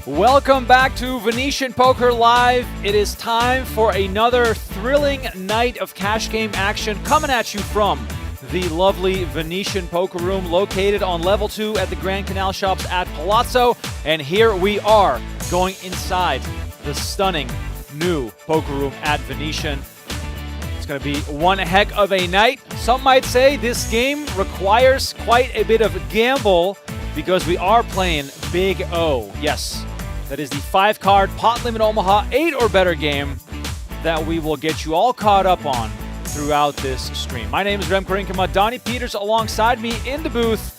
Welcome back to Venetian Poker Live. It is time for another thrilling night of cash game action coming at you from the lovely Venetian Poker Room located on level 2 at the Grand Canal Shops at Palazzo. And here we are going inside the stunning new poker room at Venetian. It's going to be one heck of a night. Some might say this game requires quite a bit of gamble because we are playing Big O. Yes, that is the 5-card pot limit Omaha 8 or better game that we will get you all caught up on throughout this stream. My name is Rem Karinkama. Donnie Peters alongside me in the booth.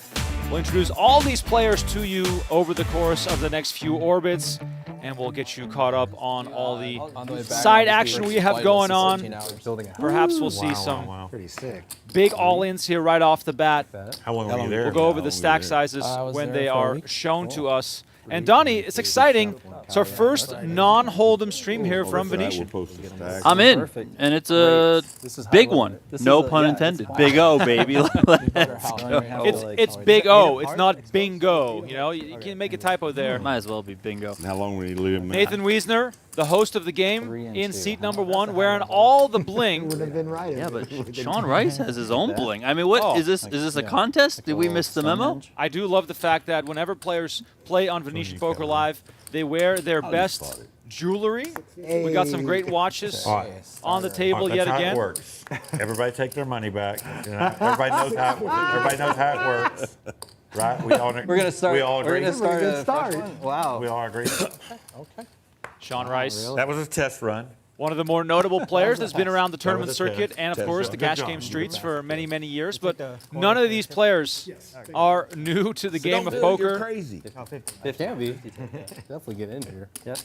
We'll introduce all these players to you over the course of the next few orbits, and we'll get you caught up on all the side action we have going on. Perhaps we'll see some big all-ins here right off the bat. How long were you there? We'll go over the stack sizes when they are shown to us. And Donnie, it's exciting. It's our first non-Hold'em stream here from Venetian. I'm in, and it's a big one. No pun intended. Big O, baby. Let's go. It's Big O. It's not bingo. You know, you can make a typo there. Might as well be bingo. How long were you leaving? Nathan Wiesner, the host of the game, in seat number 1, wearing all the bling. Yeah, but Shawn Rice has his own bling. I mean, what is this? Is this a contest? Did we miss the memo? I do love the fact that whenever players play on Venetian Poker Live, they wear their best jewelry. We got some great watches on the table yet again. It works. Everybody take their money back. You know, everybody knows how it works. Right? We all start. We all agree. We're gonna start. Wow. We all agree. Okay. Shawn Rice. That was a test run. One of the more notable players that's been around the tournament That was a circuit test. and, of Test course, run. the Good cash job. game streets for many, many years. But none of these players are new to the game of You're poker. crazy. It can be. Definitely get in here. Yep.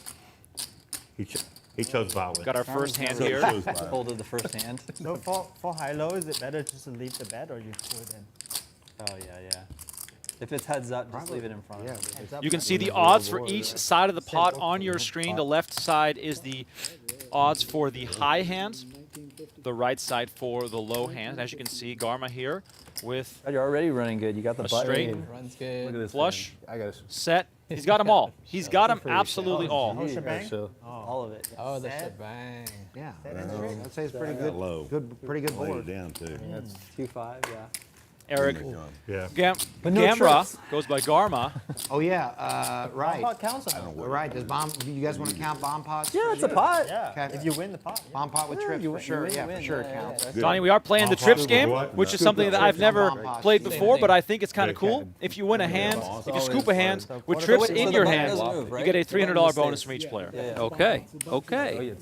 He chose violent. Got our first hand here. Folded the first hand. So for high-low, is it better just to leave the bet or you put it in? Oh yeah. If it's heads up, just leave it in front. You can see the odds for each side of the pot on your screen. The left side is the odds for the high hand, the right side for the low hand. As you can see, Garma here with You're already running good. You got the a button. straight, Runs good. Look at this flush, I got set. He's got them all. He's got them absolutely all. Oh, shebang? all of it. Oh, the shebang. Yeah, I'd say it's pretty good. Low. Pretty good Laid board. it down too. That's 2-5. Yeah. Eric Yeah. Gamra goes by Garma. Oh yeah, right. pot counts on it. Right. Does bomb? Do you guys want to count bomb pots? Yeah, it's a pot. Yeah, Okay. if you win the pot. Bomb pot with trips for sure. Yeah, for sure it counts. Donnie, we are playing the trips game, which is something that I've never played before, but I think it's kind of cool. If you win a hand, if you scoop a hand with trips in your hand, you get a $300 bonus from each player. Okay. Okay.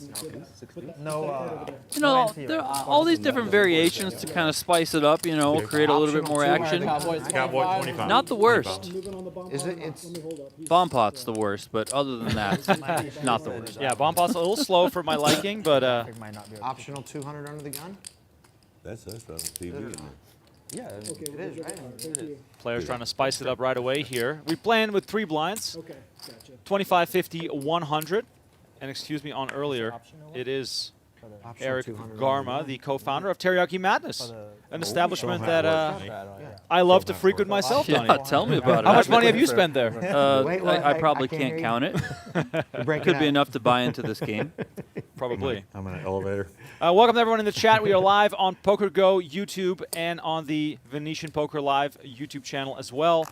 No. You know, there are all these different variations to kind of spice it up. You know, create a little bit more action. Cowboy 25. Not the worst. Is it? It's Bomb pot's the worst, but other than that, not the worst. Yeah, bomb pot's a little slow for my liking, but It might not be okay. optional 200 under the gun. That's us on TV. Yeah, it is right. players trying to spice it up right away here. We playing with 3 blinds. Okay, gotcha. 25, 50, 100. And excuse me on earlier, it is Eric Garma, the co-founder of Teriyaki Madness, an establishment that I love to frequent myself, Yeah, Donnie. tell me about it. How much money have you spent there? Wait, I probably I can't can't count it. Break Could be enough to buy into this game. Probably. I'm in an elevator. Welcome to everyone in the chat. We are live on PokerGo YouTube and on the Venetian Poker Live YouTube channel as well.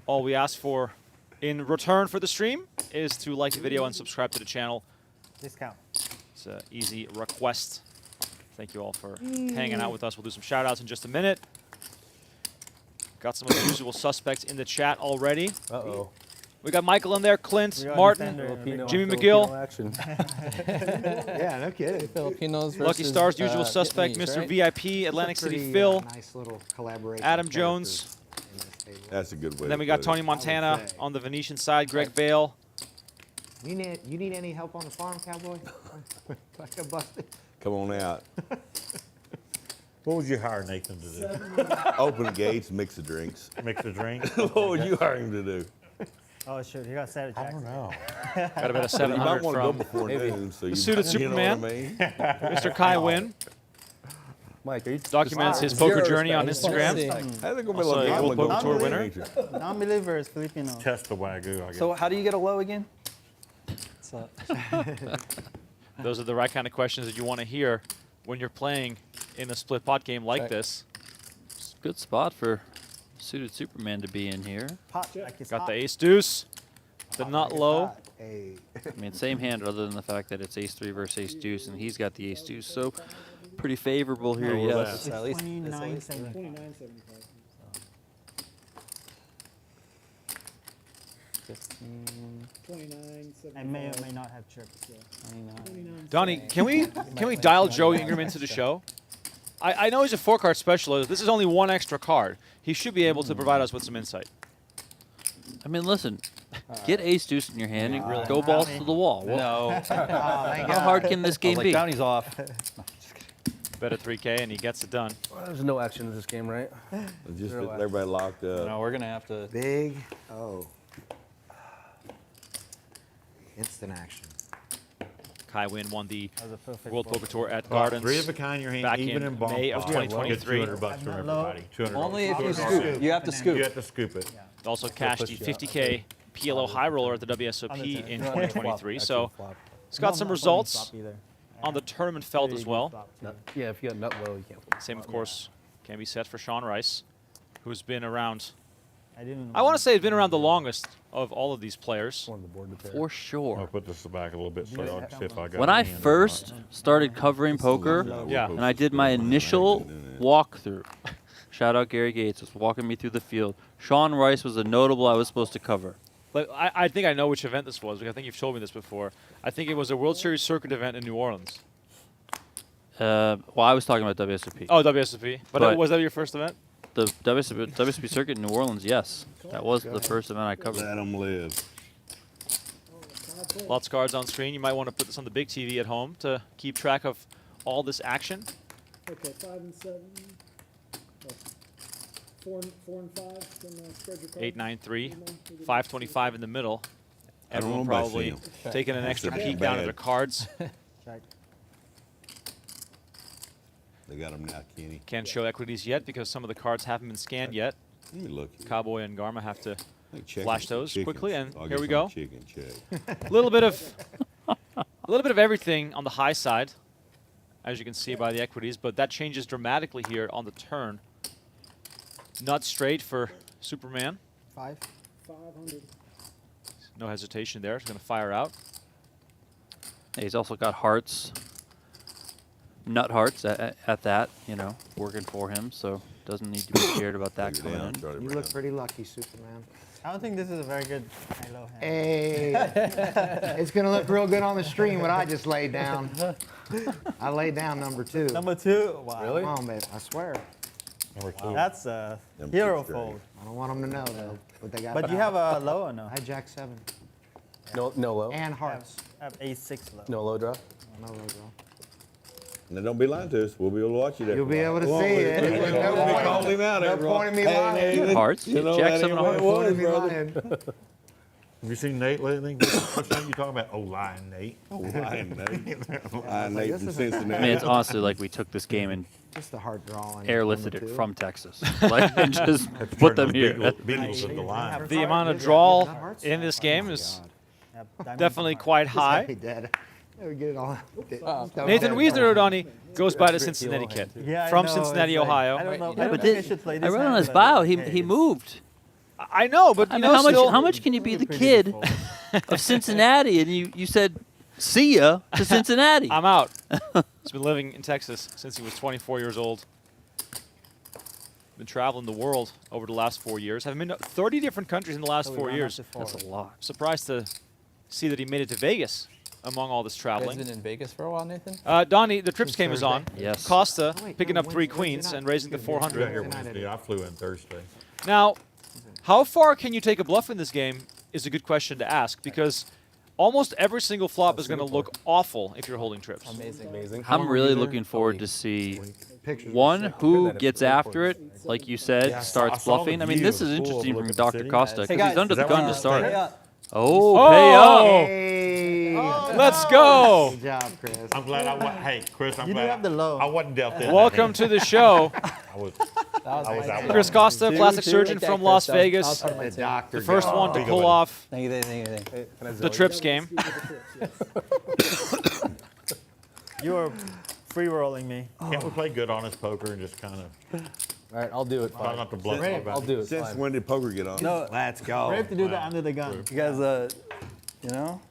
All we ask for in return for the stream is to like the video and subscribe to the channel. Discount. It's an easy request. Thank you all for hanging out with us. We'll do some shout-outs in just a minute. Got some of the usual suspects in the chat already. Uh-oh. We got Michael in there, Clint, We got Martin, Defender. Jimmy McGill, Yeah, no kidding. Filipinos versus, Lucky Stars, usual suspect, Vietnamese, Mr. right? VIP, Atlantic City Pretty, Phil, nice little collaboration. Adam of Jones. characters in this table. That's a good way. And then we got Tony Montana say. on the Venetian side, Greg Bale. You need any help on the farm, Cowboy? Like a busted. Come on out. What would you hire Nathan to do? Open the gates, mix the drinks. Mix a drink? What would you hire him to do? Oh, shoot. You got Sarah I Jackson. don't know. Got a bit of You might 700 want to go from before noon, so you suited you know what I Superman. mean? Mr. Kai Nguyen. Mike, are you Documents his poker journey on Instagram. How's it gonna be Also like a I'm World gonna Poker go Tour for winner. it? Non-believers, Filipino. Test the Wagyu, I guess. So how do you get a low again? What's up? Those are the right kind of questions that you want to hear when you're playing in a split pot game like this. It's a good spot for suited Superman to be in here. Pot like it's Got hot. the ace deuce, the Pot nut like it's low. hot. Hey. I mean, same hand other than the fact that it's ace-3 versus ace-deuce, and he's got the ace-deuce, so pretty favorable here, No, we're yes. back. At least 29.75. 15, 29, I may or may not have chips. 29. Donnie, can we dial Joe Ingram into the show? I know he's a 4-card specialist. This is only one extra card. He should be able to provide us with some insight. I mean, listen, get ace-deuce in your hand and go balls to the wall. No. How hard can this game be? Bounty's off. Bet a 3K and he gets it done. Well, there's no action in this game, right? Just everybody locked up. No, we're going to have to. Big O. Instant action. Kai Nguyen won the That was a perfect World ball. Poker Tour at Well, Gardens. 3 of a kind in your hand, back even in in ball. May of Get 2023. $200 from I'm not everybody. $200. Only if you $200. scoop. You have to You scoop. have to scoop it. Also cashed the 50K PLO High Roller at the WSOP in 2023. So it's got No, some I'm not results playing flop either. on the tournament felt as well. Nut, yeah, if you got nut low, you can't. Same, of course, can be said for Shawn Rice, who's been around. I didn't. I want to say he's been around the longest of all of these players. One on the board to pair. For I'll sure. put this back a little bit so I can see if I got When I any in there. first started covering poker, Yeah. and I did my initial walkthrough, shout out Gary Gates, was walking me through the field. Shawn Rice was a notable I was supposed to cover. But I think I know which event this was, because I think you've told me this before. I think it was a World Series circuit event in New Orleans. Well, I was talking about WSOP. Oh, WSOP. But But- was that your first event? The WSOP circuit in New Orleans, yes. That was the first event I covered. Let them live. Lots of cards on screen. You might want to put this on the big TV at home to keep track of all this action. Okay, 5 and 7. Oh, 4 and 5. Then spread your card. 893, 525 in the middle. I don't Everyone know about probably Sam. taking an extra That's peek bad. down at their cards. Check. They got them now, Kenny. Can't show equities yet because some of the cards haven't been scanned yet. Let me look. Here. Cowboy and Garma have to Hey, check flash some those chickens. quickly, and I'll here get we some go. Chicken check. A little bit of everything on the high side, as you can see by the equities, but that changes dramatically here on the turn. Nut straight for Superman. 5. 500. No hesitation there. He's going to fire out. He's also got hearts, nut hearts at that, you know, working for him, so doesn't need to be scared about that Figure it coming out, in. Charlie You Brown. look pretty lucky, Superman. I don't think this is a very good high-low hand. Hey, it's gonna look real good on the stream what I just laid down. I laid down number 2. Number 2. Wow. Really? Come on, babe. I swear. Number 2. That's a Them hero chicks are fold. I don't want them to know though, but they got. But you have a low or no? I had Jack 7 No low. and hearts. I have A6 low. No low draw. No low draw. Now, don't be lying to us. We'll be able to watch you there. You'll be able to Won't see we? it. We No point- called him out. no there, bro. point in me Hey, lying. Nathan, Hearts? You know, Jack that 7 ain't of what it hearts. Point was, in me brother. lying. Have you seen Nate lately? Which one you talking about? Oh, lying Nate. Oh, lying, Nate. Lying Nate this from is- Cincinnati. I mean, it's honestly like we took this game and Just a hard draw. on airlifted number it 2. from Texas, like, and just put them here. Beagles in the line. The amount of draw in this game is Yeah, diamond definitely and quite High. high. Dead. We get it all. Nathan Wiesner O'Donnell goes by the Cincinnati kid Yeah, I from know, Cincinnati, it's like- Ohio. I don't know. Yeah, I but don't think I did- should play I this read on hand, his but bio, okay, he moved. I know, but I you mean, know, still, how much can you be the pretty good kid fold. of Cincinnati? And you said, see ya to Cincinnati. I'm out. He's been living in Texas since he was 24 years old. Been traveling the world over the last 4 years. Have been to 30 different countries in the last So we 4 run years. up to 4. That's a lot. Surprised to see that he made it to Vegas among all this You guys traveling. been in Vegas for a while, Nathan? Donnie, the Trips game is on. Yes. Costa Oh, wait, picking no, up 3 Wednesday queens night. and raising to Good day. We're 400. here Tonight I Wednesday. did. I flew in Thursday. Now, how far can you take a bluff in this game is a good question to ask, because almost every single flop is going to look awful if you're holding trips. Amazing. I'm really looking forward to see, one, who gets after it, like you said, Yeah, I starts saw the bluffing. I mean, this view. is Cool interesting looking from Dr. city. Costa, Hey, because guys, he's under is the that gun what to it's start. Hey, Oh, Oh! payout. Hey. Let's go. Good job, Chris. I'm glad I wasn't. Hey, Chris, I'm You do glad have the low. I wasn't dealt in. that Welcome hand. to the show. I was. I was out. Chris Costa, plastic Two, surgeon like that, from Chris. Las That was- Vegas. that was my The doctor. The first guy. one to Big pull one. off Thank you, thank you, thank you. Hey, can I the Zoe? trips game. You are free rolling me. Can't we play good honest poker and just kind of All right, I'll do it. try Fine. not to bluff Right. anybody? I'll do it. Since Fine. when did poker get on? No, Let's go. We have to do that under the gun. you guys, you know,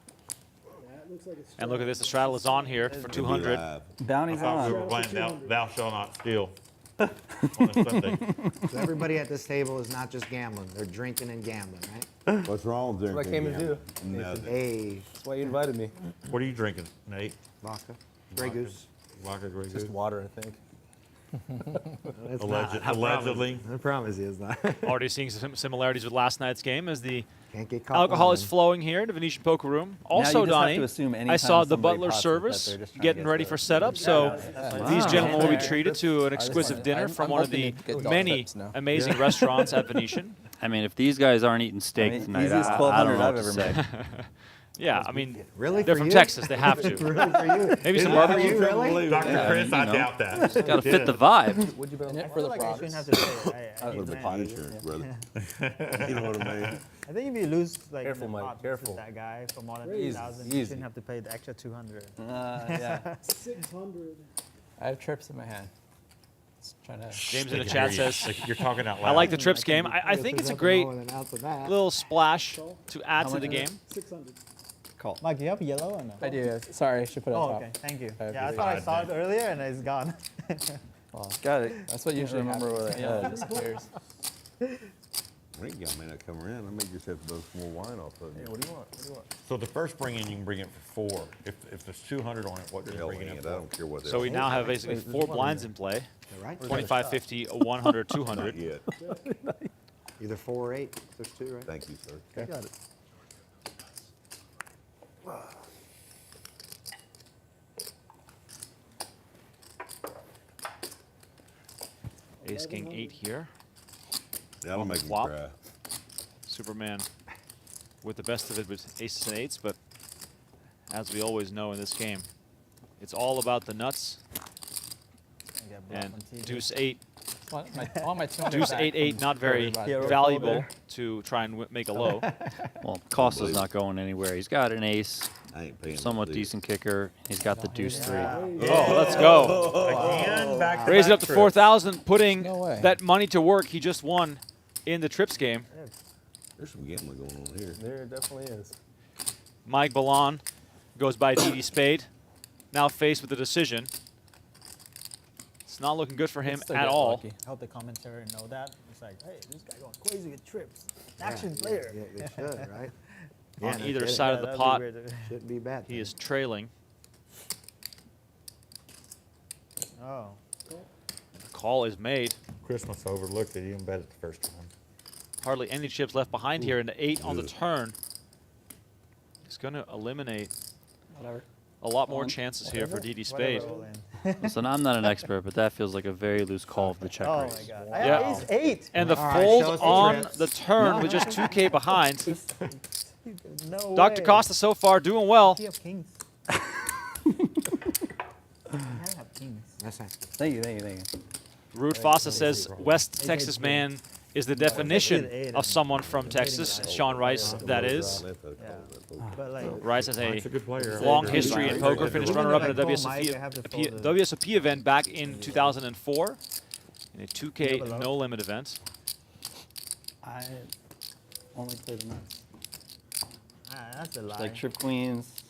That looks like it's And look at this, the straddle is on here for 200. Live. bounty's I thought we on. were playing thou shall not steal on a Sunday. So everybody at this table is not just gambling; they're drinking and gambling, right? What's wrong with That's what I drinking? came to do. Nothing. Hey, That's why you invited me. What are you drinking, Nate? vodka, Grey Goose. Vodka, Grey Goose. Just water, I think. It's Allegedly. I promise you, it's not. Already seeing some similarities with last night's game as the Can't get caught. alcohol is lying. flowing here in the Venetian Poker Room. Also, you just have Donnie, to assume I anytime saw the somebody butler pots it that service they're just trying to getting get ready the- for setup. So these Wow. gentlemen will be Yeah. treated to an I just exquisite wanted- dinner I'm- from I'm one of hoping the to get dog many tips now. amazing restaurants at Venetian. I mean, if these guys aren't eating steak tonight, easiest I 1200 don't know I've what to ever say. made. Yeah, I mean, Really? they're For from you? Texas. They have to. Really for you? Maybe some Is that for barbecue. you, really? Dr. Yeah, Chris, I you know. doubt that. Got to fit the vibe. Would you bet on I that? feel like I shouldn't have to pay it. A little bit of pot insurance, brother. You know what I mean? I think if you lose like Careful, in the Mike, pot careful. with that guy for more than Easy, 8,000, you easy. shouldn't have to pay the extra 200. Yeah. 600. I have trips in my hand. Just trying to. James in the They chat can hear you. says, You're talking out loud. I like the trips game. I think it's a great little splash to add to the game. 600. Call. Mike, you have yellow or no? I do. Yes. Sorry, I should put it Oh, on top. okay. Thank you. I Yeah, I thought I appreciate saw it. it earlier and it's gone. Well, Got it. that's what usually remember happens. what I Yeah, had. it disappears. Drink y'all may not come around. I may just have to blow some more wine off of Hey, you. what do you want? What do you want? So the first bring in, you can bring it for 4. If there's 200 on it, what do you Hell, bring it hang in it. I for? don't care what they So we are. now have basically 4 blinds in play. Right? 25, 50, 100, Not 200. yet. Either 4 or 8. There's 2, right? Thank you, sir. Okay. Got it. Ace, king, 8 here. That'll make me Flop. cry. Superman with the best of it with aces and 8s, but as we always know in this game, it's all about the nuts. And deuce 8, All my 200 deuce back 8, 8, from not very everybody. valuable to try and make a low. Well, Costa's not going anywhere. He's got an ace, I ain't paying. somewhat no fee. decent kicker. He's got the deuce 3. Oh, let's go. Again, back to Raise it back up to trips. 4,000, putting No way. that money to work he just won in the trips game. There's some gambling going on here. There definitely is. Mike Balan goes by DD Spade, now faced with a decision. It's not looking good for him Still at get all. lucky. I hope the commentary know that. It's like, hey, this guy going crazy with trips. Action player. Yeah, they should, right? On no either kidding. side of the that'd be pot, weird. Shouldn't be bad. he is trailing. Oh. The call is made. Christmas overlooked it. You didn't bet it the first time. Hardly any chips left behind here, and the 8 on the turn is going to eliminate Whatever. a lot more chances here for DD Spade. Whatever, all in. Listen, I'm not an expert, but that feels like a very loose call of the check Oh raise. my god. Yeah. I have ace 8. And the All right, fold show us the on trips. the turn with just 2K behind. No Dr. way. Costa so far doing well. You have kings. I have kings. That's not Thank you, thank you, thank you. Rude Fossa says West Texas man is the definition of someone from Texas. Shawn Rice, that is. But like, Rice has It's a a good player. long history in poker. Finished runner-up in a Even if I call Mike, I have to fold it. WSOP event back in 2004 in a 2K no-limit event. I only play the nuts. that's a lie. Like trip queens.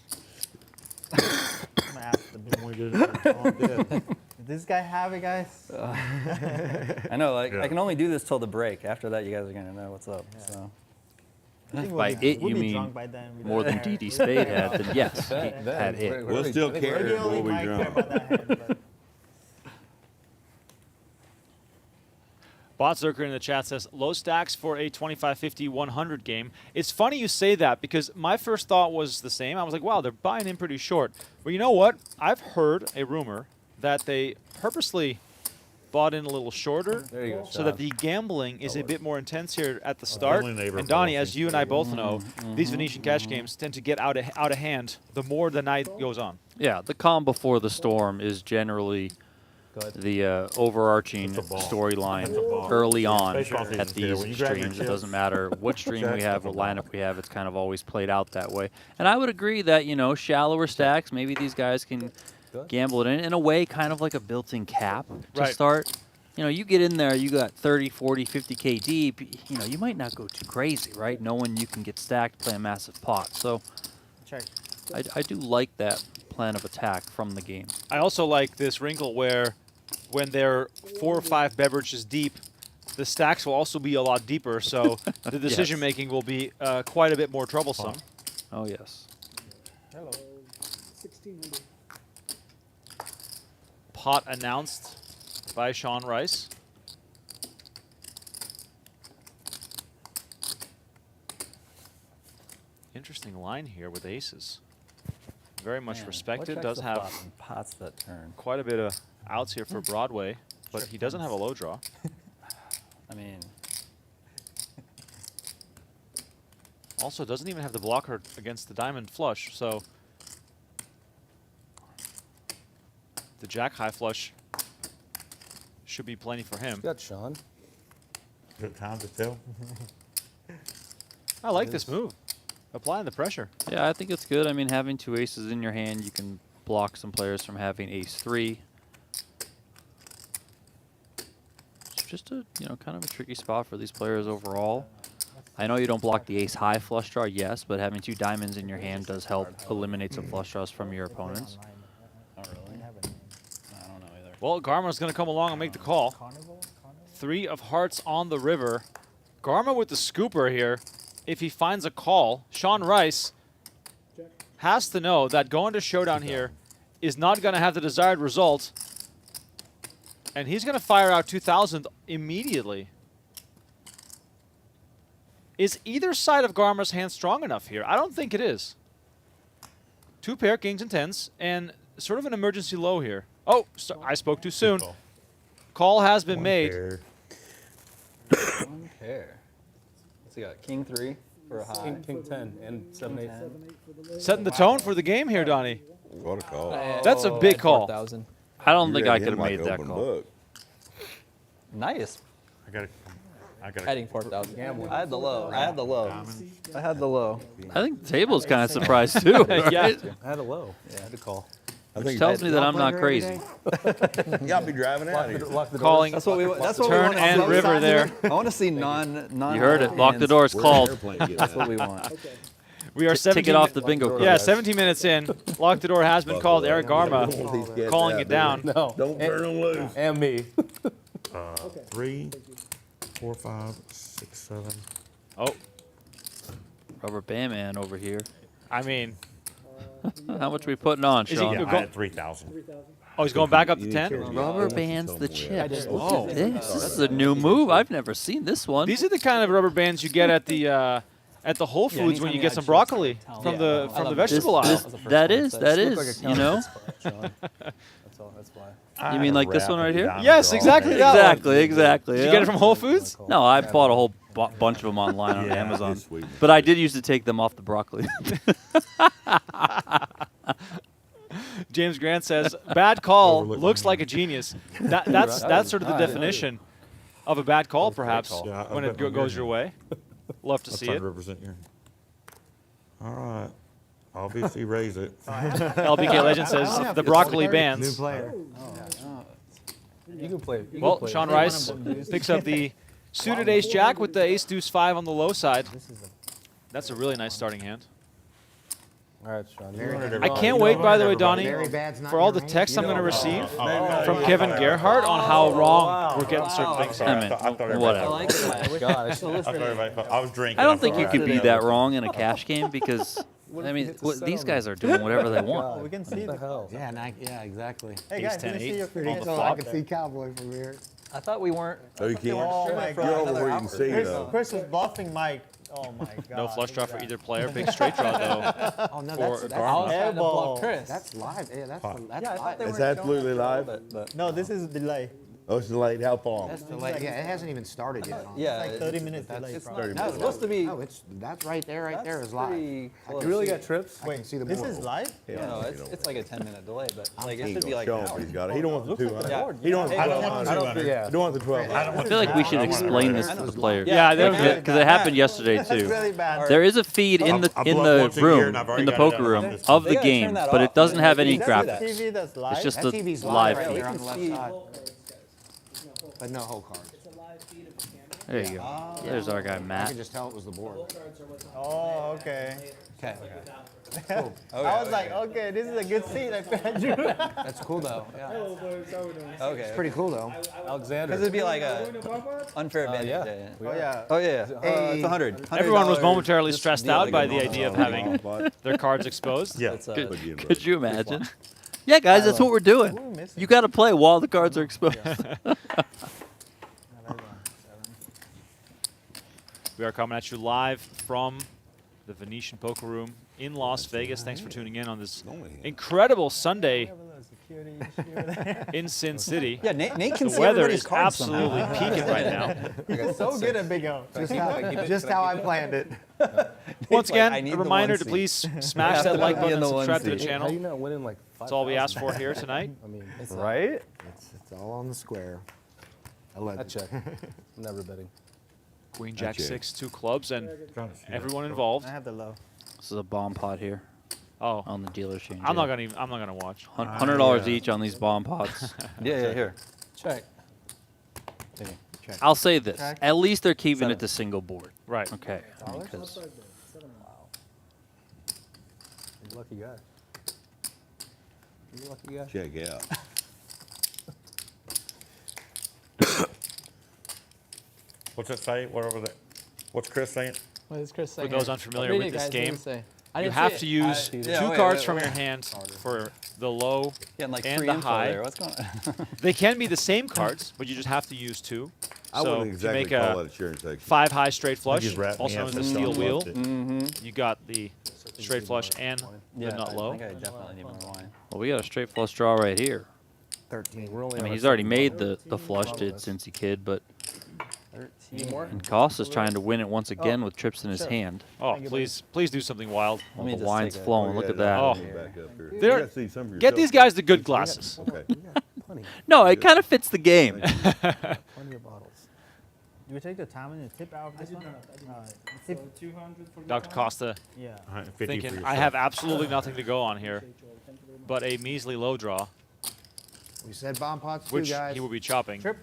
I'm gonna ask the big We did it. All did. Does this guy have it, guys? I know, like Yeah. I can only do this till the break. After that, you guys are gonna know what's up. So I think By it, we'll you be mean drunk by then. We More don't than care. DD Spade had, then yes, he had it. We'll still care. Maybe only We'll be Mike care drunk. about that hand, but Botzerker in the chat says, low stacks for a 25, 50, 100 game. It's funny you say that because my first thought was the same. I was like, wow, they're buying in pretty short. But you know what? I've heard a rumor that they purposely bought in a little shorter There you go, so that Sean. the gambling is a bit more intense here at the start. friendly neighbor And Donnie, policy. as you and I both know, these Venetian cash games tend to get out of hand the more the night goes on. Yeah, the calm before the storm is generally the overarching storyline early on Baseball at season's here. these When you grab your streams. It chips, doesn't matter what stream we check, have, what double lineup we have. It's kind of always played out that way. And I would agree that, you know, shallower stacks, maybe these guys can gamble it in a way, kind of like a built-in cap to Right. start. You know, you get in there, you got 30, 40, 50K deep, you know, you might not go too crazy, right? Knowing you can get stacked, play a massive pot. So Check. I do like that plan of attack from the game. I also like this wrinkle where when they're 4 or 5 beverages deep, the stacks will also be a lot deeper, so the decision making will be quite a bit more troublesome. Oh, yes. Hello. 1600. Pot announced by Shawn Rice. Interesting line here with aces. Very much respected. Does have pots that turn. quite a bit of outs here for Broadway, but he doesn't have a low draw. I mean, Also, doesn't even have the blocker against the diamond flush, so the jack high flush should be plenty for him. Got Shawn. Good time to tell. I like this move. Applying the pressure. Yeah, I think it's good. I mean, having 2 aces in your hand, you can block some players from having ace-3. It's just a, you know, kind of a tricky spot for these players overall. I know you don't block the ace-high flush draw, yes, but having 2 diamonds in your hand does help eliminate some flush draws from your opponents. not really. I don't know either. Well, Garma's going to come along and make the call. 3 of hearts on the river. Garma with the scooper here. If he finds a call, Shawn Rice has to know that going to showdown here is not going to have the desired result. And he's going to fire out 2,000 immediately. Is either side of Garma's hand strong enough here? I don't think it is. 2 pair, kings and tens, and sort of an emergency low here. Oh, so I spoke too soon. Call has been made. One pair. What's he got? King 3 for a high. King 10 and 7-8. Setting the tone for the game here, Donnie. What a call. That's a big call. 4,000. I don't You think read I could him have like made an that open call. book. Nice. I got to. Heading 4,000. I had the low. I had the low. I had the low. I think the table is kind of surprised too. Right? Yeah. I had a low. Yeah, I had a call. I think Tells me that I'm not crazy. y'all be driving out here. Lock the doors. Calling That's what we want. That's what turn we want. and river there. I want to see non. You heard it. Lock the doors. Where's the Called. airplane getting That's at? what we want. We are 17 Ticket off the bingo card. Yeah, 17 minutes in. Lock the door has been called. Eric Garma These cats calling out it there. down. No. Don't turn them loose. And me. 3, 4, 5, 6, 7. Oh, Rubber band man over here. I mean, How much we putting on, Is he Sean? go- I had 3,000. oh, he's going back up to You 10? need to- Rubber Yeah. bands the Somewhere. chips. Oh. Look at this. This is a new move. I've never seen this one. These are the kind of rubber bands you get at the Whole Foods when anytime you you get add some chips, broccoli tell from me. the I from the love vegetable aisle. that is, Looks you know. Sean. That's all. That's why. You mean like this one right here? Yes, exactly that one. Exactly. Did you yeah. get it from Whole Foods? No, I bought a whole bunch of them online on Yeah, Amazon. It's sweet. But I did used to take them off the broccoli. James Grant says, bad call, Overlook looks me. like a genius. That's sort of the definition of a bad call, perhaps, Yeah, I when it bet my goes beer your way. Love to I'm see trying it. to represent you. All right. Obviously raise it. LBK Legend says, the broccoli New bands. player. You can play. You Well, can play. Shawn Rice picks up the suited ace-jack with the ace-deuce-5 on the low side. That's a really nice starting hand. All right, Sean. You Very wanted good. to- I can't wait, by the way, Donnie, Very bad's not for all your the range. texts I'm going to receive from Kevin Gerhardt on how wrong we're getting certain things here. I mean, I thought everybody whatever. thought- God, I thought everybody thought I was drinking. I don't think thought, you all could right. be that wrong in a cash game because, I mean, hit the what, set these on guys it? are doing whatever they want. God, We can see what the the hell. Yeah, exactly. Hey guys, Ace-10, can you see 8 your on pretty the So flop. I can see Cowboy from here. I thought we weren't. Oh, you can't? Oh my You're over God. where you can see, though. Chris was bluffing Mike. Oh my God. No flush draw look for at either player. Big straight draw, though. Oh no, For that's Garma. Trying to bluff Elbow. Chris. live. Yeah, that's Yeah, I thought live. they It's were absolutely live. but No, this is delay. Oh, it's delayed. How long? That's delayed. Yeah, it hasn't even started yet. Yeah, Like it's 30 minutes delayed. it's probably. no, it's supposed to be. Oh, that's right there. Right there is live. pretty close. You really got trips? I can see the This board. is live? No, it's like a 10-minute delay, but like it He should be gonna like show an him hour. what he's got. He don't want the 200. Yeah. He don't want the Hey, 1200. I don't think, yeah. He don't want the 1200. I feel like we should explain this to the players. Yeah, they're okay. Because it happened yesterday That's too. really bad. There is a feed in the I bluff once a year room, and I've already in the got it poker done. room of They the gotta turn game, that but it off. doesn't have any Exactly that. graphics. TV that's live. It's just That the TV's live live right feed. here on the left side, Cards, guys. There's no whole but no whole cards. It's a live feed of the camera. There you go. There's our guy I Matt. could just tell it was the board. Cards are what's on Oh, okay. Okay. I was like, okay, this is a good seat. I drew. That's cool though. Hello, boys. How we doing? Okay. It's pretty cool though. Alexander. Because it'd be like a Doing a pop-up? unfair advantage. yeah. Oh, yeah. Oh yeah. It's 100. Everyone was $100 momentarily just stressed deal out to by get the them idea of off. having their cards exposed. Yeah. It's, Could you imagine? Yeah, guys, that's what we're doing. You got to play while the cards are exposed. We are coming at you live from the Venetian Poker Room in Las Vegas. Thanks for tuning in on this incredible Sunday in Sin City. Yeah, Nate can The see weather everybody's is cards absolutely somehow. peaking right now. So good at Big O. Just how I planned it. Once like, I again, need a the reminder one to seat. please smash that like be button in and the one subscribe to the seat. How you channel. not winning like 5,000? That's all we ask for here tonight. I mean, Right? It's all on the square. I Alleged. check. Never betting. Queen Jack check. 6, 2 clubs, and everyone involved. I have the low. This is a bomb pot here Oh, on the dealer exchange. I'm not gonna watch. $100 each on these bomb pots. Yeah, here. Check. I'll say this: at least they're keeping it to single board. Right. Okay. Because You're a lucky guy. You're a lucky guy. Check out. What's it say? Whatever that. What's Chris saying? What is Chris For saying? those unfamiliar with this game, I you didn't have see to it. use Yeah, two wait, cards wait, from wait. your hand for the low Getting like and free the info high. there. What's going on? They can be the same cards, but you just have to use two. I So wouldn't if you exactly make call a that a sharing section. 5 high straight flush, just wrapped me also known up as the in steel something, wheel, loved it. you got the straight flush and the nut I low. think I definitely need more wine. well, we got a straight flush draw right here. 13. We're only I on mean, our he's already second made bottle. the flush, did Cincy Kid, but 13. and Costa's trying to win it once again with trips in his hand. Oh, please do something wild. Well, me the just wine's take a- flowing. Look at that. Oh. Back up here. You They're- gotta see some for Get these yourself. guys the good glasses. Okay. Plenty. No, it kind of fits the game. Plenty of bottles. Do we take the time and the tip out of I this did one? not. Tip. So 200 for the Dr. time. Costa Yeah. 150 for thinking, yourself. I have absolutely nothing to go on here, Appreciate you. Thank you very much. but a measly low draw, We said bomb pots too, which guys. he will be chopping. Trip.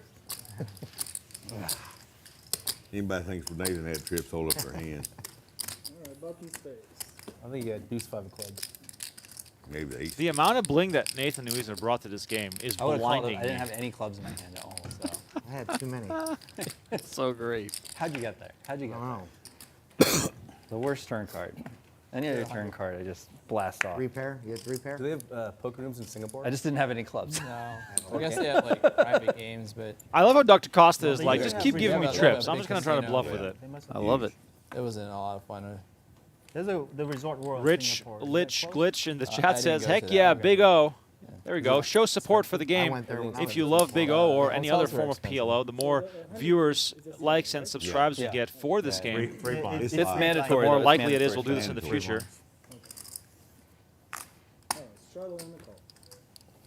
Anybody thinks Nathan had trips, hold up their hand. All right, button space. I think you got deuce 5 of clubs. Maybe the ace. The amount of bling that Nathan Nguyen brought to this game is I would have called it. blinding I didn't me. have any clubs in my hand at all. So I had too many. I It's so great. how'd you get there? How'd you get don't there? know. The worst turn card. Any other turn card, I just blast off. 3 pair? You had 3 pair? Do they have poker rooms in Singapore? I just didn't have any clubs. No. I guess they have like private games, but I love how Dr. Costa is Well, like, you just have keep free giving me games. trips. Yeah, I'm just going to try to casino. bluff with it. they must I have love it. It wasn't a lot of fun. There's the Resort World. Rich Singapore. Is that Lich close? Glitch in the I chat didn't says, go to heck that. yeah, Okay. Big O. There we go. Show support for the game. went there when I If was you in love Big O or any other Hotels were form of expensive. PLO, the more viewers, likes, and subscribes Yeah. we get for this Free, game, free blind. It's It's high. the mandatory. more though. It's likely it is mandatory we'll do this for in the Mandatory future. All right, struggle on the call.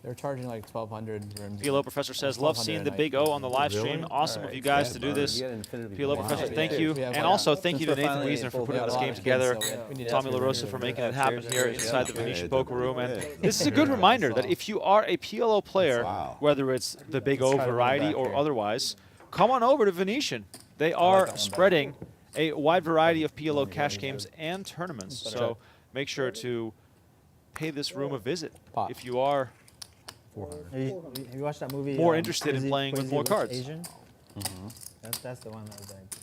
They're charging like 1,200 rooms. PLO Professor says, love seeing the Big O on the live stream. Awesome of you guys to do this. You got Infinity PLO Wow. Professor, Yeah, thank yeah. you. We have And one. also thank you to Since we're Nathan finally Wiesner for full putting this out game of together. kids, so we need Tommy that for LaRosa here. for making it happen here inside the Yeah, Venetian yeah, Poker Room. And yeah. this is a good reminder that if you are a PLO player, Wow. whether it's the Big O try to run variety back or here. otherwise, come on over to Venetian. They are spreading a wide variety of PLO cash games and tournaments. So make sure to pay this room a visit Pop. if you are Have you watched that movie? more interested in playing with Crazy more Rich cards. Asian? That's the one that was like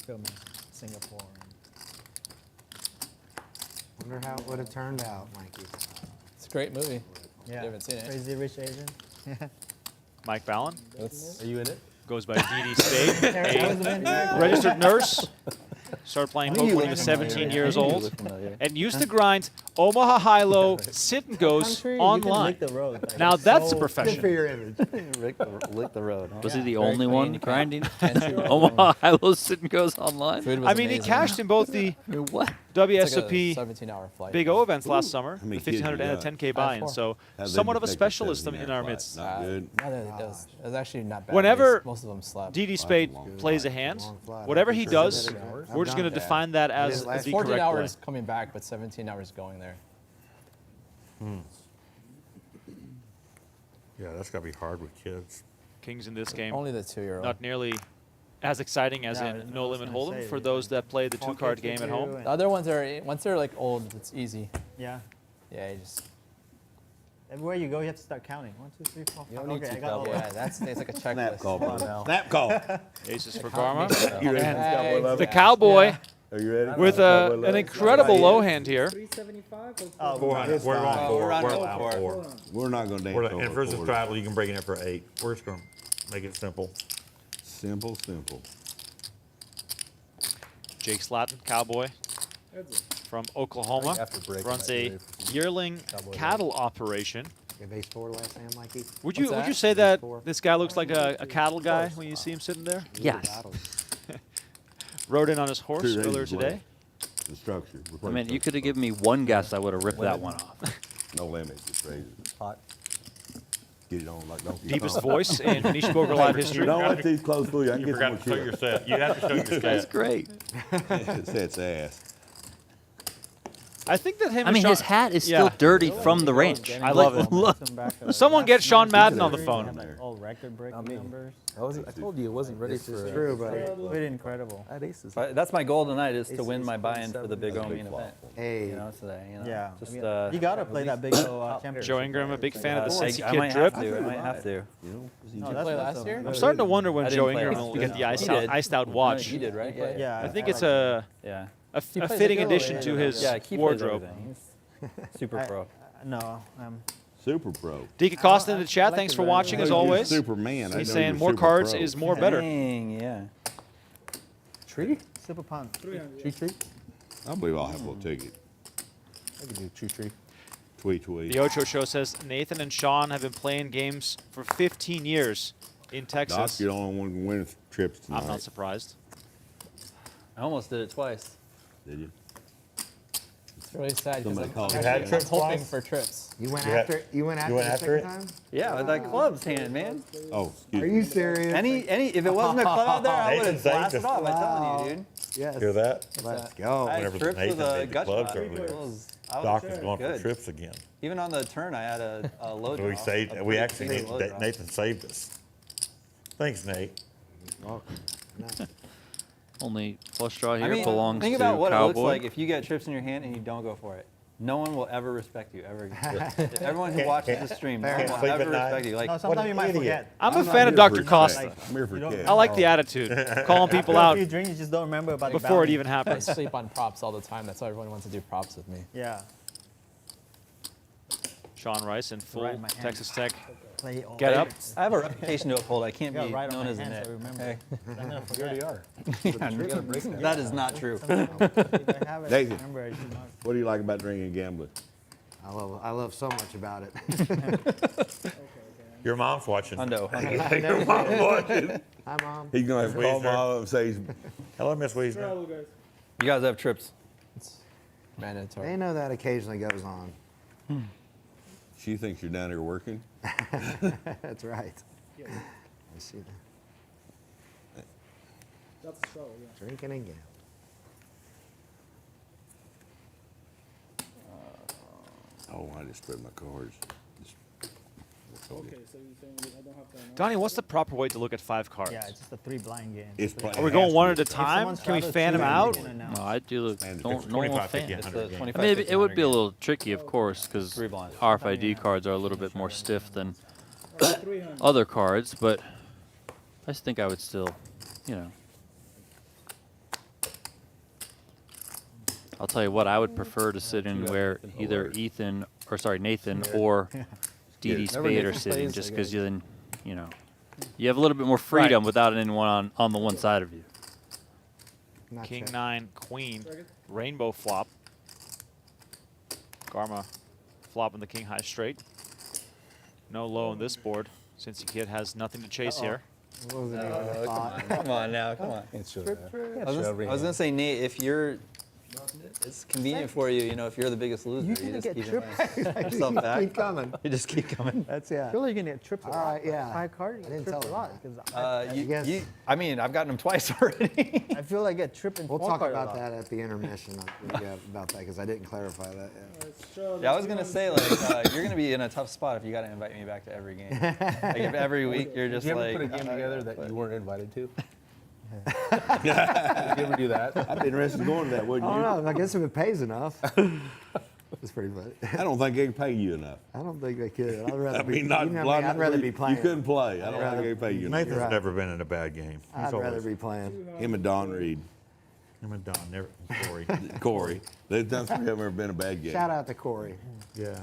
filmed in Singapore. Wonder how it would have turned out, Mikey. It's a great movie. Yeah. You haven't seen it. Crazy Rich Asian. Mike Balan Are you in it? goes by DD State, That was the a man. registered nurse, Started playing I knew poker you when he looked was familiar. 17 I years knew you old, looked familiar. and used to grind Omaha high-low sit and goes Country, you can online. lick the road. Like, Now it's that's a so- Good for profession. your image. Lick the road. Huh? Was he Yeah, the very only clean. one You can't- grinding? Can't Omaha High-Low sit and goes online. Food was I mean, he amazing. cashed in both the What? WSOP 17-hour flight. Big O events last summer, How many the kids 1500 you and a got? 10K buy-in. 4. So How'd they somewhat of a take the specialist in 17-hour our flight? midst. Not good. No, it was actually not bad. Whenever Most of them slept. DD Spade long plays a flight. hand, Long flight. whatever he does, I've we're just done going to that. define that as His last the 14 correct hours play. coming back, but 17 hours going there. Yeah, that's gotta be hard with kids. Kings in this game, Only the 2-year-old. not nearly as exciting as Yeah, in I No was Limit gonna Hold'em say, for like, those that play the small two-card kids game can at do home. and- The other ones are once they're like old, it's easy. Yeah. Yeah, you just Everywhere you go, you have to start counting. 1, 2, 3, 4, 5. Okay, I got all yeah, that. that's it's like a checklist. Snap call, Come on brother. now. Snap call. Aces for Garma. You ready? Hey, The Cowboy Are you ready? with an incredible low hand here. 375 or Oh, 400. We're on fine. 4. We're on We're four. on 4. We're not gonna dance over And versus 40. straddle, you can break it in for 8. We're just gonna make it simple. Simple, simple. Jake Slatten, Cowboy heads up. from Oklahoma, After break, runs I might be a ready for some yearling Cowboy cattle operation. You have ace 4 last time, Mikey? Would you What's that? say that Four. this guy looks like a cattle guy when you see him sitting there? Yes. Rode in on his horse Two earlier aces today. left. The structure. I mean, you could have given me one guess, I would have ripped that one off. No limit, just raise it. Hot. Get it on like Donkey Deepest Kong. voice in Venetian Poker Live history. Don't let these close fool you. I can You get forgot some to show more your set. You have to show your That's set. great. It sets ass. I think that him I and mean, Sean, his hat is yeah. still dirty from the range. I love it. Someone get Sean Madden on the phone. All record-breaking numbers. I told you it wasn't ready for. True, buddy. Pretty incredible. That's my goal tonight is to win my buy-in for the Big O main event. Hey. You know, today. You know, Yeah. Just, I mean, you gotta play that big championship. Joe Ingram, a big fan of the Sexy I Kid might drip. have to. I might have to. You know? No, Did you that's play not last so year? good. I'm starting to wonder I when didn't Joe play Ingram last will get the year. iced out watch. You did, right? Yeah. Yeah. I think it's a Yeah. a fitting addition to his Yeah, he plays wardrobe. everything. He's super pro. No, Super pro. Deacon Costa in the chat, like thanks it for very watching much. as You're always. Superman. I He's know saying you're more super cards pro. is more better. Dang, yeah. Tree? super punt. 300. Tree? I believe I'll have a little ticket. I could do tree. Tweet, tweet. The Ocho Show says Nathan and Sean have been playing games for 15 years in Doc, Texas. you're the only one who can win trips tonight. I'm not surprised. I almost did it twice. Did you? It's really sad because Somebody I'm, called I'm you. actually Had trips hoping twice? for trips. You went You after had- it? You went after went it after it? second time? Yeah, with that club's hand, man. Oh, excuse Are me. you serious? Any, if it wasn't a club out there, I would Nathan have saved blasted us. off. I'm telling you, dude. Yes. Hear that? Let's go. I had Whenever trips Nathan with a made the gut clubs shot. earlier. I was Doc is going for good. trips again. Even on the turn, I had a low So we draw, saved. a We pretty actually big low draw. Nathan saved us. Thanks, Nate. Only flush draw here I mean, belongs think to about what it looks Cowboy. like if you get trips in your hand and you don't go for it. No one will ever respect you ever again. Everyone who watches the stream, no one will Sleep at ever night. respect you. Like, No, sometimes you might idiot. forget. I'm a not fan of here Dr. for Costa. respect. I'm here for cash. I like the attitude, calling people After out a few drinks, you just don't remember about the before it bounty. even I happens. sleep on props all the time. That's why everyone wants to do props with me. Yeah. Shawn Rice in full Right in my hand. Texas Tech. Play all Get up. I have a reputation to uphold. I can't Yeah, be right on known my as a hand, nit. so I remember. Okay? I'm gonna forget. That is not true. If I have it, Nathan. remember, I should not. What do you like about drinking and gambling? I love so much about it. Your mom's watching. Hundo. Your mom's watching. Hi, Mom. He's gonna have to call Wiesner. mom and say he's Hello, Miss Wiesner. Travel, guys. You guys have trips. It's They mandatory. know that occasionally goes on. she thinks you're down here working. That's right. I see that. That's a struggle, yeah. Drinking and gambling. Oh, I just spread my cards. Okay, so you're saying that I don't have to announce? Donnie, what's the proper way to look at 5 cards? Yeah, it's just a 3 blind game. It's Are we going one at a time? someone's Can we got a fan two, them out? you can announce. No, I do look. And Don't, it's no one 25, 50, fan. It's 100 the game. 25, I mean, it would be a 100 little tricky, of course, because Three blinds. RFID cards are a little bit more stiff than 300. other cards, but I just think I would still, you know. I'll tell you what, I would prefer to sit in where either Nathan or DD Never Spade are Nathan sitting, plays, just I because guess. then, you know, you have a little bit more freedom without anyone on the one side of you. Not King check. 9, Queen, rainbow flop. Garma flopping the king high straight. No low on this board since the kid has nothing to chase here. What was it? Come on now, come on. It's I was gonna say, Nate, if you're, it's convenient for you, you know, if you're the biggest loser, You you gonna just get keep tripped. yourself back. Keep coming. You just keep coming. That's yeah. Really, you're gonna get tripped a All lot. right, yeah. High card, you I get didn't tripped a tell lot. them 'cause guess. I mean, I've gotten them twice already. I feel like I get tripped in We'll small talk card a about lot. that at the intermission. Yeah, about that because I didn't clarify that yet. Yeah, I was gonna say, like, you're gonna be in a tough spot if you gotta invite me back to every game. Like, if every week you're just Did you like, ever put a game together that you weren't invited to? Did you ever do that? I'd be interested in going to that, I wouldn't don't you? know. I guess if it pays enough. It's pretty funny. I don't think they can pay you enough. I don't think they could. I'd rather I mean, not you know me, I'd rather be playing. You couldn't play. I don't think they can pay you enough. Nathan's Right. never been in a bad game. He's I'd rather always, be playing. Him and Don Reed, him and Don, never, Corey. Corey. That's three of them ever been a bad game. Shout out to Corey. Yeah,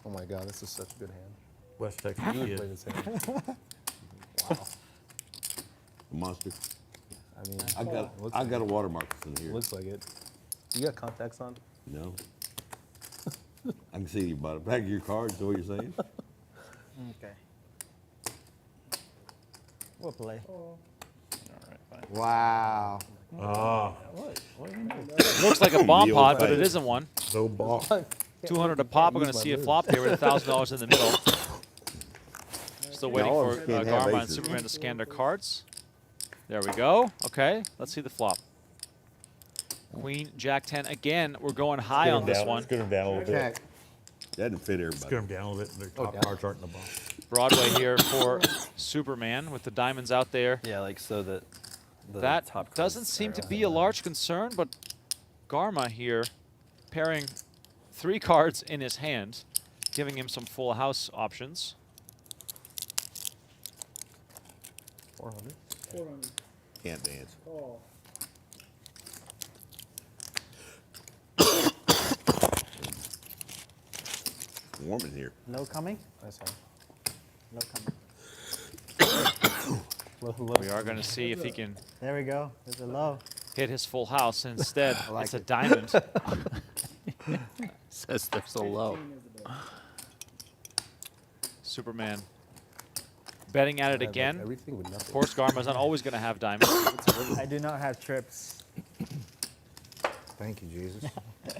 Oh my God, this is such a good hand. West Texas You would play kid. this hand. Wow. A monster. I mean, I got a watermark in here. looks like it. You got contacts on? No. I can see you by the back of your cards. Is that what you're saying? Okay. We'll play. Wow. Oh, Looks like a bomb The pot, old but it face. isn't one. so ball. 200 a pop. We're going to see a flop here with $1,000 in the middle. Still waiting all of for us can't have Garma and aces. Superman to scan their cards. There we go. Okay, let's see the flop. Queen, Jack 10. Again, we're going high on this one. Let's get him down a little bit. Check. That didn't fit Let's get everybody. him down a little bit. Their top cards aren't in the bottom. Broadway here for Superman with the diamonds out there. yeah, like so that the That top cards doesn't seem are to all be a large concern, but Garma here pairing 3 cards in his hand, giving him some full house options. 400. 400. Can't dance. Call. Warm in here. Low coming? Nice hand. Low coming. We are going to see if he can There we go. There's a low. hit his full house. Instead, like it's a it. diamond. Says they're so low. Superman betting at it again. Everything with Of nothing. course, Garma's not always going to have diamonds. I do not have trips. Thank you, Jesus.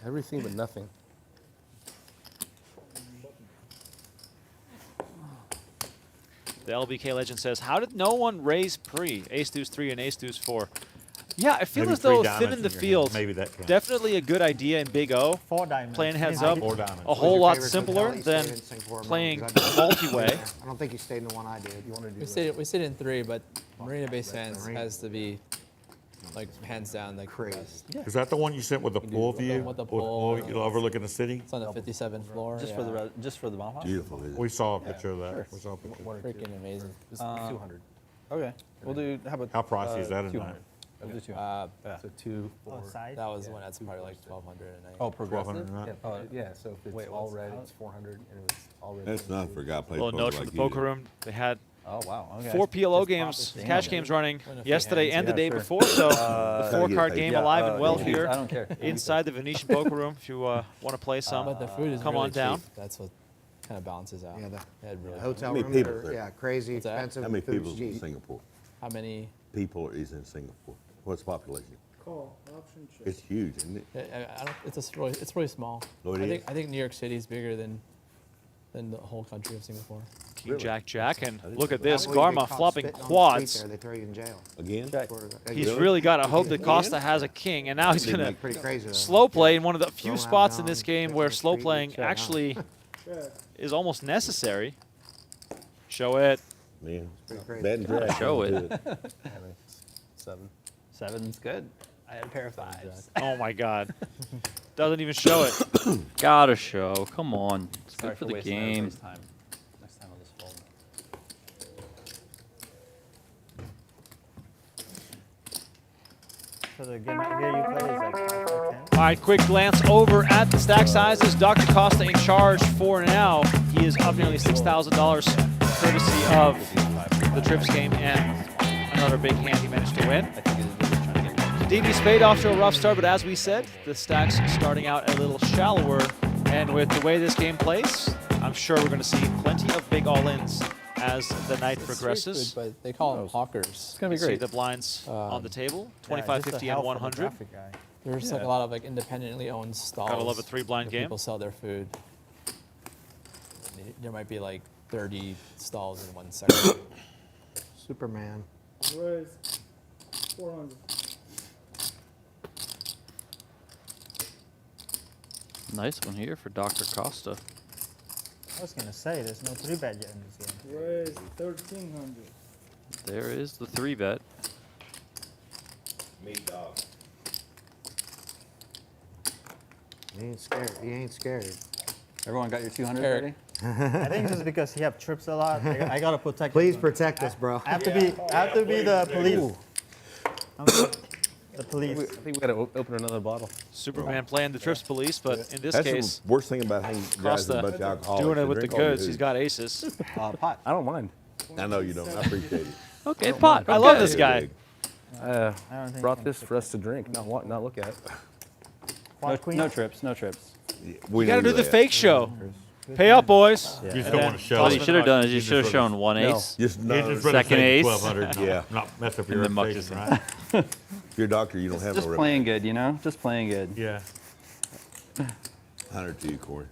Everything but nothing. The LBK legend says, how did no one raise pre? Ace deuce 3 and ace deuce 4. Yeah, I feel Maybe as though 3 diamonds thinning the in your hand. field, Maybe that counts. definitely a good idea in Big O. 4 diamonds. Playing heads Yeah. up, 4 diamonds. a whole Your lot favorite simpler hotel? You than stayed in Singapore, playing Because I- multi-way. I don't think you stayed in the one I did. You want to do We stayed in 3, but Marina Bay Sands Marina. has to be like hands down like Crazy. Is that the one you sent with the pool view? with the pool. Overlooking the city? It's on the 57th floor. Just yeah. for the just for the bomb house. Beautiful. Isn't it? We saw a picture of that. We saw a picture. Freaking amazing. 200. Okay, we'll do. How about How pricey is that a 200? night? We'll do 200. Yeah. So 2, 4. Oh, side? That was when that's probably like 1,200 a night. Oh, progressive. 1200 a night? Yeah, Oh, yeah, so if it's wait, all what's- red, how- it's 400, and if it's all red. That's not for a guy who plays Little poker note from like the you poker do. room. They had Oh wow. Okay. 4 PLO Just games, pop it. cash Damn. games running Win a few yesterday hands, and the yeah, day sure. before. So the Gotta 4-card get paid. game Yeah, alive and well yeah, here I don't care. inside the Venetian Poker Room. If you want to play some, But the food is come really on down. cheap. That's what kind of balances out. Yeah, the They had really hotel How many rooms people are, there? yeah, crazy What's that? expensive. How many food's people in cheap. Singapore? How many? People is in Singapore? What's the population? Call. Option check. It's huge, isn't it? I don't, it's really small. Oh, it is? I think New York City is bigger than the whole country of Singapore. King Jack Jack, and didn't look know at that. this, Well, you get Garma caught flopping spitting on the quads. street there, they throw you in jail. Again? He's Really? really got to hope that Costa has a king, and now he's Didn't going make- to Pretty crazy. Though. slow play in one of the few Thrown out spots in this down, game spitting where on the slow street, playing check, huh? actually Check. is almost necessary. Show it. Man, Pretty crazy. bad and drag. Show it. How many? 7. 7's good. I had a pair of 5s. Oh my God. Doesn't even show it. Gotta show. Come on. It's Sorry good for the wasting game. everybody's time. Next time I'll just fold. So the game out here you play is like 5 or 10. All right, quick glance over at the stack sizes. Dr. Costa in charge for now. He is up nearly $6,000 courtesy of the Trips game and another big hand he managed to win. I think it is really trying to get DD Spade off to a rough start, but as we said, the stack's starting out a little shallower. And with the way this game plays, I'm sure we're going to see plenty of big all-ins as the night progresses. But they call them hawkers. It's gonna be See great. the blinds on the table, Yeah, 25, just a 50, hell and for the 100. graphic guy. There's like a lot of like independently owned stalls. Gotta love a 3-blind where game. People sell their food. There might be like 30 stalls in one section. Superman. Raise. 400. Nice one here for Dr. Costa. I was gonna say there's no 3-bet yet in this game. Raise. 1300. There is the 3-bet. Me, dog. He ain't scared. He ain't scared. Everyone got your 200 Eric. ready? I think just because he have trips a lot, I gotta protect. Please him. protect us, bro. I have to be. I have to be the police. I'm the police. I think we gotta open another bottle. Superman playing the trips police, but in this That's case, the worst thing about hanging guys with a bunch of Costa alcoholics. doing it They with the drink all your goods. He's booze. got aces. Pot. I don't mind. I know you don't. I appreciate it. Okay, pot. I love this guy. I don't think Brought I'm this for us to drink, not look at. Quad queen. No trips, no trips. We You gotta know do the that. fake show. Pay up, boys. You just And don't then want to show All it. you should have done is you You should have just shown one ace. Just You no. just rather Second take ace. 1200, Yeah. not mess up your And then muck reputation, this right? If you're a doctor, you don't have Just no playing good, you know? Just playing good. Yeah. 100 to you, Corey.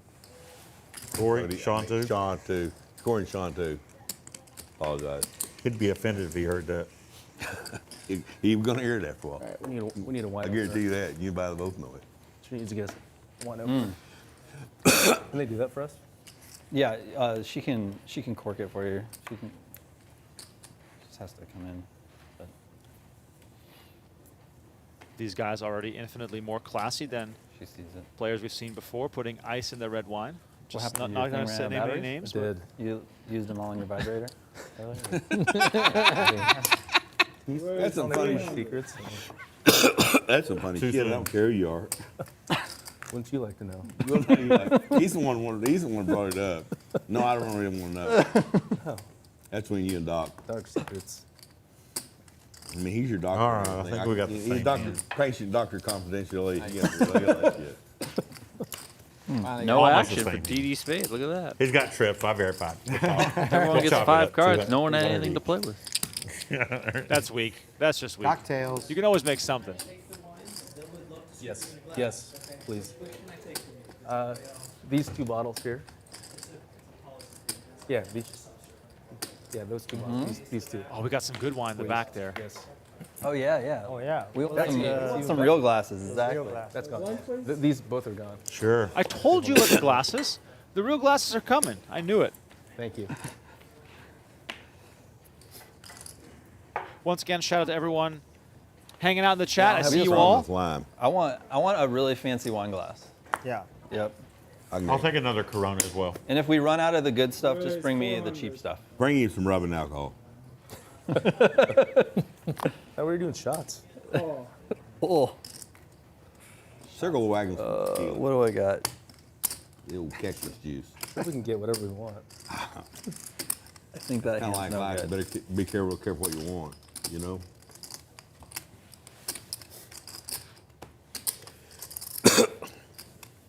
Corey, Sean too. Sean too. Corey and Sean too. Apologize. He'd be offended if he heard that. He was gonna hear that for a while. We need a wine. I guarantee you that. You buy the both know it. She needs to get us one opener. Can they do that for us? Yeah, she can cork it for you. She can. Just has to come in. But These guys already infinitely more classy than she sees it. players we've seen before, putting ice in their red wine. Just happened not to your going to thing say ran out of name any batteries? names. Did. You used them all on your vibrator? That's some funny secrets. That's some funny Too shit. I soon. don't care who you are. Wouldn't you like to know? He's the one. He's the one who brought it up. No, I don't really want to know. That's between you and Doc. Dark secrets. I mean, he's your doctor. All and right, I everything. think we got the he's same doctor, thing. patient, doctor confidentiality. You got to relay all that shit. No Almost the action for same. DD Spade. Look at that. He's got trips. I verified. Everyone We'll gets chop it 5 up. cards. See, No one had that's anything to play with. That's weak. That's just weak. Cocktails. You can always make something. Yes. Yes, please. These 2 bottles here. Yeah, these. Yeah, those 2 bottles. These 2. Oh, we got some good wine in the Please. back there. Yes. Oh yeah, yeah. Oh yeah. We want That's some, it. some real glasses, exactly. Real glass. That's gone. One, please. These both are gone. Sure. I told you about the glasses. The real glasses are coming. I knew it. Thank you. Once again, shout out to everyone hanging out in the chat. I have see this you wrong all. With lime. I want a really fancy wine glass. Yeah. Yep. I'll take another Corona as well. And if we run out of the good stuff, just bring me the cheap stuff. Bring you some rubbing alcohol. How are you doing shots? Oh, Oh, Circle the wagons. what do I got? It'll cactus juice. We can get whatever we want. I think that Kind of hand's like no life. good. Better be careful what you want. You know.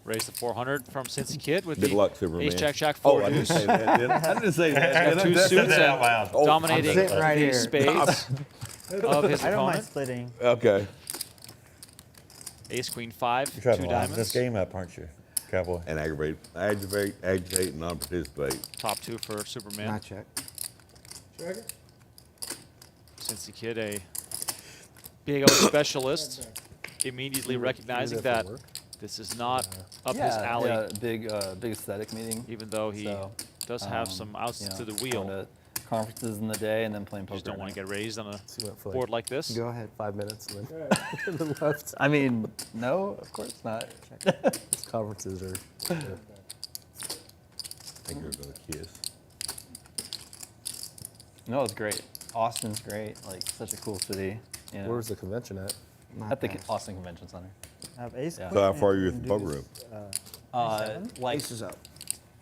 Raise the 400 from Cincy Kid with Good the luck, Superman. ace jack jack Oh, 4 I didn't deuce. say that. Did I? I didn't say that. Two Did I? suits that out and loud. Oh, dominating I'm sitting right the here. spades of his I don't mind opponent. splitting. Okay. Ace queen 5, You're 2 trying to line this diamonds. game up, aren't you, Cowboy? And agitate, and non-participate. Top 2 for Superman. Not check. check it. Cincy Kid, a big O specialist, immediately recognizing that this is not up his alley, Yeah, big aesthetic meeting. even though he So, does have some outs you know, to the going wheel. to conferences in the day and then playing poker. Just don't at want to night. get raised on a So you went for board like this. Go ahead. 5 minutes and then Okay. to the left. I mean, no, of course not. These conferences are. I think you're gonna kiss. No, it's great. Austin's great. Like such a cool city. You know, Where's the convention at? Not at the bad. Austin Convention Center. I have ace. Yeah. queen So how far are and you with the poker deuce, room? Like Ace is up.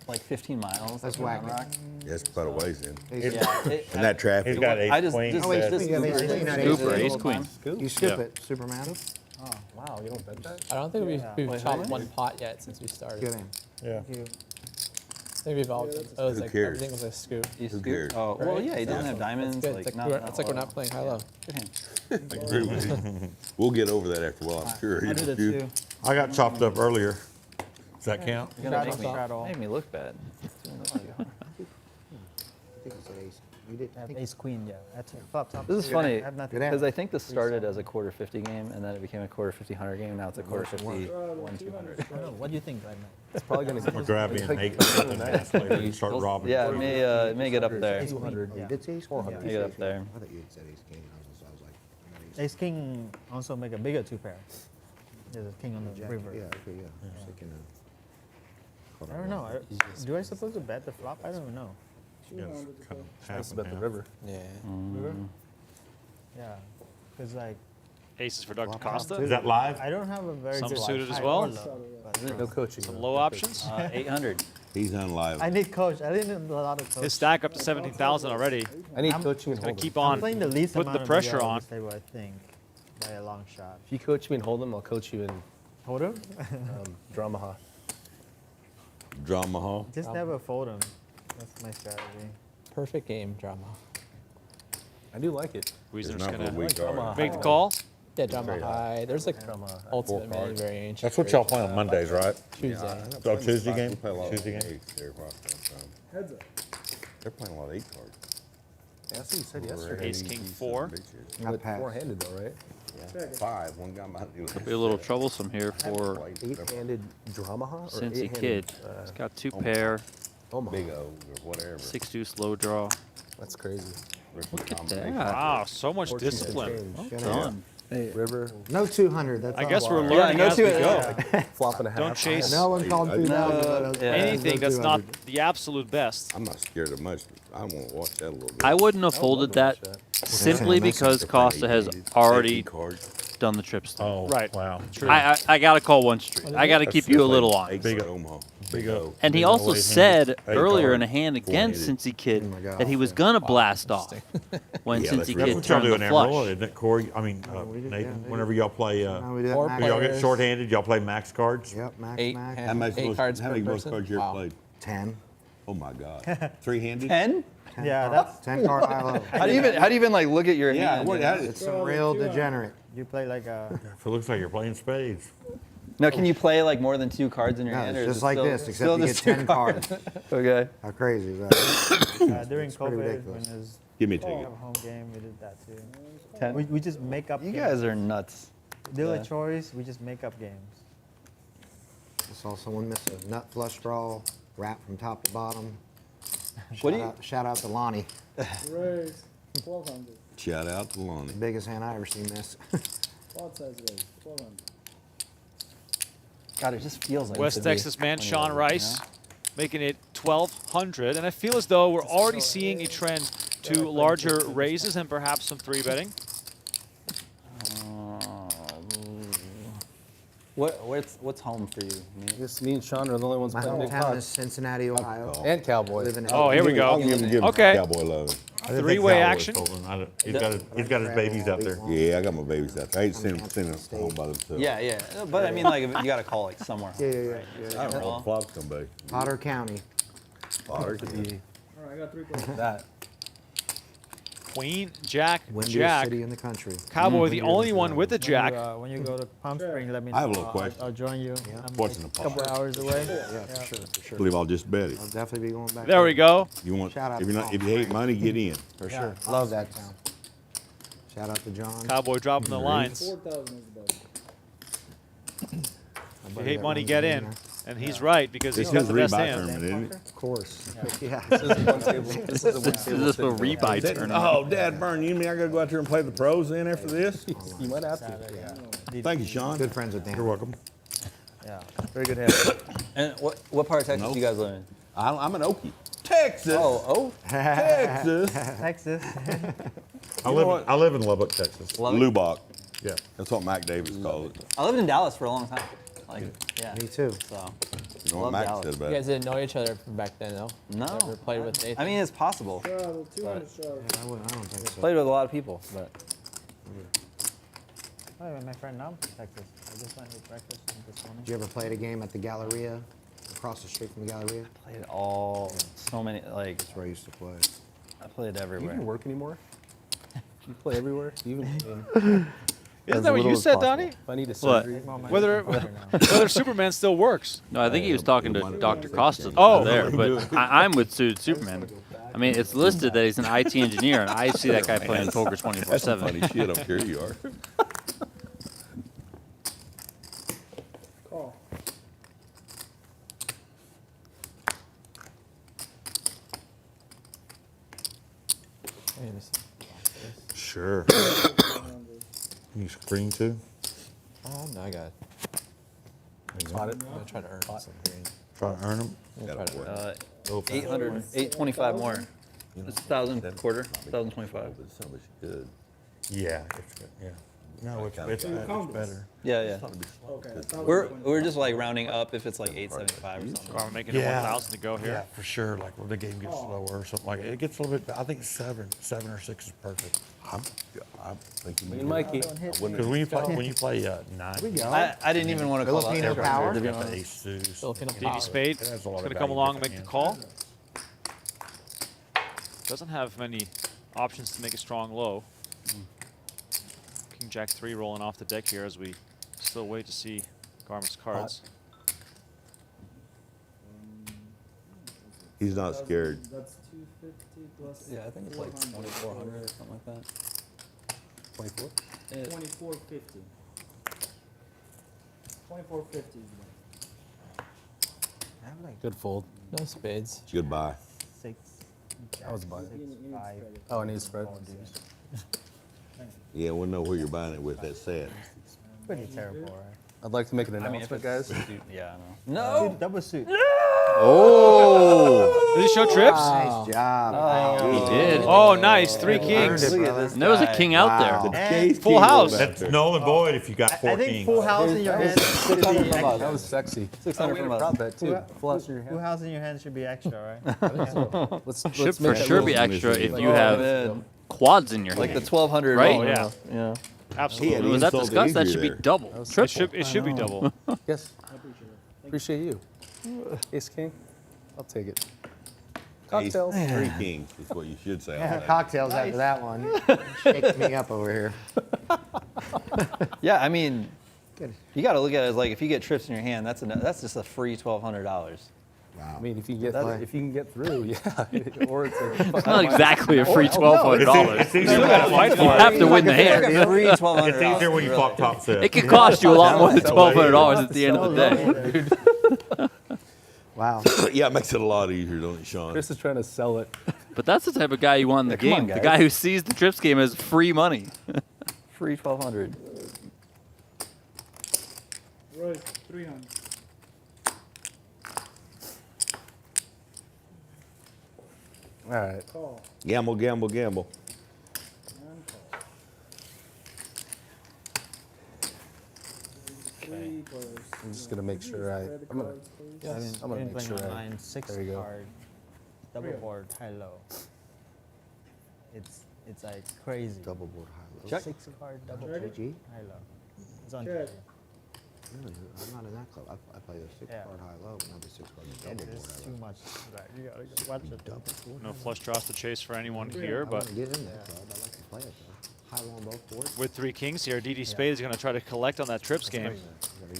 like 15 miles. That's like, around whack. Rock. Yeah, it's quite a ways in. Yeah. And that traffic. He's got I ace just, queen. just, Oh, wait, just you have ace queen, not ace Scooper, queen. ace queen. You scoop Yeah. it, super matter. Oh, wow, you don't bet that? I don't think we've Wait, chopped how one pot yet since we started. Good aim. Yeah. I think we've all. It was Who like cares? everything was a scoop. You Who scoop? cares? Oh, well, Right? yeah, he doesn't have That's diamonds. good. Like, It's not, like, it's like we're not playing high low. Good hand. I agree with you. We'll get over that after a while, I'm sure. I did it You- too. I got chopped up earlier. Does that count? You're gonna Straddle. make me look bad. I think it's ace. You did. I Have think ace queen, yeah. That's it. Flop top. This is funny, Have nothing. Good hand. because I think this started as a quarter 50 game, and then it became a quarter 50-100 game. Now it's a quarter 50 1-200. I don't know. What do you think right now? It's probably going I'm gonna grab me an 8 and start robbing. Yeah, it may get up there. ace 200. You did say ace queen? May get up there. I thought you had said ace king. I was like, I'm not Ace king also make a bigger two pair. There's a king on the jack. river. Yeah, okay, yeah. I was thinking of- I don't know. Do I supposed to bet the flop? I don't know. Yeah, it's kind of half It's and about the half. river. Yeah. River? Yeah. Because like Aces for Dr. Flop Costa. Is that live? I don't have a very Some good suited as high well? or low, but No coaching. Some though. low options. 800. He's unlive. I need coach. I didn't need a lot of coach. His stack up to 17,000 already. I need I'm coaching and Gonna hold 'em. keep I'm on playing the least putting amount the of pressure BR on. table, I think, by a long shot. If you coach me and hold 'em, I'll coach you in Hold him? drama. Drama hall. Just never fold him. That's my strategy. Perfect game drama. I do like it. Wiesner's It's not gonna what we drama. make the call. Yeah, drama high. There's like ultimate many cards. variations. That's what y'all play on Mondays, right? Tuesday. So Tuesday game? We play a lot Tuesday of game? eights there quite a time. Heads up. They're playing a lot of 8 cards. Yeah, that's what you said yesterday. Ace king 4. Not pass. Four-handed though, right? Yeah. 5. One guy might do it. Be a little troublesome here for Eight-handed drama, or Cincy eight-handed, Kid. He's got 2 pair, Omaha. Big O or whatever. 6 deuce low draw. That's crazy. Look at Combination. that. Wow, so much 14 discipline. change. Good Done. River, No 200. That's I all. guess we're Wow. learning no as we two- go. flop and a half. Don't chase No one called 2,000. but yeah. anything that's not 200. the absolute best. I'm not scared of much. I want to watch that a little bit. I wouldn't have folded that simply because Costa has already done the trip step. Oh, Right. wow. True. I got to call one straight. I got to keep you a little on. Big Omaha. Big O. And he Big also O, said eight-handed, earlier eight in a hand against Four-handed. Cincy Kid Oh my God. that he was going to blast off when Yeah, Cincy that's Kid That's what y'all turned do the in Amarillo, flush. isn't it, Corey? I mean, we did, Nathan, yeah. whenever y'all play, No, we did Four max. when y'all get players. shorthanded, y'all play max cards? Yep, max, Eight max. How much 8 cards how per many most person? cards you ever Wow. played? 10. Oh my God. 3-handed? 10? Yeah, that's 10 card high low. How do you even like look at your Yeah, hand? what, you know? how, It's some real degenerate. you play like a. If it looks like you're playing spades. No, can you play like more than 2 cards in your No, hand? or it's is just it like still- this, still except you get just 2 10 cards. Okay. How crazy is that? During It's pretty COVID, when ridiculous. it was give me a we ticket. have a home game, we did that too. 10. We just make up. You games. guys are nuts. Deal yeah. a choice. We just make up games. I saw someone miss a nut flush draw, wrap from top to bottom. What do you? Shout out to Lonnie. Raise 1,200. Shout out to Lonnie. Biggest hand I ever seen miss. Pot size raise 1,200. God, it just feels like West it to be Texas man 20 Shawn over, Rice you know? making it 1,200. And I feel as though we're already seeing a trend to larger raises and perhaps some 3-betting. What's home for you? Nate? This me and Sean are the only ones My playing big hometown is pots. Cincinnati, Ohio. And Cowboy. Live in Oh, here we go. I'll give him Okay. Cowboy love. I didn't think Three-way Cowboy was action. folding. He's got his babies out there. Yeah, I got my babies out there. I ain't seen them home by themselves. Yeah, yeah. But I mean, like, if you got to call like somewhere. Yeah, yeah, right? yeah. I don't know what the flop's gonna be. Potter County. Potter. All right, I got 3 players. That. Queen, Jack, Windiest Jack. city in the country. Cowboy, the only one with the Jack. When you go to Palm Springs, let me know. I have a little question. I'll join you. I'm What's like in the a couple pot? hours away. Yeah, for sure, for I sure. believe I'll just bet it. I'll definitely be going back. There we go. You want? Shout out If to you're not, Palm if you hate money, get in. For sure. Love that town. Shout out to John. Cowboy dropping the lines. 4,000 is the best. My If buddy you hate that money, runs get the in. arena. And he's right because This he's got is the a best rebuy hand. tournament, isn't it? Of course. Yeah. This is one table. This is a one This table. is a rebuy tournament. Oh, Dad, burn you and me. I gotta go out there and play the pros in after this. You might have to. Thank you, Sean. Good friends with Dan. You're welcome. Yeah. Very good hand. And what part of Texas Nope. do you guys live in? I'm an Okie. Texas. Oh, Texas. Texas. I live in Lubbock, Texas. Lubbock? Lubbock. Yeah. That's what Mac Davis called it. I lived in Dallas for a long time. Like, yeah. Me too. So, You know what Love Max Dallas. said You about guys it. didn't know each other from back then, though? No. Never played with Nathan? I mean, it's possible. Straddle, 200 straddle. I don't think so. Played with a lot of people, but Oh, my friend now, Texas. I just went with breakfast this morning. Did you ever play a game at the Galleria, across the street from the Galleria? played all so many. Like That's where I used to play. I played Do you everywhere. even work anymore? You play everywhere? Do you even, Isn't that what you said, Donnie? if I need a What? surgery, Whether Superman still works. No, I think he was talking to Dr. Costa Oh. there, but I'm with Superman. I mean, it's listed that he's an IT engineer, and I see that guy playing poker That's some 24/7. funny shit. I don't care who you are. Call. Wait a second. Sure. You screen too? No, I got it. spot it. I'm going to try to earn some green. Try to earn them. I'm gonna try to earn. 800, 825 more. It's 1,000 quarter, 1,025. So much good. Yeah. Yeah. No, it's better. Yeah, yeah. Okay. We're just like rounding up if it's like 875 or something. Garma making it 1,000 to go here. Yeah, for sure. Like when the game gets slower or something like it. It gets a little bit. I think 7 or 6 is perfect. I'm thinking. Me and Mikey. Because when you play 9, I didn't even want to call Filipino that. power. To be you got the honest. ace deuce. Filipino DD power. Spade It is has a lot of going to come value along and different make the hands. call. Doesn't have many options to make a strong low. King Jack 3 rolling off the deck here as we still wait to see Garma's cards. He's not scared. That's 250 plus. Yeah, I think it's like 2,400 or something like that. 24? 2450. 2450 is Good fold. No spades. Goodbye. 6. I was buying it. You need 5. credit. Oh, I need spread. Yeah, we'll know where you're buying it with that set. Pretty terrible, right? I'd like to make an I mean, if announcement, it's guys. yeah, I know. No! Double suit. Oh, Did he show trips? Nice job. he did. Oh, nice. 3 kings. Earned it, Look at brother. this And there was a guy. king out Wow. there. Case Full king house. was That's better. null and void if you got 4 I think kings. full house in your hand. That was sexy. 600 we had from a us. prop bet too. Full house in your Full hand. house in your hand should be extra, right? Let's Should for make that sure rule. be extra if you Oh, have man. quads in your Like the hand. 1,200. Right? Oh, yeah. Yeah. Absolutely. Yeah, Was that insult to discussed? That injury should be there. double. was Triple. It should be double. Yes. Appreciate you. Ace king. I'll take it. Cocktails. Ace 3 kings is what you should say. on that. Cocktails after that one. Shake me up over here. Yeah, I mean, you got to look at it as like if you get trips in your hand, that's just a free $1,200. Wow. I mean, if you can get That's- if you can get through, yeah. Or it's a It's not exactly a free $1,200. It's easier You gotta fight You for it. have to win the hand. Free $1,200. It's easier when you really. flop top set. It could cost you a lot more than $1,200 at the end of the day. Wow. Yeah, it makes it a lot easier, don't it, Sean? Chris is trying to sell it. But that's the type of guy you want in the come on, game. The guys. guy who sees the trips game as free money. Free 1,200. Royce, 300. All right. Call. Gamble, gamble, gamble. And call. 3 plus. I'm just gonna make sure Credit I'm gonna. cards, please. Yes, I'm gonna make sure. 6 There you go. card. Double board, high low. It's like crazy. Double board high low. Check. 6 card, double Ready? board, GG? high low. It's on Check. GG. I'm not in that club. I play the 6 Yeah. card high low, not the 6 card double board It's high too low. much. Right, you gotta go watch it. No flush draws to chase for anyone I here, I but want to get in that club. I like to play it though. High low on both boards. with 3 kings here, DD Spade is going to try to collect on that trips game. Are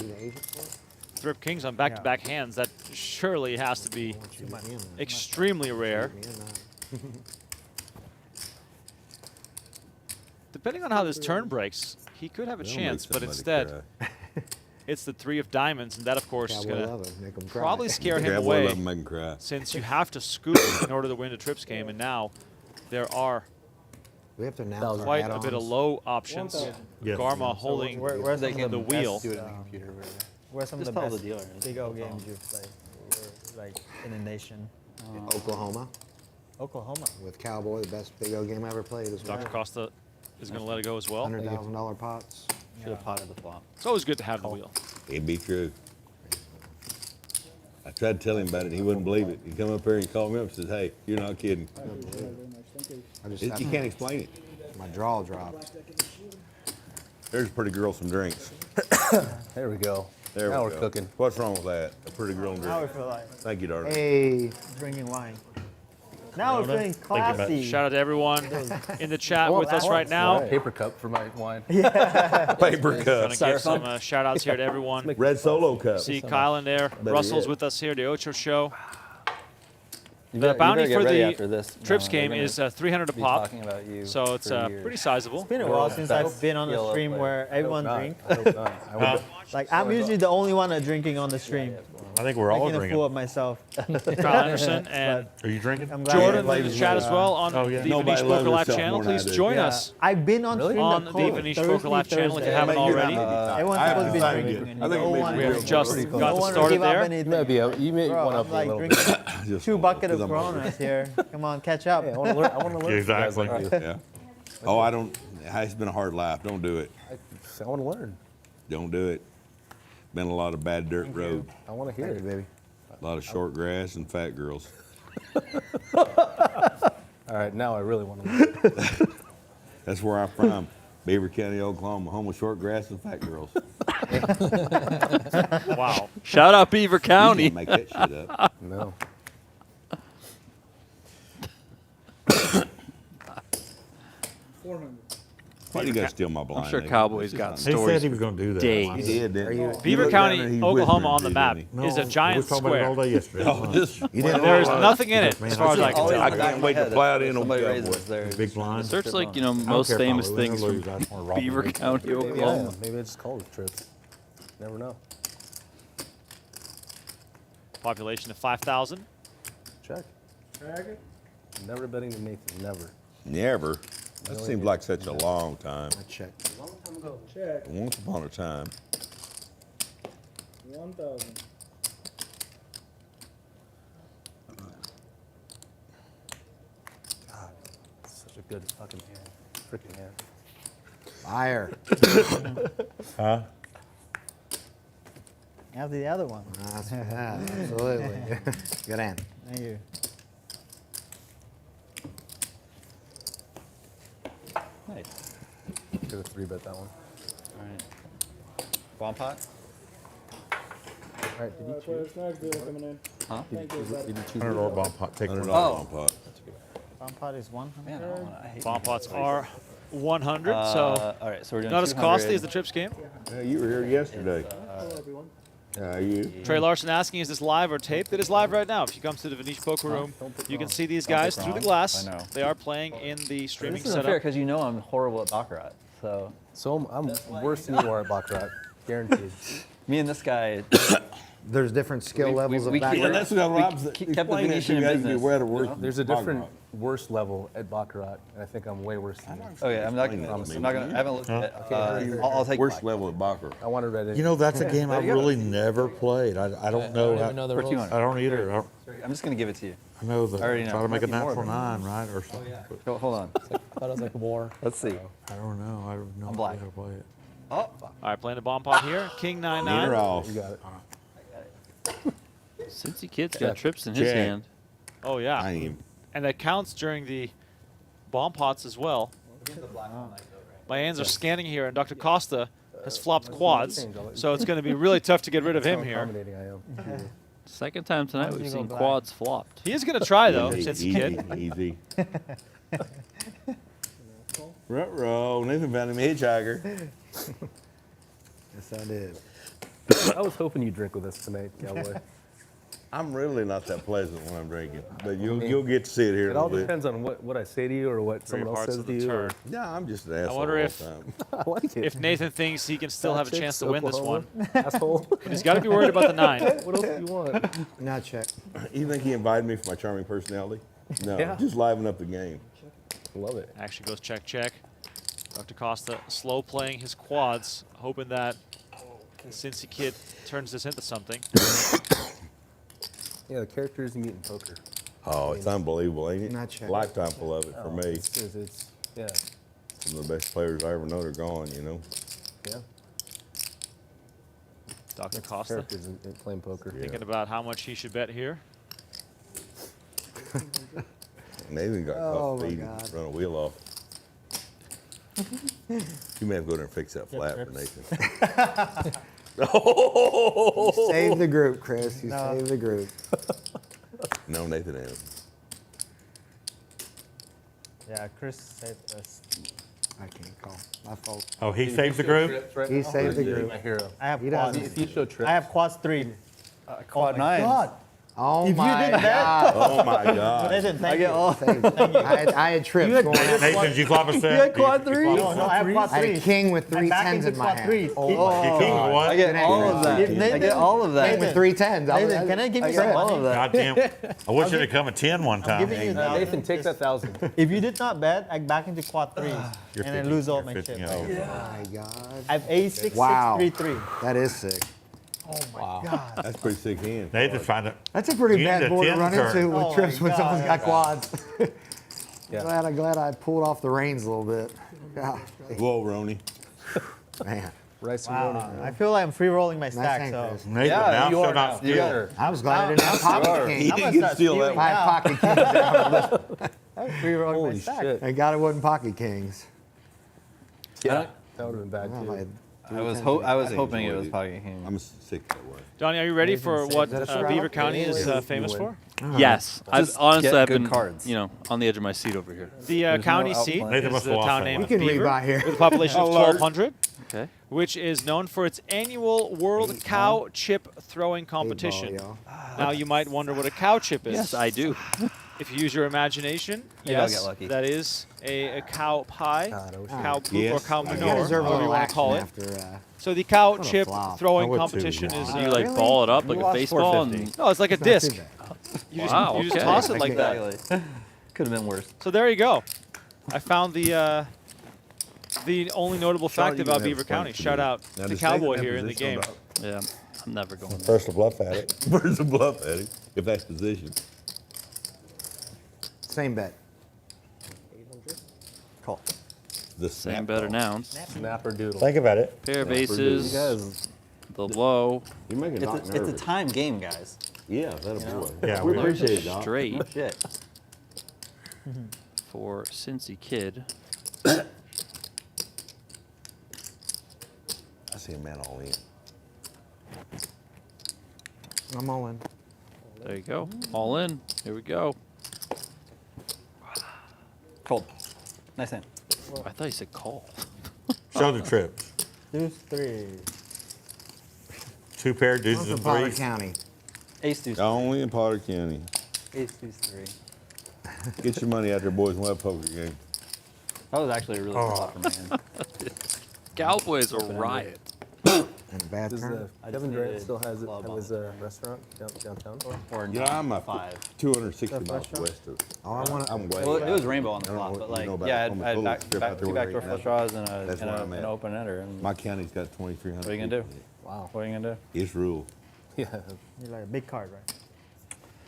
you the agent for it? Thrip kings on back-to-back hands. That surely has to be I want you to get me in that. extremely rare. Get me in that. Depending on how this turn breaks, he could have a They'll chance, make but somebody instead, cry. it's the 3 of diamonds, and that, of course, is Cowboy going to love it. Make 'em cry. probably scare him Grab one away, of them, make 'em cry. since you have to scoop in order to win a trips game, and now there are We have to announce our quite a bit of add-ons. low options. 1,000. Yes. Garma holding Where's some of the wheel. Do it in the computer. Where's some of Just the tell best the dealer. big O games you've played? Like in the nation. Oklahoma Oklahoma. with Cowboy, the best big O game I ever played as well. Dr. Costa is going to let it go as well. $100,000 pots. Should have potted the flop. It's always good to have the wheel. It'd be true. I tried to tell him about it, and he wouldn't believe it. He come up here and he called me up and said, "Hey, you're not kidding." I just You have can't explain it. my jaw dropped. There's a pretty girl, some drinks. There we go. There Now we we're go. cooking. What's wrong with that? A pretty girl and Now we drinks. feel like Thank you, darling. Hey, drinking wine. Now we're feeling classy. Shout out to everyone in the chat with us right now. Paper cup for my wine. Paper Trying cup. to give some shout outs here to everyone. Red Solo cup. See Kyle in there. Better Russell's yet. with us here, the Ocho Show. You The better bounty get for ready the after this. trips No, game they're is gonna 300 a be pop. talking about you So it's for years. pretty sizable. It's been a while since I've been on a Yellow stream player. where everyone drinks. I hope not. I hope Like I'm usually the only one drinking on the stream. I think we're all Making a drinking. fool of myself. Kyle Anderson and Are you drinking? I'm glad Jordan everybody in the was chat there. as well on Oh, yeah. the Nobody Venetian loves Poker Live herself channel. more than I Please do. join Yeah, us I've been on stream on the code Venetian Poker Live channel if you Thursday. haven't already. Everyone's I supposed to be haven't drinking. good. and I think no it one made We me have feel just pretty got no the one started give up there. anything. you may Bro, one I'm up like a little bit. drinking Just 2 buckets of because I'm hungry. Coronas here. Come on, catch up. Hey, I want to learn. I want to learn. Yeah, exactly. From guys like you. Yeah. Oh, I don't. It's been a hard life. Don't do it. I want to learn. Don't do it. Been a lot of bad dirt road. I want to hear it, baby. A lot of short grass and fat girls. All right, now I really want to learn. That's where I'm from. Beaver County, Oklahoma, home of short grass and fat girls. Wow. Shout out Beaver You County. can't make that shit up. No. 400. Why do you gotta steal my blind? I'm sure Nate? Cowboy's This got is He not- said stories. he was going to do that. Days. He did, didn't he? Beaver looked County, down there, he Oklahoma whispered on the to map me. is a we giant was talking about it all square. day yesterday. Oh, this, You didn't There's know, nothing in it Man, as far as I can Always tell. I in the back can't of my wait to head, fly out in on somebody Cowboy. raises their Big blind. Search like, I don't most care if I famous win or things lose, from I just wanna rob Beaver them. County, Maybe, Oklahoma. maybe I just call it trips. Never know. Population of 5,000. Check. Never betting the Nathan. Never. Never. That seems like such a long time. I checked. Check. Once upon a time. 1,000. Such a good fucking hand. Freaking hand. Fire. Huh? Have the other one. That's, absolutely. Good hand. Thank you. Nice. Could have 3-bet that one. All right. Bomb pot? All right, did you Player choose? snag deal coming in. Huh? Thank you, buddy. Did you choose? $100 bomb pot. Take one. $100 Oh. bomb pot. Bomb pot is 100. Man, I hate Bomb pots are 100, so all right, so we're doing not as 200. costly as the trips game. Yeah, you were here yesterday. Hello, everyone. You? Trey Larson asking, is this live or taped? It is live right now. If you come to the Venetian Poker Room, you can see these guys pick through the wrong. glass. I know. They are playing in the streaming This isn't fair setup. because you know I'm horrible at baccarat. So So I'm worse than you are at Baccarat. Guaranteed. me and this guy There's different skill levels of we baccarat. Yeah, that's what Rob's kept the explain that Venetian to in you, you business. where to work. There's a different worse level at Baccarat, and I think I'm way worse than you. Okay, I'm not Explain that gonna. to I'm me. not gonna. I haven't looked at it. I'll take Worst black. level at Bacher. I want to read it. You know, that's a game There I've you go. really never played. I don't know. I don't even know the For rules. 200. I don't either. I I'm just gonna give it to you. know that. I already know. Try to make a Might be more natural of it. 9, right, or something. But Hold on. I thought it was like war. Let's see. I don't know. I don't know I'm black. how to play it. Oh, All right, playing the bomb pot here. King Leader 9-9. off. You got it. Cincy Kid's got trips in his Check. hand. Oh, I yeah. ain't even. And that counts during the bomb pots as well. My hands are scanning here, and Dr. Costa has flopped quads, so it's going to be really tough to get rid of him here. Accommodating I am. Second time tonight we've seen quads flopped. He is going to try, though, Easy, since easy, kid. easy. Ruh-roh. Nathan found him a hitchhiker. Yes, I did. I was hoping you'd drink with us tonight, Cowboy. I'm really not that pleasant when I'm drinking, but you'll get to see it here It in a all little bit. depends on what I say to you or what Three someone else parts says of to the you. or- turn. Yeah, I'm just an asshole wonder all if- the time. I like it. If Nathan thinks he can still have a chance to win this one. Asshole. But he's got to be worried about the 9. What else do you want? Not check. You think he invited me for my charming personality? No, Yeah. just liven up the game. Love it. Actually goes check, check. Dr. Costa slow playing his quads, hoping that Cincy Kid turns this into something. Yeah, the characters you meet in poker. Oh, it's unbelievable, ain't it? Not check. Lifetime full of it for me. It's yeah, Some of the best players I ever know are gone, you know. yeah. Dr. Costa. Characters in playing poker. Thinking about how much he should bet here. Nathan got caught feeding, run a wheel off. You may have to go there and fix that flat for Nathan. You saved the group, Chris. You saved the group. No, Nathan ain't. Yeah, Chris saved us. I can't call. My fault. Oh, he saves the group? He saved the group. My hero. I have He quads. doesn't. If you show trips. I have quads 3. Quad nines. God. Oh If you my did that- God. Oh my God. Nathan, thank I get you. all. I had trips had- going up. Nathan, did you flop a set? You had quad Did you threes? flop a No, set? I have quad I had a 3s. king with three back tens into in my quad hand. 3s. Your king was what? I get all of that. Nathan- I get all of that. King with three tens. Nathan, can I give you I some get all money? of that. God damn. I wish it had come a 10 one time. giving you that. Nathan, take that 1,000. If you did not bet, I back into quad 3s You're and I 50, lose all you're my 50, chips. yeah. Oh my God. I have A6, Wow. 6, 3, 3. That is sick. Oh my God. That's pretty sick hand. Nathan's trying to. That's a pretty You bad need a board to 10 run turn. into with Oh trips my when someone's God. got quads. Yeah. Glad I pulled off the reins a little bit. God, Whoa, Ronnie. man. Rice and Wow. Rooney. I feel like I'm free rolling my Nice stack. hand, So Chris. Nathan, Yeah, now you are showdown now. You skill. got her. I was glad I didn't have pocket He kings. I'm gonna didn't start steal stealing that I one. had pocket kings down. I'm free rolling my Holy stack. shit. Thank God it wasn't pocket kings. Yeah. That would have been bad, Well, too. I had I three was tens ho- in I was I hoping it enjoyed was it. pocket king. I'm sick that way. Donnie, are you ready for Nathan what saves us. Beaver County is Anyways, famous you for? win. Yes. Just Honestly, get I've good been cards. on the edge of my seat over here. The There's no county seat outline. Nathan is must the have lost town that name one. of We can Beaver, rebuy here. with a population of Alert. 1,200, Okay. which is known for its annual World Cow Chip Throwing Competition. y'all. Now you might wonder what a cow chip is. Yes, I do. If you use your imagination, Maybe I'll yes, get lucky. that is a cow pie, God, I wish cow poop, or Yes. cow You You manure, deserve a however you little want to action call it. after. So the cow What a chip flop. I throwing would too, competition yeah. is Do you like Really? ball it up You like a lost baseball? 450. And, no, it's like a It's not disc. too bad. You just, Wow, you just okay. toss it like that. Exactly. Could have been worse. So there you go. I found the only notable Sean, fact you about can have Beaver a point County. to Shout do. out Now, to does Cowboy Nathan have here in the position game. on yeah, I'm never going there. First to bluff at it. Where's the bluff at it? If that's position. Same bet. Call. The Same snap bet ball. announced. Snapper doodle. Think about it. Pair Yeah, You bases, guys, the low, You're making Doc It's a nervous. time game, guys. Yeah, that'll boy. Yeah, we we- appreciate it, Doc. straight Shit. for Cincy Kid. I see a man all in. I'm all in. There you go. All in. Here we go. Cold. Nice hand. I thought you said call. Show the trips. Deuce 3. 2 pair I'm deuces from and Potter threes. County. Ace deuce. Only in Potter County. Ace deuce 3. Get your money out there, boys. We'll have a poker game. That was actually a really good spot for my hand. Cowboys a riot. And a bad does turn. Kevin just Durant needed still has it club at on his the restaurant downtown? Or You know, I'm a 5. 260 miles west of. Oh, I wanna- I'm way. Well, it was rainbow on the I don't know flop, what but you like, know about yeah, I Oklahoma had Total back, Strip back, out there two where backdoor they flush have- draws and That's where I'm an at. open ender. And My county's got 2,300. what are you gonna do? Wow. What are you gonna do? It's rule. Yeah, You're like a big card, right?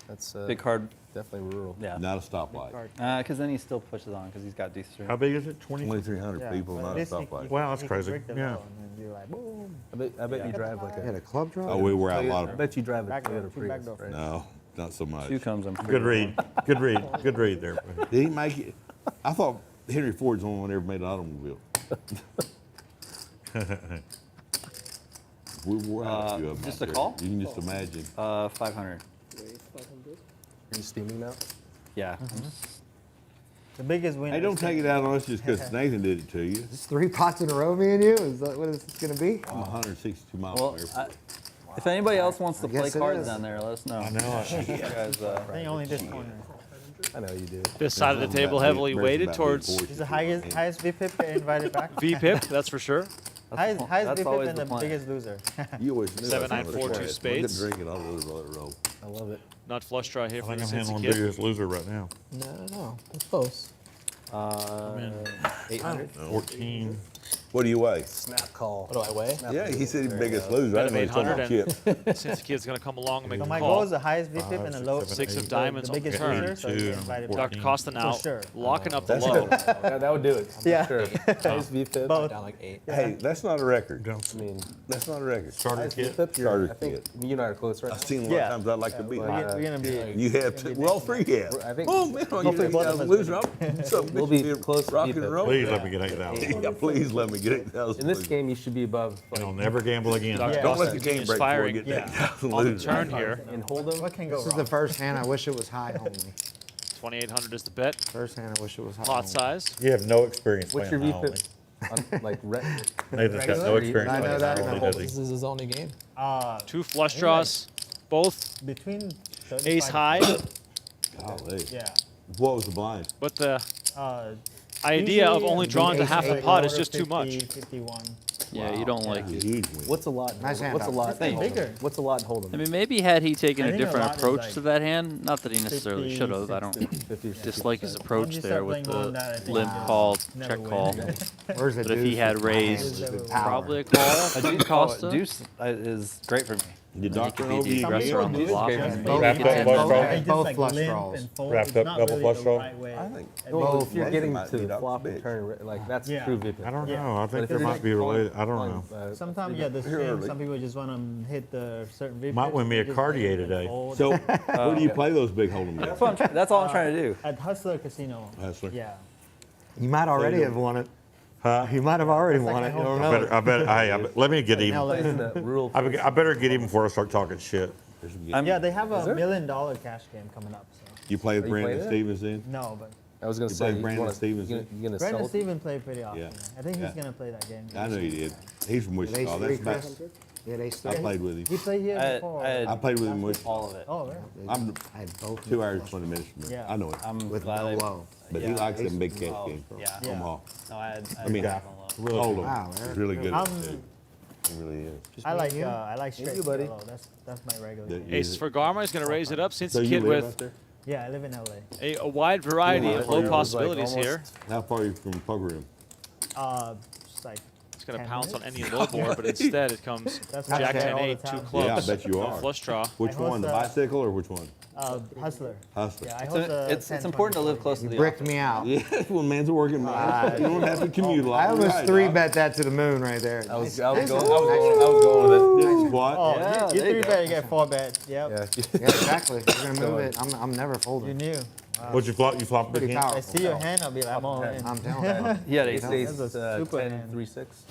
that's Big card. definitely rural. Yeah. Not a stoplight. Because then he still pushes on because he's got deuce 3. How big is it? 20? 2,300 Yeah, people, but not a this, stoplight. Wow, that's you can crazy. break the Yeah. law, and then you're like, boom. I bet you drive like You had a. a club draw? Oh, we were out a lot I of. bet you drive a Backdoor, Toyota two Prius, backdoor. right? No, not so much. Two comes. I'm pretty Good read. Good read. Good read there. Did he make it? I thought Henry Ford's the only one that ever made an automobile. We're out a few of them just out a there. call? You can just imagine. 500. Raise 500. Are you steaming now? Yeah. The biggest win. Hey, don't take it out on us just because Nathan did it to you. Is 3 pots in a row, me and you? Is that what it's going to be? I'm 162 miles Well, from the airport. if anybody else wants to I play guess it cards is. down there, let us know. I know. You guys, I think only this corner. I know you do. This side of the table heavily weighted towards Is the highest VPIP get invited back? VPIP, that's for sure. Highest that's VPIP always and the the plan. biggest loser. You always knew 7, I 9, was 4, 2 quiet. spades. Look at drinking, I'll let it roll. I love it. Not flush draw here I for think the I'm handling Cincy Kid. biggest loser right now. No, it's close. 800. 14. What do you weigh? Snap call. What do I weigh? Snap Yeah, he said he's biggest loser. Bet I him didn't know he 800, told him and chip. since the kid's going to come along and make So a my goal call. is the highest VPIP and the 5, low. 6, 7, Six of 8, diamonds the on the biggest turn. loser, so you 2, get invited back. Dr. Costa now sure. locking up the That's low. That would do it. for Yeah. Sure. Highest VPIP. Both. Down like 8. Hey, that's not a record. I mean, That's not a record. Starter highest kit. VPIP. Starter I think kit. you and I are close, right? I've seen a lot Yeah. of times I'd like to be. We're gonna be. You have to. We all three have. I think Oh man, I'll hopefully get both of 8,000 us loser. will I'm so We'll be bitch, close to rock and VPIP. roll. Please let me get 8,000. Yeah, please let me get 8,000. In this game, you should be above. And I'll Like, never gamble again. Dr. Yeah. Don't Costa let the game continues break before firing we get Yeah. 8,000 on the losers. turn here. and hold them. What can go This is wrong? the first hand. I wish it was high only. 2,800 is the bet. First hand. I wish it was high. Pot only. size. You have no experience What's your playing high VPIP? Like red. only. Nathan's got no experience I know playing that. high only, does This he? is his only game. 2 flush draws, both Between 35 ace high, Golly. Yeah. What was the blind? but the Uh, idea of usually only the drawing to ace half the eight pot is or just too much. 51. Yeah, you don't like. Huge win. What's a lot? Nice hand, What's a Doc. lot? It's like bigger. What's a lot in hold I them? mean, maybe had he taken I a think a different lot is approach like to that hand, not that he necessarily 50, should have. I don't 50, dislike his 60%. approach Once you there start with playing more the than that, I think limp you call, never check win. call. Where's the But if he deuce? had with my hand raised, with power? probably a call. A deuce, Costa. deuce is great for me. Did He doctor could be over the you aggressor again? on the Deuce flop. is great. and Both maybe Wrapped he gets up in flush low. draws? It's Both just flush limp draws. and fold. Wrapped It's up not double really flush the draw? right way. I think. Well, if you're Nathan getting might to be the Dr. flop and Biggs. turn, like that's Yeah. true VPIP. I don't Yeah. know. I But think if there you're might be related. I don't know. Sometimes, yeah, the You're same. early. Some people just want to hit the certain VPIP. Might win me a just Cartier limp and today. fold. So, where do you play those big hold'em games? That's all I'm trying to do. At Hustler Casino. Hustler? Yeah. You might already have won it. Huh? You might have already That's won like it. my You don't home know. I bet. Hey, let me get even. LA. In the rural. I better get even before I start talking shit. Yeah, they have a there? $1 million cash game coming up. So. You play with Are you Brandon playing it? Stevens then? No, but I was gonna You say played Brandon wanna- Stevens, You eh? gonna Brandon sell? Stevens played pretty often. Yeah. I think he's Yeah. gonna play that game. I know he did. He's from Did Wichita. ace That's three, about, Chris? Did ace I three? played with him. He played here I before. I played with him in Wichita. all of it. Oh, really? I'm I had both. 2 hours, 20 minutes from there. Yeah. I know it. I'm With glad no I. low. But he yeah. likes them big cash Oh, games. yeah. Yeah. Omaha. No, I had. I mean, hold him. Wow, He's Eric. really good at I'm- it, too. He really is. I like straight you, buddy. yellow. That's my regular The- game. Ace for Garma is going to raise it up since So the you kid live out with there? Yeah, I live in LA. a wide variety Yeah, of it low was possibilities here. How far are you from Poker Room? Just like It's going to 10 pounce on minutes. any low board, but instead it comes That's Jack what I say 10 all the 8, 2 time. clubs. Yeah, I bet you no are. flush draw. Which host one, the a- bicycle or which one? Hustler. Hustler. Yeah, I It's, host a it's 10, important to 20 live close to You the bricked office. me out. Yeah, well, man's a working man. You don't have to commute a lot. I almost Right, three dog. bet that to the moon right there. I was Nice. going with it. This is what? Oh, Yeah, you there you 3 bet, you get 4 bets. Yep. Yeah. Yeah, exactly. You're gonna move it. I'm never You folding. knew. What'd you flop? You flopped Pretty big hand? I powerful. see your hand, I'll be like, I'm all in. I'm telling you. He had ace Ace, ace. That's a super 10, hand. 3, 6,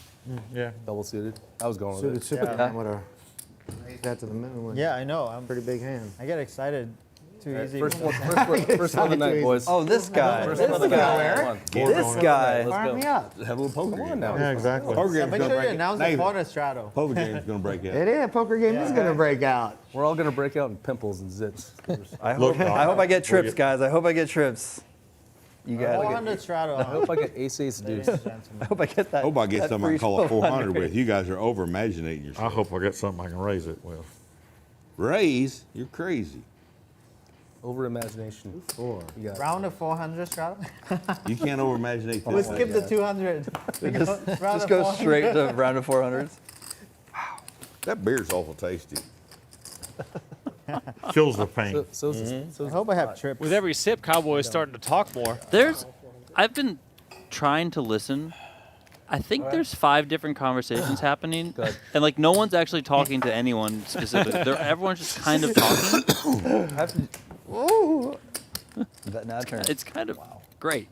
Yeah. double suited. I was going with Suited it. Superman would have raised that to the moon. with Yeah, I know. I'm Pretty big hand. I get excited. Too easy. First with one, those hands. first one of the night, boys. Oh, this guy. First This one of the guy. night. Eric. This guy. Fire me up. Have a little poker Come on game. now. Yeah, exactly. Poker Yeah, game's make gonna sure you break announce the Nathan, corner straddle. Poker game's gonna break out. It is. Poker game is gonna break out. We're all gonna break out in pimples and zits. I Look, hope I get trips, Look at- guys. I hope I get trips. You guys. 400 straddle. I hope I get ace ace ladies deuce. and gentlemen. I hope I get that. Hope I get that something I free can call a 400 1200. with. You guys are over imaginating I yourself. hope I get something I can raise it with. Raise? You're crazy. Over imagination. 4. You got it. Round of 400 straddle. You can't over imaginate We'll this. skip the 200. Just go straight to round of 400s. That beer's awful tasty. Kills the pain. I hope I have trips. With every sip, Cowboy is starting to talk more. I've been trying to listen. I think there's 5 different conversations happening, and like no one's actually talking to anyone specifically. Everyone's just kind of talking. That now turn. It's kind of great.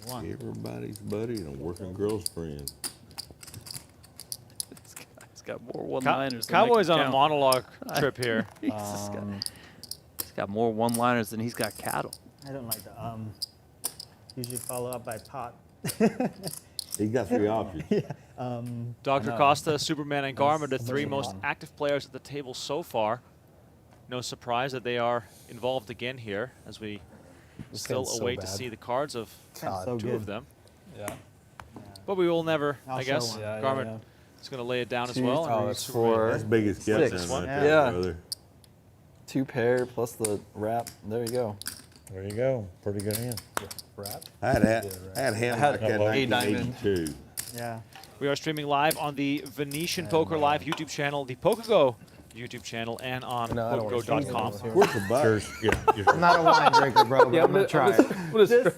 Everybody's buddy and a working girl's friend. This guy's got more one-liners. than I Cowboy's can on a count. monologue trip here. He's got more one-liners than he's got cattle. I don't like that. Usually follow up by pot. He got 3 options. Dr. Costa, Superman, and Garma, the 3 most active players at the table so far. No surprise that they are involved again here as we still hand's so await to bad. see the cards of So 2 good. of them. Yeah. But we will never, I'll I show guess. one. Yeah, Garma is going to lay it down as 2, well. and oh, read that's Superman. 4. That's big as gets 6. in right Yeah. there, Yeah. brother. 2 pair plus the wrap. There you go. There you go. Pretty good hand. Wrap. I had hand like that in a diamond. 1982. Yeah. We are streaming live on the Venetian Poker Live YouTube channel, the PokerGo YouTube channel, and on No, I don't want to PokerGo.com. Where's the buck? Cheers. Yeah. I'm not a wine drinker, bro, but I'm gonna try it. Straddle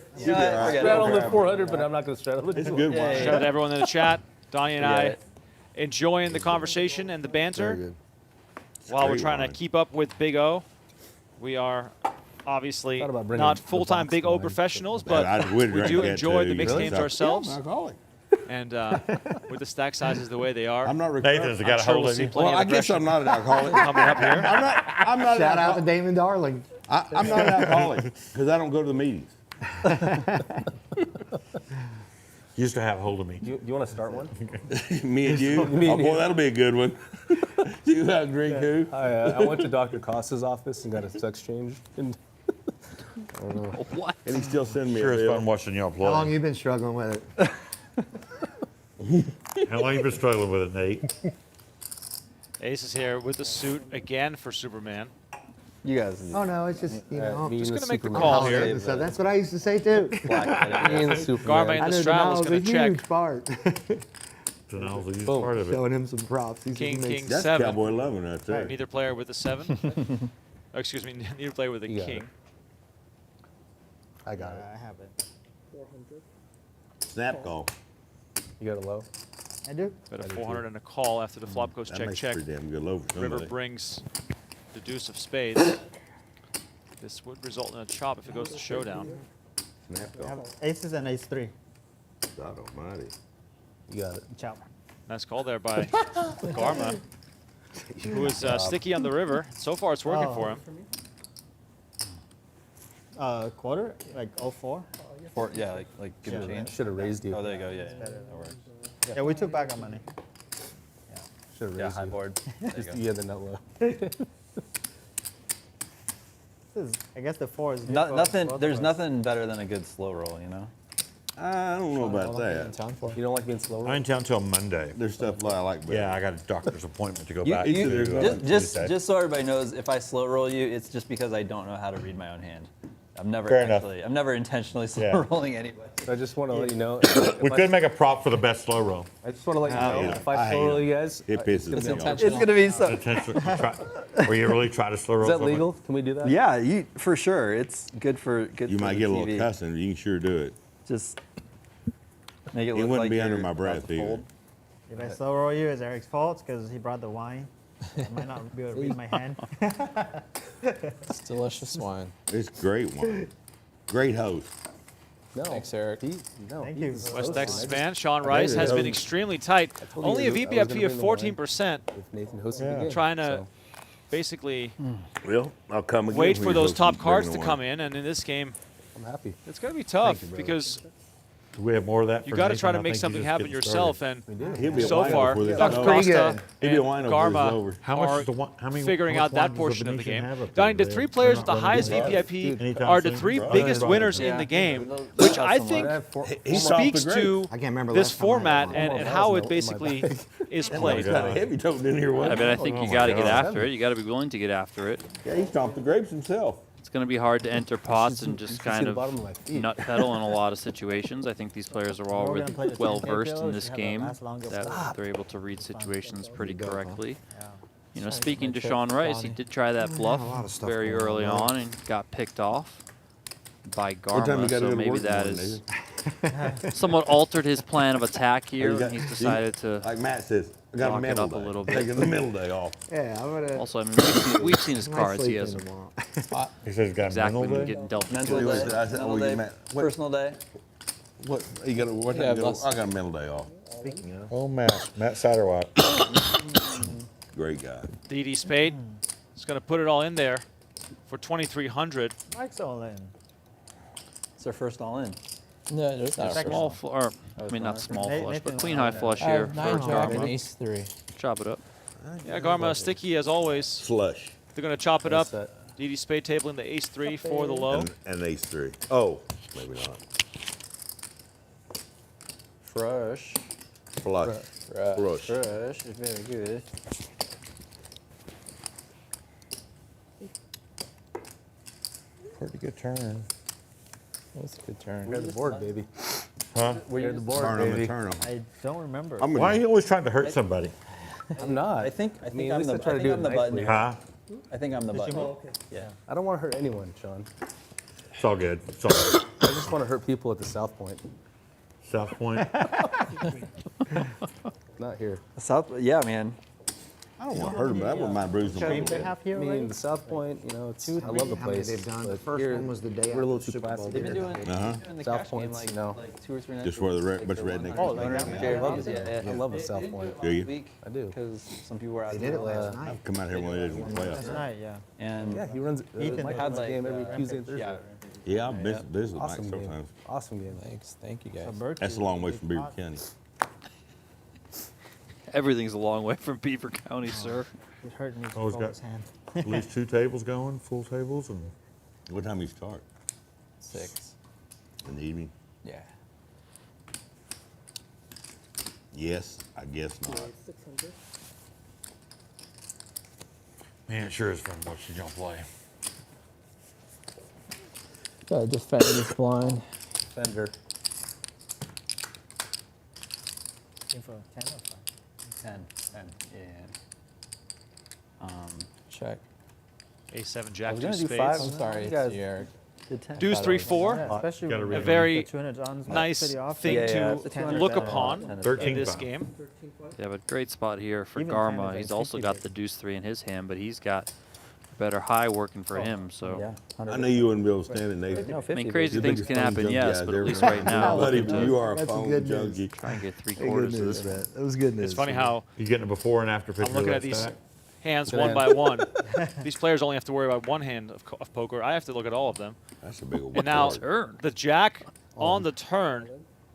Straddle the 400, but I'm not going to straddle it. It's a good one. Shout out to everyone in the chat. Donnie and Forget I it. enjoying the conversation and the Very banter good. while we're great trying wine. to keep up with Big O. We are obviously Thought about bringing not the full-time box Big O wine. professionals, Man, but I would we drink do that enjoy too. the mixed Really? games Yeah, ourselves. I'm alcoholic. And with the stack sizes the way they are, I'm not recovering. Nathan's I'm got a sure hold we'll of see you. plenty Well, of I guess aggression I'm not an alcoholic. coming up here. I'm not Shout an out to Damon Darling. I'm not an alcoholic because I don't go to the meetings. Used to have a hold of me. Do you want to start one? Me and you? Me Oh, and boy, you. that'll be a good one. You have drink who? I went to Dr. Costa's office and got a sex change. And What? And he still sending me Sure a is bill. fun watching y'all How long play. you been struggling with it? How long you been struggling with it, Nate? Ace is here with the suit again for Superman. You guys. Oh no, it's just me Just and gonna make the Superman. call here. So that's what I used to say too. Me and the Superman. Garma in I the know straddle is Denal's going a to check. huge part. So now the Boom. part of it. Showing him some props. He said he King, makes- king, That's 7. Cowboy loving that too. Neither player with a 7. Oh, excuse me, neither player with a You got king. it. I got it. I have it. 400. Snap call. You got a low? I do. Got a 400 and a call after the flop goes That check, makes check. pretty damn good low for River somebody. brings the deuce of spades. This would result in a chop if it goes to showdown. Snap I have call. aces and ace 3. God almighty. You got it. Chop. Nice call there by Garma, who is sticky on the river. So far, it's working for him. Quarter? Like 04? Yeah, like give him a change. Should have raised you. Oh, there you go. Yeah, that works. Yeah, we took back our money. Should have Yeah, raised high you. board. There you go. Yeah, the nut low. This is, I guess the 4 is good for Nothing. both There's of us. nothing better than a good slow roll, you know. I don't know about In that. town for? You don't like being slow? I'm in town till Monday. There's stuff I like better. Yeah, I got a doctor's appointment to go You- back you- to. just so everybody knows, if I slow roll you, it's just because I don't know how to read my own hand. I'm never Fair enough. I'm never intentionally slow Yeah. rolling anyway. I just want to let you know. We could make a prop for the best slow roll. I just want to let you know yeah. if I I hate slow roll it. you guys, It it's pisses gonna me be off. It's gonna be so. Where you really try to slow roll Is that something? legal? Can we do that? Yeah, for sure. It's good for You for might the get a little TV. cussing, but you can sure do it. Just make it It look wouldn't like be under you're my breath about to either. fold. If I slow roll you, it's Eric's fault because he brought the wine. I might not be able to read my hand. It's delicious wine. It's great wine. Great host. No. Thanks, Eric. No. Thank you. West Texas fan Shawn Rice has been extremely tight. told you Only a I was gonna VPIP of bring the wine. 14%, If Nathan hosted the game. trying to so. basically Well, I'll come again. wait when for you those host top and cards bring to the come wine. in, and in this game, I'm happy. it's going to be tough you, brother. because Do we have more of that? you for got to Nathan? try to I make think something he's happen getting yourself, started. and He'll be a so wine far, before this Dr. is over. Pretty Costa good. He'll be a and wine before this is Garma over. How much are is the wine? How many? figuring how out much wine that does portion of the Venetian game. have up Dying to there? 3 They're players not with the running highest it VPIP anytime are the soon. 3 Right. biggest Right. winners in Yeah. the game, Those- which those I some think wine. He stopped speaks the grape. to I can't remember this last time I had format one. and Almost how in it my basically bag. is Oh my played. God, heavy toting in here. I Wasn't mean, I it? think Oh you my got to get God. after it. You got to be willing to get after it. Yeah, he stomped the grapes himself. It's going to be hard to enter pots and You just can see kind the of bottom of my feet. nut pedal in a lot of situations. I think these players are all We're gonna play the well 10K versed pills, in we this have a game last longer that play. they're able to read situations pretty correctly. Yeah. You know, speaking to Shawn Rice, he did try that bluff lot of stuff very going on early there. on and got picked off by What time you Garma. got to So go to maybe work that tomorrow, is Nathan? somewhat altered his plan of attack here. You got- and he's you- decided to. Like Matt says, I got a Lock it mental up a day. little bit. Taking the mental day off. Yeah, I'm gonna. Also, I mean, we've seen his I might cards. He sleep has in them tomorrow. He says he's got exactly a when mental getting dealt Mental with. Wait, day, wait, I said, mental oh, you day, meant- what- personal day. What you got? What Yeah, time you bless. go? I got a mental day off. Speaking of. Oh, Matt Satterwhite. Great guy. DD Spade is going to put it all in there for 2,300. Mike's all in. It's their first all in. No, there's not a Second. Small, first or I was mean not fine. small Nathan- flush, but Nathan- queen high flush one. I here have for 9 jack and Garma. ace 3. Chop it up. Yeah, Garma sticky as always. Slush. They're going to chop it up. That's DD Spade table in the ace-3 for the low. And ace 3. Oh, maybe not. Fresh. Flush. Flush. Fresh. Very good. pretty good turn. That's a good turn. You're the board, baby. Huh? You're the board, Burn 'em and baby. turn 'em. I don't remember. Why are you always trying to hurt somebody? I'm not. I think at I'm least I the, try I to think do I'm it the button nicely. here. Huh? I think I'm the button. Oh, okay. Yeah. I don't want to hurt anyone, Sean. It's all good. It's all good. I just want to hurt people at the South Point. South Point. Not here. South, yeah, man. I don't want to hurt him, but that wouldn't mind bruising Stream him. they have here I mean, already? the South Point, you know, I love the How many place. they've done? The but first here, one was the day we're a little after too Super Bowl classy. They've been dinner. doing Uh-huh. in the South cash game Point's, like, you know, like 2 or 3 nights. Just where the bunch of like rednecks. Oh, are. like that. Jerry I love loves it. it. I love the South Point. Do you? Week I do. because some people were out They did it there. last night. Come out here one of these and play Last us. night, yeah. And Yeah, he runs Ethan Mike had has a game every Tuesday and Thursday. yeah, Yeah, I've been with Mike Awesome game. sometimes. Awesome game. Thanks. Thank you, guys. So Berkey That's a long way was from Beaver hot. County. Everything's a long way from Beaver County, sir. It hurt me to Always hold got- his hand. At least 2 tables going, full tables, and What time you start? 6. In the evening? Yeah. Yes, I guess not. 600. Man, it sure is fun watching y'all play. Gotta defend this blind. Fender. Aim for 10 or 5? 10. Yeah. Check. A7 I Jack was 2 gonna do spades. 5. I'm sorry, You it's guys you, Eric. did 10. Deuce 3-4. Yeah, especially gotta when read A them. very the 200's on nice pretty often. thing Yeah, to the 200 look better. upon 13 in this five. game. 13 5. Yeah, but great spot here for Even Garma. Canada's He's also 50 got big. the deuce 3 in his hand, but he's got better high working for him. So Yeah. I know you wouldn't be able to stand it, Nate. No, I 50. mean, crazy You're the things biggest can phone happen, junkie yes, I've but at ever least met. right now, Buddy, looking to you are a That's phone good news. junkie. try and get 3/4 of this. That was good news. It's funny how you getting a before and after picture I'm looking of at that these stack? hands Good one hand. by one. These players only have to worry about one hand of poker. I have to look at all of them. That's a big old And now Turn. the jack on the turn,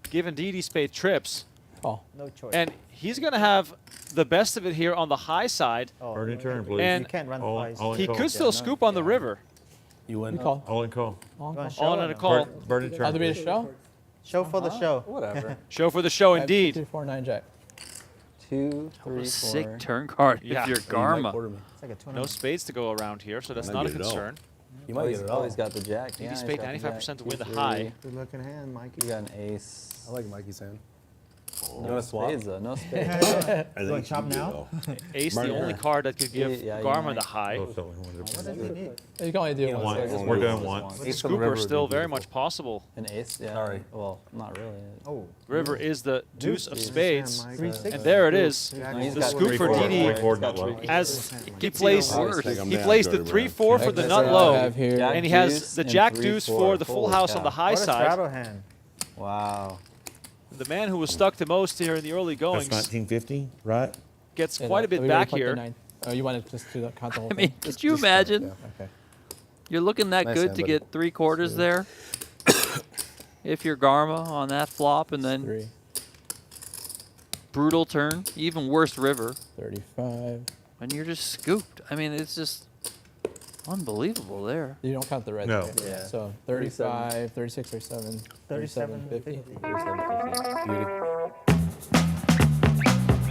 given DD spade trips, Call. No choice. and he's going to have the best of it here on the high side. Oh, Burning turn, please. And you can't run all- twice. all in He call. could still scoop on the river. You win. You call. All in call. All You wanna in show call. All or in a no? call. Burning turn. Either be a please. show. Show for the show. Whatever. Show for the show, indeed. 2, 4, 9, jack. 2, 3, 4. Sick turn card Yeah. if you're You might Garma. quarter me. It's like a 200. No spades to go around here, so that's Might not a get it all. concern. You might get it all. Always got the jack. DD Yeah, spade he's got the 95% to jack. win the 2, high. 3. Good looking hand, Mikey. You got an ace. I like Mikey's hand. No swap? spades though. No spades. I Going think chop you do, now? though. Ace, the Burn only her. card that could give Yeah, you Garma might. the high. Oh, so we wanted to- What does he need? You can only do You one. One. so- We're doing Just one. one. The Ace on the river scooper would be still very beautiful. much possible. An ace. Yeah. Sorry. Well, not really. Oh, River is the deuce of Deuce. spades. Mike. 3-6. And there it is. No, he's The got scoop for 3-4. DD 3-4 He's got nut low. three. as he Gets plays even worse. Take 'em he down, plays the Jody Brown. 3-4 for the That's nut what I low. have here. Jack And he has deuce the and jack 3, deuce 4. for the full Holy house on cow. the high what a side. straddle hand. Wow. The man who was stuck the most here in the early That's goings 1950, right? gets Yeah, quite a we bit already back put the here. 9. Oh, you want to just do the count the whole I mean, thing? could you imagine? Okay. You're looking that Nice good hand, to buddy. get 3/4 there. If you're Garma on that flop and then 3, brutal turn, even worse river, 35. and you're just scooped. I mean, it's just unbelievable there. You don't count the red. No. right? Yeah. So 35, 36, 37, 37, 50. 50. Beauty.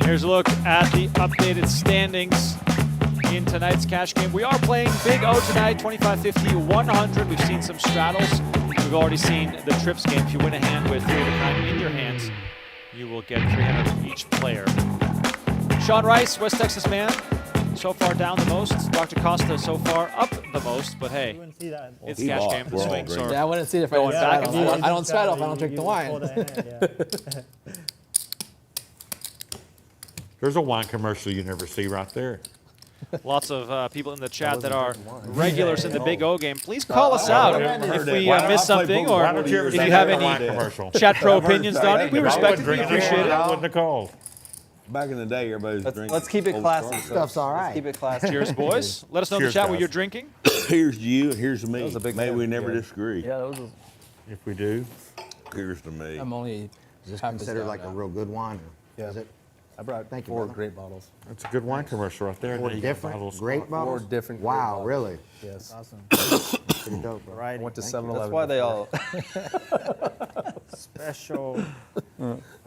Here's a look at the updated standings in tonight's cash game. We are playing Big O tonight, 25, 50, 100. We've seen some straddles. We've already seen the trips game. If you win a hand with 3 of a kind in your hands, you will get 300 from each player. Shawn Rice, West Texas man, so far down the most. Dr. Costa so far up the most, but You hey, wouldn't see that. it's He cash bought. game. The We're all swings drinking. are Yeah, I wouldn't see it if I Going didn't back straddle. and I forth. don't straddle if I don't drink the You wine. hold a hand, yeah. There's a wine commercial you never see right there. lots of people in the chat that are wasn't drinking wine. regulars in the Big O game. Please call us out if we Why don't missed I play something poker? or Why don't you ever if say you have that in a any wine commercial? chat pro I've heard opinions, that. Donnie. We If I respect it. wasn't We drinking appreciate it, it. I wouldn't have called. Back in the day, everybody was drinking. Let's keep it Old classy. Strong. Stuff's all Let's right. keep it classy. Cheers, boys. Let us know in the Cheers, chat what guys. you're drinking. Here's to you, and here's to me. was a big Maybe fan. we never Yeah. disagree. Yeah, that was. If we do, Here's to me. I'm only Is this half this considered down like a now. real good wine? Yeah. Is it? I brought Thank you, 4 brother. great bottles. that's a good wine commercial right there. Four Now you got different bottles. great 4 bottles? different great Wow, bottles. really? Yes. Awesome. Pretty dope, bro. I Variety. went to Thank you. 7-Eleven. That's why they all. Special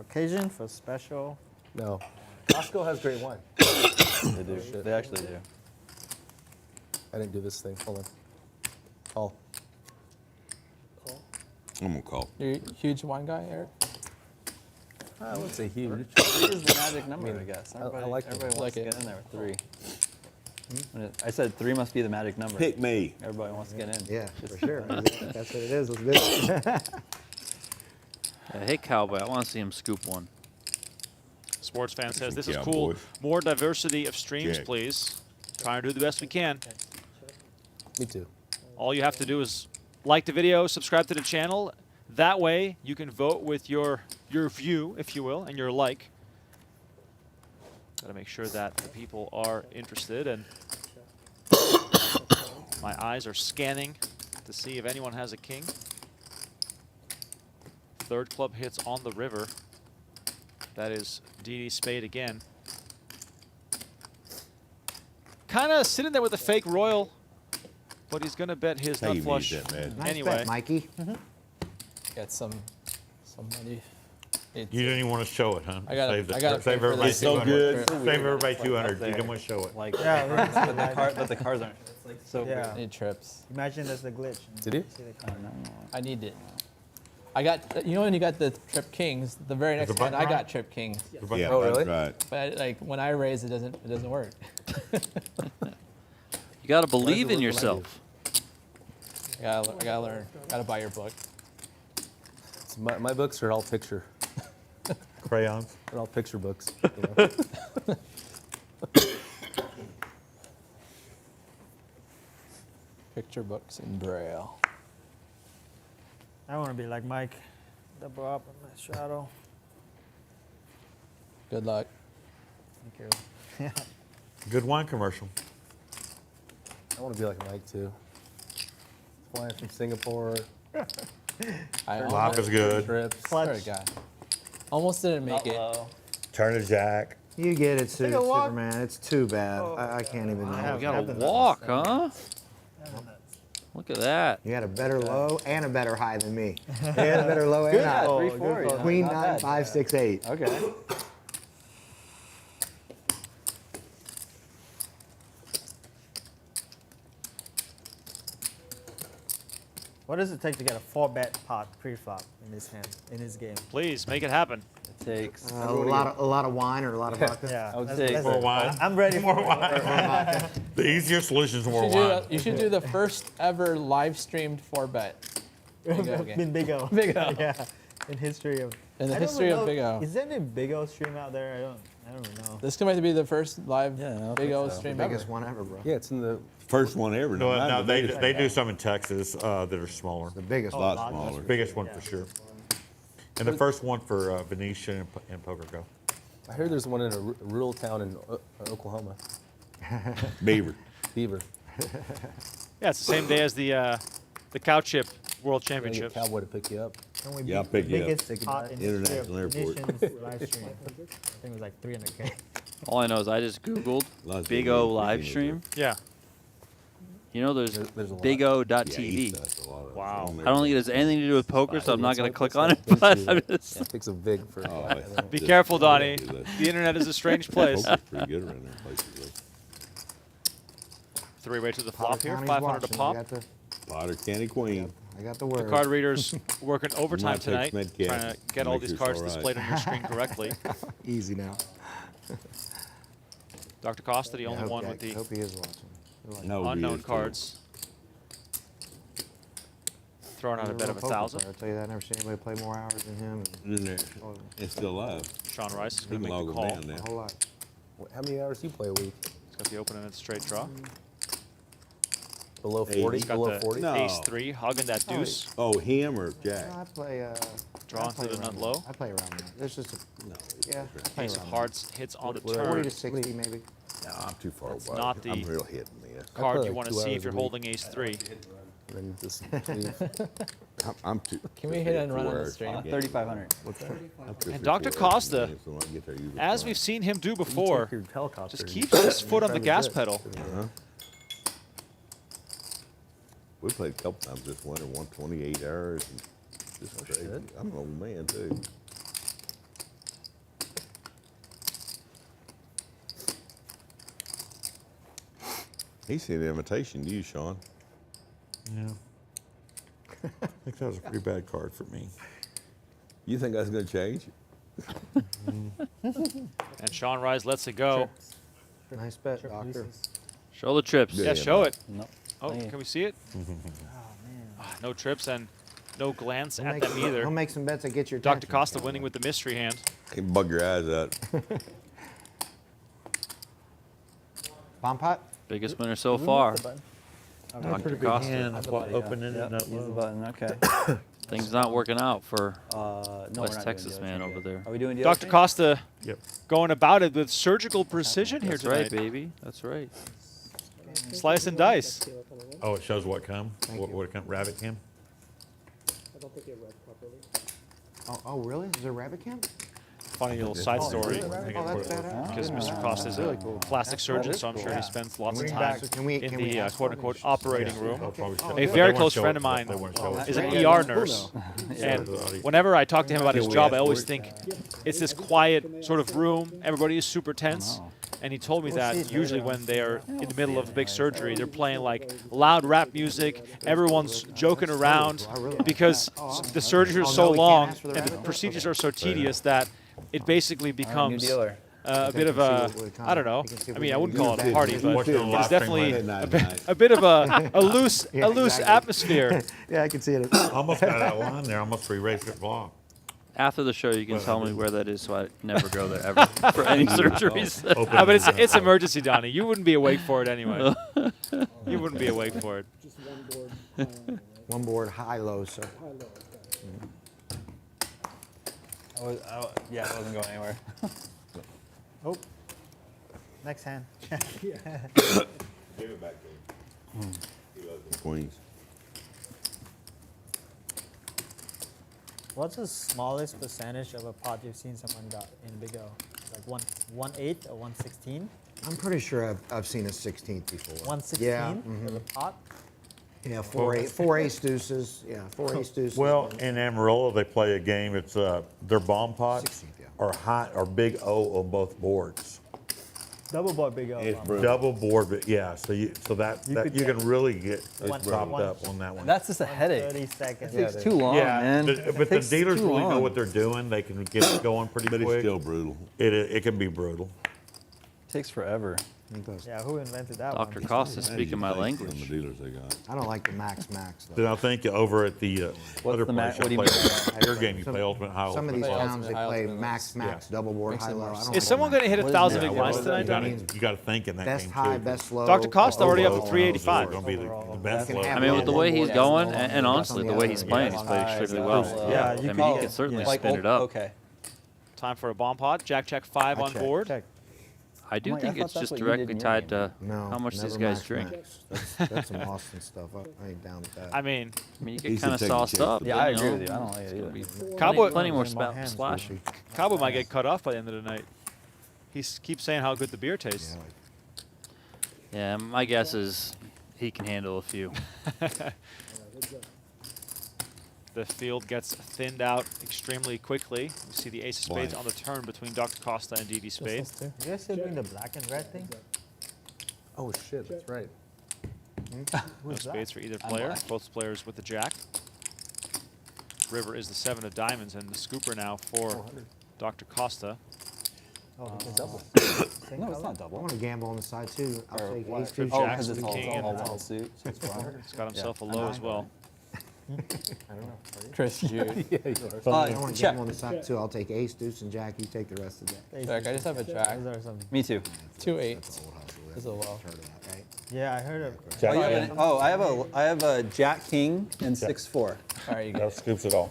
occasion for special. No. Costco has great wine. They do. They actually do. I didn't do this thing. Hold on. Call. I'm gonna call. You're a huge wine guy, Eric? I would say huge. 3 is the magic number, I guess. I Everybody, like it. everybody wants Like to it. get in there with 3. I said 3 must be the magic number. Pick me. Everybody wants to get in. Yeah, for sure. That's what it is. Let's do it. Hey, Cowboy, I want to see him scoop one. Sports fan says, this is Cowboy. cool. More diversity of streams, Jack. please. Trying to do the best we can. Me too. All you have to do is like the video, subscribe to the channel. That way, you can vote with your view, if you will, and your like. Got to make sure that the people are interested. And my eyes are scanning to see if anyone has a king. Third club hits on the river. That is DD spade again. Kind of sitting there with a fake royal, but he's going to bet his How nut you flush need that, man? Nice anyway. bet, Mikey. Got some money. It's, You didn't even want to show it, huh? I gotta- Save, I gotta save pay for everybody this. So 200. good. Save everybody 200. You didn't want to show it. Like, Yeah, but the cards aren't so Yeah. good. need trips. Imagine that's the glitch. Did he? See the I card. don't know. I need it. I got, you know when you got the trip kings, the very Is next the hand button I on? got trip kings. Yeah, Oh, that's really? right. But like when I raise it doesn't work. You got to believe look in like yourself. I gotta learn. Gotta buy your book. So my books are all picture. Crayons. They're all picture books. You know? Picture books in Braille. I want to be like Mike. Double up on my shadow. Good luck. Thank you. Good wine commercial. I want to be like Mike too. Flying from Singapore. I Life almost, is good. Trips. swear to God. Almost didn't make it. Uh-oh. Turn to Jack. You get it, a walk. Superman. It's too bad. I can't even. Oh, know. We got have to the walk, huh? Look at that. You had a better low and a better high than me. You had a better low and high. Yeah, Oh, 3-4. good you know, Queen not 9, bad. 5, 6, 8. Okay. What does it take to get a 4-bet pot pre-flop in his hand, in his game? Please make it happen. It takes. A lot of wine or a lot of vodka. Yeah, I would that's- say that's More it. wine. I'm ready More for wine. The easier solution is more You should, wine. you should do the first ever live streamed 4-bet. in Big O. Big O. Yeah, in history of. In the I don't history of know- Big O. Is there any Big O stream out there? I don't know. This might be the first live Yeah, I don't Big think O so. stream Biggest ever. one ever, bro. Yeah, it's in the. First one ever. No, not no, the they, biggest. they do some in Texas that are smaller. The biggest A one. lot smaller. Biggest one for sure. And the first one for Venetian and PokerGo. I heard there's one in a rural town in Oklahoma. Beaver. Beaver. Yeah, it's the same day as the cow chip World Trying to get Championships. Cowboy to pick you up. Can we Yeah, I'll beat pick the you up. biggest pot in history of International airport. Venetian's live stream? I think it was like 300K. All I know is I just Googled Lots of Big people O in live Virginia stream. Yeah. You know, there's There's a lot. Yeah, BigO.tv. East does a lot of it. Wow. I don't think it has anything to do with poker, so I'm not going to click on it. Once But you- I'm just, Yeah, it takes a vig for. Oh, Be just- careful, Donnie. Yeah, The internet is a strange place. Poker's pretty good around there places. Three-way to the flop here, County's 500 a watching. pop. Potter County Queen. I got the The word. card readers working overtime might take tonight, some Medcap trying to get to all make these sure it's cards all right. displayed on your screen correctly. Easy now. Dr. Costa, the I only hope one Jack- with the hope he is watching. You're like, No, unknown BS too. cards. Throwing out a you're bet real of poker 1,000. player. I'll tell you that. I've never seen anybody play more hours than him. In there. It's still alive. Shawn Rice is He going can to make log the them call. down A now. whole lot. How many hours do you play a week? He's got the open and straight draw. Below Hey, 40? he's Got Below the 40? No. ace-3, hugging that deuce. Oh, him or Jack? I play. Draw I play into the around nut low. that. I play around that. There's just a, No. yeah. I play Ace of around hearts hits on the What- that. 40 turn. to 60 maybe. No, I'm too far That's away. not the I'm real hit and miss. Card play you like want to 2 see hours if you're a week. holding ace-3. And then just leave. I'm too. Can we hit and run on the hours stream? for a game. 3,500. I'm too And 3-4 Dr. hours for Costa, a game, so when I get there, usually As fine. we've seen him do before, Take your helicopter just and keeps his foot on the private gas jet. pedal. We played a couple times this winter, 128 hours. And just crazy. shit. I'm an old man, too. He sent an invitation to you, Shawn. Yeah. I think that was a pretty bad card for me. You think that's going to change? And Shawn Rice lets it go. Nice bet, Doctor. Show the trips. Yeah, show it. Nope. Oh, can we see it? No trips and no glance at them He'll either. make some bets that get your Dr. attention. Costa winning with the mystery hand. Can bug your eyes out. Bomb pot? Biggest winner so far. Not a pretty big hand. Open-ended, not Use the low. button. Okay. Things not working out for No, we're West not Texas doing man dealer over chain yet. there. Are we doing dealer Dr. chain? Costa Yep. going about it with surgical precision here That's tonight. right, baby. That's right. Slice and dice. Oh, it shows what come? What it come? Rabbit cam? I don't think it read properly. Oh, really? Is there a rabbit cam? Funny little side story. Oh, that's badass. Because Mr. Costa is a plastic surgeon, so I'm sure he spends lots of time in the quote-unquote operating room. A very close friend of mine is an ER nurse, and whenever I talk to him about his job, I always think it's this quiet sort of room. Everybody is super tense, and he told me that usually when they're in the middle of a big surgery, they're playing like loud rap music. Everyone's joking around because the surgeries are so long and the procedures are so tedious that it basically becomes a bit of a, I don't know. I mean, I wouldn't call it a party, but it's definitely a bit of a loose atmosphere. Yeah, I can see it. Almost got that line there. Almost erased it block. After the show, you can tell me where that is, so I never go there ever for any surgeries. But it's emergency, Donnie. You wouldn't be awake for it anyway. You wouldn't be awake for it. Just one board. One board, high-low, sir. High low. Yeah, it wasn't going anywhere. Oh. Next hand. Give it back to him. Queens. What's the smallest percentage of a pot you've seen someone got in Big O? Like 1/8 or 1/16? I'm pretty sure I've seen a 16th before. 1/16 Yeah. of a pot? Yeah, four ace deuces. Yeah, four ace deuces. Well, in Amarillo, they play a game. It's their bomb pots 16th, yeah. are high or big O on both boards. Double board Big O. It's brutal. Double board, but yeah. So you could you can really get One- propped one- up on that one. That's just a headache. 30 seconds. It takes too long, man. but the Takes dealers too really know long. what they're doing. They can get it going pretty But it's quick. still brutal. It can be brutal. It takes forever. Yeah, who invented that Dr. one? Costa How do speaking you my take language. Some of the dealers they got. I don't like the max though. Then I think over at the other the place, what do you you play mean? your game, you play Ultimate High. Some of these Play towns they ultimate, play ultimate. max, double board, high low. I don't Is like someone that. going to hit What is 1,000 that? big blinds tonight, You Donnie? got to think in that Best game high, too. best low. Dr. Costa already up to low. 385. Going to be the best low. I mean, with the way he's Yeah. going, Yeah. and honestly, the way he's playing, he's played extremely well. Yeah, I you mean, can- he can certainly Like, spin it up. Okay. Time for a bomb pot. Jack, check 5 on check, board. Check. I do Mike, I think thought it's that's just what you did directly in your tied game. to No, how much never these guys max, drink. max. That's some Austin stuff. I ain't down with that. I mean, I mean, you He get should kind of take the sauced chase up. for Yeah, then, I you agree know, with you. I don't like it either. Cowboy, plenty more in my hands, splash. Cowboy might get cut off by the end of the night. He keeps saying how good the beer tastes. Yeah, my guess is he can handle a few. The field gets thinned out extremely quickly. We see the ace of spades on the turn between Dr. Costa and DD Spades. You guys still doing the black and red thing? Oh shit, that's right. No Who's that? spades for either player. Both players with the jack. River is the 7 of diamonds, and the scooper now for Dr. Costa. Oh, because No, it's not I double. want to gamble on the side too. I'll take ace Trip two. Oh, jacks because it's with the king all and one suit. So it's wrong. he's got himself a low as well. Chris, you. I want to check. gamble on the side too. I'll take ace, deuce, and jack. You take the rest of that. Jack, I just have a jack. Those are some. Me too. 2-8. That's old hustle. Is a low. Heard of that, right? Yeah, I heard of. I have a jack king and 6-4. All right, you That go. scoops it all.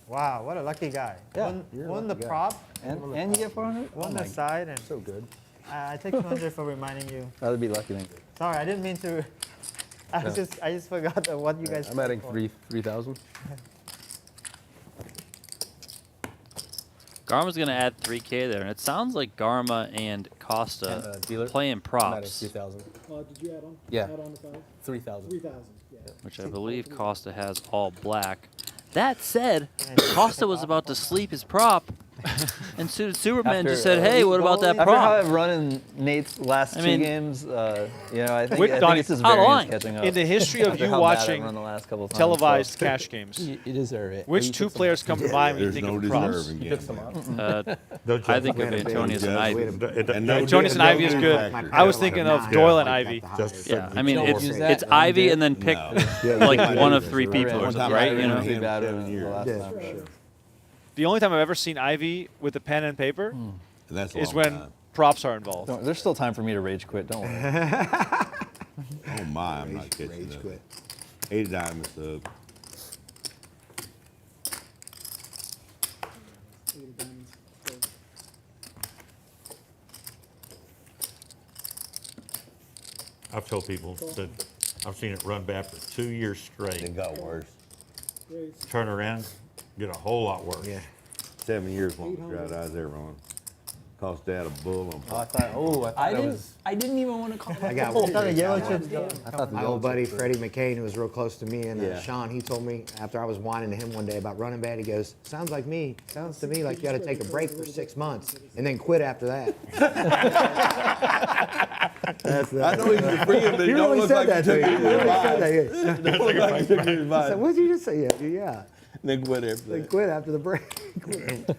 Wow, what a lucky guy. Yeah, Won the prop, And you get 400. won the side, and So good. I take 200 for reminding you. Rather be lucky than good. Sorry, I didn't mean to. I just forgot what you guys. I'm adding for. 3,000. Garma's going to add 3K there, and it sounds like Garma and Costa And, dealer? playing I'm adding props, 3,000. Did you add on? Yeah. Add on the 5? 3,000. 3,000, yeah. which I believe Costa has all black. That said, Costa was about to sleep his prop And Suited Superman After, just said, "Hey, what about that After how prop?" I've run in Nate's last I two mean- games, you know, I think, Wait, I Donnie, think it's his out of variance line. catching up. In the history of After you how bad I've watching run the last couple times, televised so. cash games, You deserve it. which two players come to mind when you There's think no of props? deserving You picked some gambling. up. I think of Antonius and Ivy. And no Antonius and no Ivy is fear good. factor. I was thinking of Doyle and Ivy. Yeah, I mean, don't it's use that it's and Ivy dip. and then pick No. like one of three people or One something, time right? I You ran know. a hand Bad for 7 the years. last Yeah. time, sure. The only time I've ever seen Ivy with a pen and paper And that's a is long when time. props are involved. There's still time for me to rage quit. Don't worry. Oh my, I'm not catching that. 8 diamonds up. 8 of diamonds. So, I've told people that I've seen it run bad for 2 years straight. It got worse. raise. Turn around, get a whole lot worse. Yeah. 7 years long drought I was ever on. Cost Dad a bull on I thought that was. I didn't even want to call I got Oh, one. the yellow chips. I thought the My old buddy Freddie McCain, who was real close to me, and Yeah. Shawn, he told me after I was whining to him one day about running bad, he goes, "Sounds like me. Sounds to me like you got to take a break for 6 months and then quit after that." That's I know he's a friend, but he You don't really look said like that he to took me. You your really said advice. that. Yeah. Don't look like he took your I advice. said, "What did you just say?" Yeah. Then quit after Then that. quit after the break.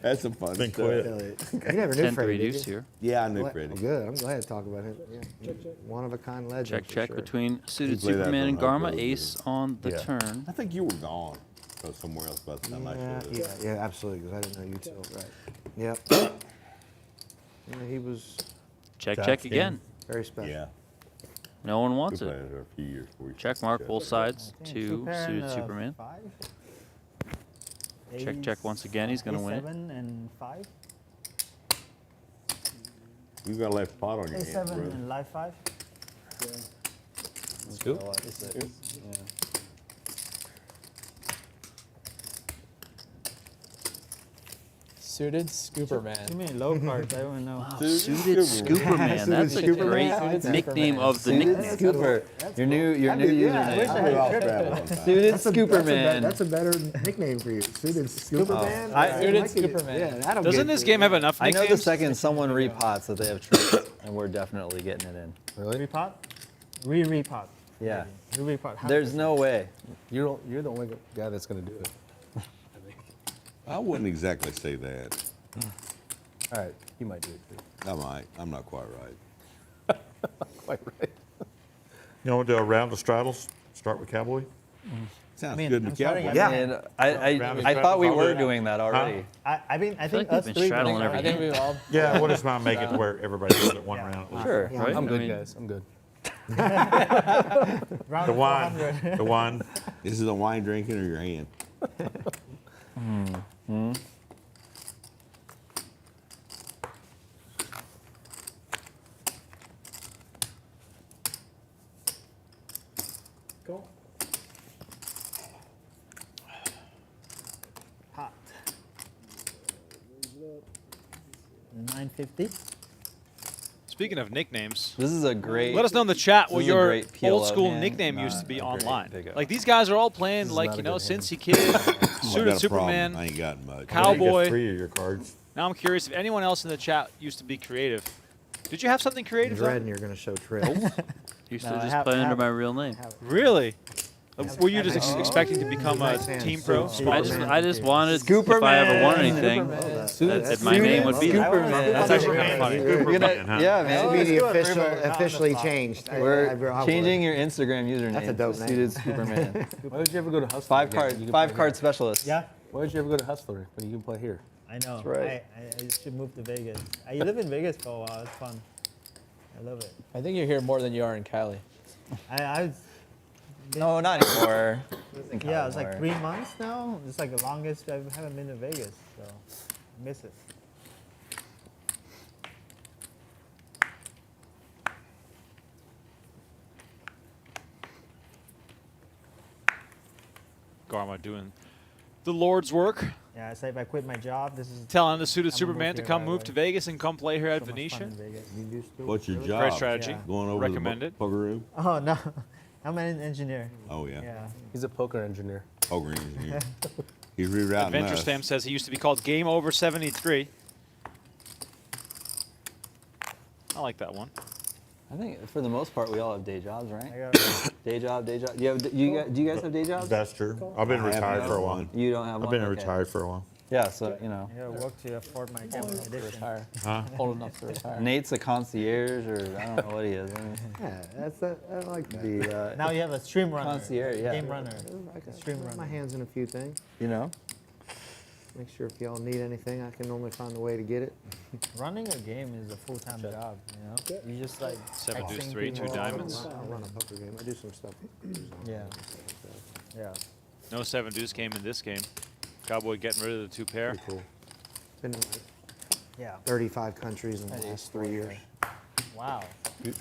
That's some fun Then stuff. quit. You never knew 10-3 Freddie, did deuce you? here. Yeah, I knew Well, Freddie. good. I'm glad to talk about him. Yeah. One of a kind legend. Check for check sure. between Suited played that Superman and from Garma. Hot Ace Rod. on the Yeah. turn. I think you were gone. Go somewhere else by the time I Yeah, showed up. yeah, absolutely. Because I didn't know you till right. Yep. Yeah, he was Check Jack check King. again. very special. Yeah. No one We wants played it. it for a few years before we Check mark both sides to Super Suited and, Superman. 5. Check check once again. He's gonna win it. 7 and 5. You got a left pot on your hands, A7 brother. and live 5. Scoop. Suited Scooperman. Too many low cards. I don't know. Suited Scooperman. That's a Suited great Scooperman. nickname of the Suited nickname. Scooper. Your new username. We're off travel one time. Suited That's a Scooperman. better nickname for you. Suited Scooperman. Suited like it. Scooperman. Yeah, that'll Doesn't get this you. game have enough I know nicknames? the second someone repots that they have tripped, and we're definitely getting it in. Really? Repot? Re-repot. Yeah. Re-repot. There's no way. You're the only guy that's gonna do it. I wouldn't exactly say that. All right, you might do it too. I might. I'm not quite right. Quite right. You want to do a round of straddles? Start with Cowboy? Sounds mean, good to I'm starting Cowboy. at- Yeah. And Round I of thought we straddles. were doing that already. I feel think like us we've been three. straddling every I think we've all. Yeah, we'll just not make it to where everybody does it one round. Sure. Yeah, Right? I'm I good, mean, guys. I'm good. Round The wine, 400. the wine. Is it a wine drinking or your hand? Go. Hot. 950. Speaking of nicknames, This is a great. let us know in the chat what This is a your great PLO old school hand, nickname not used to be a great online. pickup. Like these guys are all playing This is like, not you a know, good hand. Cincy Kid, I Suited got a problem. I Superman. ain't got much. Cow- Cowboy. I guess 3 of your cards. Now I'm curious if anyone else in the chat used to be creative. Did you have something creative? though? Dreading you're going to show tricks. Used No, to I just have- play I under have- my real name. Really? Were you just Oh. expecting to become a Nice hand. team pro? Superman. I just wanted, if I ever won anything, that my name would be there. Superman. That's actually kind of funny. You're Superman, huh? Yeah, This man. will be the officially changed. We're changing your Instagram username. That's a dope to name. Suited Superman. Why would you ever go to Hustler? five again? card, You can five play card here. specialist. Yeah. Why would you ever go to Hustler when you can play here? I know. That's right. I should move to Vegas. I live in Vegas for a while. It's fun. I love it. I think you're here more than you are in Cali. I No, not anymore. yeah, it's like 3 months now. It's like the longest I haven't been to Vegas, so I miss it. Garma doing the Lord's work. Yeah, it's like if I quit my job, this is Telling the Suited I'm gonna Superman move to here come right move away. to Vegas and come play here at so much fun Venetian. in Vegas. What's your job? Great strategy. Yeah. Going over Recommend to it. the poker room? Oh no, I'm an engineer. Oh, yeah. Yeah. He's a poker engineer. Poker engineer. He's rerouting Adventure us. Stam says he used to be called Game Over 73. I like that one. I think for the most part we all have day jobs, right? I got Day job, day job. Do you guys have day jobs? That's true. I've been retired for a while. You don't have one? I've been Okay. retired for a while. Yeah, so, you know. I gotta work to afford my gambling addiction. Retire. Huh? Old enough to retire. Nate's a concierge, or I don't know what he is. Yeah, I like that. The Now you have a stream runner. Concierge, yeah. Game runner. I can Stream put runner. my hands in a few things. you know. Make sure if y'all need anything, I can normally find a way to get it. Running a game is a full-time job, you know? You just like 7 deuce texting 3, 2 people. diamonds. I run a poker game. I do some stuff. Yeah. Yeah. No 7 deuce game in this game. Cowboy getting rid of the 2 pair. Pretty cool. Been in like Yeah. 35 countries in the last 3 years. Wow.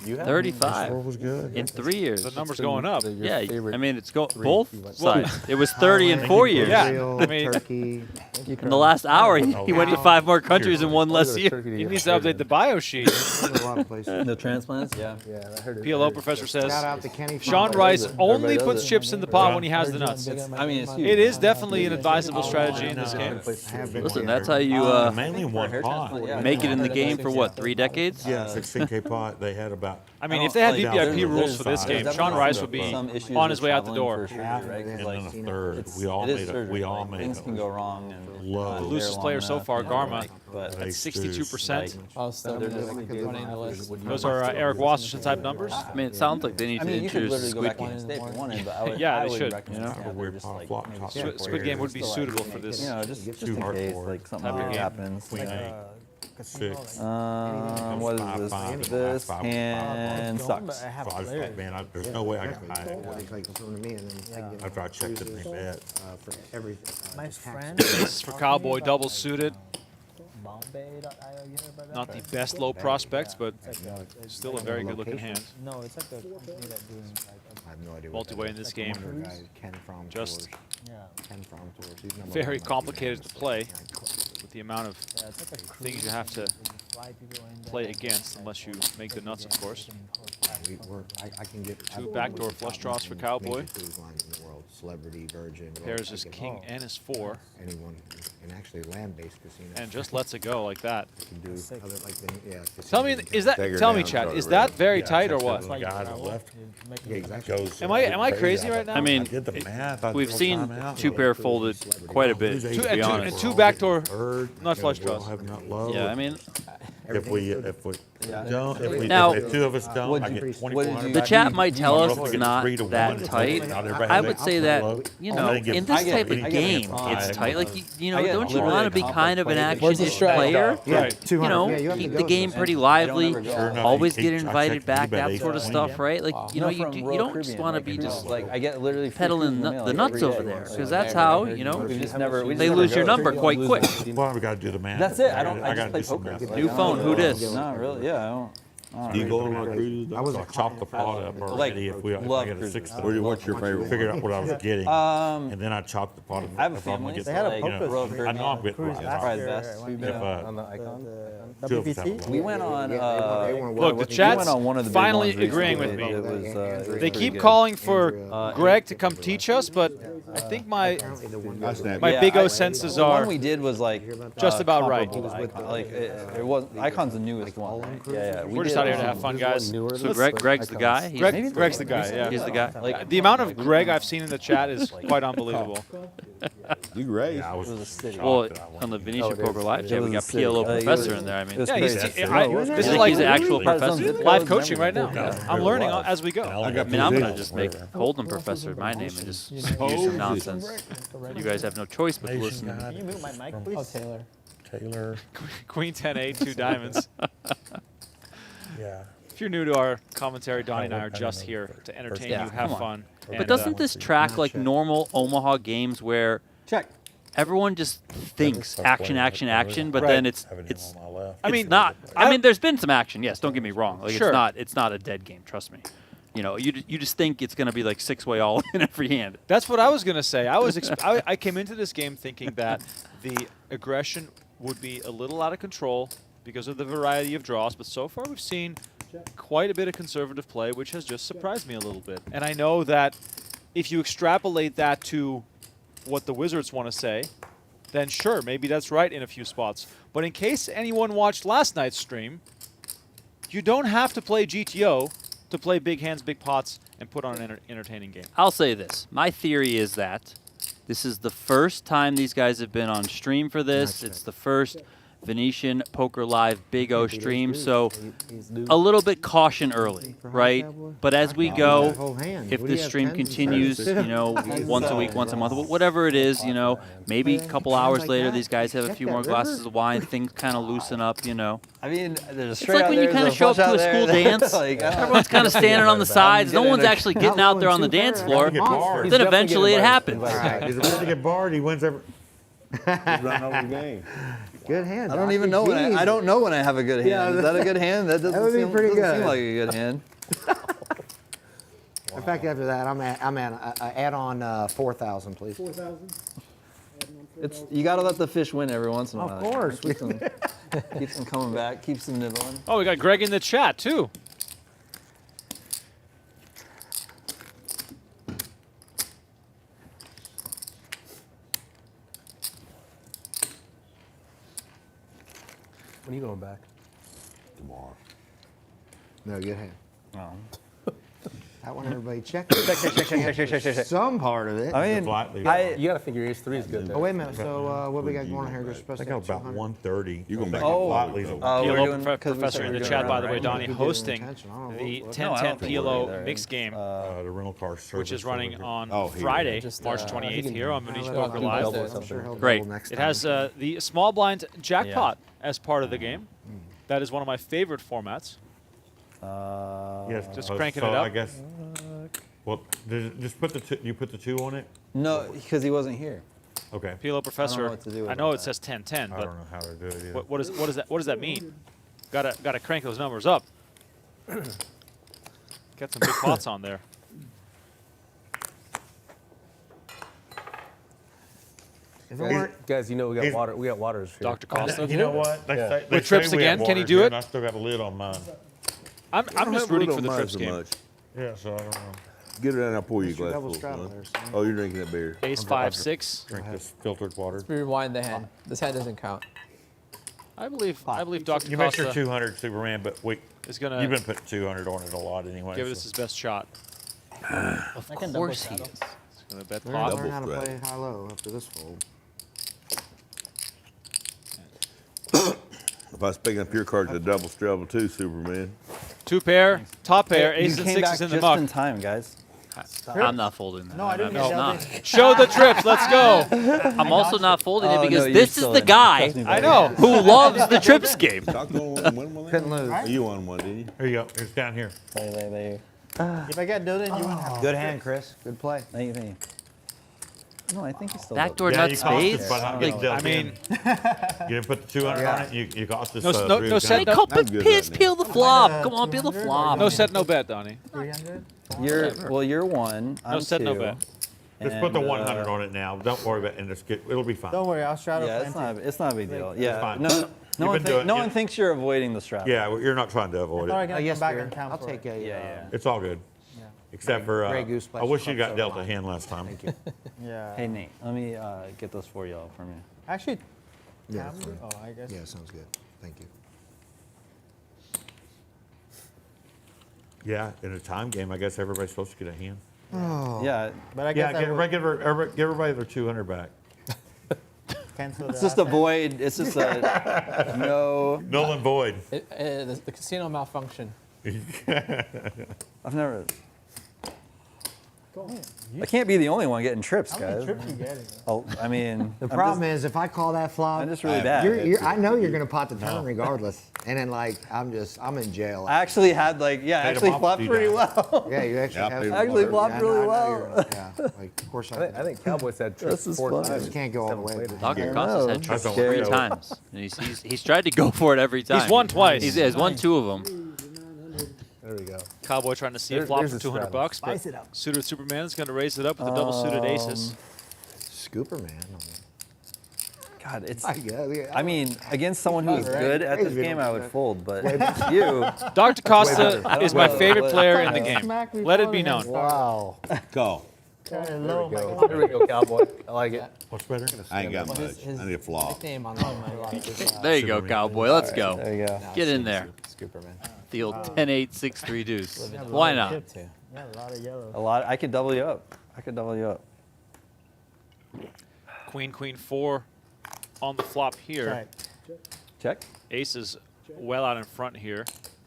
You have 35 Score was good. in 3 years. The number's going up. Yeah, I mean, it's both Well, sides. It was 30 in 4 years. Yeah, Israel, I mean- Turkey. In the last hour, he went to 5 more countries in one less year. He needs to update the bio sheet. There's a lot of places. The transplants, yeah. Yeah, I heard it. PLO professor says Shout out to Kenny. Shawn from- Rice Everybody only does puts it. chips in the pot when he has the nuts. I mean, it's huge. It is definitely an advisable strategy in this game. Have been Listen, here. that's how you Mainly one pot. make it in the game for what, 3 decades? Yeah, 16K pot. They had about. I mean, if they had Like, VPIP there's- rules for this there's game, Shawn Rice would be Some issues on with his way out the traveling door. for surgery, right? 'Cause, And like, then a third. it's- We all it is made it. surgery, We all like, made things it. can go wrong. And Low. not The there loosest long player so enough, far, you know, Garma, like, but at 62%. Oh, so they're they're just just running the list. Those are Eric Wasserson type numbers. I mean, it sounds like they need I to mean, you could introduce literally the go back Squid and Game. stay if you wanted, but I would, Yeah, I they would should. recommend You know? standard, Weird just pot, like flop, maybe top, just, Squid Game would be just suitable for this. you know, just Too in hard case for it. like something Type of weird game. happens. Queen eight. Casino, Six. like, What is Five, this? five, This five, hand don't, sucks. but I have So I was players. like, man, there's no way I can hide it. It's like something to me, and then I get After I checked it, they bet. for everything. My tax- friend. This is for Cowboy, double suited. Bombay.io, you heard about that? Not the best low prospects, but It's like a, still a very good looking hand. no, it's like a company that doing like I have no idea. Multi-way in this game. One of the guys, Ken from Just Tours. yeah, Ken from Tours. He's number very one. complicated to play with the amount of yeah, it's like a things you have to cruise, you fly people in there, play against, unless you make the nuts, of course. I can get Two backdoor flush draws for Cowboy. major cruise lines in the world, Celebrity, Virgin. Pairs I his can- king and his 4, Anyone, and actually land-based casinos. and just lets it go like that. can do other, like the, yeah, Tell me, casinos is and that? Tell me, Chad, is that very tight or what? The guy that left Yeah, exactly. goes. Am I crazy right now? I mean, did the math. I we've threw seen time out. 2 pair folded quite a bit, to Two- be and honest. two backdoor Third, nut you flush know, we all draws. have nut low. Yeah, I mean, If we don't, Now- if 2 of us don't, What'd I you- get what did 2,400. you- the back. chat might tell us Roughly it's get not 3 to that 1. tight. Not everybody I has would that say nut that, low. you I know, get- in this I get type it. of I get it. game, I it's get tight. it. Like, you know, I get don't you literally want to be complex kind of an play. Where's the action-ish strike, player? dog? Yeah, Right. 200. You know, yeah, you have to keep go the to game those. pretty I lively, don't ever go. Sure enough, always you get keep- I invited checked back, eBay that sort of 20. stuff, right? Like, you know, No, you from do, Royal you don't Caribbean, just want to like, be just like I get literally free peddling cruise in the mail nuts every over day. there, Like, because that's I how, heard you know, we just never. We they just lose never your go. number quite quick. Well, we got to do the math. That's it. I don't. I gotta just play do some poker. math. Like, New I don't phone, know. who dis? Not really. Yeah. I don't. Do you go on our cruises? I was So a I chopped the pot up already. If I love get a cruises. 6, What's your favorite figured one? out what I was getting, and then I chopped the pot up. I have a if I'm gonna family. get They had a the- poker you know, Royal I Caribbean know I'm getting cruise right. last Probably year. best. I went If, On the icon? two of us WPT? have We went on. They weren't Look, the well- chat's went on one of the big finally ones agreeing with recently. me. It was, it was They pretty keep good. calling for Greg to come teach us, but I think my Yeah, Big O I- senses the are one we did was like just about right. comparable to Icon. Like it was Icon's the newest one. Right? Yeah. We're just did, out here to have fun, guys. So Greg's the guy? He's- Greg's the guy, yeah. He's the guy? Like, the amount of Greg I've seen in the chat is quite unbelievable. You raised. Yeah, I was It was a city. Well, shocked that I won. on the Venetian Poker Live chat, we was got a city. PLO It Professor was- in there. I mean, it was Yeah, crazy. he's, That's I, it. this you is think like he's an actual Has some professor? good live cards, coaching right now. Yeah. I'm learning as we go. I mean, I'm going to just make Holden Professor my name and just use some nonsense. You guys have no choice but to listen. Can you mute my mic, Oh, please? Taylor. Taylor. Queen 10-8, 2 diamonds. Yeah. If you're new to our commentary, Donnie and I are just here to entertain Yeah, you, have come on. fun. But and, doesn't this track like check. normal Omaha games where Check. everyone just thinks tough action, play, action, right? action, but Right. then it's Having him on my left. I mean, not. I I mean, there's been some action. Yes, don't get me wrong. Like Sure. it's not a dead game. Trust me. You know, you just think it's going to be like 6-way all in every hand. That's what I was going to say. I came into this game thinking that the aggression would be a little out of control because of the variety of draws, but so far we've seen quite a bit of conservative play, which has just surprised me a little bit. And I know that if you extrapolate that to what the Wizards want to say, then sure, maybe that's right in a few spots. But in case anyone watched last night's stream, you don't have to play GTO to play big hands, big pots, and put on an entertaining game. I'll say this. My theory is that this is the first time these guys have been on stream for this. It's the first Venetian Poker Live Big O stream, so a little bit caution early, right? But as we go, if this stream continues, you know, once a week, once a month, whatever it is, you know, maybe a couple hours later, these guys have a few more glasses of wine, things kind of loosen up, you know. I mean, It's like when you kind of show up to a school dance, everyone's kind of standing on the sides, no one's actually getting out there on the dance floor, then eventually it happens. He's about to get barred. He wins every. He's running over the game. Good hand. I don't even know when I don't know when I have a good hand. Is that a good hand? That doesn't would be seem, pretty doesn't seem good. like a good hand. In fact, after that, I'm at add on 4,000, please. 4,000. It's you got to let the fish win every once in a while. Of course. Keeps them coming back. Keeps them nibbling. Oh, we got Greg in the chat, too. When are you going back? Tomorrow. No, good hand. Oh. That one, everybody check. Check. Some part of it. I mean, You got to think your ace 3 is good. Oh, wait a minute. So what we got going on here? We're supposed I to got have about 200. 130. You going back? Flatley's we're Professor in the chat, by the way, Donnie, hosting the No, I 10-10 don't think we're PLO there. mixed game, the rental car service. which is running over here. on here. Friday, Just, March he 28th can- here on Venetian I'll Poker do Live. double. Live. I'm sure he'll Great. double next It time. has the small blind jackpot as part of the game. That is one of my favorite formats. Yes, Just so cranking it I up. guess. Well, just put the two. You put the 2 on it. no, because he wasn't here. Okay. PLO Professor, what to do I with know that. it says 10-10, I but don't know how to do it either. what does that mean? Gotta crank those numbers up. Get some big pots on there. If it weren't, Guys, you know we got He's- water. We got waters here. Dr. Costa. You know what? They say, With trips we have again, can he waters do here, it? and I still got a lid on mine. I'm just rooting for the trips so game. much. Yeah, so I don't know. Get it out and I'll pour you a Mr. glass Double full, straddle son. there, son. Oh, you're drinking that beer. Ace 5-6. Drink this filtered water. We rewind the hand. This hand doesn't count. I believe Dr. You make your Costa 200 Superman, but wait, is gonna you've been putting 200 on it a lot anyway. give so. this his best shot. Of course he is. He's gonna bet learn pot. how to straddle. play high-low after this fold. If I was picking up your cards, a double straddle too, Superman. 2 pair, top pair, You ace and came 6 back is in the just muck. in time, guys. I'm not folding that. No, I didn't I'm get not. that. Show the trips, let's go. I'm also not folding it Oh, because no, this you're is the still guy in. Trust me, I buddy. know. who loves the trips game. Doc won one Couldn't lose. Oh, you won one, didn't you? Here you go. It's down here. There. If I get Dylan, you wouldn't have. Good hand, Chris. Good play. Thank you. No, I think he's still Backdoor Yeah, nut you cost us, spades. but I'm Like, getting dealt I mean, in. You didn't put the 200 on it. You cost us. No, no really set, good. no, couple good pins, right now. peel the flop. Come on, peel the flop. no set, no bet, Donnie. 300. You're 1. I'm No set, 2. no bet. Just put the and, 100 on it now. Don't worry about it. And just it'll be fine. Don't worry, I'll straddle Yeah, plenty. it's not a big deal. Yeah, fine. no You've been doing- one thinks you're avoiding the strap. Yeah, well, you're not trying to avoid Sorry, it. gonna yes, come back dear. and count I'll for take it. a. Yeah. It's all good. Except for, Grey Goose I wish you Splash got dealt a Club hand last time. Thank you. Yeah. Hey Nate, let me get those for y'all from you. Actually, Yeah, can that's we? fine. Oh, I guess. Yeah, sounds good. Thank you. Yeah, in a time game, I guess everybody's supposed to get a hand. Yeah, But I Yeah, guess get I would everybody, give everybody their 200 back. cancel it's the just a last hand. void. It's just a no. Null and void. The casino malfunction. I've never. Go on. I can't be the only one getting trips, How many guys. trips you getting? Oh, I mean, The problem is, if I call that flop, I'm just really bad. I know you're gonna pot the turn regardless, and then like I'm in jail. I actually had like Paid actually them off, flopped you pretty down. well. Yeah, you actually Yeah, have. paid some them Actually water. flopped Yeah, really I know well. you're- Yeah, like of course I think Cowboy's had trips This is 4 fun. times. just can't go all the way. Seven to the played. Dr. I Costa's know. had trips That's 3 what- times. And he's tried to go for it every time. He's won twice. He's won 2 of them. There we go. Cowboy trying to see a There- flop there's for a 200 straddle. bucks, but Spice it up. suited Superman is going to raise it up with the double suited aces. Scooper man. God, it's. I guess. I mean, against someone who's Right. good at this Crazy game, I would bit. fold. But you, Dr. Costa is my Well, favorite well, player in the Smack game. before Let it the be hand known. starts. Wow. Call. Low, There we go, Cowboy. I like it. What's better? I ain't got much. His I need a flop. nickname on my is There you go, Cowboy. Let's go. There you go. Get in there. Scooperman. The old 10-8, 6-3 deuce. Why not? Yeah, a lot of yellow. A lot. I could double you up. I could double you up. Queen, queen, 4 on the flop here. Check. Check. Ace is well out in front here.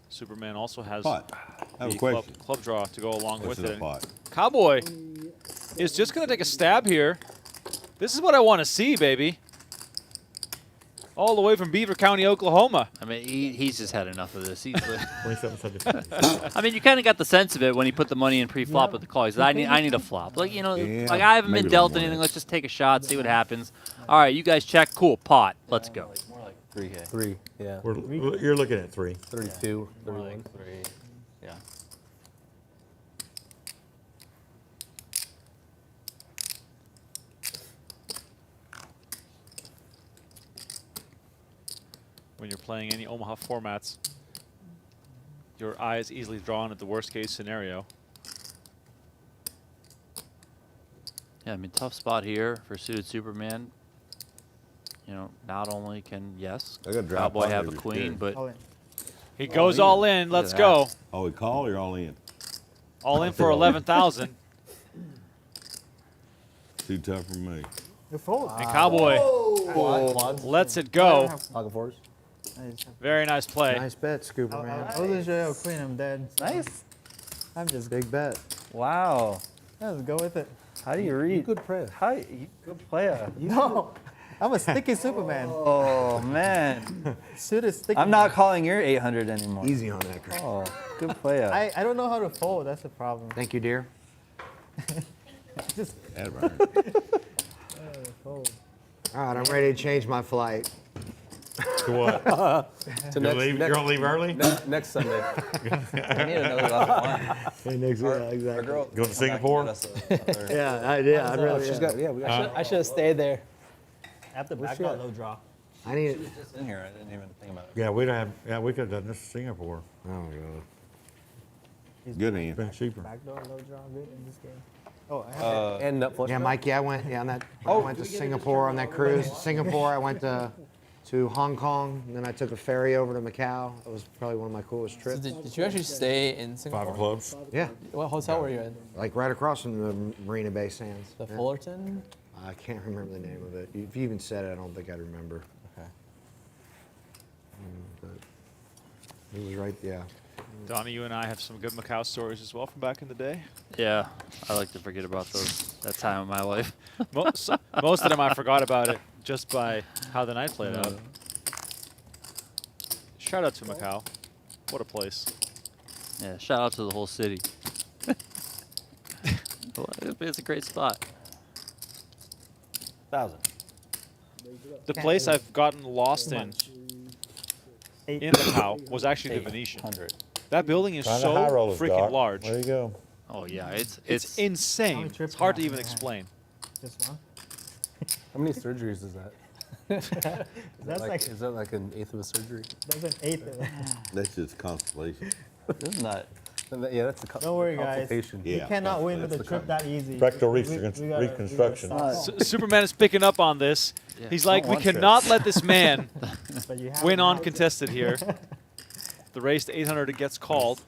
Superman also has Pot. I have a the question. club draw to go along What's with in it. a pot? Cowboy is just going to take a stab here. This is what I want to see, baby. All the way from Beaver County, Oklahoma. I mean, he's just had enough of this. He's like, 27 I mean, you kind of got the sense of it when he put the money in pre-flop with the call. He said, I need a flop. Like, you know, Yeah, like I haven't maybe been a dealt little more. anything. Let's just take a shot, see what happens. All right, you guys check. Cool, pot. Let's go. More like 3K. 3, yeah. You're looking at 3. 32, More 31. like 3. Yeah. When you're playing any Omaha formats, your eye is easily drawn at the worst case scenario. Yeah, I mean, tough spot here for suited Superman. You know, not only can, yes, I got drop Cowboy pot have a every queen, spin. but All in. He goes all in. Let's at go. Oh, we call or all in? All in for 11,000. Too tough for me. You fold. And Cowboy Quads. lets it go. Pocket fours. Very nice play. Nice bet, Scooper man. I wasn't sure I have queen. I'm dead. Nice. I'm just Big bet. Wow. Let's go with it. How do you read? Good player. How you good player? No, I'm a sticky Superman. Oh man. Suited sticky. I'm not calling your 800 anymore. Easy on that, Chris. Oh, good player. I don't know how to fold. That's the problem. Thank you, dear. Just That right. fold. All right, I'm ready to change my flight. To what? To next, You're going to leave early? next Sunday. I need another level one. Exactly. Our girl Going to Singapore? Yeah, I did. I really. She's got, yeah, we got I should have stayed there. After back she door, at? low draw. I need. just in here. I didn't even think about it. Yeah, we don't have. Yeah, we could have done this in Singapore. Oh god. Good hand. Been cheaper. Back door, low draw, good in this game. Oh, I have and nut flush. Yeah, Mikey, I went. Yeah, on that. I went to Singapore on that cruise. Singapore. I went to Hong Kong, and then I took a ferry over to Macau. It was probably one of my coolest So trips. did you actually stay in Singapore? 5 of clubs. Yeah, What hotel were you in? like right across from the Marina Bay Sands. The Yeah. Fullerton? I can't remember the name of it. If you even said it, I don't think I'd remember. Okay. But it was right. Yeah. Donnie, you and I have some good Macau stories as well from back in the day. Yeah, I like to forget about that time of my life. Most of them I forgot about it just by how the night played out. Shout out to Macau. What a place. Yeah, shout out to the whole city. It's a great spot. 1,000. The place I've gotten lost in Macau was actually the Venetian. 100. That building is Trying so to high roll us, freaking Doc. large. There you go. Oh yeah, it's It's insane. trips It's hard to have even you had? explain. just one. How many surgeries is that? That's like Is that like an eighth of a surgery? that's an eighth. That's just constellation. This is not. Yeah, that's a Don't worry, guys. consultation. Yeah. You cannot win with that's a the trip that easy. Rectal We gotta reconstruction. stop. Superman is picking up on this. Yeah. He's like, we want to. cannot let this man But you have win now. uncontested here. The race to 800 it gets called.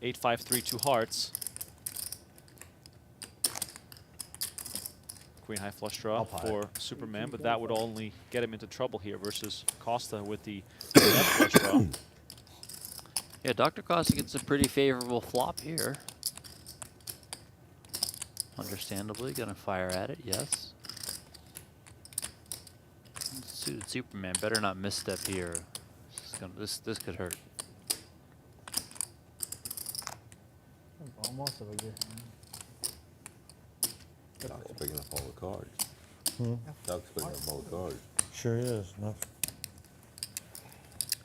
8-5-3, 2 hearts. Queen high flush draw for Superman, but that would only get him into trouble here versus Costa with the net flush draw. Yeah, Dr. Costa gets a pretty favorable flop here. Understandably, gonna fire at it, yes. Suited Superman better not misstep here. This could hurt. Almost over here. Doc's picking up all the cards. Doc's picking up all the cards. Sure is. No.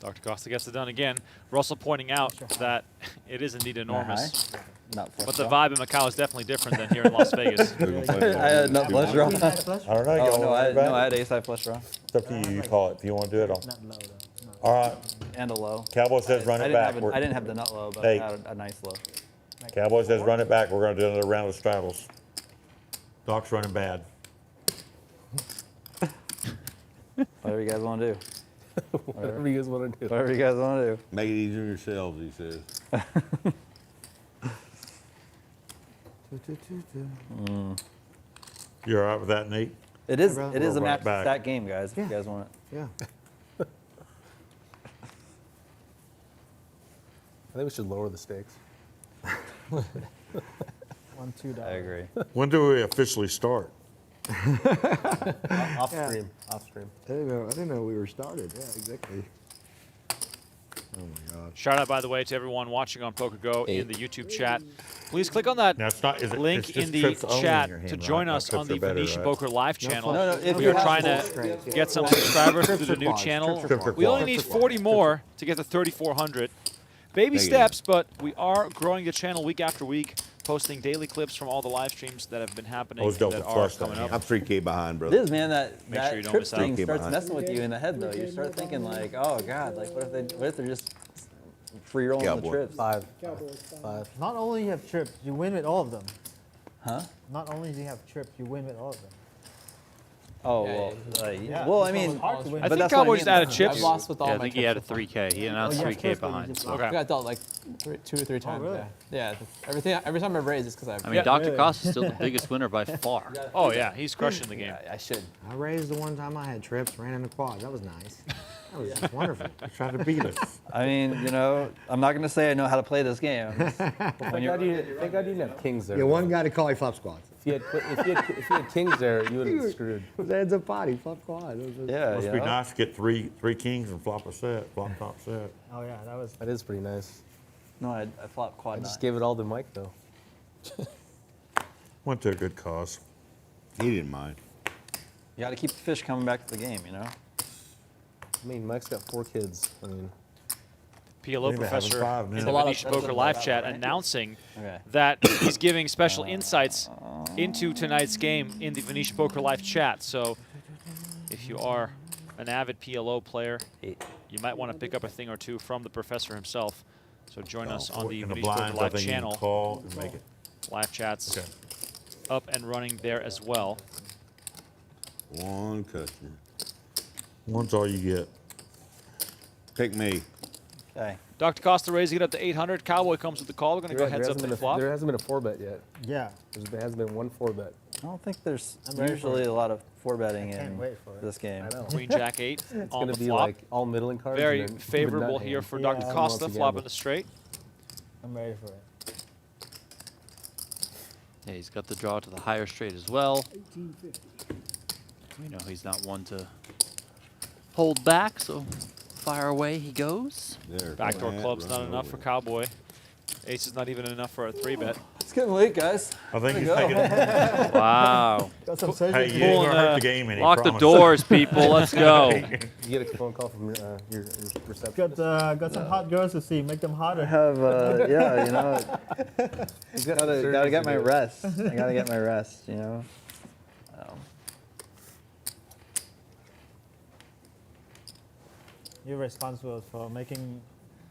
Dr. Costa gets it done again. Russell pointing out that it is indeed enormous. Not flush But the draw. vibe in Macau is definitely different than here in Las Vegas. I had nut flush draw. Queen high flush. I don't know. Oh Y'all no, want I had ace high flush draw It's up to you. You call it. If you want to do it, I'll. Not low though. All right. and a low. Cowboy says run I it didn't have back. I didn't have the nut low, but Hey. I had a nice low. Cowboy says run it back. We're going to do another round of straddles. Doc's running bad. Whatever you guys want to do. Whatever you guys want to do. Whatever you guys want to do. Make it easier on yourselves, he says. You all right with that, Nate? It is. brother. It is a Roll right match back. stat game, guys. If you guys want it. Yeah. I think we should lower the stakes. $1, $2. I agree. When do we officially start? Off stream. Off stream. I didn't know we were started. Yeah, exactly. Oh my God. Shout out, by the way, to everyone watching on PokerGo in the YouTube chat. Please click on that Now, it's not, link it's in just the trips only in chat your hand, to right? join Not us trips on the are better, Venetian right? Poker live channel. No, no, if We you are have trying full to strength, get some subscribers to Trips the are new quads, channel. trips are quads. We only need 40 more to get to 3,400. Baby Negative. steps, but we are growing the channel week after week, posting daily clips from all the live streams that have been happening Always dealt that with are flush coming down up. I'm 3K behind, It brother. is, man. That Make sure you don't trip miss out. thing Keep starts behind. messing with you in the head, though. You start thinking like, oh God, like what if they're just free rolling the Cowboy. trips? Five. Cowboys, five. Not only do you have trips, you win with all of them. Huh? Not only do you have trips, you win with all of them. Oh Yeah, well, Yeah, well, I it's mean, almost hard to win. I but think that's what I Cowboys mean, added though. chips. I've lost with all Yeah, I my think he had a trips. 3K. He announced yeah, 3K trips, but you behind. just I Okay. got dealt like 2 or 3 times. really? Yeah. Every time I've raised is because I mean, Yeah. Dr. Costa is still the biggest winner by far. Oh, yeah, he's crushing the game. I should. I raised the one time I had trips, ran in the quad. That was nice. That was just wonderful. Trying to beat us. I mean, you know, I'm not gonna say I know how to play this game. I'm just- Thank God you didn't have kings there. Yeah, one guy to call, he flop squads. If you had kings there, you would have been screwed. It was heads up pot, he flop quad. It was just- yeah, Must you be know? nice to get three kings and flop a set, flop top set. Oh yeah, that was. That is pretty nice. No, I flopped quad I just nine. gave it all to Mike though. Went to a good cause. He didn't mind. You got to keep the fish coming back to the game, you know. I mean, Mike's got 4 kids. I mean, PLO Maybe having professor 5 in now. the a lot of- Venetian that's Poker a live lot, chat right? announcing Okay. that he's giving special insights into tonight's game in the Venetian Poker live chat. So if you are an avid PLO player, 8. you might want to pick up a thing or two from the professor himself. So join us on the In the Venetian Poker blinds, I live think you can channel. call and make it. Live chats Okay. up and running there as well. One customer. One's all you get. Pick me. Okay. Dr. Costa raising it up to 800. Cowboy comes with the call. We're going to go heads up to the flop. there hasn't been a 4-bet yet. Yeah. There hasn't been one 4-bet. I don't think there's I'm ready for usually it. a lot of 4-betting Can't in wait for it. this game. I know. Queen Jack 8 It's on going the to be flop. like all middling cards. Very and then favorable nut here hand. for Yeah. Dr. Who Costa, wants to flopping gamble? the straight. I'm ready for it. Yeah, he's got the draw to the higher straight as well. 1850. We know he's not one to hold back, so fire away he goes. There. Backdoor Flat, club's not run enough over. for Cowboy. Ace is not even enough for a 3-bet. It's getting late, guys. I think he's go. taking it. Wow. Got some Hey, surgery. you to do. ain't Pulling, gonna hurt the game any. Lock the promise. doors, people. Let's go. You get a phone call from your receptionist. Got some hot girls to see. Make them I hotter. have, yeah, you know, He's got gotta get my surgery to do. rest. I gotta get my rest, you know. You're responsible for making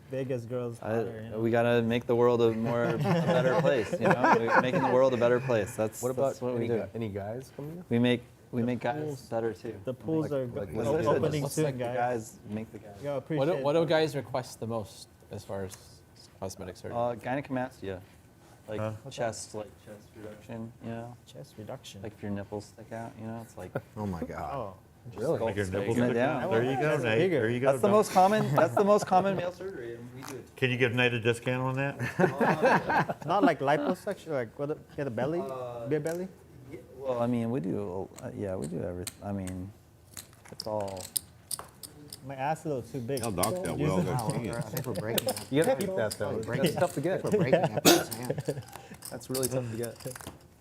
Vegas girls hotter. You know? We gotta make the world a better place, you know. We're making the world a better place. That's What about that's what we do. any guys coming up? We make guys better too. The pools are like As I said, opening just soon, make the guys. guys make the guys. You gotta appreciate What do guys request the most as far as cosmetic surgery? Gynecomastia, like Huh? chest reduction, you know. chest reduction. Like if your nipples stick out, you know, it's like Oh my God. Oh, Really? Make your nipples Sculpt it stick down. out. There you go, That's Nate. bigger. There you go. that's the Doc. most common. That's the most common male surgery, and we do it. Can you give Nate a discount on that? not like liposuction, like what? Get a belly, beer belly. Well, I mean, we do. Yeah, we do everything. I mean, it's all. My ass is a little too big. Y'all knocked that Use well. it. That I can. think we're breaking that. You gotta keep that though. That's tough to get. We're breaking that person's hand. That's really tough to get.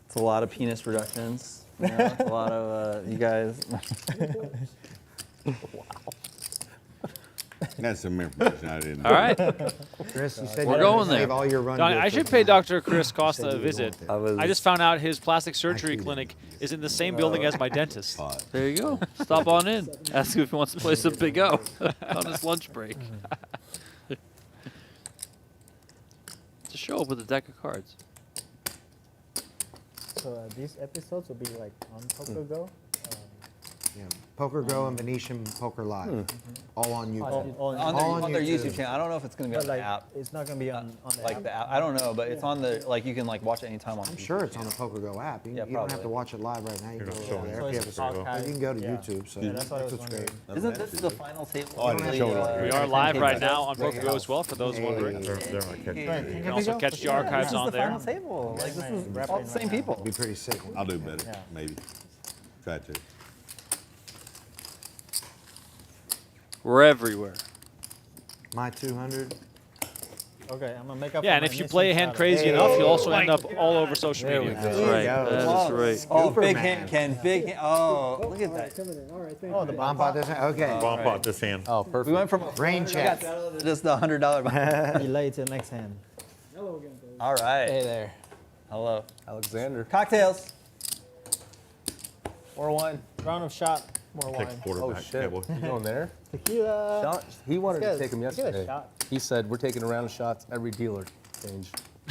It's a lot of penis reductions. You know, it's a lot of you guys. That's some information I didn't know. All right. Chris, you said We're you going save there. all your run. Donnie, I deals should for pay tonight. Dr. Chris Costa a you visit. want I just found out his plastic surgery Actually, clinic is in the same building as my dentist. Hot. There you go. Stop on in. Ask him if he wants to play some Big O on his lunch break. It's a just show up with a deck of cards. So these episodes will be like on PokerGo. Yeah. PokerGo and Venetian Poker Live. All on YouTube. On their YouTube channel. I don't know if it's going to be on But the like, app. it's not gonna be on the Like app. the app. I don't know, but it's on the, like, you can like watch it anytime on I'm YouTube sure it's on the channel. PokerGo app. You, Yeah, you don't have to probably. watch it live right now. You can go show over me. there. So If you it's have a- archived. you can go to Yeah. YouTube. So Yeah, that's what I was what's wondering. great. Isn't this the final table? Oh, I didn't show it. We are live right now on PokerGo as well, for those wondering. They're not catching. You can also catch the archives This is on the there. final table. Like, this is Right. all the same people. It'd be pretty sick. I'll do better, Yeah. maybe. Try to. We're everywhere. My 200. Okay, I'm gonna make up. Yeah, for and my if you missing play a hand shot. crazy enough, you'll also end up all over social There we media. go. That's right. go. That is Oh, right. Oh, big Superman. hand, Ken. Big hand. Oh, look at that. Coming in. All right, thank Oh, you. the Bomb pot this hand? Okay. Bomb pot this hand. Oh, perfect. We went from Rain check. just the $100. Delay to the next hand. Hello again, folks. All right. Hey there. Hello. Alexander. Cocktails. More wine. Round of shot. More Take wine. a quarterback, Oh, shit. Cowboy. You going there? Tequila. Shot. He wanted to Let's take him get a yesterday. shot. He said, we're taking a round of shots every dealer change.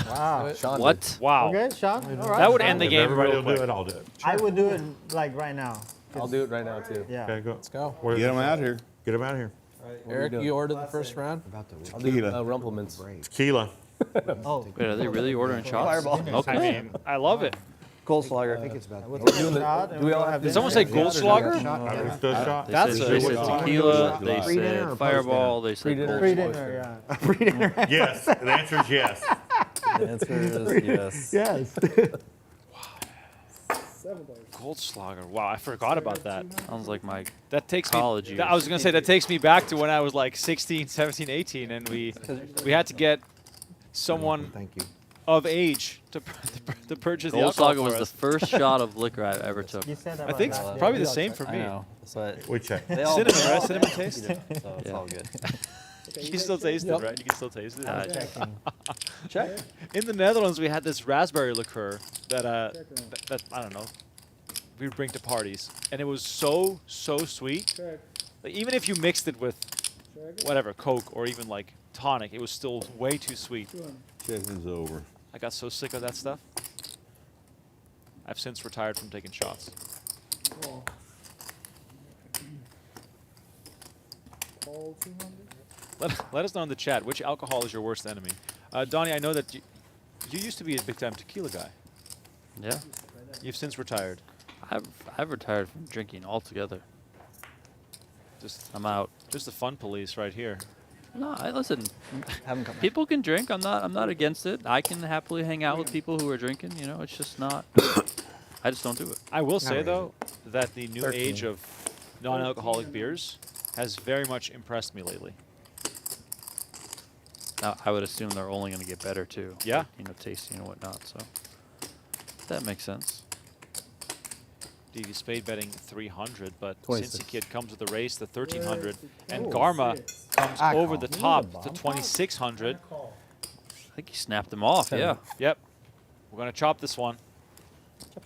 Wow. Sean did. What? Wow. Okay, shot. All right. That would end the If game everybody real will do quick. it, I'll do it. I would do it like right now. I'll do it right now, too. Yeah. Okay, go. Let's go. Where's Get the- them out here. Get him out of here. Eric, doing? you ordered the first round? About to I'll do Tequila. Rumplemans. Tequila. Oh. Wait, are they really ordering shots? Fireball. Okay. I mean, I love it. Goldschlager. I think it's about We'll to take a shot. and do we all we'll have Did to- someone say Yeah. Goldschlager? Understood shot. They That's said, a- they said What- tequila, they Pre-dinner or said post-dinner? fireball, they said Pre-dinner. Goldschlager. Pre-dinner, yeah. Yes. The answer is yes. The answer is yes. Yes. $7. Goldschlager. Wow, I forgot about that. Sounds like my That takes College me. years. I was gonna say that takes me back to when I was like 16, 17, 18, and we had to get someone Thank you. of age to purchase the alcohol Goldschlager for was the us. first shot of liquor I ever took. You said that I about think last it's year. probably the Real same check. for I me. know. So We check. they all Cinnamon, right? Cinnamon taste. So it's Yeah. all good. You can still taste it, Yep. right? You can still taste it. Checking. Check. In the Netherlands, we had this raspberry liqueur that that I don't know, we would bring to parties, and it was so sweet. Check. Like, even if you mixed it with Check. whatever Coke or even like tonic, it was still way too sweet. 200. Checking's over. I got so sick of that stuff. I've since retired from taking shots. Call. Call 200. Let us know in the chat which alcohol is your worst enemy. Donnie, I know that you used to be a big time tequila guy. Yeah. You've since retired. I've retired from drinking altogether. Just I'm out. just the fun police right here. No, listen. Haven't come. People can drink. I'm not against it. I can happily hang out with people who are drinking. You know, it's just not. I just don't do it. I will say really. though that the new 13. age of non-alcoholic beers has very much impressed me lately. Now, I would assume they're only going to get better too. Yeah. Like, you know, tasting and whatnot. So that makes sense. DD Spade betting 300, but 26. Cincy Kid comes with the race, the 1300, and Oh, Garma six. comes I over call. the top to 2600. Call. I think he snapped them off. Seven. Yeah. Yep. We're gonna chop this one.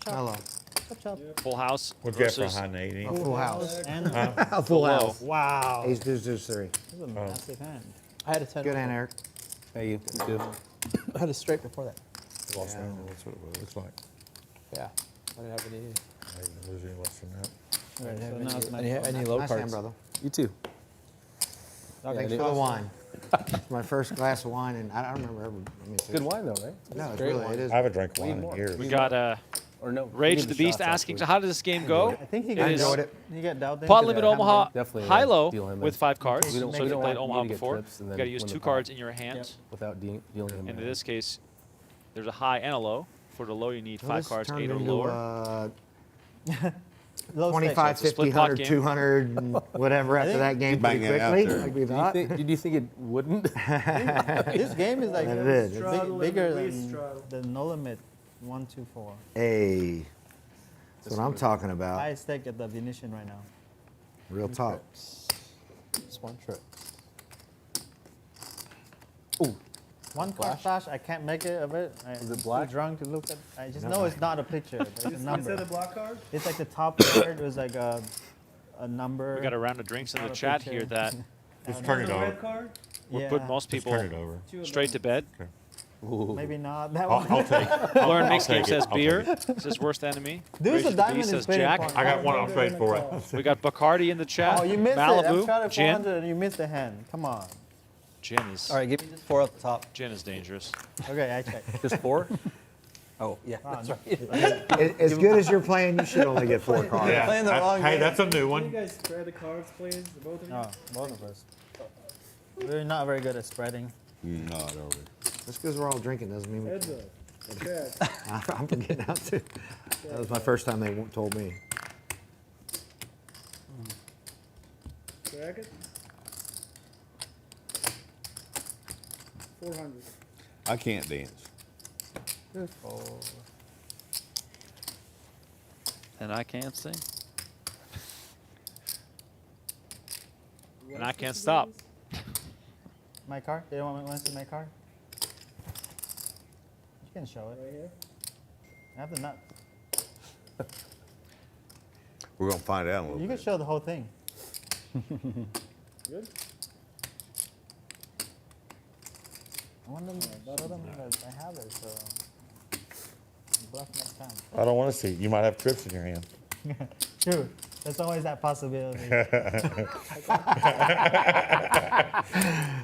Hello. Chop, chop. Full house What'd you get for versus 180? Full house. And Full low. house. wow. Ace, deuce, deuce, three. This is a massive hand. I had a 10. Good hand, Eric. Hey, you too. I had a straight before that. Lost Yeah. that. That's what it looks like. Yeah. I didn't have any. I didn't lose any less than that. All right, so now it's my Any low Nice cards. hand, brother. You too. Okay, Thanks it for the is. wine. It's my first glass of wine, and I don't remember ever. Let me see. Good wine, though, right? No, it's Great really, wine. it is. I haven't drank wine in more. years. we got Or no? Rage we the need Beast shots asking, so afterwards. how does this game go? I think he It got is enjoyed it. He got dialed into Pot the limit hand Omaha Definitely, high low deal him in. with 5 cards. We don't- So we you don't played want Omaha me to get before. trips and You then got to use win the 2 pot. cards in your hand. Without dealing him. And in in. this case, there's a high and a low. For the low, you need Well, 5 this cards, turned 8 or into, lower. low 25, It's a split 50, pot 100, game. 200, and whatever after think that game bang pretty it out quickly. there. Like we Did you, thought. think, did you think it wouldn't? This game is like It is. bigger Least than straddle. the no limit 1, 2, 4. Hey, that's what I'm talking about. High stake at the Venetian right now. Real talk. Just one trip. One card flash, I can't make it of it. Is it I'm black? too drunk to look at. I just know it's not a picture. There's a Is that number. a block card? It's like the top card was like a number. We got a round of drinks in the Not a chat picture. here that Just turn it The over. red card? would Yeah. put most Just people turn it over. Two of straight to them. bed. Maybe not that I'll, one. I'll take it. Lauren Mix take Game it. says I'll beer. take it. Says worst enemy. Deuce Gracious of diamond B is says pretty Jack. fun. I got one. I'll trade for it. We got Bacardi in the chat. Oh, you missed it. I'm Malibu. trying to Gin. 400 and you missed the hand. Come on. Gin is. All right, give me just 4 off the top. Gin is dangerous. Okay, I checked. Just 4? Oh, yeah, Wow, that's no. right. As good as you're playing, you should only get 4 cards. Yeah. Playing the wrong Hey, game. that's a new Can you one. guys spread the cards, please? Both of you? No, both of us. We're not very good at spreading. No, I don't. Just because we're all drinking doesn't mean we Heads can. up. Check. I'm getting out too. That was my first time they told me. Check it. 400. I can't dance. And I can't sing. And I can't stop. My card? They don't want to see my card? You can show it. Right here. I have the nuts. We're gonna find out in a little You can bit. show the whole thing. Good? I want them to show them that I have it, so bluff next time. I don't want to see. You might have trips in your hand. True. There's always that possibility.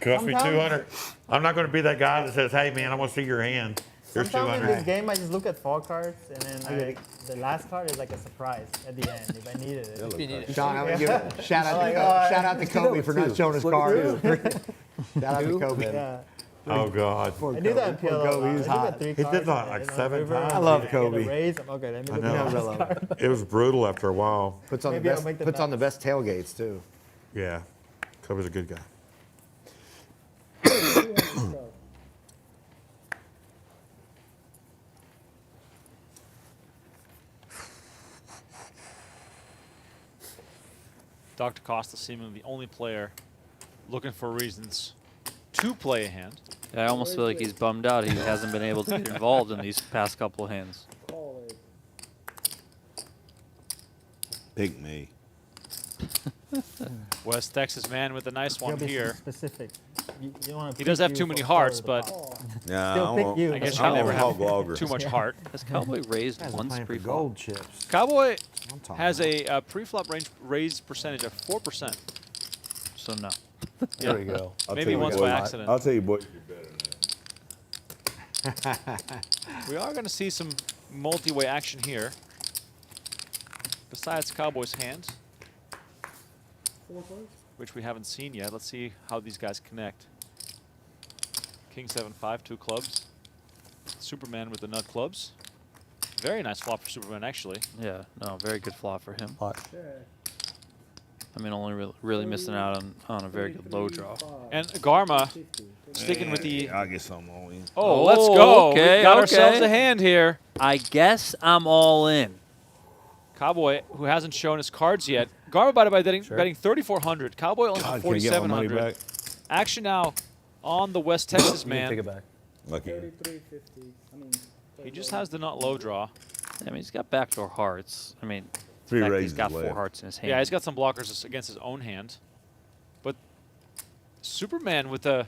Cost me Sometimes- 200. I'm not going to be that guy that says, "Hey, man, I want to see your hand." Here's Sometimes in this 200. game, I just look at 4 cards, and then the last card is like a surprise at the end if I needed it. If you need it. Sean, I'm gonna give it shout out Like, shout out to Kobe for not showing his card. Shout out to Kobe. Yeah. Oh God. Poor I do that in Kobe. Poor PLO. Kobe, he's hot. He did that like 7 times. I love Get a Kobe. raise. Okay, let me I look know. at the last card. It was brutal after a while. Puts on Maybe the I'll make best. the Puts on the best tailgates too. Yeah. Kobe's a good guy. 200 stuff. Dr. Costa seemingly the only player looking for reasons to play a hand. I almost feel like he's bummed out. He hasn't been able to get involved in these past couple of hands. Call it. Pick me. West Texas man with a nice Gotta one be here. specific. You don't wanna He does pick have you too many for hearts, color of but the pot. Yeah, Still pick you. I guess I you never hog have logger. too much heart. Has Cowboy raised Guys are once playing for pre-flop? gold chips. Cowboy I'm talking has about. a pre-flop raise percentage of 4%. So no. There we go. I'll Maybe tell you once boys- by accident. I'll tell you, boys, you're better than that. We are going to see some multi-way action here. Besides Cowboy's hand, 4 cards? which we haven't seen yet. Let's see how these guys connect. King 7-5, 2 clubs. Superman with the nut clubs. Very nice flop for Superman, actually. Yeah, no, very good flop for him. Check. I mean, only really missing out on a very good low draw. 35, And Garma 50. sticking with the... I'll get something on you. Oh, let's go. okay, We got ourselves okay. a hand here. I guess I'm all in. Cowboy, who hasn't shown his cards yet. Garma, by the way, betting 3,400. Cowboy only God, on can I get my money 4,700. back? Action now on the West Texas Take man. it back. Lucky. 33.50. I mean, He just has the nut low draw. I mean, he's got backdoor hearts. I mean, 3 in fact, raises he's got left. 4 hearts in his hand. Yeah, he's got some blockers against his own hand. But Superman with a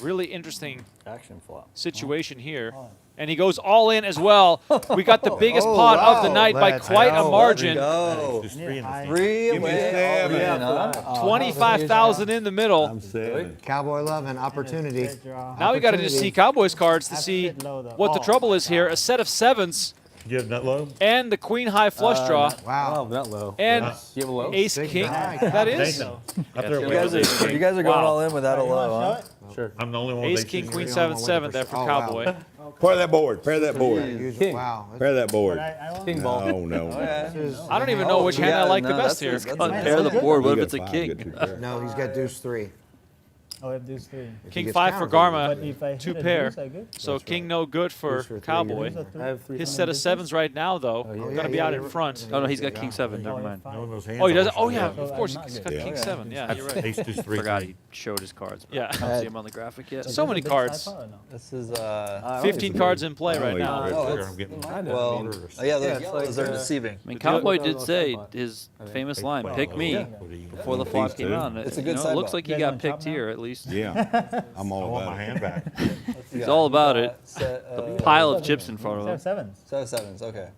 really interesting Action flop. situation here. And he goes all in as well. We got the biggest Oh, pot of the wow. night by Let's quite a go. margin. Go. There's 3 in the thing. 3 Give me away. 7. Yeah, 25,000 in the middle. I'm 7. Cowboy love and opportunity. Straight draw. Now we got to just see Cowboys cards to That's see a bit low, though. what the Oh, trouble my is here. A set of 7s You have nut low? and the queen high flush draw Wow. Oh, not low. and You have a low? ace Big king. guy. That is Nathan. Up there You with guys ace You king. guys are going Wow. all in without a You wanna low, show huh? it? Sure. I'm the only one with Ace ace king king. queen You're the only 7-7 one there with for the- oh, wow. Cowboy. Pair that board. Pair that board. Usually- Wow. Pair that board. I want King ball. No, no. I don't even know which hand I like the best here. Unpair the board. What if it's a king? No, he's got deuce 3. Oh, I have deuce 3. If he King gets 5 for countered, But Garma. if I hit 2 a pair. deuce, I good? So king no good for Deuce for 3, Cowboy. Deuce or three? I have 3. His set of 7s right now, though, yeah. going Oh, to be yeah, out you're in front. Oh, no, he's got king 7. Never Oh, mind. five. No one knows hands. Oh, he does? are Oh, yeah, So of course. I'm not He's good. got king Yeah. 7. Yeah, you're right. Ace deuce 3. Forgot he showed his cards. But Yeah. I don't see him on the graphic yet. So many Big cards. side pot or no? This is, 15 cards in play Oh, right yeah. now. Oh, Oh, I'm getting well, orders. yeah, those it's yellows like, are deceiving. I mean, The deal- Cowboy Those did are say spot. his famous line, "Pick me," Yeah. before the flop came too. on. It's a You good know, side it looks ball. like he You guys got wanna chop picked now? here at least. Yeah. I'm I all want my about it. hand back. He's all about it. The The pile of chips in front of him. Sevens. So sevens, okay.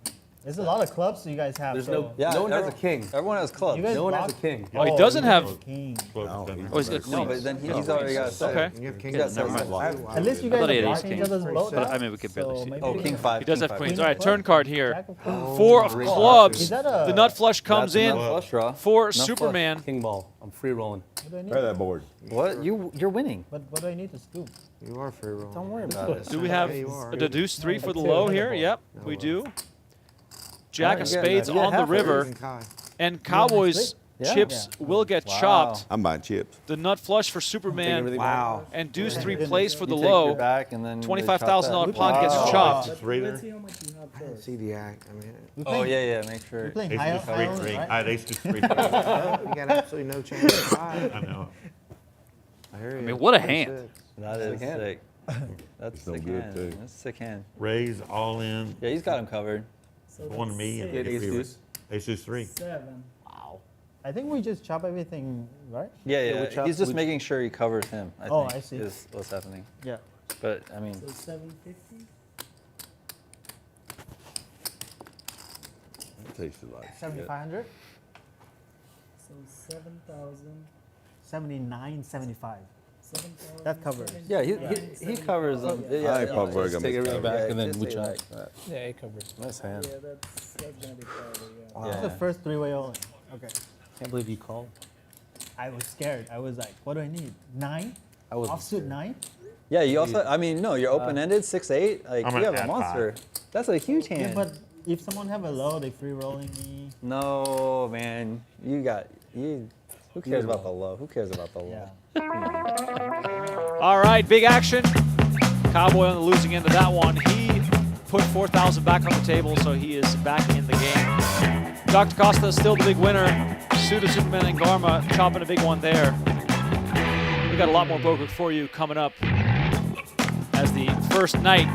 There's a lot of clubs you guys have. There's so no, Yeah, no one has a everyone- king. Everyone has clubs. You guys No one has a block- king. Oh, he doesn't you have. have king. Oh, he's got No, queens. but then he's already got a set. Okay. You have king. Yeah, never mind. At least you I thought guys he are had ace blocking each king. other's blow. But I mean, we could barely see it. Oh, king five. He does king have five. queens. Queen All right, of turn clubs. card here. Jack of clubs. 4 of Is clubs. that a- The nut flush comes That's in enough flush draw. for Enough flush. Superman. King ball. I'm free rolling. What do I need? Try that board. What? You're winning. What do I need to scoop? You are free roll. Don't worry about it. Do we have Yeah, you are. a deuce 3 for the Two. low here? Yep, we do. Jack of you get- spades you get on the half of river, King Kai. and Cowboys Yeah. chips will get Wow. chopped. I'm buying chips. The nut flush for Superman, everything Wow. and deuce 3 plays for the You take your low. back and then they $25,000 chop pot that. gets Wow. chopped. Let's Reader. see how much you have first. See the act. I mean, We Oh playing- yeah, yeah. Make sure. We're playing Ace high deuce three, island, three. right? I had ace deuce 3. you got absolutely no chance of five. I know. I hear you. I mean, what a hand. That is hand. sick. That's So sick good, hand. too. That's a sick hand. Raise all in. Yeah, he's got him covered. So One to that's me and six, get ace free deuce. Ace deuce 3. 7. I think we just chop everything, right? Yeah, we yeah. chop- He's just we- making sure he covers him. I Oh, think, I see. Is what's happening. Yeah. But I mean, So 750. Tasted like shit. 7,500? So 7,000. 79.75. 7,000. That covers. yeah, he covers them. Yeah, I ain't probably yeah, gonna Take make everything it. back and then just we take chop. it back. Yeah, he covered. Nice hand. Yeah, that's gonna be probably, yeah. That's the Yeah. first three-way only. Okay. Can't believe you called. I was scared. I was like, what do I need? 9? I was Offsuit 9? Yeah, you also. I mean, no, you're open-ended 6-8. Like I'm you gonna have a add monster. That's a huge Yeah, hand. but if someone have a low, they free rolling me. No, man, you got you. Who cares about the low? Who cares about the low? Yeah. All right, big action. Cowboy on the losing end of that one. He put 4,000 back on the table, so he is back in the game. Dr. Costa is still the big winner. Suda, Superman, and Garma chopping a big one there. We got a lot more poker for you coming up as the first night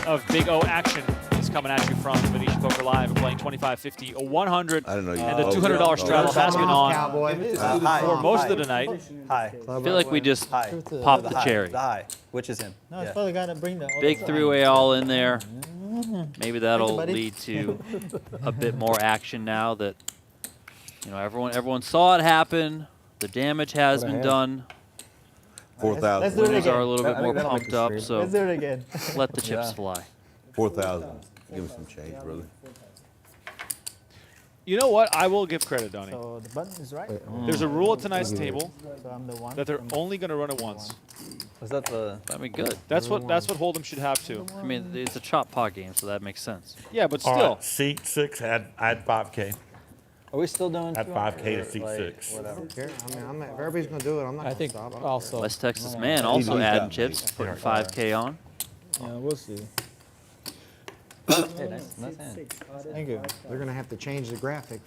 of Big O action is coming at you from Venetian Poker Live. We're playing 25, 50, a 100, I didn't know you and the could $200 poker. straddle has been on Cowboy. for most of the night. High. I feel like we just High. popped the high. cherry. The high, which is him. No, it's Yeah. probably gotta bring the Big three-way all in there. Maybe that'll buddy. lead to a bit more action now that everyone saw it happen. The damage has What a been hand. done. 4,000. Let's do it Winners again. are a little I bit think more that'll make pumped the up, stream. so Let's do it again. let the chips Yeah. fly. 4,000. Give me some change, brother. You know what? I will give credit, Donnie. So the button is right. There's a rule at tonight's table So I'm the one. that they're only going to run it once. Was that the? I mean, good. That's what Hold'em should have to. I mean, it's a chop pot game, so that makes sense. Yeah, but All still. right, seat 6 had 5K. Are we still doing? At 200 5K to or, seat like, 6. Whatever. Here, I mean, if everybody's gonna do it, I'm not I gonna think stop. I don't also. West Texas man also He's adding got chips, putting 5K on. Yeah, we'll see. Hey, nice hand. Thank you. They're gonna have to change the graphic.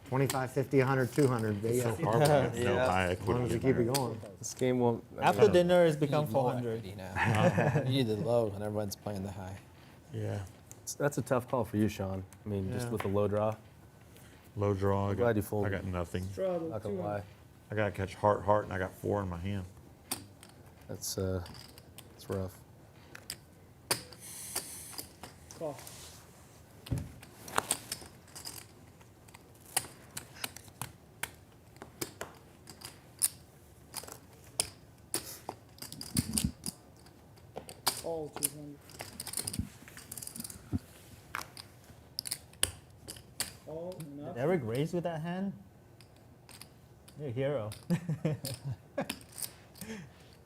25, 50, 100, 200. But yeah, So far, we have no Yeah. high as long equity. as you in keep there. it going. This game won't. After dinner, it's become You need low 400. equity now. You need the low, and everyone's playing the high. Yeah. That's a tough call for you, Sean. I mean, just Yeah. with the low draw. Low draw. I glad got, you folded. I got nothing. Straddle, Not gonna 200. lie. I got to catch heart, heart, and I got 4 in my hand. That's it's rough. Call. All 200. All enough. Did Eric raise with that hand? You're a hero.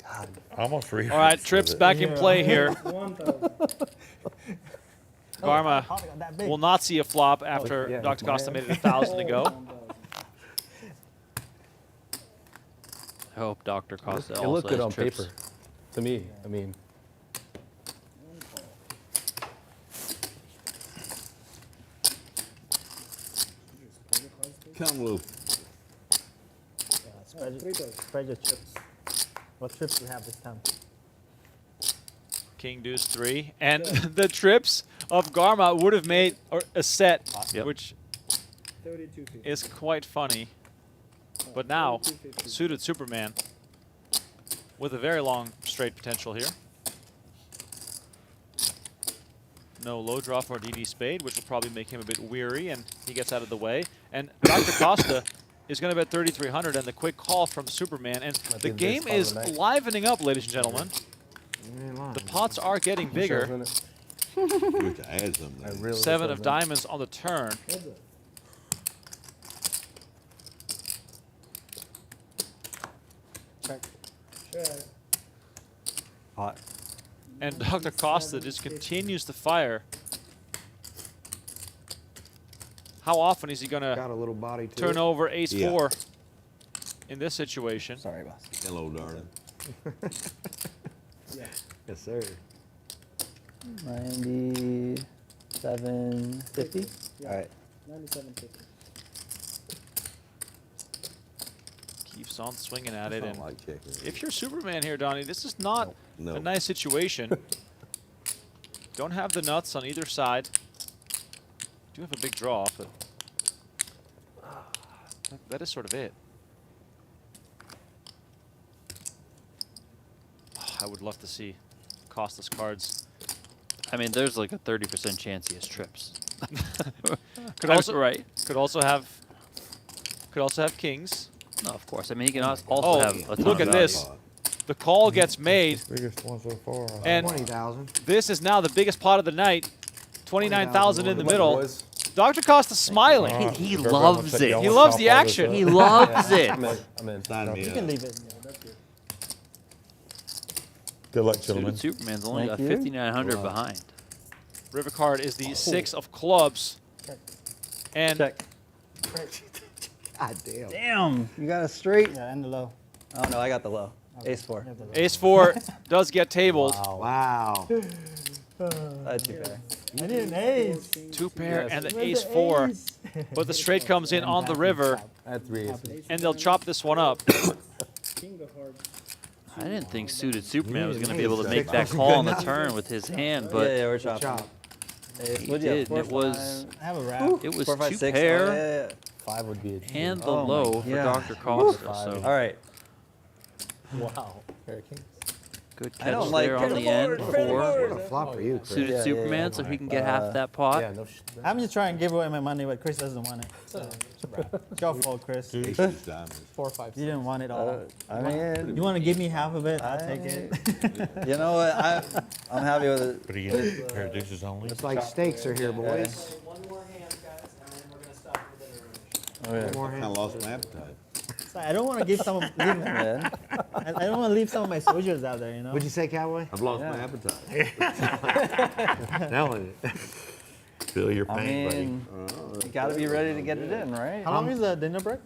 God. Almost free. All right, trips back in play here. 1,000. Garma Oh, they got that big. will not see a flop after yeah, Dr. my Costa hand. made it 1,000 to go. 1,000. I hope Dr. Costa It also looked good has on trips. paper. To me, I mean, Come loose. Spread your chips. What trips do you have this time? King deuce 3. And the trips of Garma would have made a set, Yep. which 3250. is quite funny. But now, suited Superman with a very long straight potential here. no low draw for DD Spade, which will probably make him a bit weary, and he gets out of the way. And Dr. Costa is going to bet 3,300, and the quick call from Superman. And the game is livening up, ladies and gentlemen. The pots are getting bigger. We have to add something. Really 7 of diamonds on the turn. Check. Pot. And Dr. Costa just continues to fire. How often is he going Got to a little body to turn it. over ace Yeah. 4 in this situation? Sorry, boss. Hello, darling. Yes, sir. 97.50. Yeah. All right. 97.50. Keeps on swinging at I it. don't And like checking. if you're Superman here, Donnie, this is not No. a nice situation. Don't have the nuts on either side. Do have a big draw, but that is sort of it. Oh, I would love to see Costa's cards. I mean, there's like a 30% chance he has trips. Could also Could also have kings. No, of course. I mean, he can also Oh, have a ton look of at value. this. The call gets made, Biggest one so far. and 20,000. this is now the biggest pot of the night. 29,000 in the Come on, middle. boys. Dr. Costa's smiling. He Everybody loves wants to it. yell He and loves stop the all this action. up. He loves it. I'm in. I'm in. Sign me You up. can leave it. Yeah, that's good. Good luck, Suited gentlemen. Superman's only Thank got you. 5,900 behind. River card is the 6 of clubs. And Check. God damn. Damn, you got a straight. Yeah, and the low. Oh no, I got the low. Ace 4. You have the low. ace 4 does get tabled. Wow. That's too fair. I need an ace. 2 pair Yes. and the Where's ace the 4. ace? But the straight comes in on the river, I had 3 aces. and they'll chop this one up. King of hearts. I didn't think suited Superman was going to be Yeah, able to six make that wasn't call good on the enough. turn with his hand, Yeah, but yeah, we're chopping. Chop. Ace, he what'd you have? did. Four, It was I have a wrap. it was 4, 5, 2 6. pair Oh, yeah, yeah. 5 would be a and the Oh my low for God. Dr. Costa. Woo. So All right. Wow. pair of kings. good I don't catch like there on it. the end What for a flop for you, Chris. suited Yeah, yeah, Superman, yeah. so he can get half that pot. Yeah, no I'm just trying to give away my money, but Chris doesn't want it. So it's your fault, Chris. You Ace is diamonds. 4, 5, 6. didn't want it all. I mean, You want to give me half of it? I'll take it. you know what? I'm happy with it. But he gets a pair of deuces only. It's like steaks are here, boys. One more hand, guys, and then we're gonna stop for dinner. Oh, yeah. More I hands. lost my appetite. So I don't want to give some. I Man. don't want to leave some of my soldiers out there, you know. What'd you say, Cowboy? I've lost my appetite. Telling it. Feel your I pain, buddy. mean, you got to be ready to get it in, right? How long is the dinner break?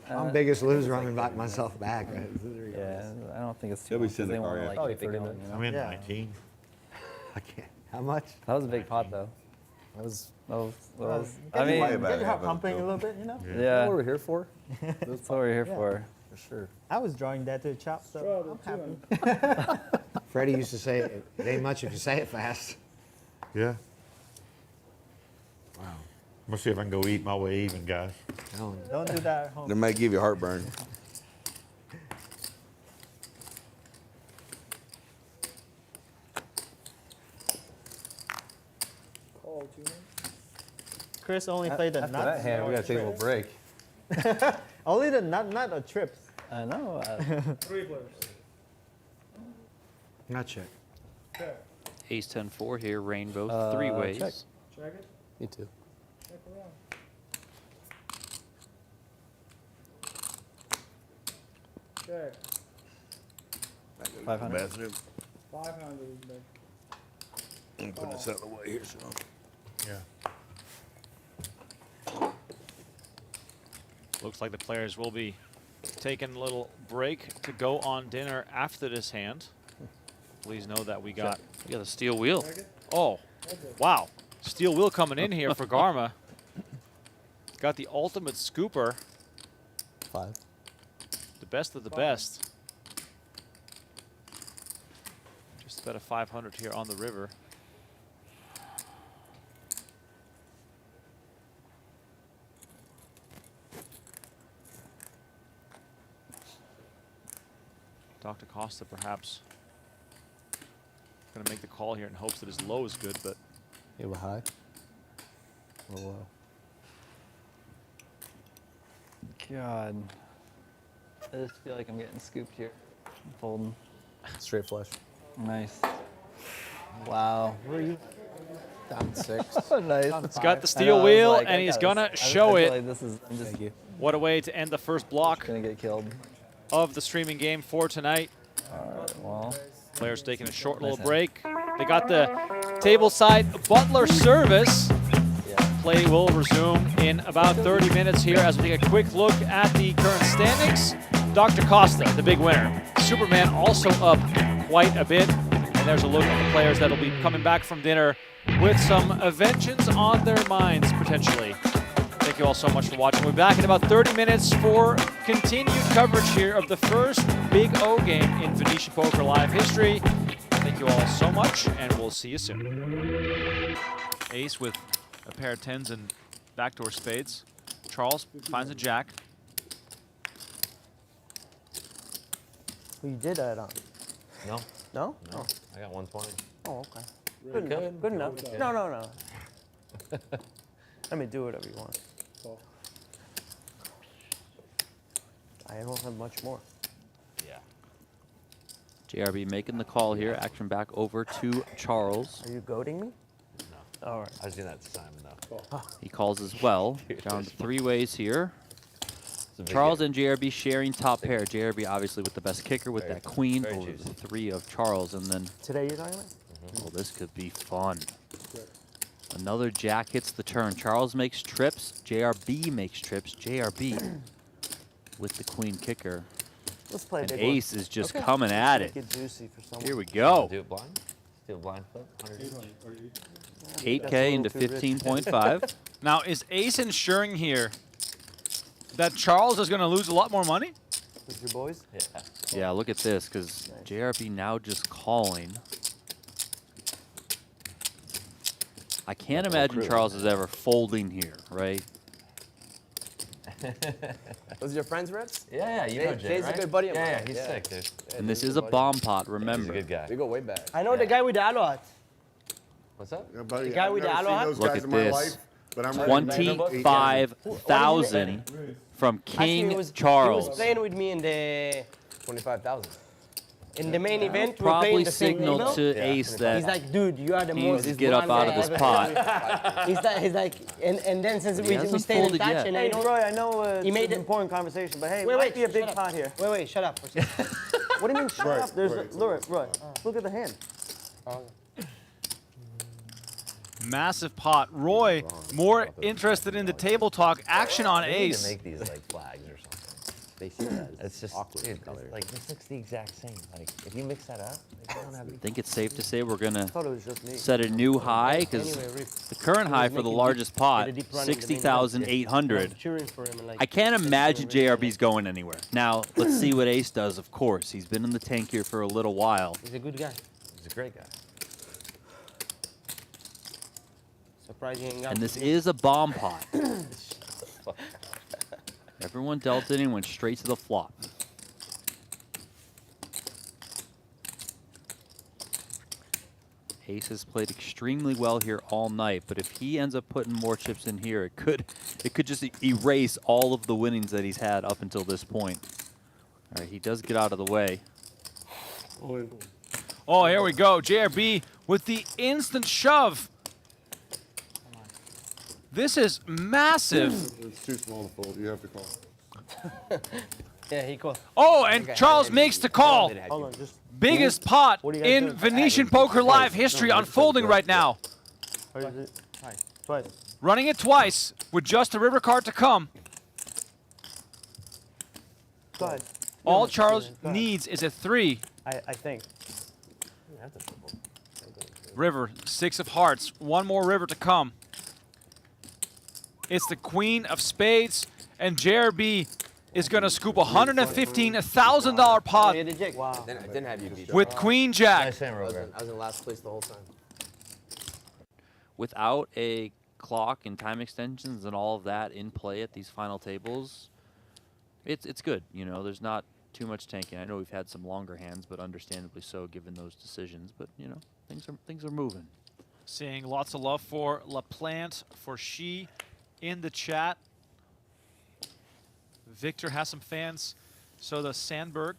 I'm biggest loser. I'm inviting myself back. Yeah, I don't think it's too He'll be much 'cause sending they want to a like card. keep it Probably going, 30 you know? I'm in Yeah. 19. I can't. How much? That was a big pot though. That was I Way mean, back. Get your heart half of pumping it. a little bit, you know. yeah, what we're here for. that's what we're here Yeah. for. For sure. I was drawing that to the chop, so Draw I'm to happy. 200. Freddie used to say it ain't much if you say it fast. Yeah. Wow. I'm gonna see if I can go eat my way even, guys. Telling you. Don't do that at They home. may give you heartburn. Call 200. Chris only played the After nuts. that hand, we got to take a little break. Only the not a trips. I know. 3 players. Not check. Check. Ace 10-4 here, rainbow, 3 check. ways. Check it. Me too. Check around. Check. 500. Bathroom. 500 is big. I'm putting this out of the way here, so. Yeah. Looks like the players will be taking a little break to go on dinner after this hand. Please know that we got, You got a steel wheel. Check it. oh, wow. Steel wheel coming in here for Garma. Got the ultimate scooper, 5. the best of the best. Just about a 500 here on the river. Dr. Costa perhaps going to make the call here in hopes that his low is good, but You have a high? Oh, wow. God. I just feel like I'm getting scooped here. I'm folding. Straight flush. Nice. Wow. Where are you? Down 6. Nice. He's got the steel wheel, and he's gonna show it. Like this is, I'm just What a way to end the first block gonna get killed. of the streaming game for tonight. Well, Players taking a short little break. They got the tableside butler service. Play will resume in about 30 minutes here as we take a quick look at the current standings. Dr. Costa, the big winner. Superman also up quite a bit. And there's a look at the players that'll be coming back from dinner with some vengeance on their minds, potentially. Thank you all so much for watching. We'll be back in about 30 minutes for continued coverage here of the first Big O game in Venetian Poker Live history. Thank you all so much, and we'll see you soon. Ace with a pair of 10s and backdoor spades. Charles finds a jack. Well, you did add on. No. No? No. Oh. I got 120. Oh, okay. Good enough. Good enough. No, no, no. Let me do whatever you want. I don't have much more. Yeah. JRB making the call here. Action back over to Charles. Are you goading me? No. All right. I was doing that to Simon, though. He calls as well. Down to 3 ways here. Charles and JRB sharing top pair. JRB obviously with the best kicker with that queen over the 3 of Charles. And then, Today you're talking about? oh, this could be fun. Another jack hits the turn. Charles makes trips. JRB makes trips. JRB with the queen kicker. Let's play a And big Ace one. is just coming at it. Make it juicy for someone. Here we go. Do it blind? Do a blind flip? 8K into 15.5. Now, is Ace ensuring here that Charles is going to lose a lot more money? With your boys? Yeah. Yeah, look at this, because JRB now just calling. I can't imagine Charles is ever folding here, right? Those your friends, Rips? Yeah, you know Jay, Jay's right? a good buddy of mine. Yeah, he's sick, dude. And this is a bomb pot, remember. He's a good guy. We go way back. I know the guy with the alohat. What's up? Yeah, buddy, The guy I've with the never seen aloha? those Look guys at in my this. life, but I'm ready to 25,000 from King Charles. He was playing with me in the 25,000. main event. We were Probably playing the same signaled table. to Ace that He's like, dude, you are the he most. needs to get up out of this pot. he's like, and then since we hasn't stayed in folded touch, yet. and Hey, I know Troy, I know he it's made an it- important conversation, but hey, Wait, might be a shut big up. pot here. Wait, shut up. For a second. What do you mean shut Right, up? There's right. Roy, look at the hand. Massive pot. Roy, more interested in the table talk. Action on We need to Ace. make these like flags or something. They see that. It's just awkward dude, color. like this looks the exact same. Like if you mix that up, like, you don't have I think it's safe to say we're going to thought it was just me. set a new high, because Anyway, Rick, the current high for the largest pot, did a deep run in the main event. 60,800. cheering for him and like. I can't imagine JRB's going anywhere. Now, let's see what Ace does, of course. He's been in the tank here for a little while. He's a good guy. He's a great guy. Surprised he ain't got. And this is a bomb pot. Everyone dealt it and went straight to the flop. Ace has played extremely well here all night, but if he ends up putting more chips in here, it could just erase all of the winnings that he's had up until this point. All right, he does get out of the way. Oh, here we go. JRB with the instant shove. This is massive. It's too small to fold. You have to call. Yeah, he called. Oh, and Charles makes the call. Hold on, just. Biggest pot What are you guys in doing? Venetian Poker Live history unfolding right now. Twice. Running it twice with just a river card to come. Go ahead. All No, Charles go ahead. needs is a 3. I think. River, 6 of hearts. One more river to come. It's the queen of spades, and JRB is going to scoop a $115,000 pot Wow. I didn't have you beat. with queen jack. Nice hand, I was Robert. in last place the whole time. Without a clock and time extensions and all of that in play at these final tables, it's good. You know, there's not too much tanking. I know we've had some longer hands, but understandably so given those decisions. But you know, things are moving. Seeing lots of love for LaPlante, for She in the chat. Victor has some fans. So does Sandberg.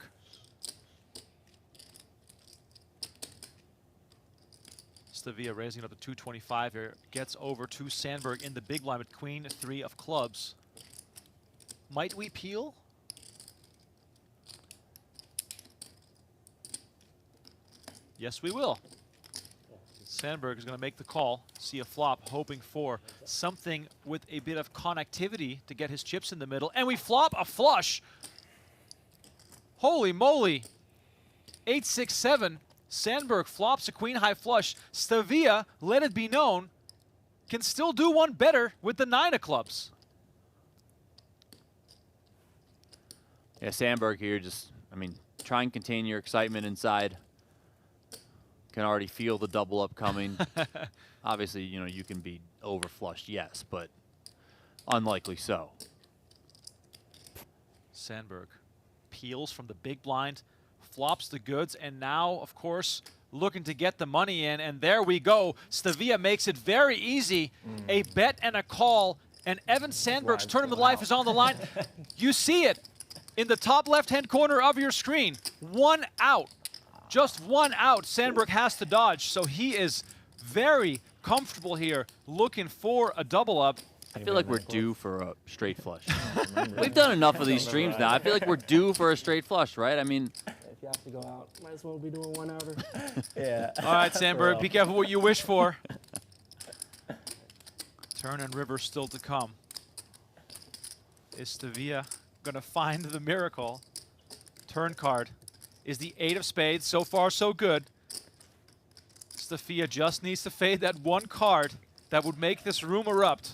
Stavia raising it up to 225 here. Gets over to Sandberg in the big blind with queen 3 of clubs. Might we peel? Yes, we will. Sandberg is going to make the call, see a flop, hoping for something with a bit of connectivity to get his chips in the middle. And we flop a flush. Holy moly. 8-6-7. Sandberg flops a queen high flush. Stavia, let it be known, can still do one better with the 9 of clubs. Yeah, Sandberg here just, I mean, try and contain your excitement inside. Can already feel the double up coming. Obviously, you know, you can be over flushed, yes, but unlikely so. Sandberg peels from the big blind, flops the goods, and now, of course, looking to get the money in, and there we go. Stavia makes it very easy. A bet and a call, and Evan Sandberg's tournament life is on the line. You see it in the top left-hand corner of your screen. 1 out. Just 1 out, Sandberg has to dodge, so he is very comfortable here, looking for a double up. I feel like we're due for a straight flush. We've done enough of these streams now. I feel like we're due for a straight flush, right? I mean, If you have to go out, might as well be doing 1 outer. Yeah. All right, Sandberg, be careful what you wish for. Turn and river still to come. Is Stavia gonna find the miracle? Turn card is the 8 of spades. So far, so good. Stavia just needs to fade that 1 card that would make this room erupt.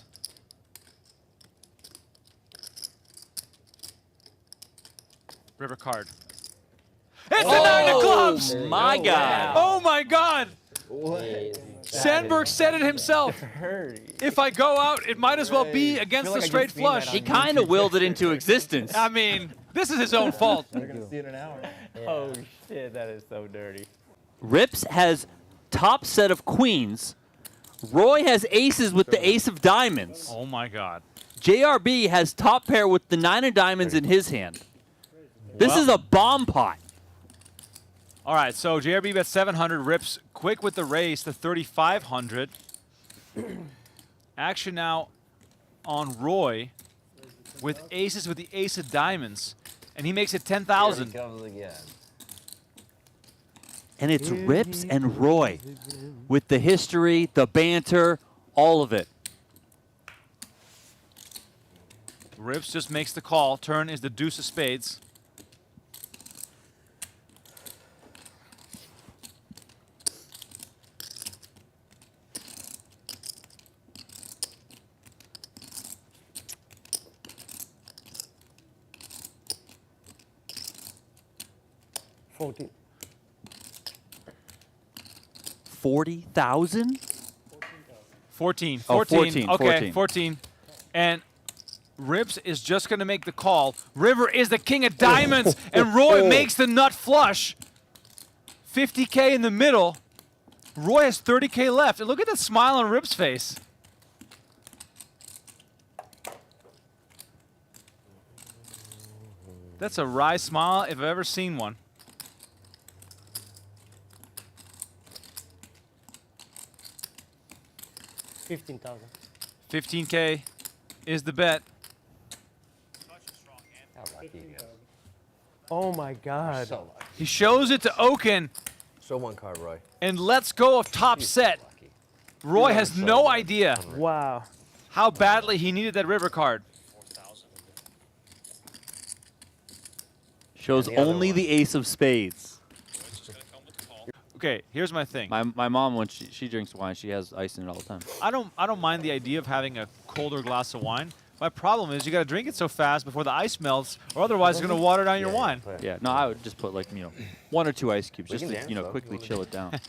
River card. It's the 9 of clubs! My God. Oh my God! Sandberg said it himself. If I go out, it might as well be against the straight flush. He kind of willed it into existence. I mean, this is his own fault. We're going to see it in an hour. Oh, shit, that is so dirty. Rips has top set of queens. Roy has aces with the ace of diamonds. Oh my God. JRB has top pair with the 9 of diamonds in his hand. This is a bomb pot. All right, so JRB bet 700, Rips quick with the raise to 3,500. Action now on Roy with aces with the ace of diamonds, and he makes it 10,000. And it's Rips and Roy with the history, the banter, all of it. Rips just makes the call. Turn is the deuce of spades. $40,000. 40,000? 14. Oh, 14. 14. Okay, 14. And Rips is just going to make the call. River is the king of diamonds, and Roy makes the nut flush. 50K in the middle. Roy has 30K left. And look at the smile on Rip's face. That's a wry smile if I've ever seen one. $15,000. 15K is the bet. Oh my God. He shows it to Oaken. Show 1 card, Roy. And lets go of top set. Roy has no idea Wow. how badly he needed that river card. Shows only the ace of spades. Okay, here's my thing. My mom, when she drinks wine, she has ice in it all the time. I don't mind the idea of having a colder glass of wine. My problem is you got to drink it so fast before the ice melts, or otherwise it's going to water down your wine. Yeah, no, I would just put like, 1 or 2 ice cubes just to, quickly chill it down.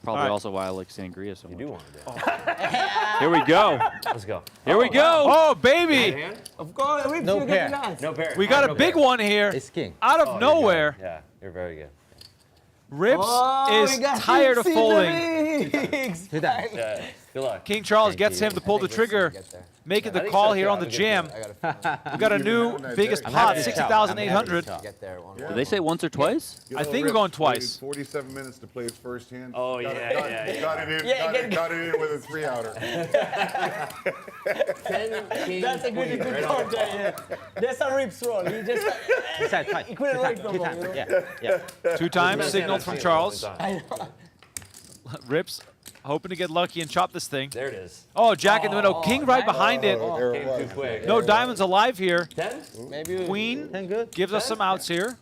Probably also why I like sangria so much. You do want to do. Here we go. Let's go. Here we go. Oh, baby. Of course. No pair. No pair. We got a big one here. Ace king. Out of nowhere. Yeah, you're very good. Rips is tired of folding. Yeah. Good luck. King Charles gets him to pull the trigger, making the call here on the jam. We got a new biggest pot, 60,800. Did they say once or twice? I think we're going twice. 47 minutes to play his first hand. Oh, yeah. Got it in with a 3-outer. That's a good card there. Yeah. That's a Rips roll. He just he couldn't write no more. You know? Yeah. 2 times signaled from Charles. Rips hoping to get lucky and chop this thing. There it is. Oh, jack in the middle. King right behind it. Came too quick. No diamonds alive here. 10? Maybe Queen 10 good. gives us some outs here.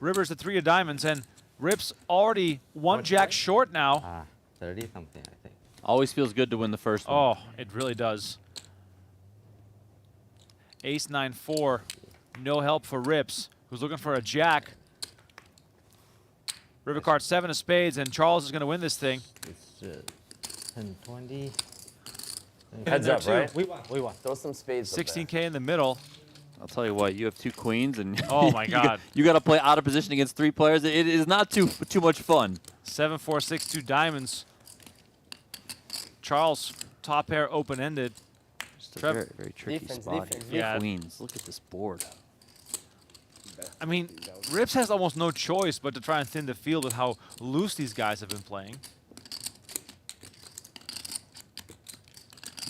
River's the 3 of diamonds, and Rips already 1 jack short now. 30 something, I think. Always feels good to win the first one. Oh, it really does. Ace 9-4. No help for Rips, who's looking for a jack. River card 7 of spades, and Charles is going to win this thing. It's 10-20. Heads up, right? We won. Throw some spades. 16K in the middle. I'll tell you what, you have 2 queens, and Oh my God. you got to play out of position against 3 players. It is not too much fun. 7-4, 6-2 diamonds. Charles, top pair open-ended. Just a very, very tricky spot. Yeah. Queens. Look at this board. I mean, Rips has almost no choice but to try and thin the field with how loose these guys have been playing.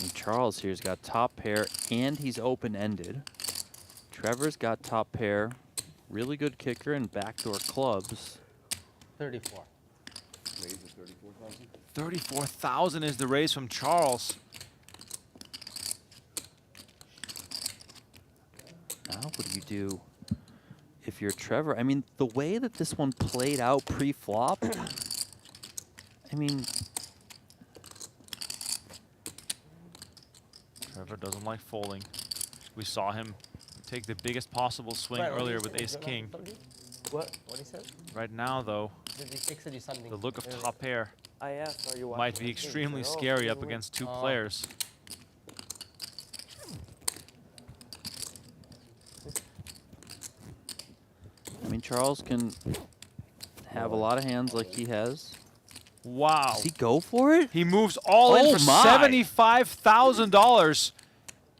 And Charles here's got top pair, and he's open-ended. Trevor's got top pair, really good kicker, and backdoor clubs. 34. 34,000 is the raise from Charles. Now what do you do if you're Trevor? I mean, the way that this one played out pre-flop, I mean... Trevor doesn't like folding. We saw him take the biggest possible swing earlier with ace-king. What he said? Right now, though, the look of top pair might be extremely scary up against 2 players. I mean, Charles can have a lot of hands like he has. Wow. Does he go for it? He moves all in for $75,000.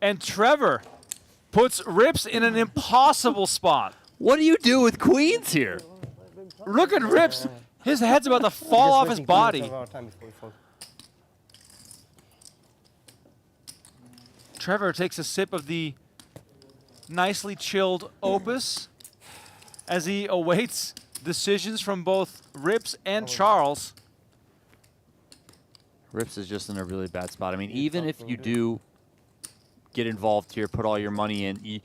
And Trevor puts Rips in an impossible spot. What do you do with queens here? Look at Rips. His head's about to fall off his body. Trevor takes a sip of the nicely chilled Opus as he awaits decisions from both Rips and Charles. Rips is just in a really bad spot. I mean, even if you do get involved here, put all your money in,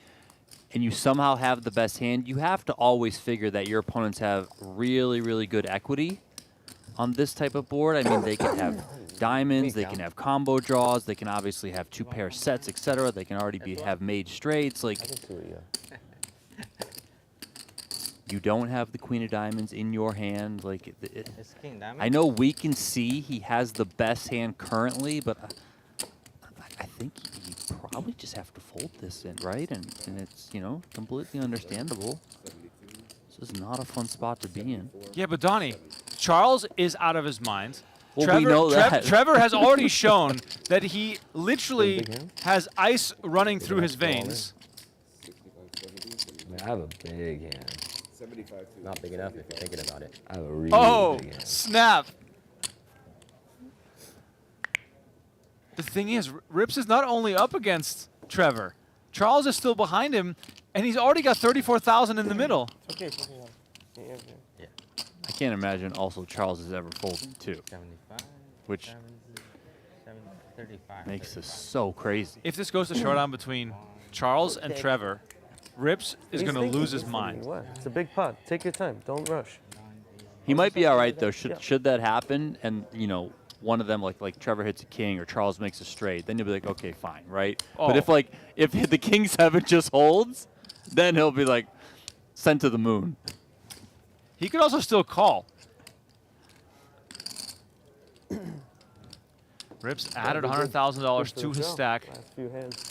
and you somehow have the best hand, you have to always figure that your opponents have really, really good equity on this type of board. I mean, they can have diamonds, they can have combo draws, they can obviously have 2 pair sets, etc. They can already have made straights. Like, you don't have the queen of diamonds in your hand. Like, I know we can see he has the best hand currently, but I think you probably just have to fold this in, right? And it's, you know, completely understandable. This is not a fun spot to be in. Yeah, but Donnie, Charles is out of his mind. Well, we know that. Trevor has already shown that he literally has ice running through his veins. I have a big hand. Not big enough if you're thinking about it. I have a really big hand. Snap. The thing is, Rips is not only up against Trevor. Charles is still behind him, and he's already got 34,000 in the middle. Okay. Yeah. I can't imagine also Charles is ever folding too, which makes this so crazy. If this goes to showdown between Charles and Trevor, Rips is going to lose his mind. What? It's a big pot. Take your time. Don't rush. He might be all right though. Should that happen, and you know, one of them like Trevor hits a king or Charles makes a straight, then you'll be like, okay, fine, right? Oh. But if the king 7 just holds, then he'll be like sent to the moon. He could also still call. Rips added $100,000 to his stack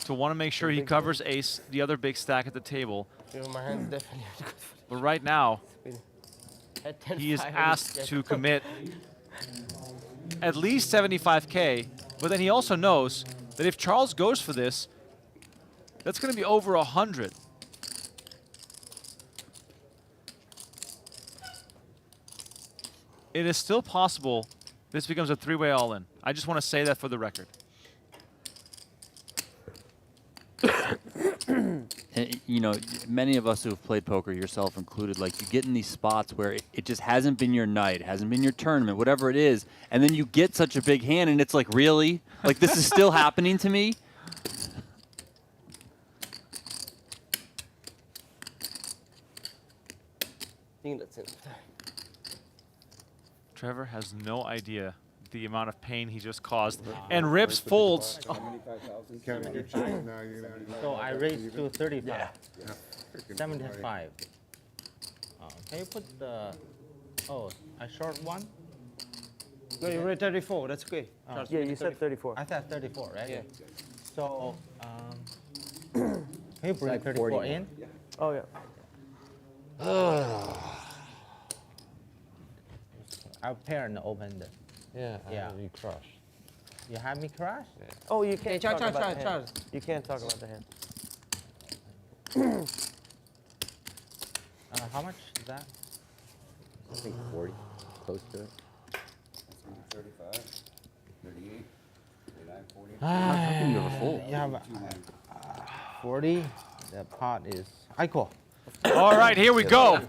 to want to make sure he covers ace, the other big stack at the table. My hand's definitely But right now, he is asked to commit at least 75K, but then he also knows that if Charles goes for this, that's going to be over 100. It is still possible this becomes a three-way all-in. I just want to say that for the record. And, you know, many of us who have played poker, yourself included, like you get in these spots where it just hasn't been your night, hasn't been your tournament, whatever it is, and then you get such a big hand, and it's like, really? Like, this is still happening to me? I think that's it. Trevor has no idea the amount of pain he just caused. And Rips folds. So I raised to 35. Yeah. 75. Can you put the... Oh, a short one? No, you raised 34. That's good. Yeah, you said 34. I said 34, right? Yeah. So, can you bring 34 in? Oh, yeah. I'll pair and open the... Yeah, Yeah. you crush. You have me crash? Oh, you can't talk about the hand. Charge. You can't talk about the hand. How much is that? I think 40, close to it. 35, 38, 39, 40. How can you ever fold? You have 40. The pot is... I call. All right, here we go.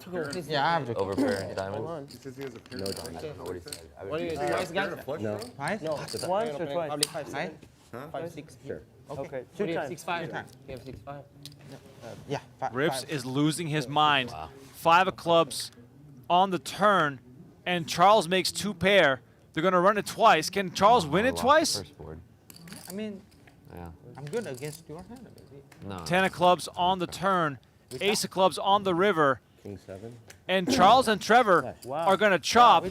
Yeah, I have to... Overpair diamond. He says he has a pair. No diamond. What do you say? What do you guys got? No. Five? No, once or twice? Probably five. Huh? 6. Sure. Okay, two times. 6-5. You have 6-5. Yeah. Rips is losing his mind. 5 of clubs on the turn, and Charles makes 2 pair. They're going to run it twice. Can Charles win it twice? First board. I mean, Yeah. I'm good against your hand. No. 10 of clubs on the turn. Ace of clubs on the river. King 7. And Charles and Trevor are going to chop.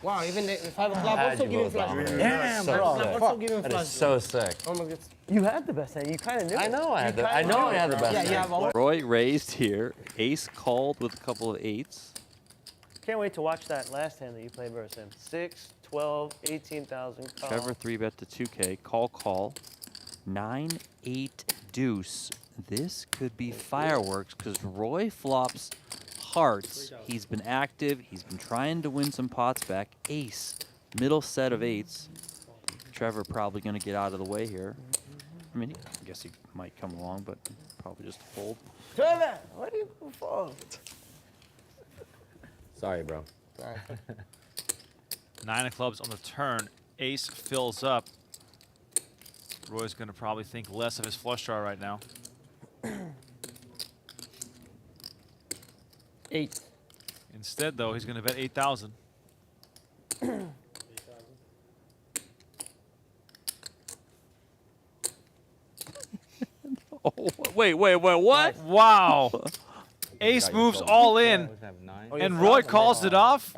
Wow, even the 5 o'clock also giving flush. Damn, bro. Also giving That flush. is so sick. Oh my God. You had the best hand. You kind of knew. I it. know I had You the, I kinda know knew I it, had the bro. best. Yeah, you hand. have all. Roy raised here. Ace called with a couple of 8s. Can't wait to watch that last hand that you played versus him. 6, 12, 18,000. Call. Trevor 3-bet to 2K. Call. 9, 8, deuce. This could be fireworks because Roy flops hearts. He's been active. He's been trying to win some pots back. Ace, middle set of 8s. Trevor probably going to get out of the way here. I mean, I guess he might come along, but probably just a fold. Trevor, what do you fold? Sorry, bro. 9 of clubs on the turn. Ace fills up. Roy's going to probably think less of his flush draw right now. 8. Instead, though, he's going to bet 8,000. Oh, wait, what? Wow. Ace moves all in, and Roy calls it off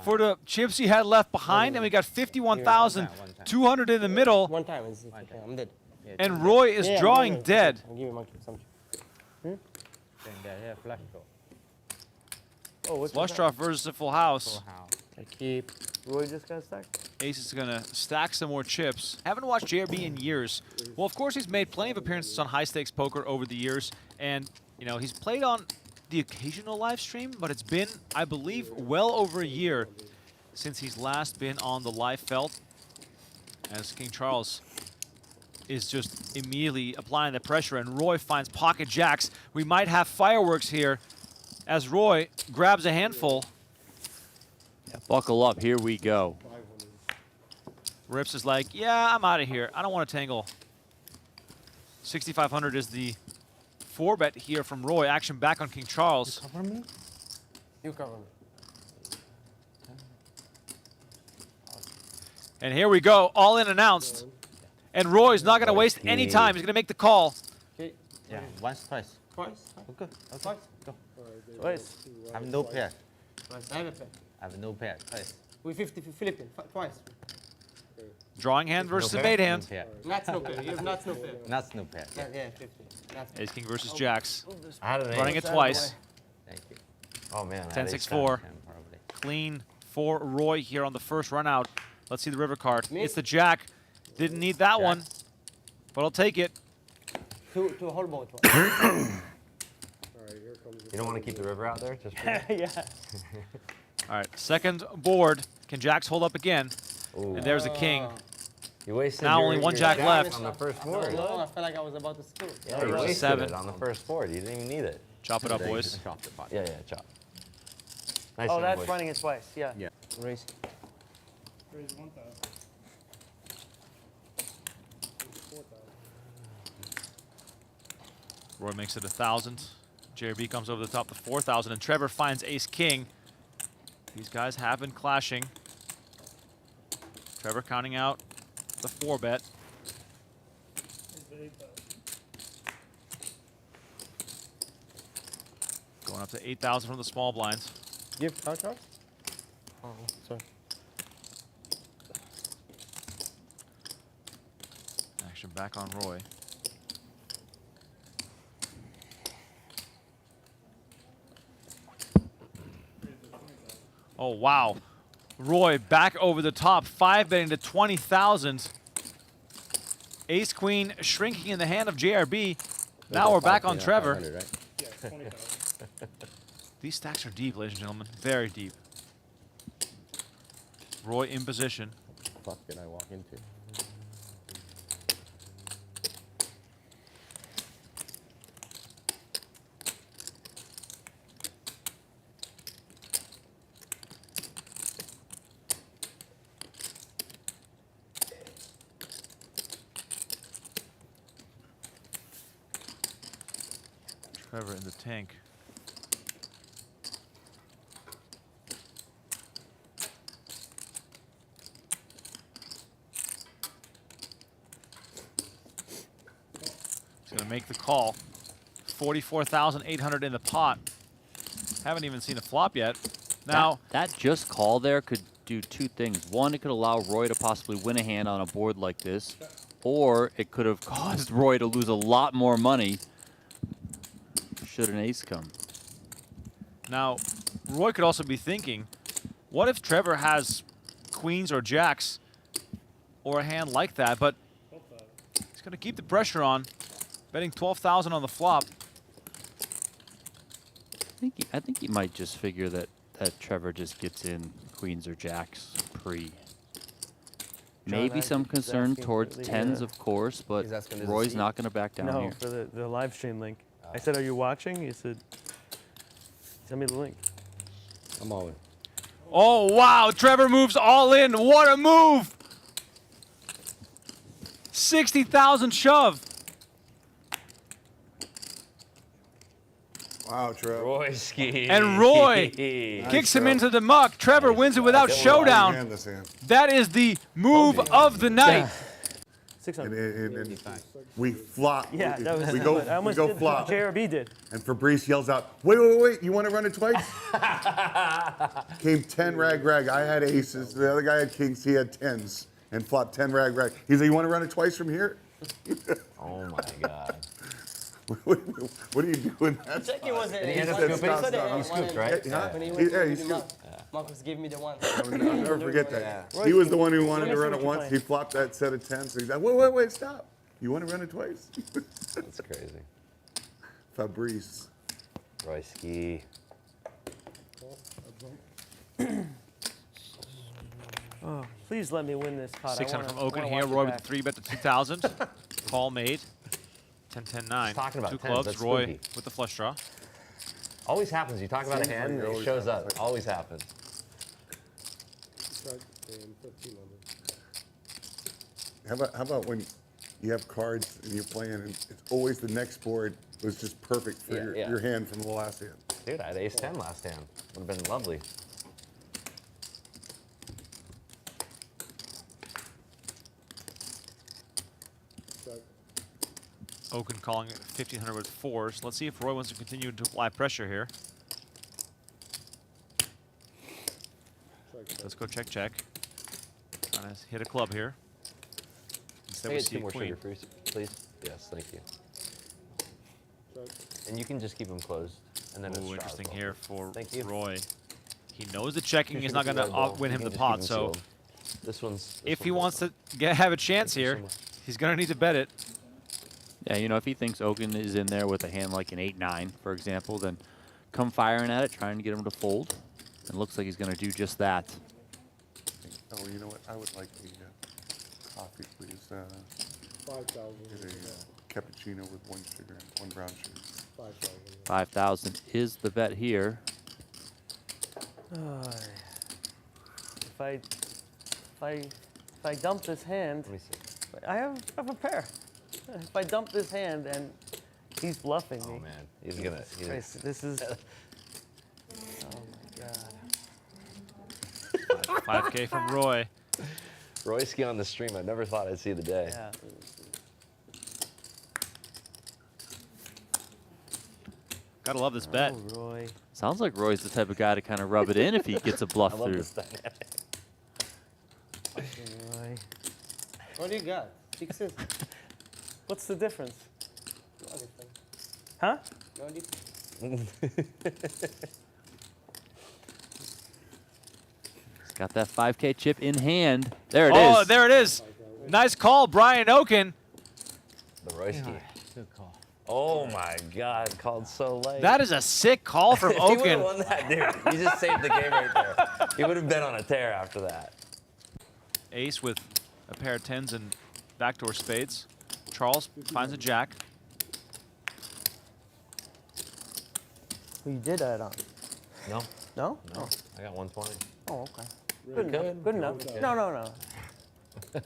for the chips he had left behind, and we got 51,200 in the middle, One time. I'm dead. and Roy is drawing dead. I'll give you monkey some. Oh, what's Flush draw versus a full house. I keep. Roy just got stacked. Ace is going to stack some more chips. Haven't watched JRB in years. Well, of course, he's made plenty of appearances on high-stakes poker over the years, and, you know, he's played on the occasional live stream, but it's been, I believe, well over a year since he's last been on the live felt, as King Charles is just immediately applying the pressure, and Roy finds pocket jacks. We might have fireworks here as Roy grabs a handful. Yeah, buckle up, here we go. Rips is like, yeah, I'm out of here. I don't want to tangle. 6,500 is the 4-bet here from Roy. Action back on King Charles. You cover me? You cover me. And here we go, all in announced. And Roy's not going to waste any time. He's going to make the call. Okay. Yeah, once, twice. Twice? Okay. Twice. Go. Twice. I have no pair. Twice. I have a pair. I have no pair. Twice. We 50 Philippine. Twice. Drawing hand versus No a pair? bait hand. No pair. Nuts no pair. You have nuts no pair. Nuts no pair. Yeah, 50. Nuts. Ace King versus Jacks. I had an Running ace. it twice. Thank you. Oh man. 10-6-4. Clean for Roy here on the first run out. Let's see the river card. It's the jack. Didn't need that one, but I'll take it. To hold both. You don't want to keep the river out there? Just Yeah. All right, second board. Can jacks hold up again? Ooh. And there's a king. You wasted Now only one jack left. On the first board. No, I felt like I was about to scoop. Yeah, you wasted 7. it on the first board. You didn't even need it. Chop it up, boys. Yeah, chop. Nice Oh, one, that's boys. running it twice. Yeah. Yeah. Raise. Raise 1,000. 4,000. Roy makes it 1,000. JRB comes over the top to 4,000, and Trevor finds ace king. These guys have been clashing. Trevor counting out the 4-bet. Going up to 8,000 from the small blinds. Give touch off? Oh, sorry. Action back on Roy. Oh, wow. Roy back over the top, 5-betting to 20,000. Ace queen shrinking in the hand of JRB. Now we're back on Trevor. Right? Yeah, 20,000. These stacks are deep, ladies and gentlemen, very deep. Roy in position. What the fuck did I walk into? Trevor in the tank. He's going to make the call. 44,800 in the pot. Haven't even seen a flop yet. Now, that just call there could do two things. One, it could allow Roy to possibly win a hand on a board like this, or it could have caused Roy to lose a lot more money should an ace come. Now, Roy could also be thinking, what if Trevor has queens or jacks or a hand like that, but he's going to keep the pressure on, betting 12,000 on the flop. I think he might just figure that Trevor just gets in queens or jacks pre. Maybe some concern towards tens, of course, but Roy's not going to back down No, here. for the live stream link. I said, "Are you watching?" He said, "Send me the link." I'm all in. Oh, wow. Trevor moves all in. What a move. 60,000 shove. Wow, Trevor. Royski. And Roy kicks him into the muck. Trevor wins it without showdown. That is the move of the night. 600. And we flop. Yeah, that was we good. go, I almost we go did flop. JRB did. And Fabrice yells out, wait, you want to run it twice? Came 10 rag. I had aces. The other guy had kings. He had tens. And flopped 10 rag. He's like, you want to run it twice from here? Oh my God. What are you doing? That Check it wasn't. He ended up scooping. He scooped, right? Yeah, he scooped. Marcus gave me the one. I'll never forget that. He was the one who wanted to run it once. He flopped that set of 10. So he's like, wait, stop. You want to run it twice? That's crazy. Fabrice. Royski. Oh, please let me win this pot. 600 from Oaken here. Roy with the 3-bet to 2,000. Call made. 10-10-9. Talking about Two tens, clubs. that's Roy spooky. with the flush draw. Always happens. You talk about a Seems hand, like it it always shows happens. up. Always happens. Strike and 1,500. How about when you have cards and you're playing and it's always the next board was just perfect for your hand from the last hand. Dude, I had ace-10 last hand. Would have been lovely. Strike. Oaken calling it 1,500 with fours. Let's see if Roy wants to continue to apply pressure here. Let's go check. Trying to hit a club here. Instead Can I we get see 2 a more queen. sugar free, please? Yes, thank you. Strike. And you can just keep them closed. And then Ooh, interesting here for Thank you. Roy. He knows the checking is not going to win him the You can pot, just keep so him sealed. This one's. if he wants to have a chance here, he's going to need to bet it. Yeah, you know, if he thinks Ogun is in there with a hand like an 8-9, for example, then come firing at it, trying to get him to fold. And looks like he's going to do just that. Oh, you know what? I would like a coffee, please. 5,000. Get a cappuccino with 1 sugar and 1 brown sugar. 5,000. 5,000 is the bet here. If I dump this hand, Let me see. I have a pair. If I dump this hand and he's bluffing me. Oh man, he's gonna. Christ, this is. Oh my God. 5K from Roy. Royski on the stream. I never thought I'd see the day. Yeah. Gotta love this bet. Oh, Roy. Sounds like Roy's the type of guy to kind of rub it in if he gets a bluff I love through. this dynamic. Roy. What do you got? 6s? What's the difference? Huh? No difference. He's got that 5K chip in hand. There it is. Oh, there it is. Nice call, Brian Oken. The Royski. Good call. Oh my God, called so late. That is a sick call from If he would have Oken. won that, dude, he just saved the game right there. He would have been on a tear after that. Ace with a pair of 10s and backdoor spades. Charles finds a jack. You did that on. No, No? no, I got 120. Oh, okay. Good enough. Good enough. No, no, no.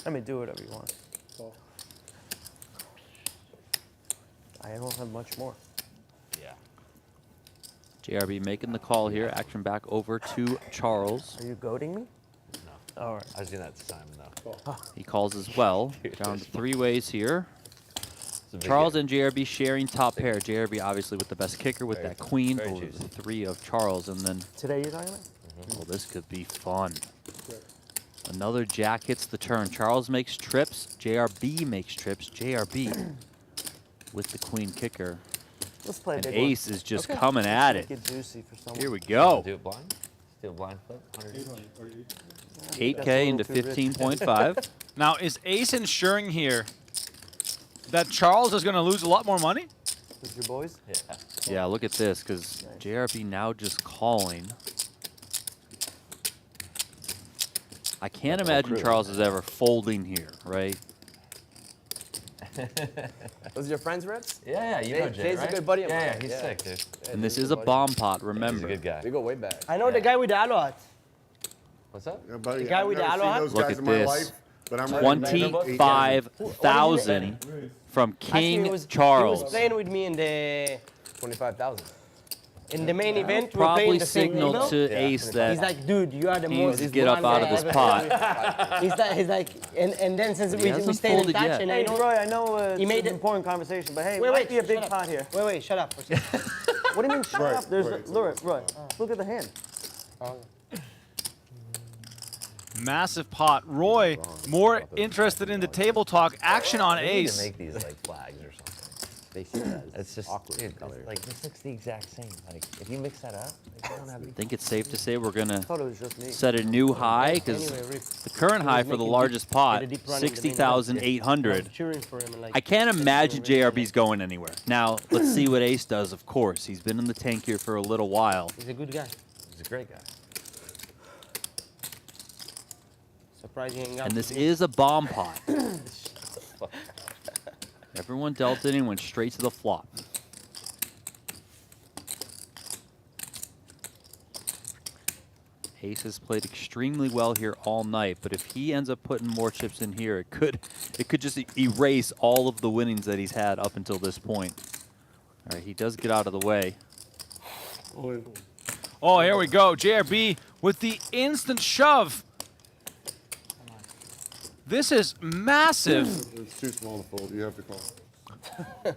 Let me do whatever you want. I don't have much more. Yeah. JRB making the call here. Action back over to Charles. Are you goading me? No. All right. I was doing that to Simon though. He calls as well. Dude, Down to this 3 ways here. It's a big Charles game. and JRB sharing top pair. JRB obviously with the best kicker with Very that fun. queen Very over juicy. the 3 of Charles. And then, Today you're talking about? well, this could be fun. Another jack hits the turn. Charles makes trips. JRB makes trips. JRB with the queen kicker. Let's play a And big ace one. is just Okay. coming at Make it. it juicy for someone. Here we Do go. it blind? Do a blind flip? 100. 8K into 15.5. Now, is Ace ensuring here that Charles is going to lose a lot more money? With your boys? Yeah. Yeah, look at this, because JRB now just calling. I can't imagine Charles is ever folding here, right? Those your friends, Reds? Yeah, you know Jay, Jay's right? a good buddy of Yeah, mine. he's sick, dude. And this is a bomb pot, remember. He's a good guy. We go way back. I know the guy with the alohat. What's up? Yeah, buddy, The guy I've with the never seen aloha? those Look guys at in my this. life, but I'm ready to bet them. 25,000 from King He was Charles. playing with me in the 25,000. in the main event. We're Probably playing the same signaled table. to Ace He's that like, dude, you are the he most. needs to get up out of this pot. he's like, and then since He we hasn't stayed in folded touch, yet. and I Hey, know. Roy, I know it's He made an it- important conversation, but hey, Wait, might be a shut big up. pot here. Wait, shut up. What do you mean shut Right, up? There's right. Roy, look at the hand. Massive pot. Roy, more interested in the table talk action on We need to Ace. make these like flags or something. It's just awkward. Dude, like this looks the exact same. Like if you mix that up, like, I don't have I think it's safe to say we're going I to thought it was just me. set a new high, because the current high for the largest pot, 60,800. Cheering for him and like. I can't imagine JRB's going anywhere. Now, let's see what Ace does, of course. He's been in the tank here for a little while. He's a good guy. He's a great guy. Surprising. And this is a bomb pot. Everyone dealt it and went straight to the flop. Ace has played extremely well here all night, but if he ends up putting more chips in here, it could just erase all of the winnings that he's had up until this point. All right, he does get out of the way. Oh, here we go. JRB with the instant shove. This is massive. It's too small to fold. You have to call.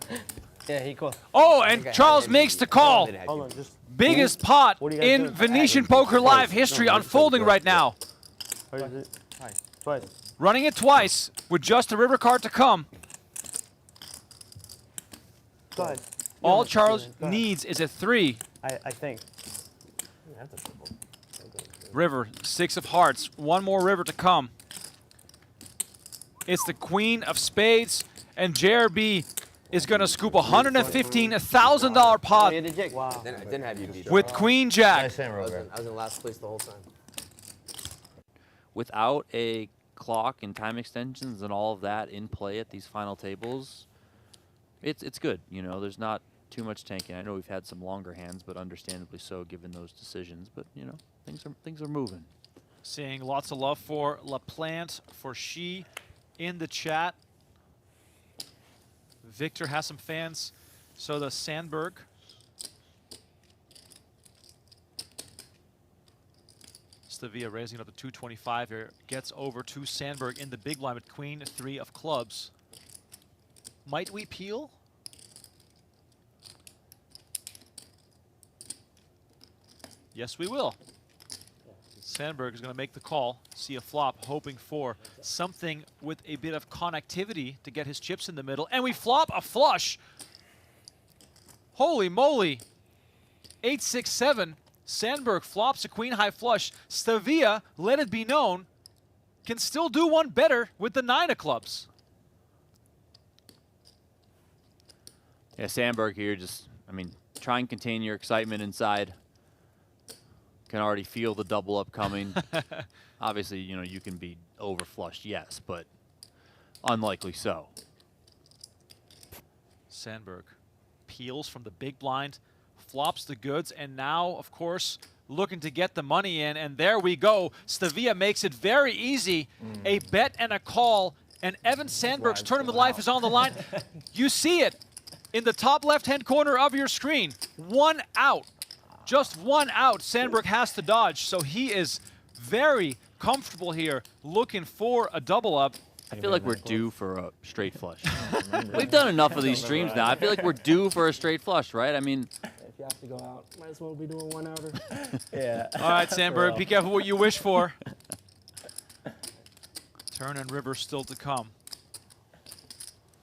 Yeah, he called. Oh, and Charles makes the call. Hold on, just Biggest pot What do you guys in do? Venetian Poker Live history unfolding right now. what is it? Twice. Running it twice with just a river card to come. Go ahead. All Yeah, Charles go ahead. needs is a 3. I think. River, 6 of hearts. One more river to come. It's the queen of spades, and JRB is going to scoop a $115,000 pot Wow. I didn't have you beat. with queen jack. I was in last place the whole time. Without a clock and time extensions and all of that in play at these final tables, it's good. You know, there's not too much tanking. I know we've had some longer hands, but understandably so given those decisions. But you know, things are moving. Seeing lots of love for LaPlante, for She in the chat. Victor has some fans. So does Sandberg. Stavia raising up to 225 here. Gets over to Sandberg in the big blind with queen 3 of clubs. Might we peel? Yes, we will. Sandberg is going to make the call, see a flop, hoping for something with a bit of connectivity to get his chips in the middle. And we flop a flush. Holy moly. 8-6-7. Sandberg flops a queen high flush. Stavia, let it be known, can still do one better with the 9 of clubs. Yeah, Sandberg here just, I mean, try and contain your excitement inside. Can already feel the double up coming. Obviously, you know, you can be overflushed, yes, but unlikely so. Sandberg peels from the big blind, flops the goods, and now, of course, looking to get the money in, and there we go. Stavia makes it very easy. A bet and a call, and Evan Sandberg's tournament life is on the line. You see it in the top left-hand corner of your screen. 1 out. Just 1 out, Sandberg has to dodge, so he is very comfortable here, looking for a double up. I feel like we're due for a straight flush. We've done enough of these streams now. I feel like we're due for a straight flush, right? I mean, If you have to go out, might as well be doing 1 outer. Yeah. All right, Sandberg, be careful what you wish for. Turn and river still to come.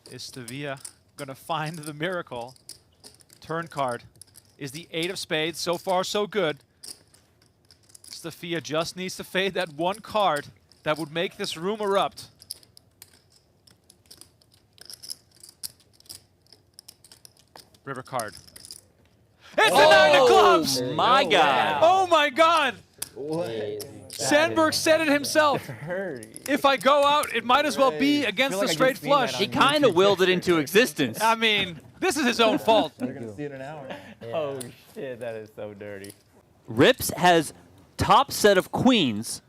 Is Stavia going to find the miracle? Turn card is the 8 of spades. So far, so good. Stavia just needs to fade that one card that would make this room erupt. River card. It's a 9 of clubs! My God. Oh my God! Sandberg said it himself. If I go out, it might as well be against the straight flush. He kind of willed it into existence. I mean, this is his own fault. We're gonna see it in an hour. Oh shit, that is so dirty. Rips has top set of queens.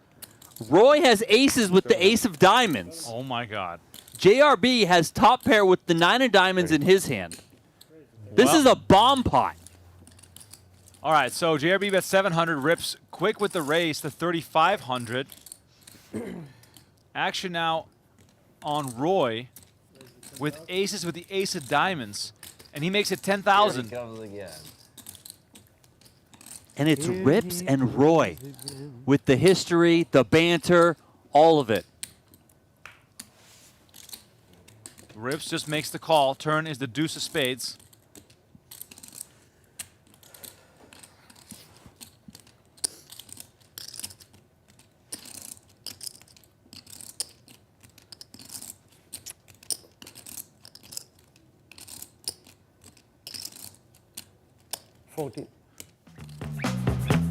Roy has aces with the ace of diamonds. Oh my God. JRB has top pair with the 9 of diamonds in his hand. This is a bomb pot. All right, so JRB bet 700, Rips quick with the raise to 3,500. Action now on Roy with aces with the ace of diamonds, and he makes it 10,000. And it's Rips and Roy with the history, the banter, all of it. Rips just makes the call. Turn is the deuce of spades.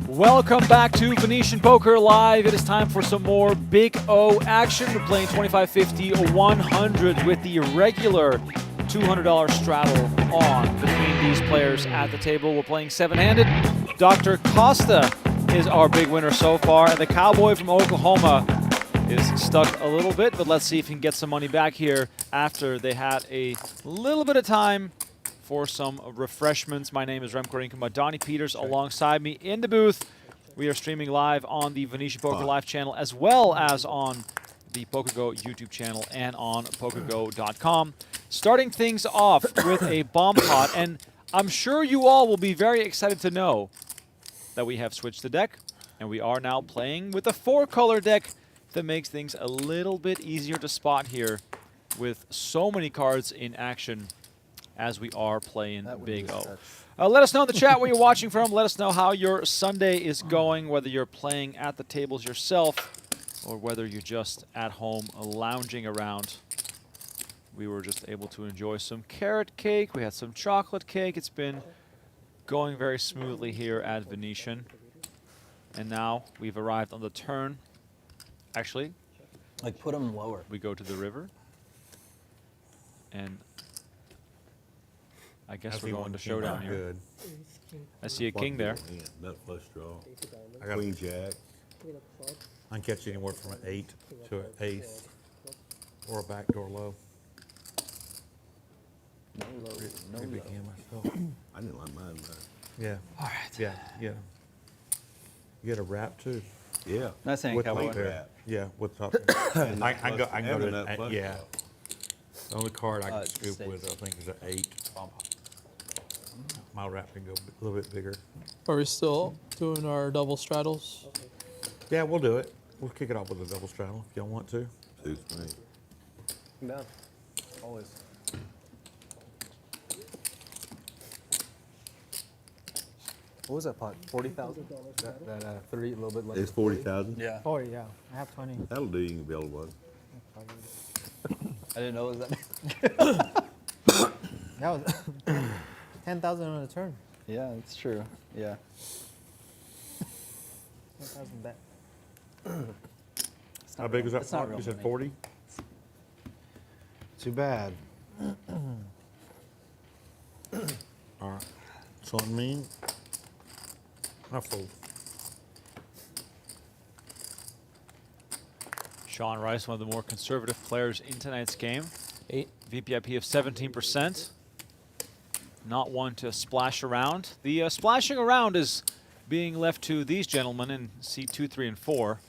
Welcome back to Venetian Poker Live. It is time for some more Big O action. We're playing 25, 50, 100 with the regular $200 straddle on between these players at the table. We're playing 7-handed. Dr. Costa is our big winner so far, and the Cowboy from Oklahoma is stuck a little bit, but let's see if he can get some money back here after they had a little bit of time for some refreshments. My name is Remco Rinkema. Donnie Peters alongside me in the booth. We are streaming live on the Venetian Poker Live channel as well as on the PokerGO YouTube channel and on PokerGO.com. Starting things off with a bomb pot, and I'm sure you all will be very excited to know that we have switched the deck, and we are now playing with a 4-color deck that makes things a little bit easier to spot here with so many cards in action as we are playing Big O. Let us know in the chat where you're watching from. Let us know how your Sunday is going, whether you're playing at the tables yourself or whether you're just at home lounging around. We were just able to enjoy some carrot cake. We had some chocolate cake. It's been going very smoothly here at Venetian. And now we've arrived on the turn. Actually, like put them lower. We go to the river. And I guess we're going to showdown here. Good. I see a king there. Nut flush draw. I got Queen jack. I can catch anywhere from an 8 to an ace or a backdoor low. No low. No Pretty big low. hand myself. I didn't like mine, but Yeah. All right. Yeah. Yeah. You get a wrap too. yeah. Nice hand, With Cowboy. top pair. Yeah, with top pair. I can go. I can go to. Yeah. The only card I can it's scoop safe. with, I think, is an 8. My wrap can go a little bit bigger. Are we still doing our double straddles? Yeah, we'll do it. We'll kick it off with a double straddle if y'all want to. Suits me. I'm down. Always. What was that pot? 40,000? That 30, a little bit less. It's 40,000. Yeah. 40, yeah. I have 20. That'll do. You can build one. I didn't know it was that. That was 10,000 on the turn. Yeah, it's true. Yeah. 10,000 bet. How big was that It's not pot? real You said money. 40? Too bad. All right. So I mean, I fold. Shawn Rice, one of the more conservative players in tonight's game. 8. VPIP of 17%. Not one to splash around. The splashing around is being left to these gentlemen in seat 2, 3, and 4.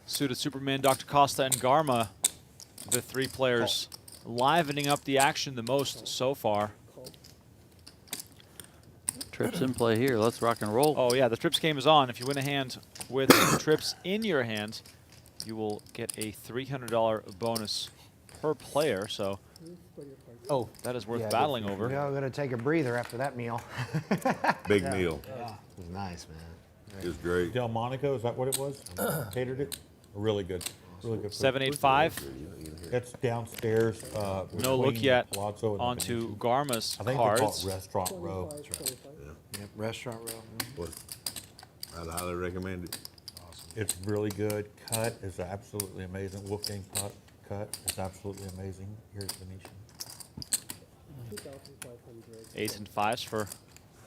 Suited Superman, Dr. Costa, and Garma, the 3 players livening up the action the most so far. Trips in play here. Let's rock and roll. Oh yeah, the trips game is on. If you win a hand with trips in your hand, you will get a $300 bonus per player. So, that is worth battling over. We all got to take a breather after that meal. Big meal. It was nice, man. It was great. Delmonico, is that what it was? Catered it? Really good. Really good. food. 785. That's downstairs. No look between yet Palazzo and the onto Venetian. Garma's I think they call cards. it Restaurant Row. Yep, restaurant row. What? I'd highly recommend it. It's really good. Cut is absolutely amazing. Wolfgang cut is absolutely amazing. Here's Venetian. 8s and 5s for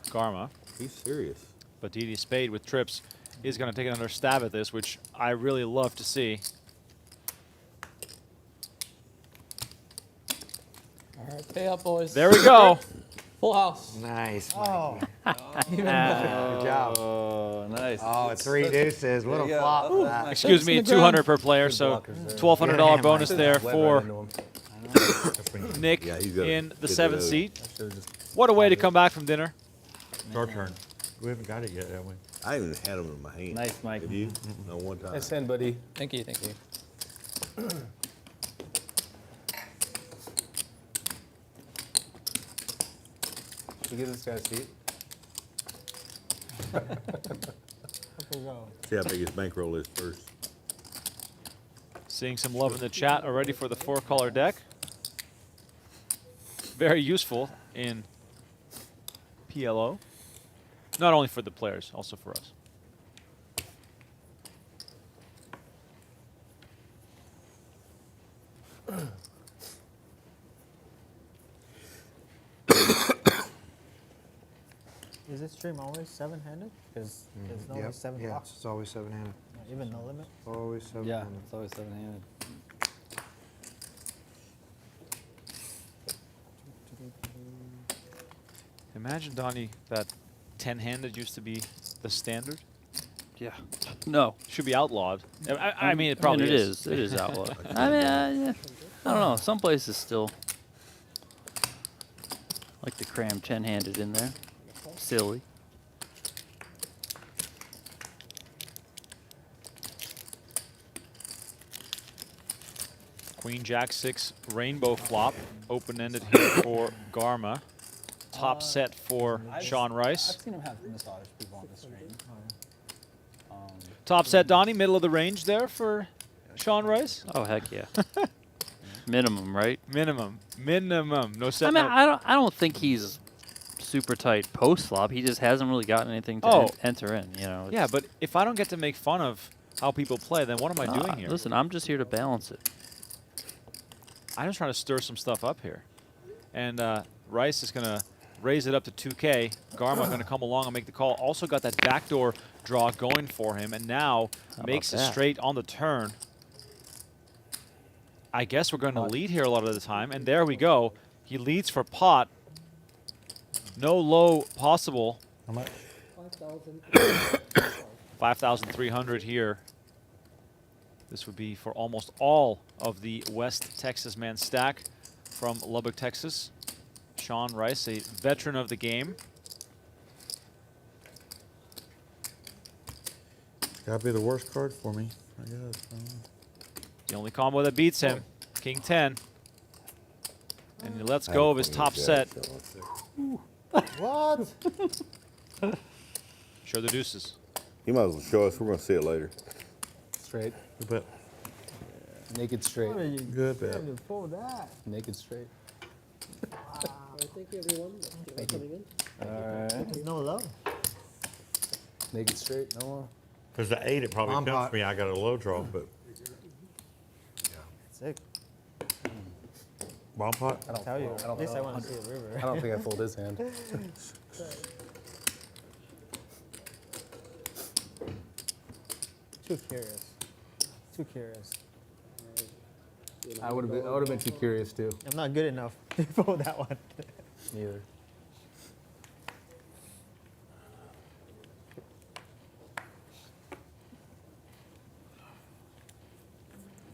Garma. He's serious. But Didi Spade with trips is going to take another stab at this, which I really love to see. All right, pay up, boys. There we go. Full house. Nice. Oh. Good job. Oh, nice. Oh, 3 deuces. What a you go. flop. Ooh, That. Excuse me, 200 per player, so $1,200 Yeah, bonus man. there Wet for right into him. Nick Yeah, he's gotta in the get 7th it out. seat. I should've just- What a way to come back from dinner. It's our turn. We haven't got it yet, have we? I haven't even had them in my hand. Nice, Mike. Have you? No, one time. Nice hand, buddy. Thank you, thank you. Should we give this guy a seat? See how big his bankroll is first. Seeing some love in the chat already for the 4-color deck. Very useful in PLO. Not only for the players, also for us. Is this stream always 7-handed? Because there's no Yep. 7 Yeah, blocks. it's always 7-handed. Even no limit? Always 7-handed. Yeah, it's always 7-handed. Imagine, Donnie, that 10-handed used to be the standard. Yeah. No. Should be outlawed. I mean, it probably it is. is. It is outlawed. I mean, yeah. I don't know. Some places still like to cram 10-handed in there. Silly. Queen Jack 6 rainbow flop, open-ended here for Garma. Top set for Shawn Rice. I've seen him have misauders people on the screen. Top set, Donnie, middle of the range there for Shawn Rice. Oh, heck yeah. Minimum, right? Minimum. No set. I mean, no. I don't think he's super tight post flop. He just hasn't really gotten anything to enter in, you know. Yeah, but if I don't get to make fun of how people play, then what am I doing here? Listen, I'm just here to balance it. I'm just trying to stir some stuff up here. And Rice is going to raise it up to 2K. Garma going to come along and make the call. Also got that backdoor draw going for him, and now makes it straight on the turn. I guess we're going to lead here a lot of the time, and there we go. He leads for pot. No low possible. How much? 5,300 here. This would be for almost all of the West Texas man stack from Lubbock, Texas. Shawn Rice, a veteran of the game. Gotta be the worst card for me, I guess. The only combo that beats him, King 10. And he lets go of his top set. What? Show the deuces. You might as well show us. We're going to see it later. Straight. Good bet. Naked straight. Good bet. Pull that. Naked straight. Thank you, everyone. Thank you. Coming in. All right. There's no low. Naked straight. No more. Because the 8, it probably dumps me. I got a low draw, but Sick. bomb pot. I don't Tell you. I don't At least I know. want to see a river. I don't think I fold his hand. Too curious. Too curious. I would have been too curious too. I'm not good enough to pull that one. Neither.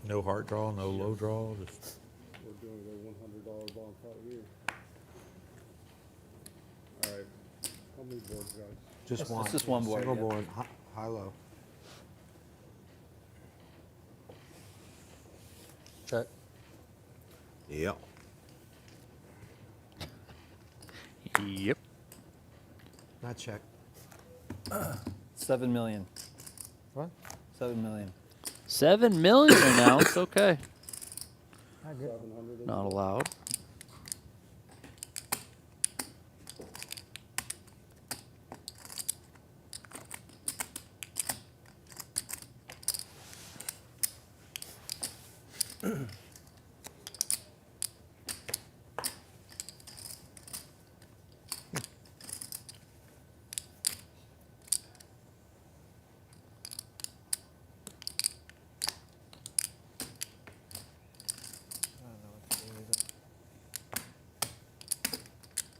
No hard draw, no low draw. Just We're doing a $100 bond pot here. All right. How many boards, guys? Just one. It's just one board. Single yeah. board. High low. Check. Yep. Yep. Not check. 7 million. What? 7 million. 7 million announced. Okay. Not good. Not allowed.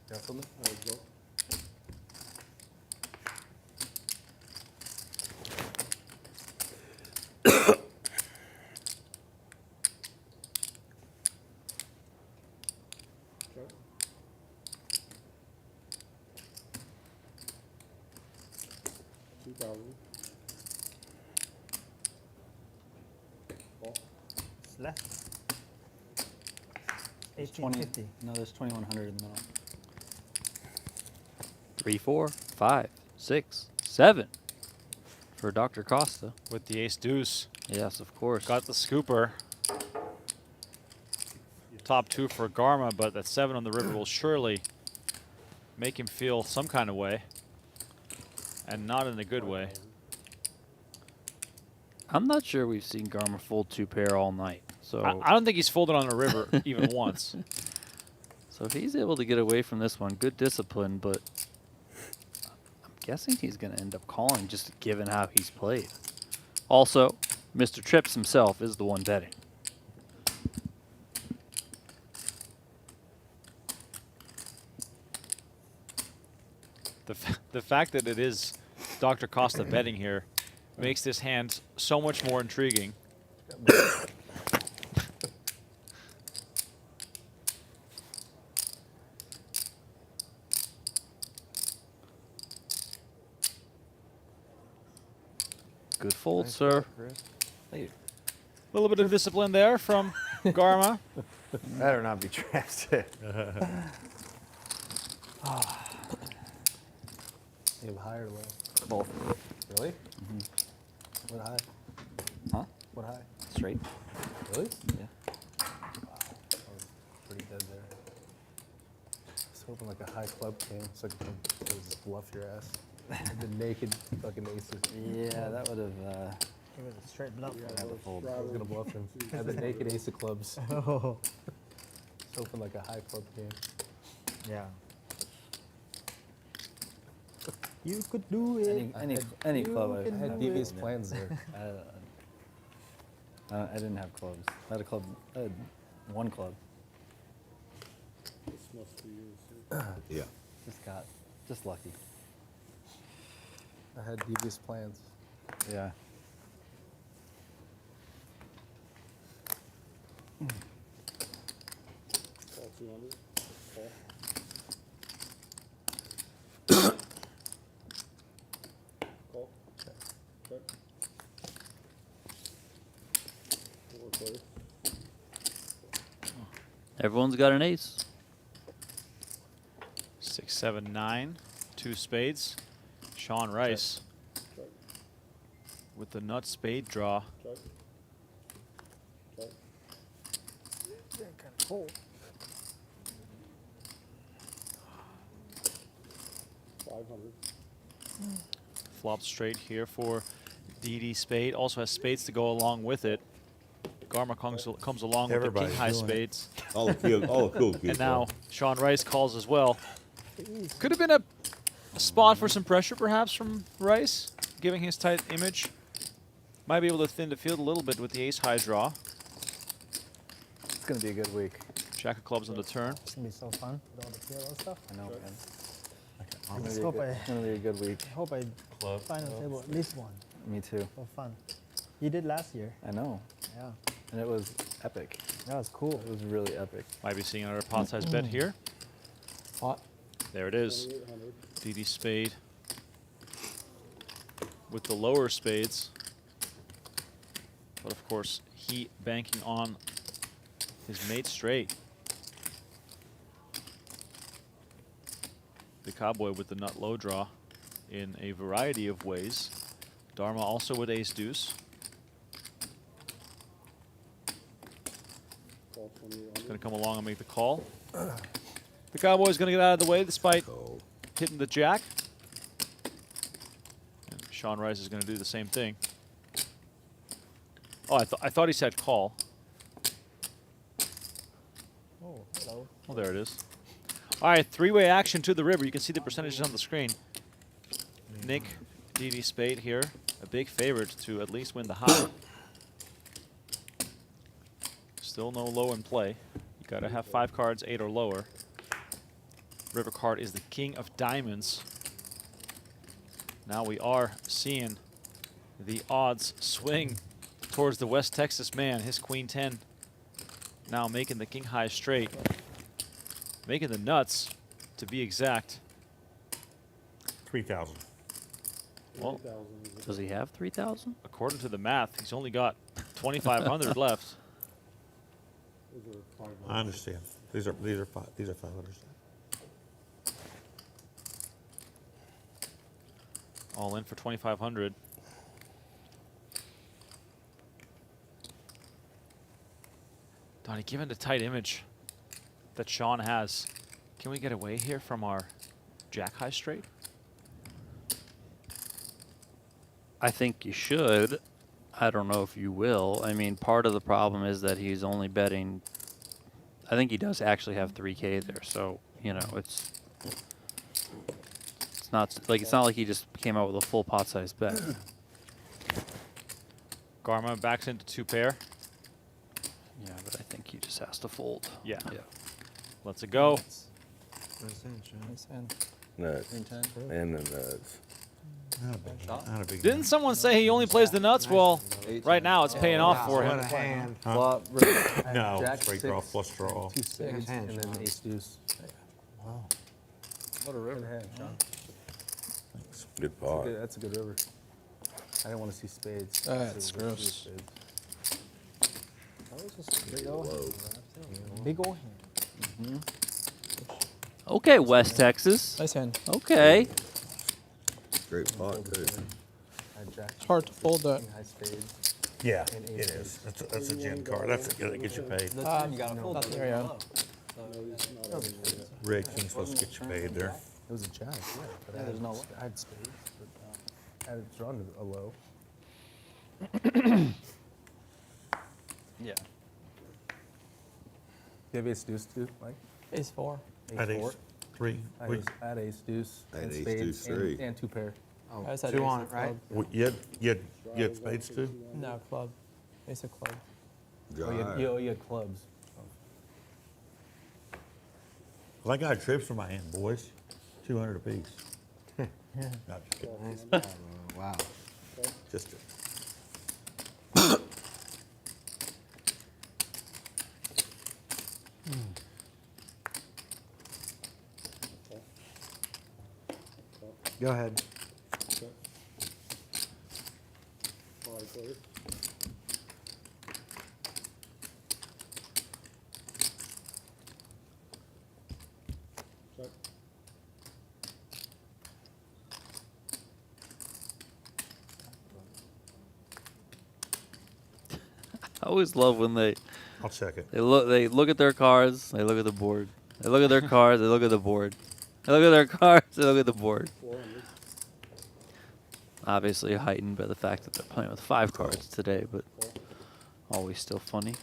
Got something? Go. Check. $2,000. Ball. It's left. There's 20. 1850. No, there's 2,100 in the middle. 3, 4, 5, 6, 7 for Dr. Costa. With the ace deuce. Yes, of course. Got the scooper. Top 2 for Garma, but that 7 on the river will surely make him feel some kind of way. And not in a good way. I'm not sure we've seen Garma fold 2 pair all night. So I don't think he's folded on a river even once. So if he's able to get away from this one, good discipline, but I'm guessing he's going to end up calling just given how he's played. Also, Mr. Trips himself is the one betting. The fact that it is Dr. Costa betting here makes this hand so much more intriguing. Good fold, sir. Thank you. little bit of discipline there from Garma. Better not be drafted. You have high or low? Both. Really? Mm-hmm. What high? Huh? What high? Straight. Really? Yeah. Wow. I was pretty dead there. I was hoping like a high club came so I could just bluff your ass. The naked fucking aces. Yeah, that would have. It was a straight bluff. I was gonna bluff him. I had the naked ace of clubs. Oh. I was hoping like a high club came. Yeah. You could do it. Any club. I had devious plans there. I didn't have clubs. I had a club. I had one club. This must be yours. Yeah. Just lucky. I had devious plans. Yeah. Call 200. Call. Call. Check. Four plays. Everyone's got an ace. 6, 7, 9, 2 spades. Shawn Rice Check. with the nut spade draw. Check. Check. Kind of cold. 500. Flop straight here for DD spade. Also has spades to go along with it. Garma comes along with the Everybody's king high doing it. spades. All the cool kids. And now Shawn Rice calls as well. Could have been a spot for some pressure perhaps from Rice, giving his tight image. Might be able to thin the field a little bit with the ace high draw. It's gonna be a good week. Jack of clubs on the turn. It's gonna be so fun with all the PLO stuff. I know, man. I It's just gonna, hope be it's gonna be a good week. I hope I find on the table at least one Me too. for fun. You did last year. I know. Yeah. And it was epic. That was cool. It was really epic. Might be seeing another pot size bet here. Pot. There it is. 2800. DD spade with the lower spades. But of course, he banking on his mate straight. The Cowboy with the nut low draw in a variety of ways. Dharma also with ace deuce. Call 2800. Going to come along and make the call. The Cowboy's going to get out of the way despite hitting the jack. And Shawn Rice is going to do the same thing. Oh, I thought he said call. Oh, hello. Oh, there it is. All right, three-way action to the river. You can see the percentages on the screen. Nick, DD spade here, a big favorite to at least win the high. Still no low in play. You got to have 5 cards, 8 or lower. River card is the king of diamonds. Now we are seeing the odds swing towards the West Texas man. His queen 10 now making the king high straight. Making the nuts, to be exact. 3,000. Well, Does he have 3,000? according to the math, he's only got 2,500 left. Those are 500. I understand. These are 500. All in for 2,500. Donnie, given the tight image that Shawn has, can we get away here from our jack high straight? I think you should. I don't know if you will. I mean, part of the problem is that he's only betting. I think he does actually have 3K there, so you know it's not like he just came out with a full pot size bet. Garma backs into 2 pair. Yeah, but I think he just has to fold. Yeah. Yeah. Let's it go. Nice hand. Nuts. Green 10. And the nuts. Not a big Didn't someone say he only plays the nuts? Well, right now it's paying off for him. What a hand. Flop. No, Jack straight six, draw, flush draw. 2 spades, hand, and then Sean. ace deuce. Wow. What a Good river. hand, Sean. Good par. That's a good river. I didn't want to see spades. That's So we'll see gross. spades. Big old hand. Okay, West Texas. Nice hand. Okay. Great pot, too. It's hard to fold that. Yeah, it is. That's a gin card. That's a good that gets you paid. You gotta fold that. There you go. Red King's supposed to get you paid there. It was a jack, yeah. But Yeah, there's no- I had spades, but I had it drawn to a low. Yeah. You have ace deuce too, Mike? Ace 4. I had ace 3. I had ace deuce. I had and ace spades deuce three. And two pair. Oh, I just had 2 ace on of it, right? club. You had spades too? No, club. Ace of club. Oh, you had clubs. Well, I got trips for my hand, boys. 200 apiece. Not just kidding. Nice bad, wow. Just a, Go ahead. I always love when I'll check it. they look at their cards, they look at the board. They look at their cards, they look at the board. They look at their cards, they look at the board. Obviously heightened by the fact that they're playing with 5 cards today, but always still funny.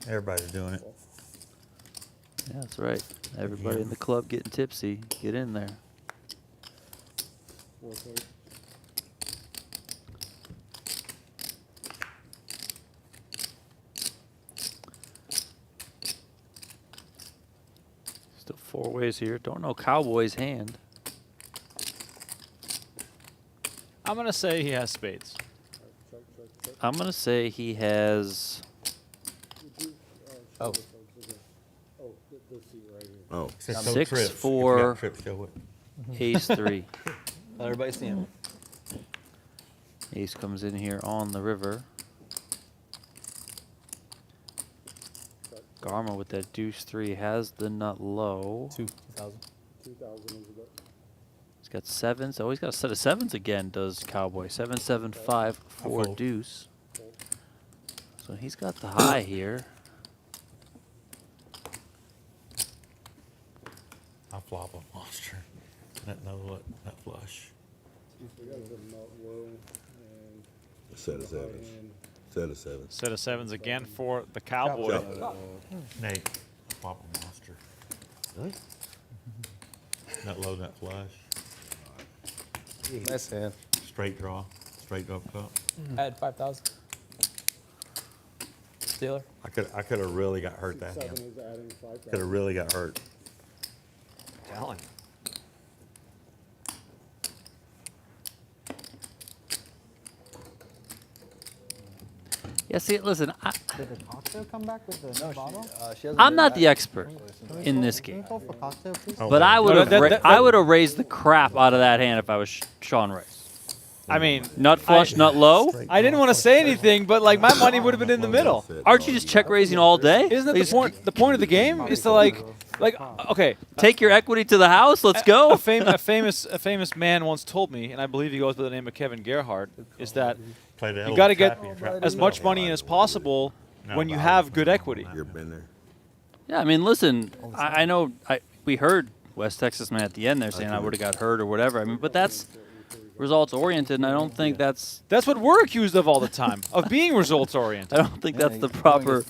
Everybody's doing it. Yeah, that's right. Everybody in the club getting tipsy. Get in there. Still 4 ways here. Don't know Cowboy's hand. I'm going to say he has spades. I'm going to say he has... Oh. Oh. Says 6, trips. If you 4, got trips, show it. ace 3. Let everybody see him. Ace comes in here on the river. Garma with that deuce 3 has the nut low. 2,000. He's got 7s. Oh, he's got a set of 7s again, does Cowboy. 7, 7, 5, 4 fold. deuce. So he's got the high here. I'll flop a monster. That flush. A set of sevens. Set of sevens. Set of 7s again for the Cowboy. Nate, flop a monster. Really? Nut low, nut flush. Nice hand. Straight draw. Straight draw cup. Add 5,000. Stealer. I could have really got hurt that hand. Could have really got hurt. Telling. Yeah, see, listen, Did the cocktail come back with the bottle? I'm not the expert in this game. Can we go for cocktail, please? But I would have I would have raised the crap out of that hand if I was Shawn Rice. I mean, Nut flush, nut low. I didn't want to say anything, but like my money would have been in the middle. Aren't you just check raising all day? Isn't that the point? The point of the game is to like okay, take your equity to the house. Let's go. A famous man once told me, and I believe he goes by the name of Kevin Gerhardt, is that you got to get as much money in as possible when you have good equity. You've been there. Yeah, I mean, listen, I know we heard West Texas man at the end there saying I would have got hurt or whatever. I mean, but that's results oriented, and I don't think that's what we're accused of all the time, of being results oriented. I don't think that's the proper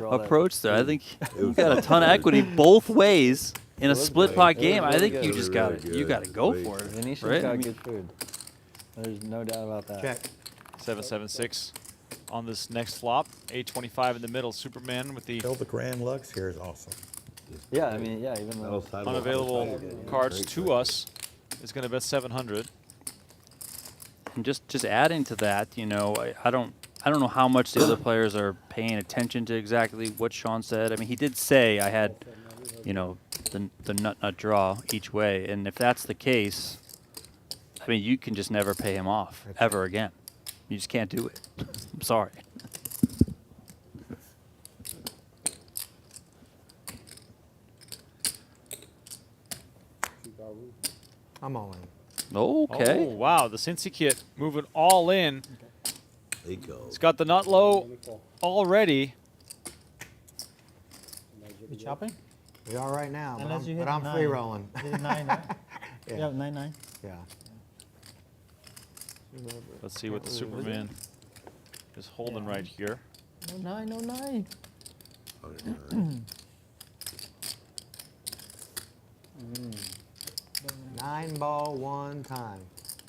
approach there. I think you got a ton of equity both ways in a split pot game. I think you just got to go for it. Venetian's right? got good food. There's no doubt about that. Check. 7-7-6 on this next flop. 825 in the middle. Superman with the The Grand Lux here is awesome. Yeah, I mean, yeah, even though unavailable cards to us is going to bet 700. And just adding to that, you know, I don't know how much the other players are paying attention to exactly what Shawn said. I mean, he did say I had, you know, the nut draw each way. And if that's the case, I mean, you can just never pay him off ever again. You just can't do it. I'm sorry. I'm all in. Okay. Oh, wow. The Cincy kit moving all in. There you go. It's got the nut low already. You chopping? We are right now, but Unless you hit I'm nine. free rolling. You hit 9, right? Yeah. Yeah, 9. Yeah. Let's see what the Superman is holding right here. No 9, no 9. Nine ball, one time.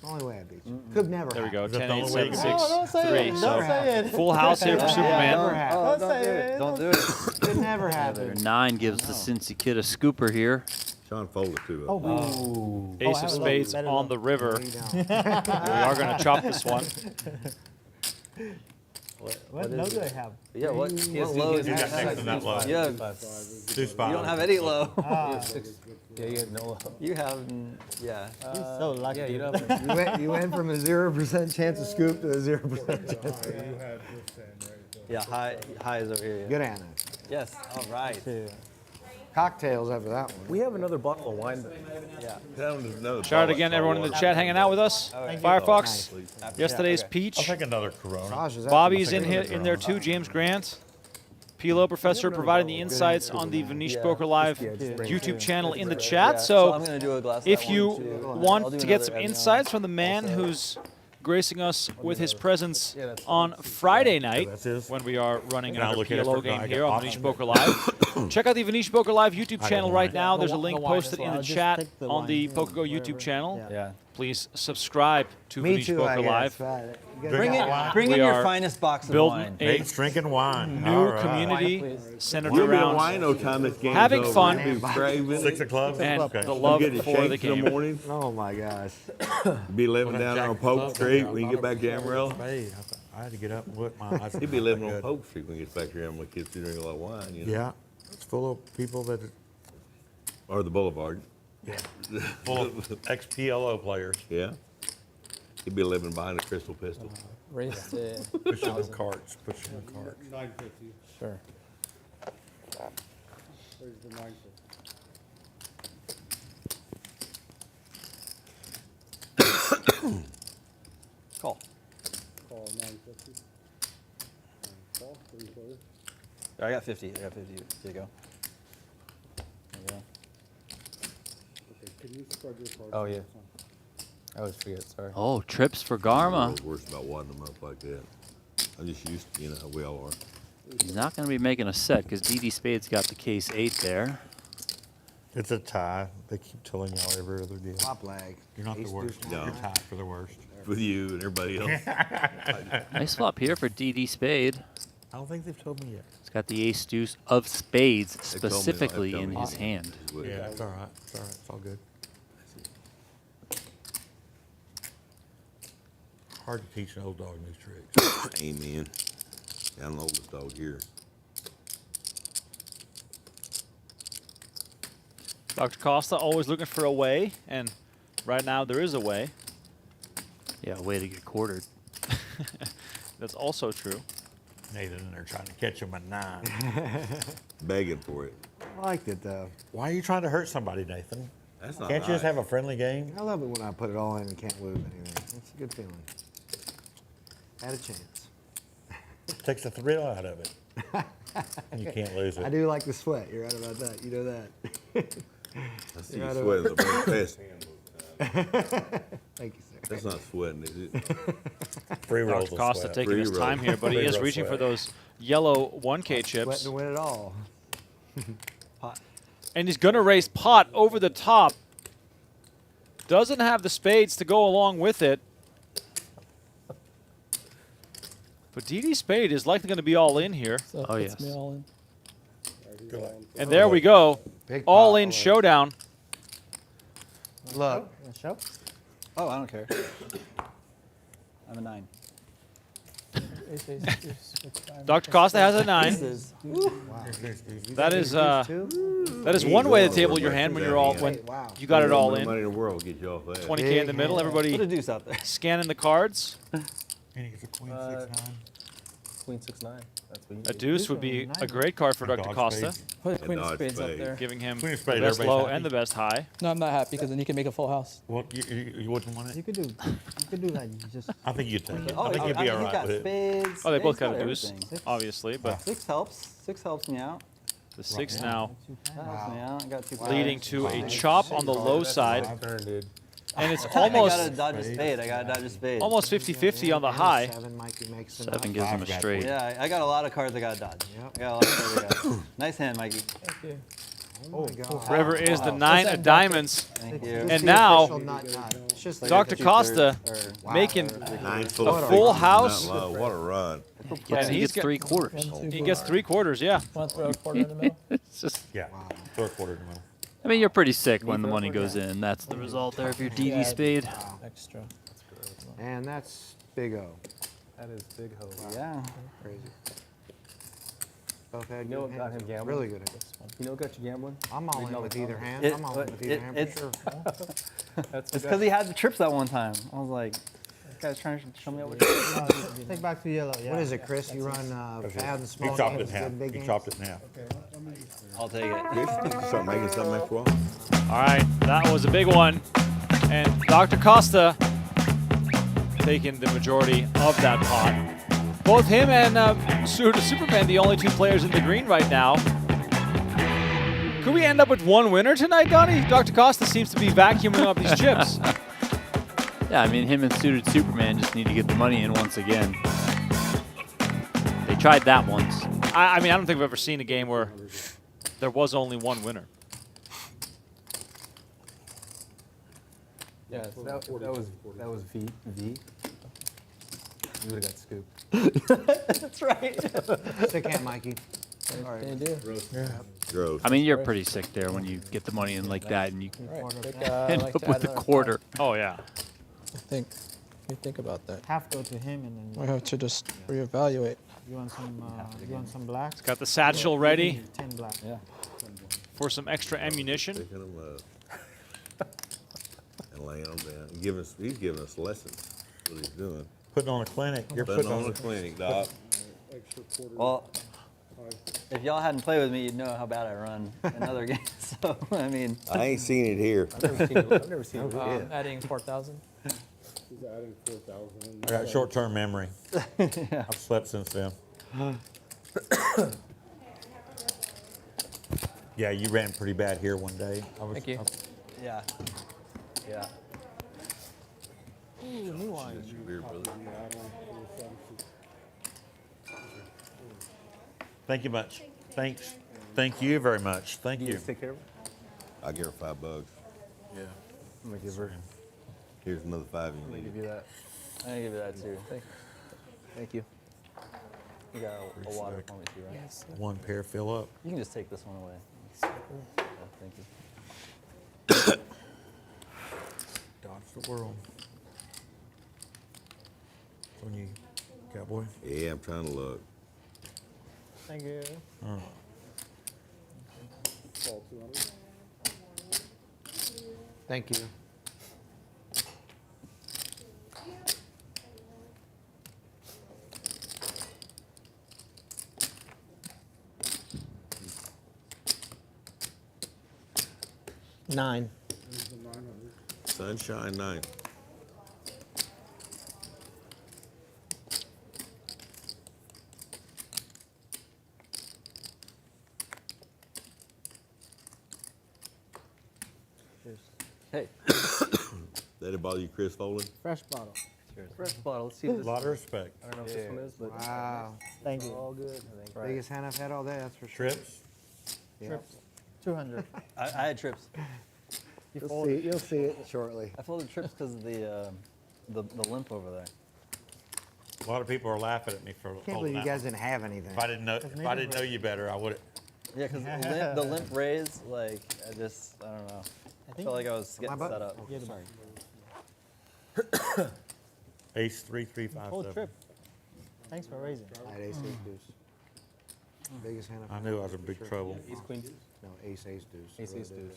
Only way I beat you. Could never There we happen. go. 10, 8, 7, 6, No, don't say 3. it. Don't So say it. full house here for Superman. Never happen. Don't say it. Don't do it. Could never happen. 9 gives the Cincy kid a scooper here. Sean folded too. Oh, Ace of spades on the river. We are going to chop this one. What low do I have? Yeah, what low is You got next to that low. Yeah, Two spots. you don't have any low. Yeah, you had no low. You have, yeah. He's so lucky. Yeah, you don't. You went from a 0% chance of scoop to a 0% chance. Yeah, high is over here. Yeah. Good Anna. Yes, all right. Cocktails after that one. We have another bottle of wine. Yeah. Shout out again, everyone in the chat hanging out with us. Firefox, yesterday's I'll Peach. take another Corona. Gosh, is that- Bobby's in here in there too. James Grant. Pilo Professor providing the insights on the Venetian Poker Live YouTube channel in the chat. I'm So gonna do a glass of if that you one, too. I'll want do to get another some eggnog. insights from the man who's gracing us with his presence on Friday night That's his. when we are running And I'll another look at it PLO for- game I here got on Venetian Poker Live. Check out the Venetian Poker Live YouTube channel right now. There's a link posted in the chat on the PokerGo YouTube channel. Yeah. Please subscribe to Me Venetian too, I Poker guess. Live. Right. Bring We in your are finest box of building wine. a Nate's drinking wine. new All right. community centered We'll be a around wino time this game's having over. fun We'll be craving 6 it. o'clock. and Okay. the love We'll get for the shakes in game. the morning. Oh my gosh. Be living down on Polk Street when you get back to Amarillo. Spade. I had to get up and whip my eyes. He'd be living on Polk Street when he gets back here and my kids do drink a lot of wine, you know. Yeah. It's full of people that Or the Boulevard. are full of ex-PLO players. Yeah. He'd be living behind a crystal pistol. Race to Pushing the carts. Pushing the carts. 950. sure. There's the 950. Call. Call 950. Call 3/4. I got 50. I got 50. There you go. There you go. Okay, can you spread your cards? Oh, yeah. I always forget, sorry. Oh, trips for Garma. I'm worse about wadding them up like that. I'm just used to, you know, how we all are. He's not going to be making a set because DD Spade's got the case 8 there. It's a tie. They keep telling y'all every other deal. Top lag. You're not the Ace worst. deuce No. You're tied for the worst. With you and everybody else. Nice flop here for DD Spade. I don't think they've told me yet. He's got the ace deuce of spades They told me they'll have specifically to tell in me. his hand. Yeah, it's all right. It's all right. It's all good. Hard to teach an old dog new tricks. Amen. Yeah, I'm the oldest dog here. Dr. Costa always looking for a way, and right now there is a way. Yeah, way to get quartered. That's also true. Nathan and they're trying to catch him at 9. Begging for it. I liked it though. Why are you trying to hurt somebody, Nathan? That's not Can't you just right. have a friendly game? I love it when I put it all in and can't lose anything. It's a good feeling. Had a chance. Takes the thrill out of it. You can't lose it. I do like the sweat. You're right about that. You know that. I see You're you right sweating about the best. Thank you, sir. That's not sweating, is it? Free rolls Dr. of Costa sweat. taking Free his time roll. here, but he Free is roll reaching for sweat. those yellow 1K chips. Sweating to win it all. Pot. And he's going to raise pot over the top. Doesn't have the spades to go along with it. But DD Spade is likely going to be all in here. So Oh, puts me yes. all in. And there we go. Big All pot in alert. showdown. Look. Want to show? Oh, I don't care. I'm a 9. Dr. Costa has a 9. That is one way to table your hand when you're all when you got it all in. Money in the world will get you off that. 20K in the middle. Everybody Put a deuce out there. scanning the cards. And he gets a queen 6-9. Queen 6-9. That's what you A deuce would be a great card for Dr. Dog Costa, spades. Put And queen of dodge spades up spade. there. giving him Queen the of spades, best everybody's low happy. and the best high. No, I'm not happy because then you can make a full house. Well, you wouldn't want You it? could do that. You just I think you'd take it. Oh, I think you'd be all he's right got with it. spades. Oh, they both He's got a deuce, everything. obviously, but 6 helps. 6 helps me out. the 6 now That helps me out. I got 2 leading to a chop on the low side, turn, dude. and it's I gotta almost dodge a spade. I gotta dodge a spade. almost 50-50 on the high. 7, Mikey makes it 7 gives him a straight. Yeah, I got a lot of cards I gotta dodge. I got a lot of cards I got. Nice hand, Mikey. Thank you. Oh, my God. Forever is the Wow. 9 of diamonds. Thank you. It's And the now, official nut. It's just like Dr. Costa making 9 full a of full sixes, house. not low. What a run. And He he's gets 3/4. he gets 3/4, yeah. Want to throw a quarter in the middle? It's just, Yeah. Throw a quarter in the middle. I mean, you're pretty sick when the money goes in. That's the result there if you're DV Yeah. spade. Extra. And that's big O. That is big hoe. Yeah. Crazy. Both had You know good what got hands. him gambling? Really good hands. You know what got you gambling? I'm all Reading in all with the either comments. hand. I'm all in with either hand for it's- sure. That's It's because he had the trips that one time. I was like, this guy's trying to show me what Take back to yellow. Yeah. What is it, Chris? You run bad and small He chopped it games, in half. good big He games? chopped it in half. I'll take it. Chris, you start making something after a while. All right, that was a big one. And Dr. Costa taking the majority of that pot. Both him and Superman, the only 2 players in the green right now. Could we end up with one winner tonight, Donnie? Dr. Costa seems to be vacuuming up these chips. Yeah, I mean, him and Suited Superman just need to get the money in once again. They tried that once. I mean, I don't think we've ever seen a game where there was only one winner. Yeah, so that was V. You would have got scooped. That's right. Sick hand, Mikey. All right. Do. Gross. I mean, you're pretty sick there when you get the money in like that and you All right. Take, end like up to with add a another quarter. Oh, yeah. Think. You think about that. Half go to him and then I have to just reevaluate. you want some black? He's got the satchel ready 10 black. Yeah. for some extra ammunition. Picking them up and laying them down. He's giving us lessons. What he's doing. Putting on a clinic. You're Putting putting on a clinic, Doc. Well, if y'all hadn't played with me, you'd know how bad I run in other games. So, I mean. I ain't seen it here. I've never seen it. Adding 4,000. He's adding 4,000. I got short-term memory. Yeah. I've slept since then. Yeah, you ran pretty bad here one day. Thank you. Yeah. Yeah. Ooh, new one. Thank you much. Thanks. Thank you very much. Thank You you. just take care of it? I give her $5. Yeah. I'm gonna give her. Here's another 5 I'm you gonna need. give you that. I'm going to give you that too. Thank you. You got a water for me too, right? One pair fill up. You can just take this one away. Yeah, thank you. Dodge the world. It's on you, Cowboy. Yeah, I'm trying to look. Thank you. Oh. Thank you. Nine. Sunshine 9. Hey. That'll bother you, Chris Folding? Fresh bottle. Cheers. Fresh bottle. Let's see if A this lot of respect. I don't know if this one is, but Wow. Thank you. all good. I think. Biggest hand I've had all day, that's for sure. Trips. Yeah. 200. I had trips. You'll see it shortly. I folded trips because of the limp over there. A lot of people are laughing at me for Can't holding believe you that guys one. didn't have anything. If I didn't know you better, I would have. Yeah, because the limp raise, like, I don't know. I felt like I was getting set up. Yeah, the- Ace 3 3 5 Whole 7. trip. Thanks for raising. I had ace, ace, deuce. Biggest hand I knew I was in big trouble. Ace, queen, deuce. No, ace, ace, deuce. Ace, ace, deuce.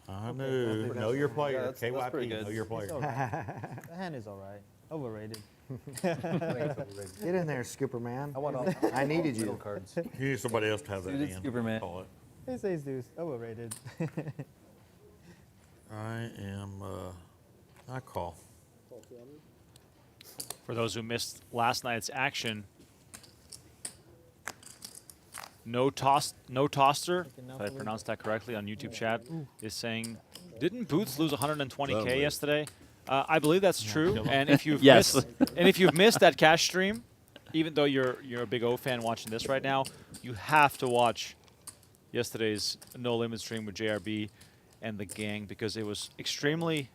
I knew. Know your player. Yeah, that's pretty KYP, good. know your player. The hand is all right. Overrated. Get in there, Scooper man. I want all I needed middle you. cards. You need somebody else to have that Suited hand. Superman. Call it. Ace, ace, deuce. Overrated. I am, I call. For those who missed last night's action, no toster, if I pronounced that correctly on YouTube chat, is saying, didn't Boots lose 120K Lovely. yesterday? I believe that's true. And if you've Yes. missed that cash stream, even though you're a big O fan watching this right now, you have to watch yesterday's No Limit stream with JRB and the gang because it was extremely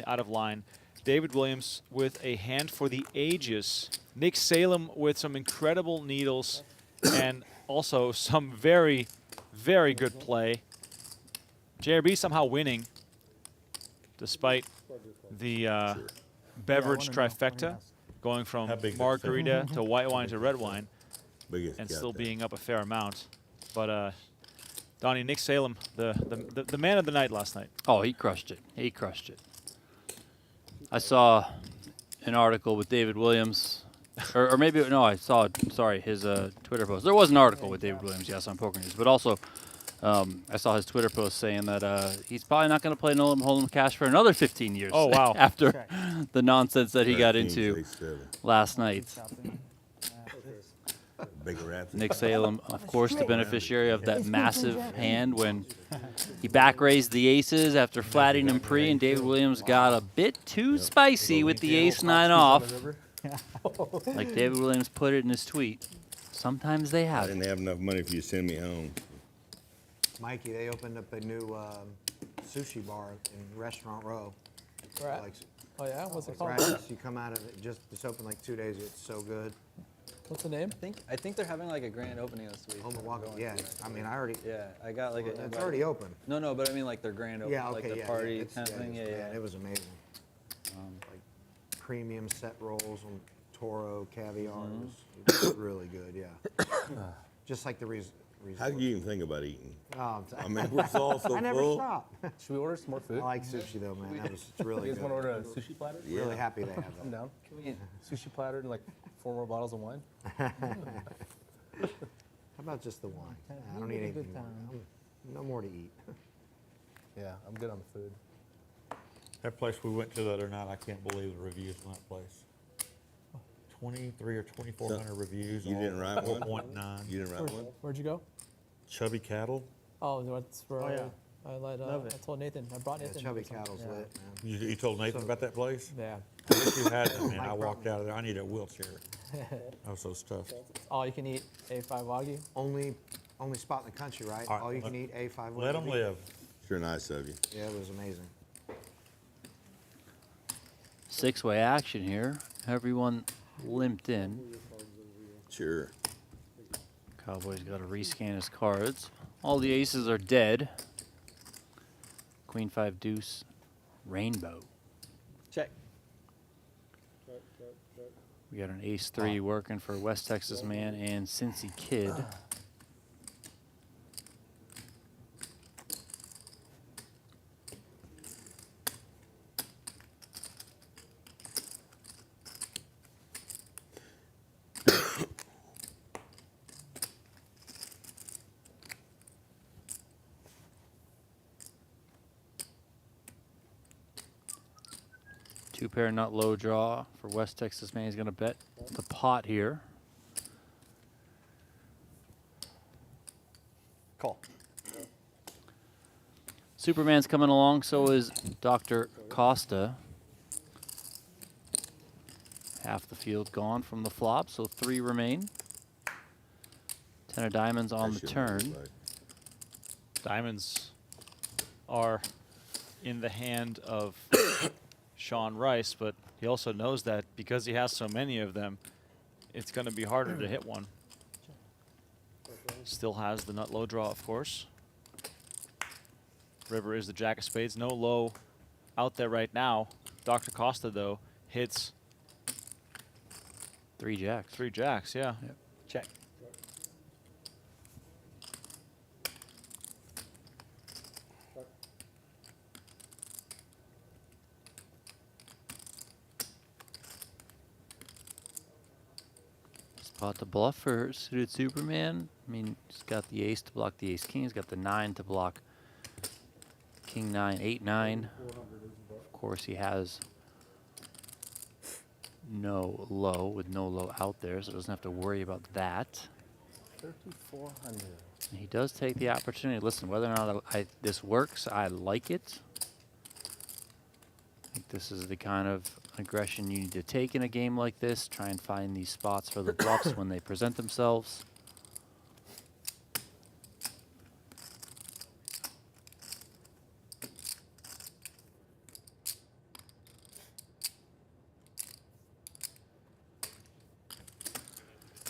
out of line. David Williams with a hand for the ages. Nick Salem with some incredible needles and also some very good play. JRB somehow winning despite the beverage trifecta, going from margarita to white wine to red wine, and still being up a fair amount. But Donnie, Nick Salem, the man of the night last night. Oh, he crushed it. He crushed it. I saw an article with David Williams, or maybe, no, I saw, sorry, his Twitter post. There was an article with David Williams, yes, on Poker News, but also I saw his Twitter post saying that he's probably not going to play No Limit Hold'em Cash for another 15 years. Oh, wow. After the nonsense that he got Kings, into ace, seven. last night. Big rats. Nick Salem, of course, the beneficiary of that massive hand when he back raised the aces after flatting him pre, and David Williams got a bit too spicy with the ace-9 off. Like David Williams put it in his tweet, sometimes they I have didn't it. have enough money for you to send me home. Mikey, they opened up a new sushi bar in Restaurant Row. Where at? Like, Oh yeah, what's it called? right, you come out of it, it's open like 2 days. It's so good. What's the name? I think they're having like a grand opening this week. Oh, Milwaukee, Going yeah. to, I mean, I already. Yeah, I got like a. It's already open. No, but I mean like their grand opening, Yeah, okay, like the yeah. party yeah, kind of thing. Yeah, yeah. It was amazing. Like premium set rolls on Toro caviar. It was really good, yeah. Just like the resort. How do you even think about eating? Oh, I mean, we're all so I never full. stop. Should we order some more food? I like sushi though, man. It's really You guys good. want to order a sushi platter? Really happy they have I'm that. down. Can we get sushi platter and like 4 more bottles of wine? How about just the wine? I don't need anything more. No more to eat. Yeah, I'm good on the food. That place we went to the other night, I can't believe the reviews on that place. 23 or 2,400 reviews. You didn't write one? 4.9. You didn't write one? Where'd you go? Chubby Cattle. Oh, that's where Oh, yeah. I let. Love I it. told Nathan. I brought Yeah, Nathan. chubby for some. cattle's Yeah. lit, man. You told Nathan about that place? Yeah. I wish you had it, man. I walked out of there. I need a wheelchair. I was so stuffed. All you can eat A5 Wagyu. Only spot in the country, right? All right, All you can eat A5. Let them live. Sure nice of you. Yeah, it was amazing. Six-way action here. Everyone limped in. Sure. Cowboy's got to rescan his cards. All the aces are dead. Queen 5 deuce, rainbow. Check. We got an ace 3 working for West Texas man and Cincy Kid. Two pair nut low draw for West Texas man. He's going to bet the pot here. Call. Superman's coming along, so is Dr. Costa. Half the field gone from the flop, so 3 remain. 10 of diamonds on the turn. Diamonds are in the hand of Shawn Rice, but he also knows that because he has so many of them, it's going to be harder to hit one. Still has the nut low draw, of course. River is the jack of spades. No low out there right now. Dr. Costa, though, hits 3 jacks. 3 jacks, yeah. Yep. Check. Spot the bluff for suited Superman. I mean, he's got the ace to block the ace king. He's got the 9 to block king 9, 8, 9. Of course, he has no low with no low out there, so doesn't have to worry about that. 3,400. And he does take the opportunity. Listen, whether or not this works, I like it. I think this is the kind of aggression you need to take in a game like this. Try and find these spots for the bluffs when they present themselves.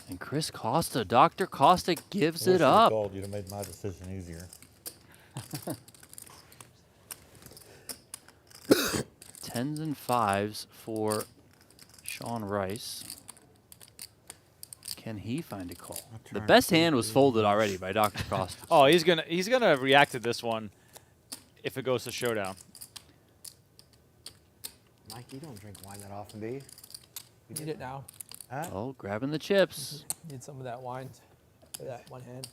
And Chris Costa, Dr. Costa gives it up. You'd have made my decision easier. Tens and 5s for Shawn Rice. Can he find a call? The best hand was folded already by Dr. Costa. Oh, he's gonna react to this one if it goes to showdown. Mike, you don't drink wine that often, do you? You need it now. Huh? Oh, grabbing the chips. Need some of that wine for that one hand.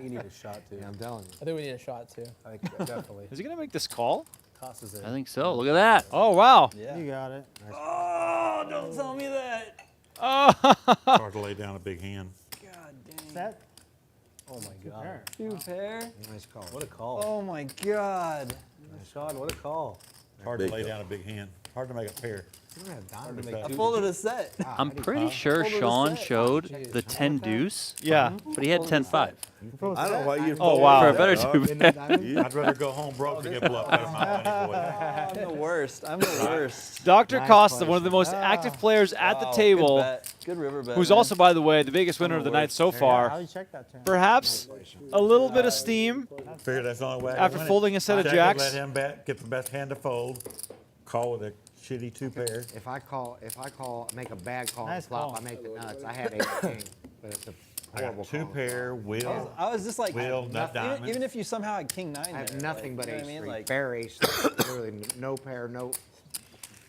You need a shot too. Yeah, I'm telling you. I think we need a shot too. I think definitely. Is he gonna make this call? Costa's in. I think so. Look at that. Oh wow. Yeah. You got it. Oh, don't tell me that. Oh. Hard to lay down a big hand. God dang. Set. Oh my God. 2 pair. Nice call. What a call. Oh my God. Sean, what a call. Hard to lay down a big hand. Hard to make a pair. You don't have Hard diamonds. to make I two. folded a set. I'm pretty sure Sean showed the 10 deuce. Yeah. But he had 10-5. I don't know why you. Oh, wow. For a better dog. 2 pair. I'd rather go home broke than get bluffed out of my money, boy. I'm the worst. I'm the worst. Dr. Nice Costa, question. one of the most active players at the Wow, table, Good, bet. Good river bet. who's man. also, by the way, the biggest winner of the night so How far. you check that turn? Perhaps a little bit of steam Figured that's the only way I after could win folding it. a set of Check it, jacks. Let him bet, get the best hand to fold. Call with a shitty 2 pair. If I make a bad call on Nice flop, call. I make the nuts. I had 8-king, but it's a I horrible got 2 call. pair, wheel. I was just like, Wheel, nut diamond. even if you somehow had king 9 I have there, nothing like, but you know what I ace mean? three, Like, bare ace, literally no pair, no.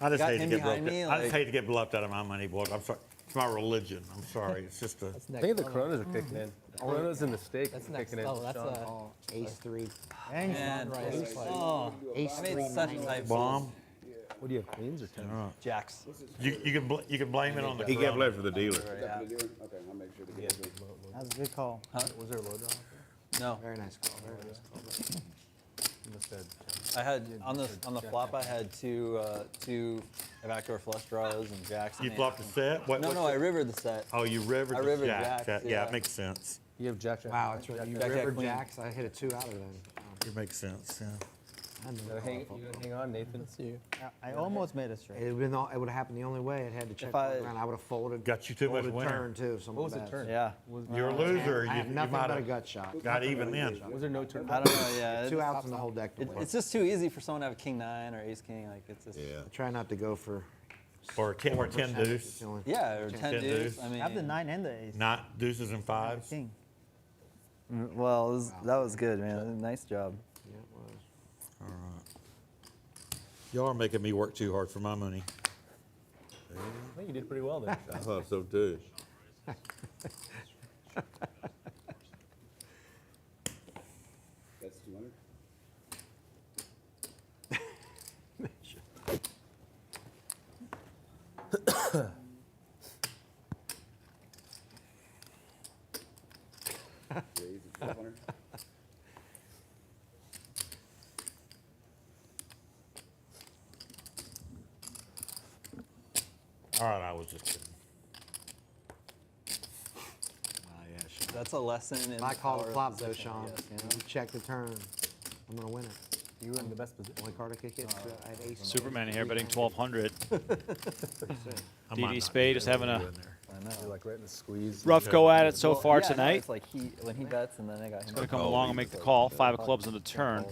I just got hate to him get behind bluffed. me, I just like- hate to get bluffed out of my money, boy. I'm sorry. It's my religion. I'm sorry. It's just a. I think the Coronas are kicking in. Coronas and the steak That's are next kicking in. level. That's Sean. Call, ace 3, Dang, man, Shawn Rice. oh, ace I made 3, such a 9. type bomb. What do you have, queens or 10? Jacks. You can blame it on the. He can't play for the dealer. Yeah. That's a good call. Huh? Was there a low draw? No, Very nice call. Very nice call. You must have. I had on the flop. I had two backdoor flush draws and jacks. You flopped a set. What? No, what's no, I the- rivered the set. Oh, you rivered I the rivered jack. jacks, Yeah, yeah. it makes sense. You have jack. Wow, it's right. You Jack, river queen. jacks. I hit a 2 out of them. It makes sense. Yeah. I knew You gotta hang on, Nathan. That's you. I almost made it straight. It would have happened the only way. It had to check I- around. I would have folded. Got you too much folded winner. turn too. Some What was the bad. turn? Yeah. You're a loser. I You, had you nothing might but a have gut shot. got even then. Was there no turn? I don't know. Yeah. 2 outs in the whole deck. To play. It's just too easy for someone to have king 9 or ace king. Like it's just. Yeah. I try not to go for. Or 10 deuce. Yeah, or 10 10 deuce. deuce. I mean. I have the 9 and the ace. Not deuces and fives. King. Well, that was good, man. Nice job. Yeah, it was. All right. Y'all are making me work too hard for my money. I think you did pretty well there. I thought so too. That's 200. Raise at 1200. All right, I was just kidding. Yeah, sure. That's a lesson in. If I call power the of flop though, position, Sean, yes, you know? you check the turn. I'm gonna win it. You were in the best position. Only card I kick it. I had ace. Superman here betting 1,200. I might DD not Spade be is able having to a do in there. I know. You're like right in the squeeze. rough go at it so Well, far yeah, no, tonight. it's like when he bets and then I got him. Gonna come along and make the call. 5 of clubs on the turn.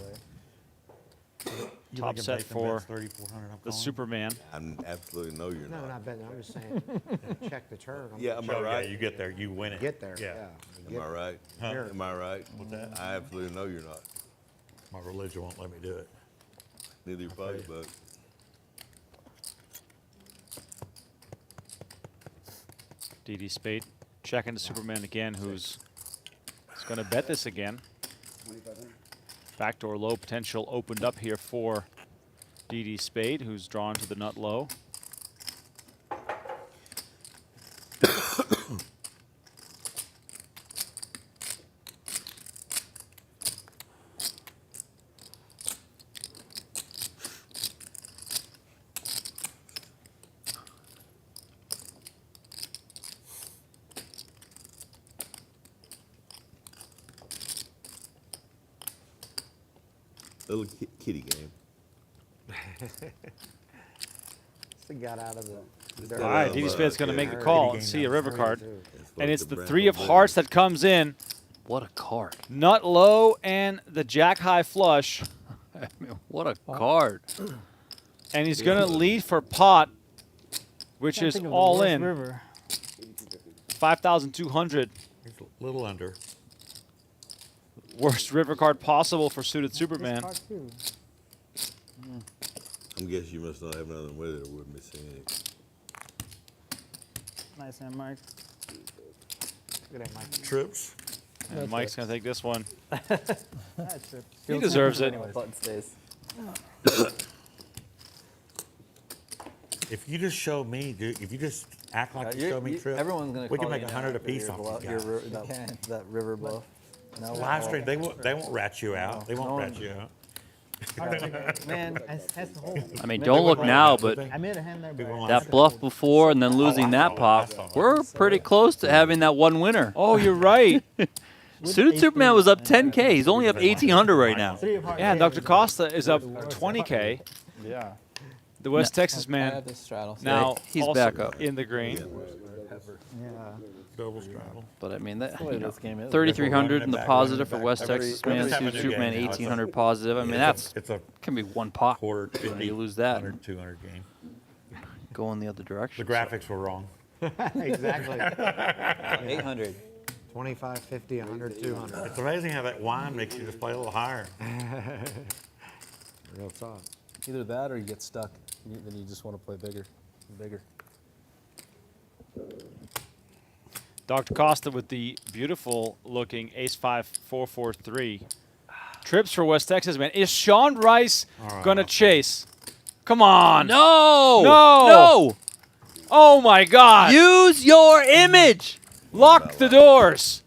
You Top think if set Nathan for bets 3,400, I'm the calling? Superman. I'm absolutely know you're No, not. not betting. I'm just saying, check the turn. Yeah, am I Oh, right? Yeah, you get there, you win it. Get there. Yeah. Yeah. Am I right? Huh? Am I right? What's that? I absolutely know you're not. My religion won't let me do it. Neither your buddy, but DD Spade checking to Superman again, who's going to bet this again. 2,500. Backdoor low potential opened up here for DD Spade, who's drawn to the nut low. little kitty game. Got out of the. All right, DD Spade's going to make the Kitty call game and see a down river 3 card. too. And it's the 3 of hearts that comes in. What a card. Nut low and the jack high flush. I mean, what a card. And he's going to lead for pot, which Can't is think of the all worst in. river. 5,200. It's a little under. Worst river card possible for suited This Superman. card too. I'm guessing you must not have nothing with it or wouldn't be seeing it. Nice hand, Mike. Look at that, Mike. Trips. And Mike's going to take this one. That's it. He deserves it. Button stays. If you just show me, dude, if you just act like you show me trips, Everyone's gonna. we can call make you 100 now apiece for off your these bluff- guys. your that river bluff. No, Live stream, they won't rat you out. They won't no rat one- you out. Man, That's the whole. I mean, don't look now, but I made a hand there, but that bluff before and then losing that pop, we're pretty close to having that one winner. Oh, you're right. Suited Superman was up 10K. He's only up 1,800 right now. Yeah, and Dr. Costa is up 20K. Yeah. The West Texas I man have this straddle. now He's also back up. in the green. Yeah. Double straddle. But I mean, that, way you know, this game is. 3,300 in the Back, positive for back. West Every- Texas we're man. just having a Suited new Superman game now. It's 1,800 positive. I mean, that's It's a can be one pop. quarter, You know, 50, you lose that, 100, 200 game. going the other The direction. graphics were wrong. Exactly. 800. 25, 50, 100, 200. It's amazing how that wine makes you just play a little higher. Real talk. Either that or you get stuck. Then you just want to play bigger and bigger. Dr. Costa with the beautiful looking ace-5, 4-4-3. Trips for West Texas, man. Is Shawn Rice going to chase? Come on. No! No! No! Oh, my God. Use your image! Lock the doors.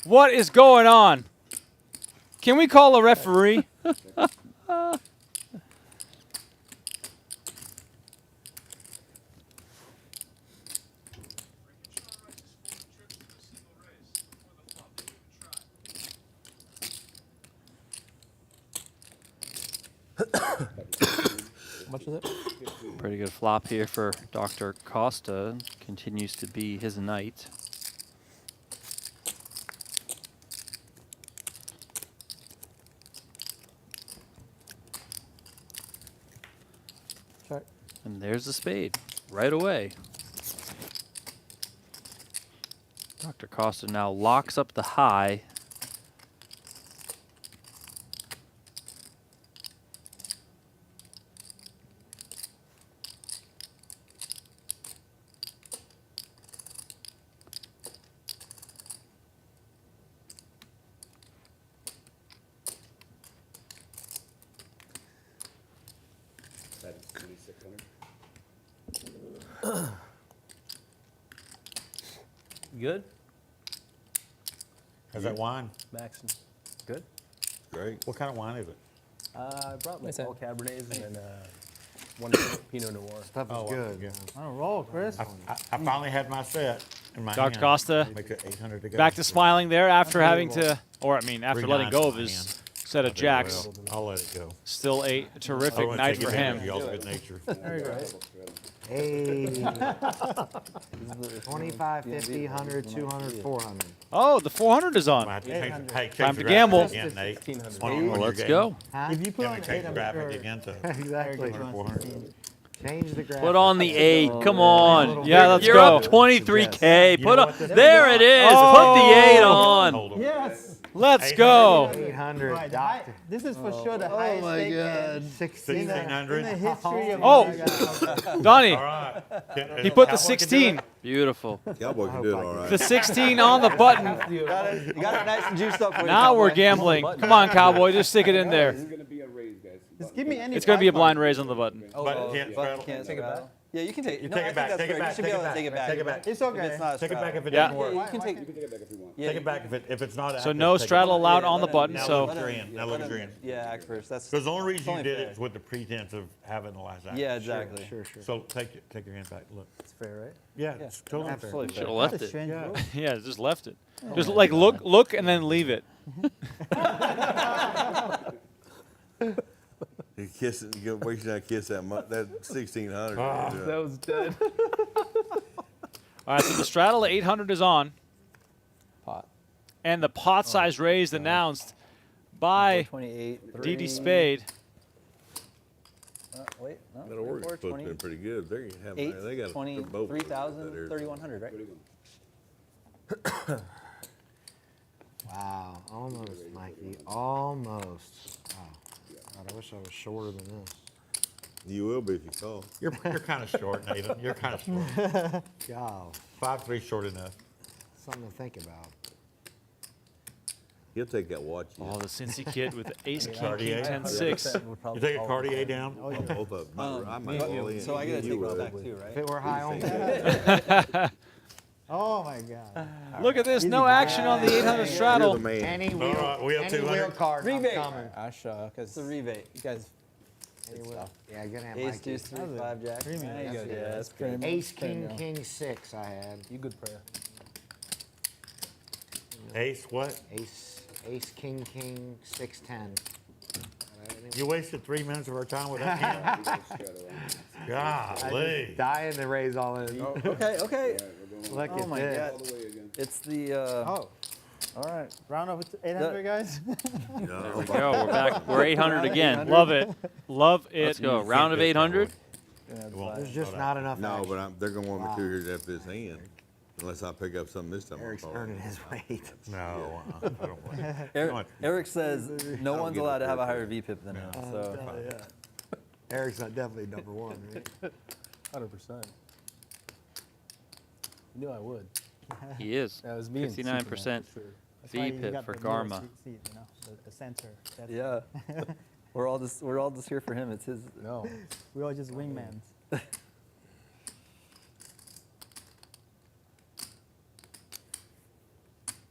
What is going on? Can we call a referee? How much is it? Pretty good flop here for Dr. Costa. Continues to be his night. Check. And there's the spade right away. Dr. Costa now locks up the high. That's 2,600. Good? How's that wine? Maxon. Good? Great. What kind of wine is it? I brought like Nice hand. all Cabernets and then one Pinot Noir. Stuff is good. Yeah. On a roll, Chris. I finally had my set in my Dr. hand. Costa Make it 800 to go. back to smiling there after having to, or I mean, after 3 letting nines go in of my his hand. set I of did jacks. well. I'll let it go. Still a I terrific wanna night take for advantage him. of y'all's good nature. There you go. Hey. 25, 50, 100, 200, 400. Oh, the 400 is on. Hey, Time change to the gamble. graphic again, Nate. Well, let's go. Huh? If you put Can on we the change 8, the I'm graphic sure again to Exactly. 400? Change the graphic. Put on the 8. Come on. Yeah, let's You're go. up 23K. You Put know on. what this There is? it is. Oh. Put the 8 on. Hold on. Yes. Let's go. 800. Right, this is for sure the highest my stake God. in 1600. the history of Oh. America. Donnie, All right. he put the Cowboy can do 16. it? Beautiful. Cowboy can do it all right. The 16 on the button. You got it nice and juiced up for you. Now we're Cowboy. gambling. Come on, Cowboy, just stick it in there. This is going to be a raise, guys. Just give me any. It's going to be a price blind raise on the button. But can't straddle. Can't take it back. Yeah, you can take You no, take I it think back, that's take it fair. back, You should take be it able to back, take it back. take it back. It's If okay. it's not a Take it back if it Yeah. doesn't work. You can take. You can take it back if you want. Yeah, Take it back if it's not So active, no take it straddle back. allowed Yeah, on the let button. him- Now So look at your end. Now look at your end. Yeah, act first. That's Because the only reason you only did fair. it is with the pretense of having the last act. Yeah, exactly. Sure. So take your hand back. Look. It's fair, right? Yeah, it's totally fair. Absolutely Should have fair. left That's a it. strange Yeah. rule. yeah, just left it. Just like look and then leave it. You kiss it. You go. Wait till I kiss that. That 1600. That was dead. All right, so the straddle at 800 is on. Pot. And the pot size raised announced by 28. DD Spade. Wait, no. That Oregon 34, supposed to be pretty good. They have. 8, They got 20, both. 3,000, 3,100, right? Wow. Almost, Mikey. Almost. Wow. God, I wish I was shorter than this. You will be if you call. You're kind of short, Nathan. You're kind of short. God. 5'3" short enough. Something to think about. He'll take that watch. Oh, the Cincy kid with the ace, king, Cartier. 10-6. You take a Cartier down? Oh, both of them. I might all in. So I gotta You take would. this back too, right? If it were high on Oh my God. Look at this, no action on the 800 You're straddle. the man. any All wheel, right, we have any 200. wheel card, I'm Rebate. coming. Because It's a rebate. you guys. Any wheel. Yeah, gonna have Ace, Mikey. deuce, 3, 5, jack. Premium. There you go. That's Yeah, it. that's premium. Ace, king, 6 I had. You good prayer. Ace, what? Ace, king, 6, 10. You wasted 3 minutes of our time with that hand? Golly. Dying to raise all in. Okay. Look Oh at my this. God. It's the. Oh, All right. round up to 800, guys. There we go. We're back. We're 800 again. Love it. Love it. Let's go. Round of 800. There's just not enough No, action. but they're gonna want me to here after this hand, unless I pick up something this time. Eric's I'll call earning it. his weight. No, I don't want it. Eric says no don't one's get allowed to it have a for higher VPIP than him. So Eric's not definitely number 1, right? 100%. You knew I would. He is. That was me. and 59% Superman, for sure. That's why you VPIP got for the middle Garma. seat, you know, the center. That's yeah, we're all just here for him. It's his. No. We all just wingmans.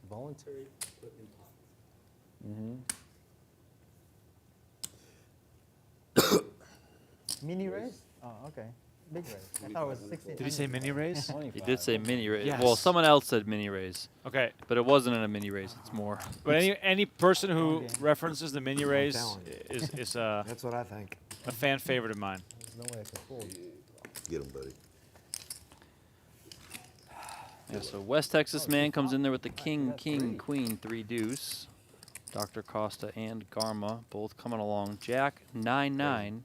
Voluntary put in pot. Mini raise? Oh, okay. Big raise. I thought it was 60. Did he say mini raise? He did say mini raise. Yes. Well, someone else said mini raise, Okay. but it wasn't in a mini raise. It's more. But any person who Okay. references the mini raise telling you. is That's what I think. a fan favorite of mine. There's no way I can fold. Get him, buddy. Yeah, so West Texas man comes in there with the king, queen, 3 deuce. Dr. Costa and Garma both coming along. Jack, 9-9.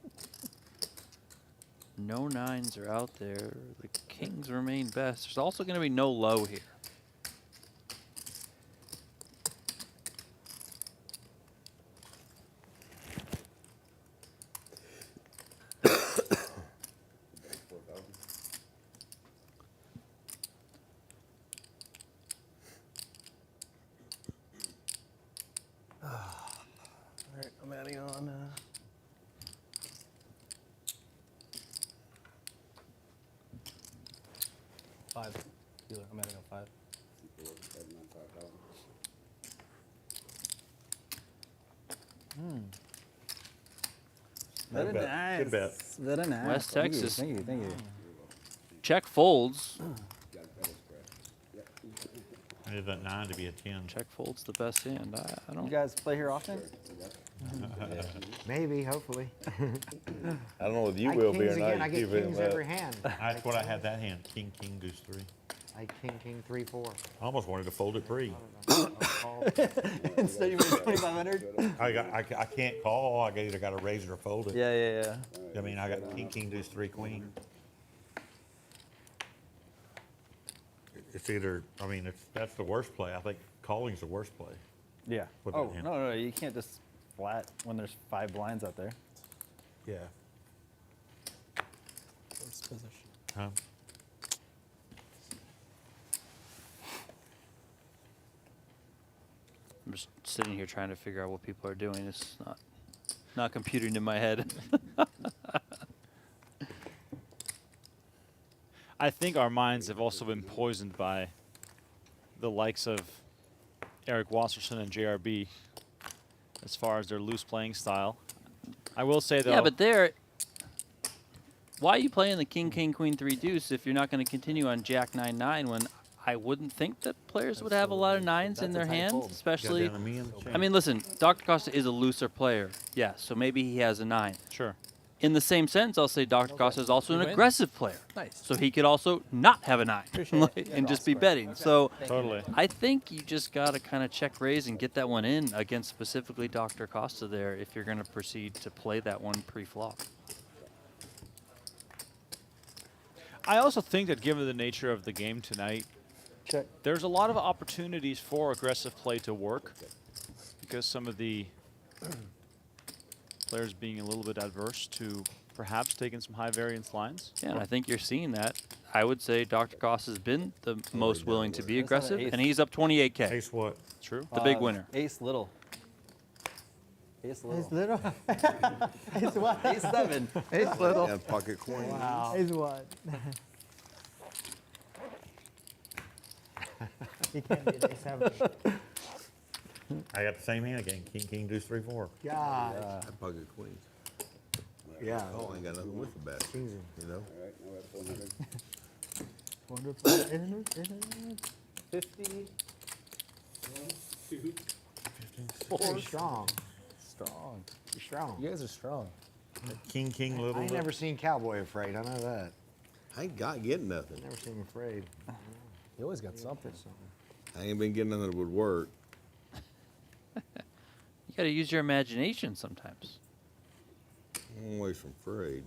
No 9s are out there. The kings remain best. There's also going to be no low here. All right, I'm adding on. Five. Dealer, I'm adding on 5. Very bet. nice. Good bet. Very nice. West Thank you, Texas. Thank you. Check folds. I need that 9 to be a 10. Check folds the best hand. I You don't. guys play here often? Maybe, hopefully. I don't know if you I will be kings or not. again. I You get keep it kings up. every hand. That's what I had that hand. King, king, deuce 3. I king, 3, 4. I almost wanted to fold it pre. Instead, you made 2,500. I can't call. I either got to raise it or fold it. Yeah. I mean, I got king, deuce 3, queen. It's either, I mean, that's the worst play. I think calling's the worst play. Yeah. With that Oh, hand. no, you can't just flat when there's 5 blinds out there. Yeah. First position. Huh? I'm just sitting here trying to figure out what people are doing. It's not computing in my head. I think our minds have also been poisoned by the likes of Eric Wasserson and JRB as far as their loose playing style. I will say, though... Yeah, but why are you playing the king, queen, 3 deuce if you're not going to continue on jack 9, 9 when I wouldn't think that players would have a lot of 9s in their hand, especially... I mean, listen, Dr. Costa is a looser player. Yeah, so maybe he has a 9. Sure. In the same sense, I'll say Dr. Costa is also an win. aggressive player. Nice. So he could also not have a 9 and just be betting. So Totally. I think you just got to kind of check raise and get that one in against specifically Dr. Costa there if you're going to proceed to play that one pre-flop. I also think that given the nature of the game tonight, there's a lot of opportunities for aggressive play to work because some of the players being a little bit adverse to perhaps taking some high variance lines. Yeah, and I think you're seeing that. I would say Dr. Costa has been the most willing to be aggressive, and he's up 28K. Ace what? True. The big winner. Ace little. Ace little. Ace little? Ace what? Ace 7. Ace little. And pocket queen. Wow. Ace what? He can't be an ace 7. I got the same hand again. King, deuce 3, 4. God. And pocket queens. Yeah. Oh, I ain't got nothing with the bat. Kings You know? All right, now we're at 400. 50. 2. Very strong. Strong. You're strong. You guys are strong. King, little. I ain't never seen Cowboy afraid. I know that. I ain't got getting nothing. Never seen him afraid. You always got something. I ain't been getting nothing that would work. You got to use your imagination sometimes. I'm always from afraid.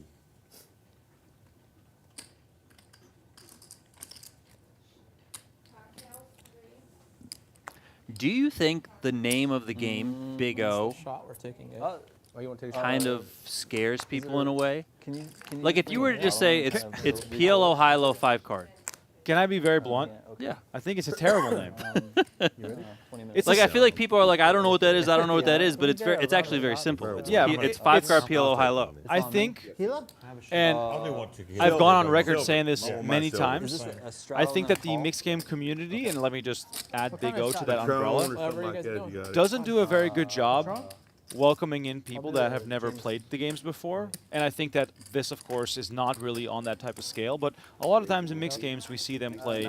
Do you think the name of the game, Big O, Shot we're taking it. Oh, you want to take a shot? kind of scares people in a way? Can you Like if you were to just say it's PLO high-low 5 card. Can I be very blunt? Yeah. I think it's a terrible name. It's like I feel like people are like, I don't know what that is, I don't know what that is, but it's actually very simple. It's, Yeah, it's 5 card PLO high-low. I think, Gila? and I'll do one too. I've gone on record Silver. saying this Yeah. many Silver. times. I think that the mixed game community, and let me just add Big O to that umbrella, Whatever you guys do. doesn't do a very good job welcoming in people that have never played the games before. And I think that this, of course, is not really on that type of scale. But a lot of times in mixed games, we see them play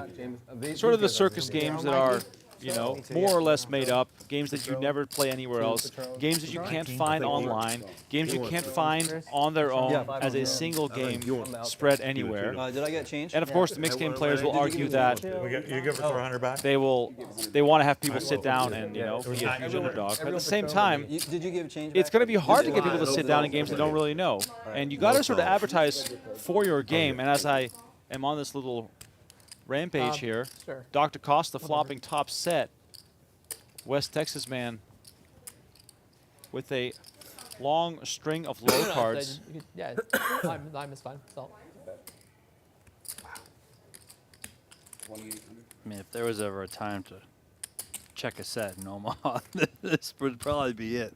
sort of the circus games that are, you know, more or less made up, games that you never play anywhere else, games that you can't find online, games you can't find on their own as a single game spread anywhere. Did I get changed? And of course, the mixed game players will argue that You give us 400 back? they want to have people sit down and, you know, be a huge underdog. But at the same time, Did you give change? it's going to be hard to get people to sit down in games they don't really know. And you got to sort of advertise for your game. And as I am on this little rampage here, Sure. Dr. Costa flopping top set, West Texas man with a long string of low cards. Yeah, lime is fine. Salt. 2,800. I mean, if there was ever a time to check a set in Omaha, this would probably be it.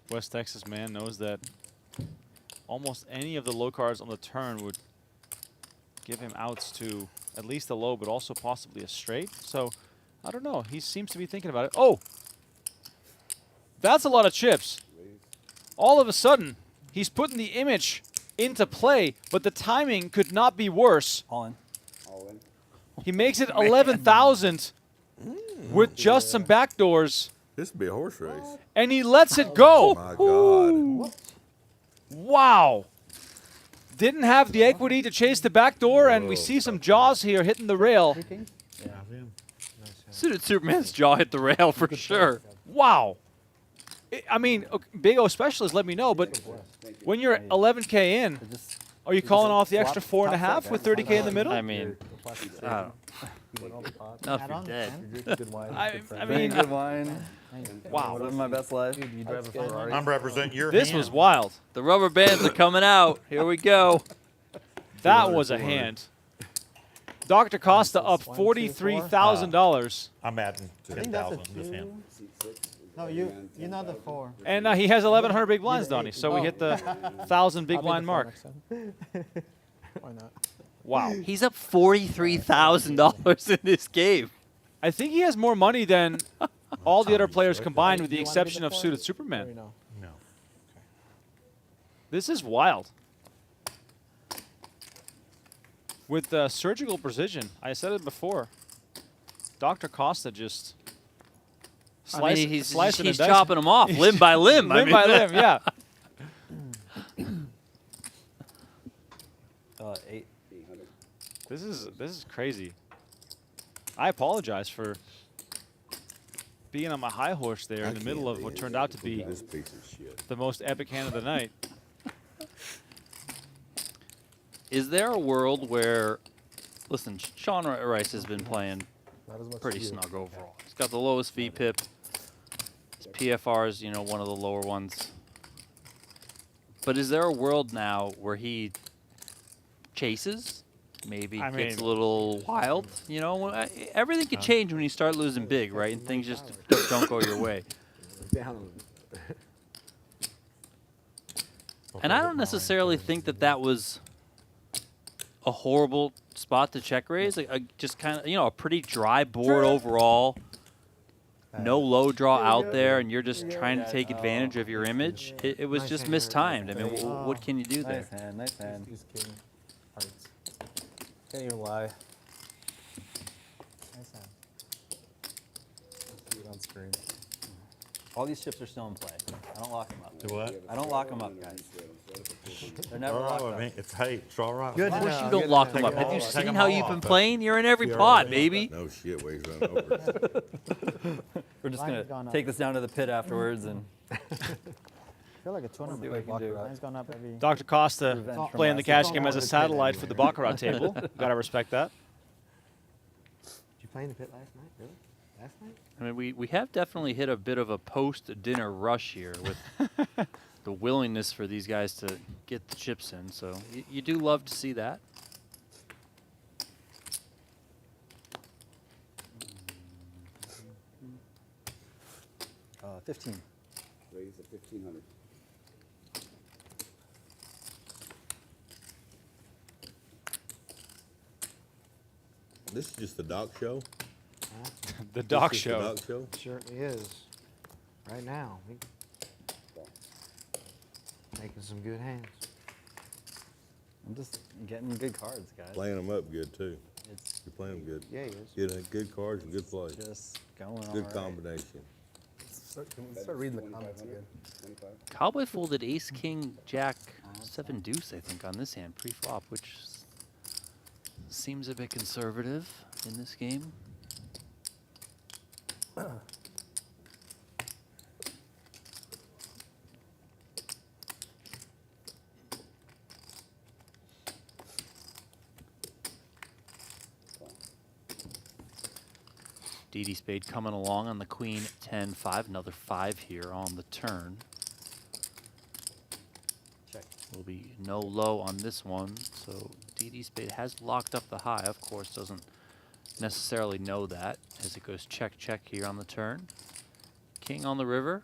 West Texas man knows that almost any of the low cards on the turn would give him outs to at least a low, but also possibly a straight. So, I don't know. He seems to be thinking about it. Oh! That's a lot of chips. All of a sudden, he's putting the image into play, but the timing could not be worse. All in. All in. He makes it 11,000 with just some backdoors. This would be a horse race. And he lets it go. Oh my God. Wow. Didn't have the equity to chase the back door, and we see some jaws here hitting the rail. Suited Superman's jaw hit the rail for sure. Wow. I mean, Big O specialist, let me know, but when you're 11K in, are you calling off the extra 4.5 with 30K in the middle? I mean, not if you're dead. I mean, good wine. Wow. Living my best life. Dude, you drive a Ferrari. I'm representing your This hand. was wild. The rubber bands are coming out. Here we go. That was a hand. Dr. Costa up $43,000. I'm adding 10,000 to this hand. No, you know the 4. And he has 1,100 big blinds, Donnie. So we hit the 1,000 big blind mark. Why not? Wow. He's up $43,000 in this game. I think he has more money than all the other players combined, with the exception of Suited Superman. No. No. This is wild. With surgical precision, I said it before. Dr. Costa just I mean, he's slicing and dicing. chopping them off limb by limb. Limb by limb, yeah. 8. This is crazy. I apologize for being on my high horse there in the middle of what turned out to be This piece of shit. the most epic hand of the night. Is there a world where, listen, Shawn Rice has been playing Not as much pretty as you. snug overall. He's got the lowest VPIP. His PFR is, one of the lower ones. But is there a world now where he chases? Maybe I gets a mean- little wild. Everything can change when you start losing big, right? And things just don't go your way. And I don't necessarily think that was a horrible spot to check raise. Just kind of, a pretty dry board overall. No low draw out there, and you're just trying to take advantage of your image. It was just mistimed. I mean, what can you do there? Nice hand, nice hand. He's king. Hearts. Can't even lie. Nice hand. See it on screen. All these chips are still in play. I don't lock them up. Do what? I don't lock them up, guys. They're never locked Oh, up. I mean, it's hey, it's all right. Good Of course enough. you don't lock them up. Have you Take seen them how all you've off, been but- playing? You're in every Yeah, pot, right. baby. No shit, where he's running over. We're just Line's going gone to up. take this down to the pit afterwards and I feel like a tournament. see what we can do. Line's gone up every. Dr. Costa Revenge from playing the last cash night. game as a satellite for the Baccarat table. Gotta respect that. Did you play in the pit last night? Really? Last night? I mean, we have definitely hit a bit of a post-dinner rush here with the willingness for these guys to get the chips in. So you do love to see that. 15. Raise at 1,500. This is just the doc show? The doc This is show. The doc show? Certainly is. Right now. Making some good hands. I'm just getting good cards, guys. Playing them up good, too. It's You're playing them good. Yeah, he is. Good cards and good play. just going all Good right. combination. Start reading the comments again. 25. Cowboy folded ace, king, jack, 7 deuce, I think, on this hand pre-flop, which seems a bit conservative in this game. DD spade coming along on the queen 10-5, another 5 here on the turn. Check. Will be no low on this one, so DD spade has locked up the high. Of course, doesn't necessarily know that as it goes check check here on the turn. King on the river.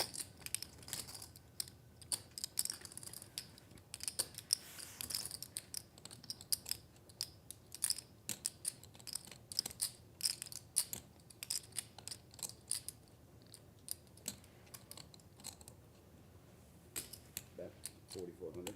Bet 4,400.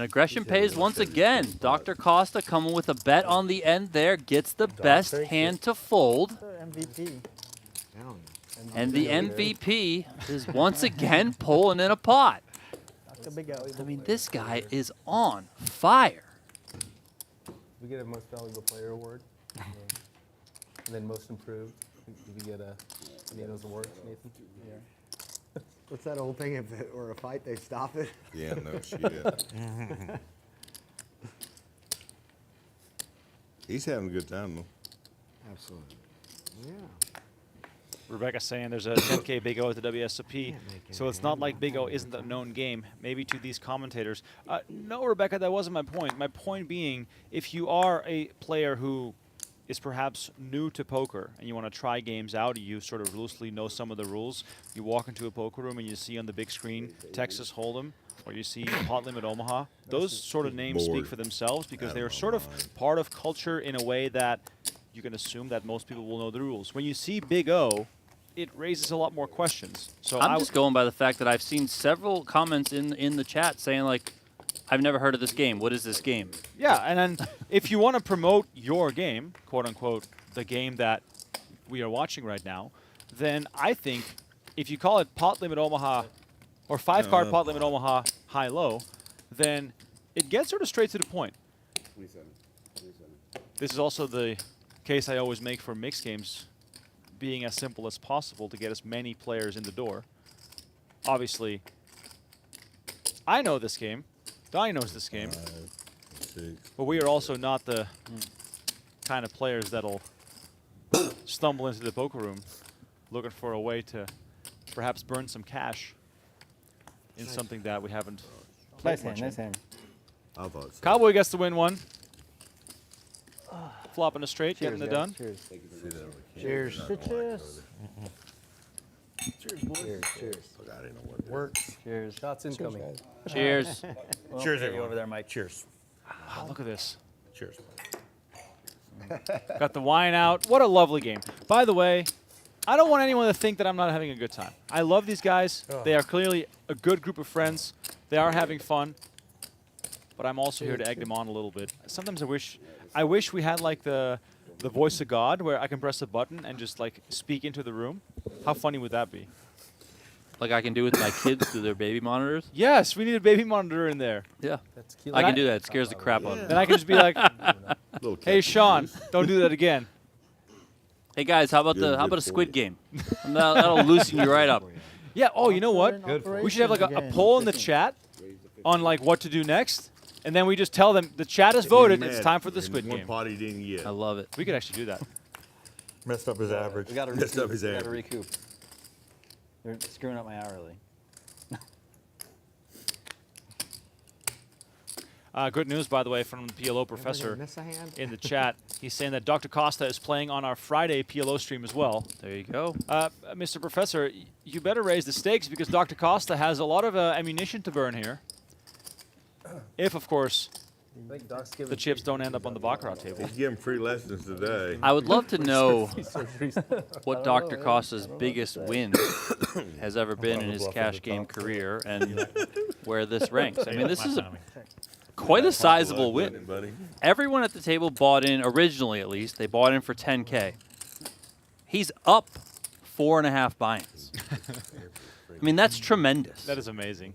And aggression pays once again. Dr. Costa coming with a bet on the end there, gets the best hand to fold. MVP. And the MVP is once again pulling in a pot. I mean, this guy is on fire. We get a most valuable player award, and then most improved. We get any of those awards, Nathan? Yeah. What's that old thing? If it were a fight, they stop it. Yeah, no shit. He's having a good time though. Absolutely. Yeah. Rebecca's saying there's a 10K Big O at the WSOP, so it's not like Big O isn't a known game, maybe to these commentators. No, Rebecca, that wasn't my point. My point being, if you are a player who is perhaps new to poker and you want to try games out, you sort of loosely know some of the rules, you walk into a poker room and you see on the big screen Texas Hold'em, or you see Pot Limit Omaha, those sort of names speak for themselves because they're sort of part of culture in a way that you can assume that most people will know the rules. When you see Big O, it raises a lot more questions. So I'm just going by the fact that I've seen several comments in the chat saying, like, I've never heard of this game. What is this game? Yeah, and then if you want to promote your game, quote unquote, the game that we are watching right now, then I think if you call it Pot Limit Omaha or 5-card Pot Limit Omaha high-low, then it gets sort of straight to the point. 27. This is also the case I always make for mixed games, being as simple as possible to get as many players in the door. Obviously, I know this game. Donnie knows this game. But we are also not the kind of players that'll stumble into the poker room looking for a way to perhaps burn some cash in something that we haven't played much in. Nice hand. I thought so. Cowboy gets the win one. Flopping a straight, Cheers, getting it guys. done. Cheers. Cheers. Cheers. Cheers, boys. Cheers. Cheers. Works. Cheers. Shots incoming. Cheers. Well, Cheers, there you everyone. over there, Mike. Cheers. Wow, look at this. Cheers. Got the wine out. What a lovely game. By the way, I don't want anyone to think that I'm not having a good time. I love these guys. They are clearly a good group of friends. They are having fun. But I'm also here to egg them on a little bit. Sometimes I wish we had like the voice of God where I can press a button and just like speak into the room. How funny would that be? Like I can do with my kids through their baby monitors? Yes, we need a baby monitor in there. Yeah. That's cute. I can do that. It scares the crap out of me. Then I can just be like, hey, Shawn, don't do that again. Hey guys, how about a squid game? That'll loosen you right up. Yeah. Oh, you know what? We should have like a poll in the chat on like what to do next, and then we just tell them the chat has voted. It's time for the squid game. One pot he didn't get. I love it. We could actually do that. Messed up his average. We got to Messed up his recoup. average. Recoup. They're screwing up my hourly. Good news, by the way, from the PLO professor Miss a hand? in the chat. He's saying that Dr. Costa is playing on our Friday PLO stream as well. There you go. Mr. Professor, you better raise the stakes because Dr. Costa has a lot of ammunition to burn here. If, of course, I think Doc's giving the chips don't end up on the baccarat table. He's giving free lessons today. I would love to know what Dr. Costa's biggest win has ever been in his cash game career and where this ranks. I mean, this is quite a sizable win. Everyone at the table bought in, originally at least, they bought in for 10K. He's up 4.5 buy-ins. I mean, that's tremendous. That is amazing.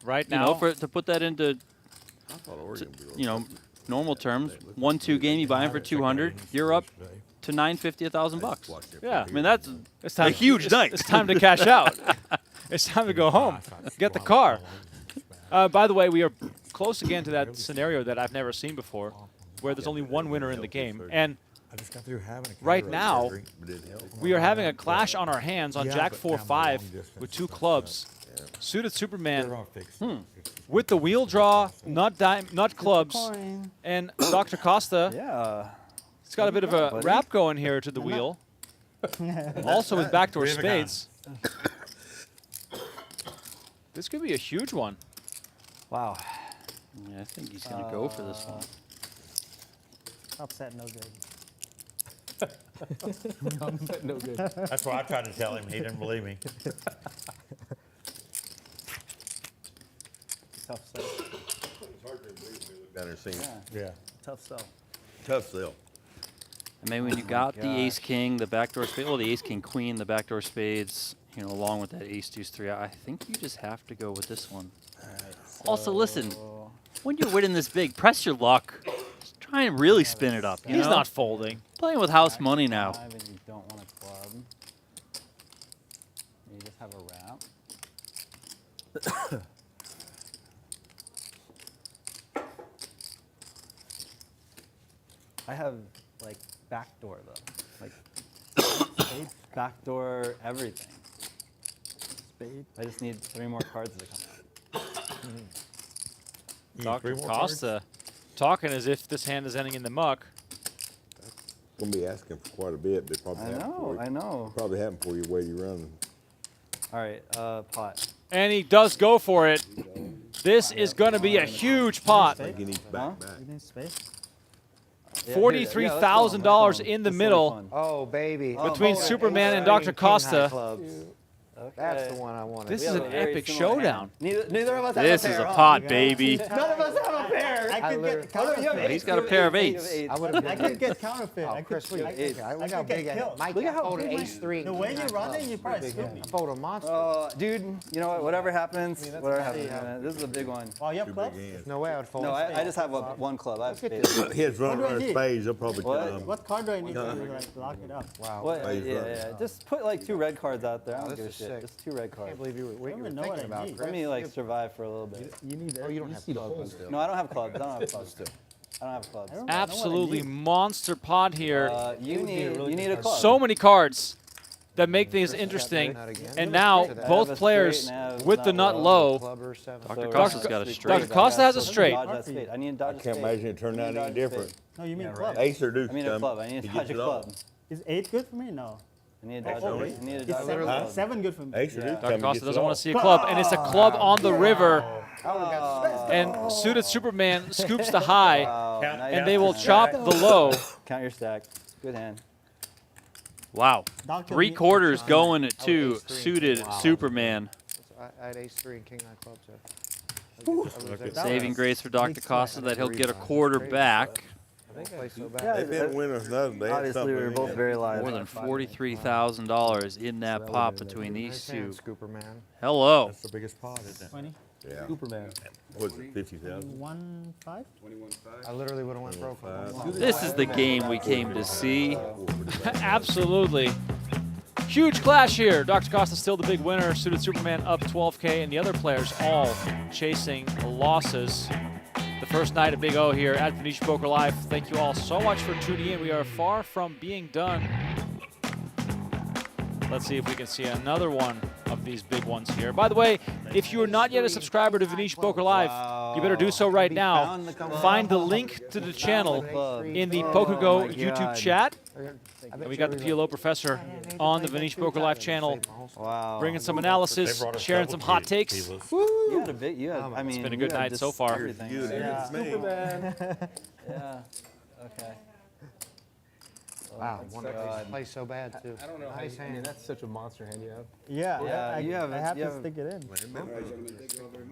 Right You now, know, to put that into, normal terms, 1-2 game, you buy in for 200, you're up to 950, $1,000. yeah. I mean, that's It's time, a huge night. It's time to cash out. It's time to go home. Get the car. By the way, we are close again to that scenario that I've never seen before, where there's only one winner in the game. And I just got through having a right cataract now, surgery. we are having a clash on our hands on Yeah, Jack but 4-5 long distance with 2 stuff, clubs. yeah. Suited Superman They're all fixed. with the wheel draw, not clubs, and Dr. Costa. Yeah. It's got a bit of a wrap going here to the wheel. Also with backdoor We have a gun. spades. This could be a huge one. Wow. Yeah, I think he's going to go for this one. Upset, no good. no good. That's what I tried to tell him. He didn't believe me. Tough sell. It's hard to believe when you look down there and see. Yeah. Tough sell. Tough sell. I mean, when you got the ace king, the backdoor spade, well, the ace king queen, the backdoor spades, you know, along with that ace deuce three, I think you just have to go with this one. Also, listen, when you're winning this big, press your luck. Just try and really spin it up. He's not folding. Playing with house money now. And you don't want a club. You just have a wrap. I have like backdoor though, like backdoor everything. Spade. I just need 3 more cards to come out. Dr. Costa talking as if this hand is ending in the muck. Gonna be asking for quite a bit. They probably I know, I know. Probably happen for you the way you run. All right, pot. And he does go for it. This is going to be a huge pot. I think he needs back. You need space? $43,000 in the middle. Oh, baby. Between Superman and Dr. Costa. That's the one I wanted. This is an epic showdown. Neither of us This have a is pair. a pot, baby. None of us have a pair. I could get counterfeit. He's got a pair of eights. I could get counterfeit. Oh, Chris, what do you think? I could got get big. killed. Mike, Look I at how folded big ace three. The way you're running, you probably scoop me. I folded a monster. Oh, dude, you know what? Whatever happens, whatever crazy. happens. This is a big one. Oh, you have clubs? There's no way I would fold. No, I just have one club. I have spades. His running What do I on need? spades, they'll probably come. What card do I need to like lock it up? Wow. What? Spades Yeah, running. yeah. Just put like 2 red cards out there. I don't this give a is shit. sick. Just 2 red I cards. can't believe you were, what you were know what thinking I about, need. Chris. Let me like survive for a little bit. You need Oh, you don't have clubs. No, I don't have clubs. I don't have clubs. I don't have clubs. Absolutely monster pot here. You need a club. So many cards that make things interesting. And now both players with the nut low. Dr. Costa's got a straight. Dr. Costa has a straight. I need a dodge I can't imagine it turned out any different. No, you mean club. Ace or deuce I mean a come, club. I need he a gets dodge it all. club. Is 8 good for me? No. I need a dodge. Oh, I wait. need a Is dodge 7, club. 7 good for me? Ace or deuce come, Dr. he Costa gets it doesn't all. want to see a club, and it's a club on the river. Oh, And suited Superman scoops the high, Wow, nice. and they will chop the low. Count your stack. Good hand. Wow. Doctor 3/4 going to suited Superman. I had ace three and king high clubs. Saving grace for Dr. Costa that he'll get a quarter back. They've been winners. They had Obviously, we were something both in very live. More than $43,000 in that pot between these two. Scooper man. Hello. That's the biggest pot, isn't it? 20? Yeah. Superman. Was it 50,000? 1-5? I literally would have went broke. on one. This is the game we came to see. Absolutely. Huge clash here. Dr. Costa still the big winner. Suited Superman up 12K, and the other players all chasing losses. The first night of Big O here at Venetian Poker Live. Thank you all so much for tuning in. We are far from being done. Let's see if we can see another one of these big ones here. By the way, if you are not yet a subscriber to Venetian Poker Live, you better do so right now. Find the link to the channel in the PokerGo YouTube chat. And we got the PLO professor on the Venetian Poker Live channel, bringing some analysis, sharing some hot takes. You had a bit. You had. I mean, It's been a you good had night just so far. everything. Yeah. Superman. Yeah. Okay. Wow, one plays so bad too. I don't know. Nice I mean, hand. that's such a monster hand you have. Yeah, Yeah, you have- I have you to have- stick it in.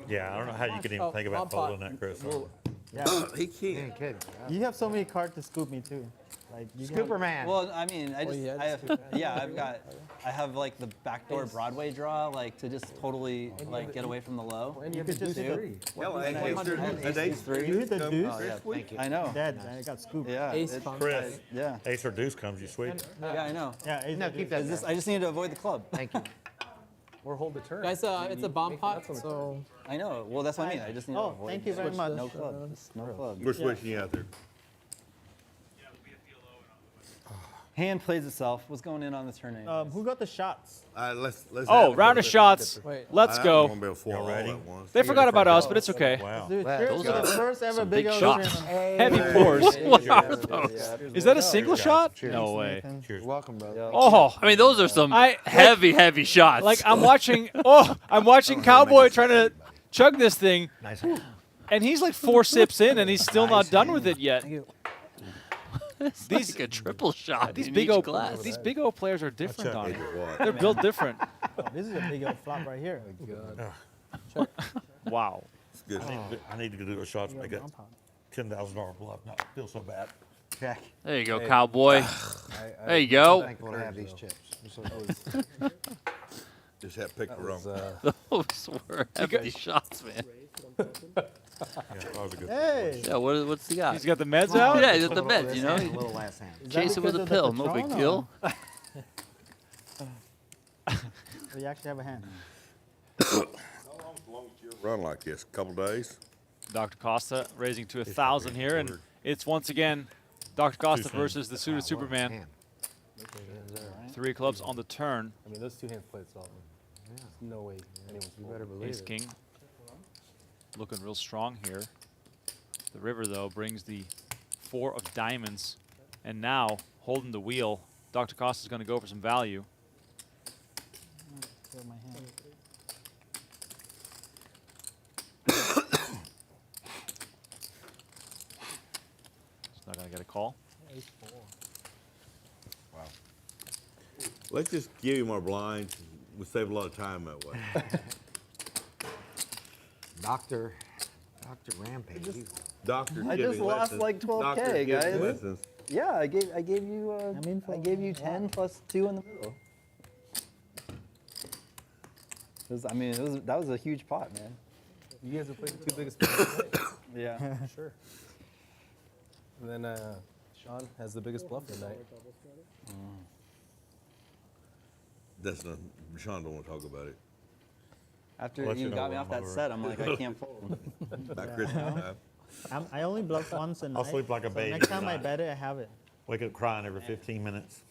Yeah, I don't know how you could even think about folding that, Chris. Yeah. He can't. Kid. You have so many cards to scoop me too. Like you Scooper man. Well, I mean, I have like the backdoor Broadway draw, like to just totally like get away from the low. And you have could the just deuce hit three. Well, Ace three. You hit the deuce. Oh, yeah, Thank you. I know. Dead. I got scooped. Yeah. Ace it- funk. Chris, Yeah. ace or deuce comes, you sweep. Yeah, I know. Yeah, ace No, the keep deuce. that. I just need to avoid the club. Thank you. Or hold the turn. Guys, it's a bomb pot, so I know. Well, that's what I mean. I just need to Oh, avoid. thank you very switch much. No club. Just no club. We're switching you out there. Hand plays itself. What's going in on the turn? anyways? Who got the shots? Let's Oh, have round a of shots. wait. Let's I go. won't be able to fold all ready? at once. They forgot about us, but it's okay. Wow. Dude, Wow. cheers to the first ever some Big big O shots. tournament. Heavy pours. What are those? Is that a single shot? Cheers. No way. You're welcome, brother. Oh, I mean, those are some heavy shots. like I'm watching. Oh, I'm watching Cowboy trying to chug this thing, Nice hand. and he's like 4 sips in, and he's still not done with it yet. it's like a triple shot These in big each O, glass. these big O players are different on it. What? They're built different. Oh, this is a Big O flop right here. Wow. good. I need to go do a shot to make a $10,000 bluff. Not feel so bad. Check. There you go, Cowboy. There you go. Thankful to have these chips. Just had picked the wrong. Those were hefty shots, man. Hey. Yeah, what's he got? He's got the meds out? Yeah, he's got the meds, you know? A little last hand. Chase it with a pill, no big deal. We actually have a hand. How long is your run like this? A couple days? Dr. Costa raising to 1,000 here, and it's once again Dr. Costa versus the suited Superman. 3 clubs on the turn. I mean, those 2 hands played solid. There's no way anyone's better believe Ace King looking real strong here. The river, though, brings the 4 of diamonds, and now holding the wheel, Dr. Costa's going to go for some value. My hand. He's not going to get a call. Wow. Let's just give him our blinds. We save a lot of time that way. Dr. Rampage. Doctor, I just lost like 12K, guys. Yeah, I gave you I gave you 10 plus 2 in the middle. That was a huge pot, man. You guys have played the 2 biggest pots. Yeah. Sure. And then Shawn has the biggest bluff of the night. That's not. Shawn don't want to talk about it. After you got me off that set, I'm like, I can't fold. Not Christmas time. I only bluff once a night. I'll sleep like a baby Next time I tonight. bet it, I have it. Wake up crying every 15 minutes.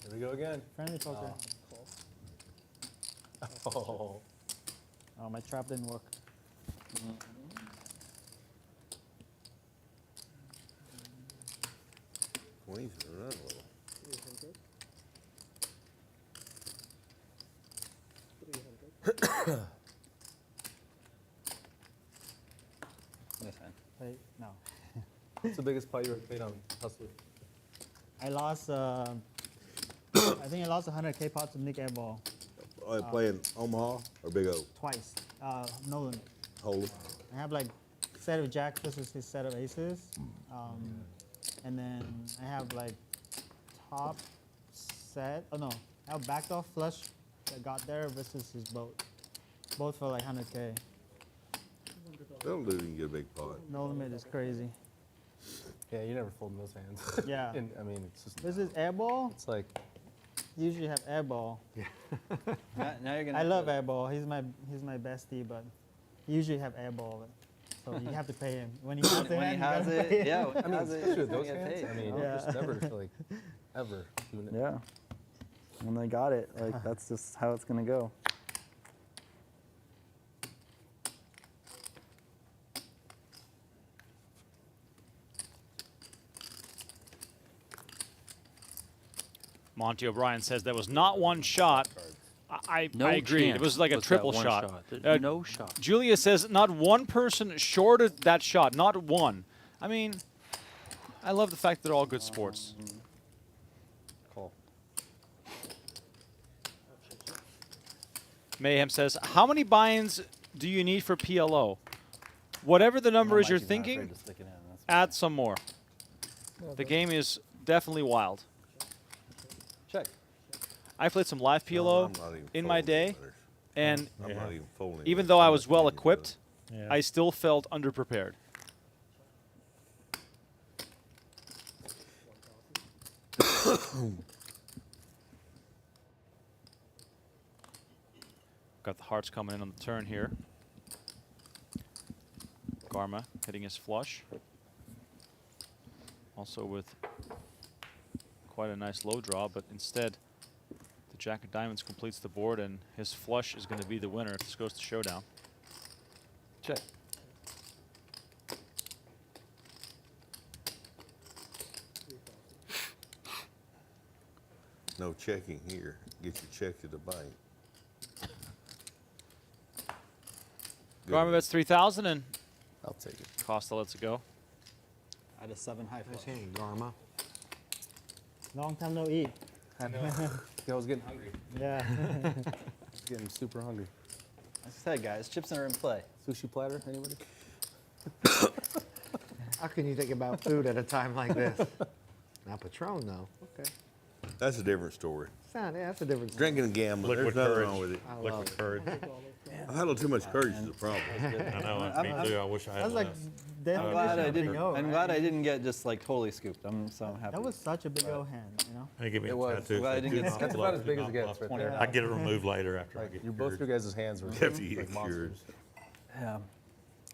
Here we go again. Friendly poker. Oh. Oh, my trap didn't work. Queens are around a little. Wait, no. What's the biggest pot you ever played on Hustler? I lost, I think I lost 100K pot to Nick Airball. Are you playing Omaha or Big O? Twice. No limit. Hold'em. I have like set of jacks versus his set of aces. And then I have like top set, oh no, I have backdoor flush that got there versus his boat. Both for like 100K. That'll do. You can get a big pot. No limit is crazy. Yeah, you never fold in those hands. Yeah. And, I mean, it's just. This is airball. It's like. Usually have airball. Yeah. now you're gonna. I love airball. He's my bestie, but he usually have airball. So you have to pay him when he has it. When he has it, yeah. When I mean, especially with those hands. I mean, Yeah. just never like ever doing it. Yeah. When they got it, like that's just how it's gonna go. Monty O'Brien says that was not one shot. I No agree. It chance was like a was that triple one shot. There's no shot. Julia says not one person shorted that shot. Not one. I mean, I love the fact that they're all good sports. Call. Mayhem says, how many buy-ins do you need for PLO? Whatever the number is you're thinking, add some more. The game is definitely wild. Check. I played some live PLO I'm not even in my folding day, letters. and I'm not even folding even letters. though I I'm was not well getting equipped, Yeah. I still felt underprepared. Got the hearts coming in on the turn here. Garma hitting his flush. Also with quite a nice low draw, but instead the Jack of Diamonds completes the board and his flush is going to be the winner if this goes to showdown. Check. No checking here. Get your check to the bank. Garma bets 3,000 and I'll take it. Costa lets it go. I had a 7 high Nice flush. hand, Garma. Long time no eat. I know. I was getting hungry. Yeah. I was getting super hungry. Like I said, guys, chips are in play. Sushi platter, anybody? How can you think about food at a time like this? Not Patron, though. Okay. That's a different story. Yeah, that's a different story. Drinking and gambling, Liquid there's nothing courage. wrong with it. I love Liquid it. courage. I've had a little too much courage is the problem. I know, me too. I wish I had That's like less. I'm glad I big didn't. O, I'm right? glad I didn't get just like totally scooped. I'm happy. That was such a big O hand, you know? They give me It a was. tattoo. Glad I didn't get Do not That's bluff, about as do big as not it gets bluff. right there. I get it removed later after I Like, get your both cured. your guys' hands were After you like get monsters. Yeah.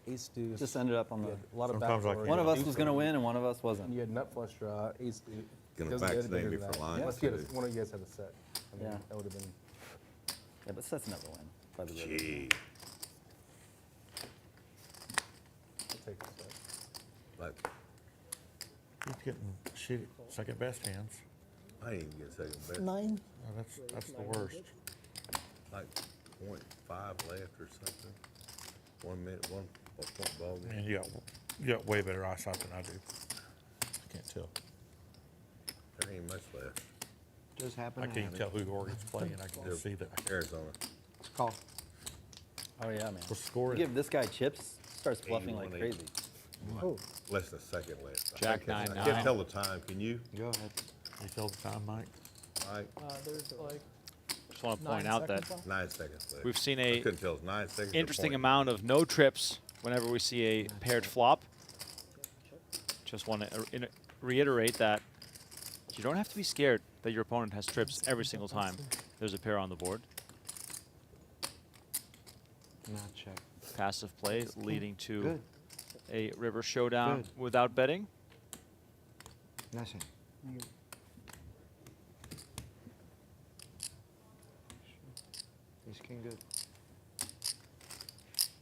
Ace deuce. Just ended up on You the. had a lot of Sometimes I backdoor. can't One of us Ace was gonna draw. win and one of us And wasn't. you had nut flush draw, ace deuce. Gonna Doesn't get vaccinate any me bigger for than that. lying, Unless you had too. one of you guys had a set. I mean, Yeah. that would have been. Yeah, but sets never win. By the way. Gee, I'll take the set. like, Keep getting shit, second best hands. I ain't even get second best. 9. Oh, that's the worst. Like 0.5 left or something. 1 minute, one point ball game. Man, you got way better eyesight than I do. I can't tell. There ain't much left. Just happen I to can't have tell it. who Oregon's playing. I can see that. Arizona. It's called. Oh yeah, man. What's the score? You give this guy chips, starts bluffing like 81, crazy. Oh. Less than a second left. I Jack can't- 9-9. I can't tell the time. Can you? Go ahead. You tell the time, Mike. Mike? There's like Just want to point 9 out that seconds left. 9 seconds left. we've seen I a couldn't tell. It's 9 seconds. or interesting 0.9. amount of no trips whenever we see a paired flop. Just want to reiterate that you don't have to be scared that your opponent has trips every single time there's a pair on the board. Not check. Passive play leading to Good. a river showdown Good. without betting. Nice hand. Ace king good.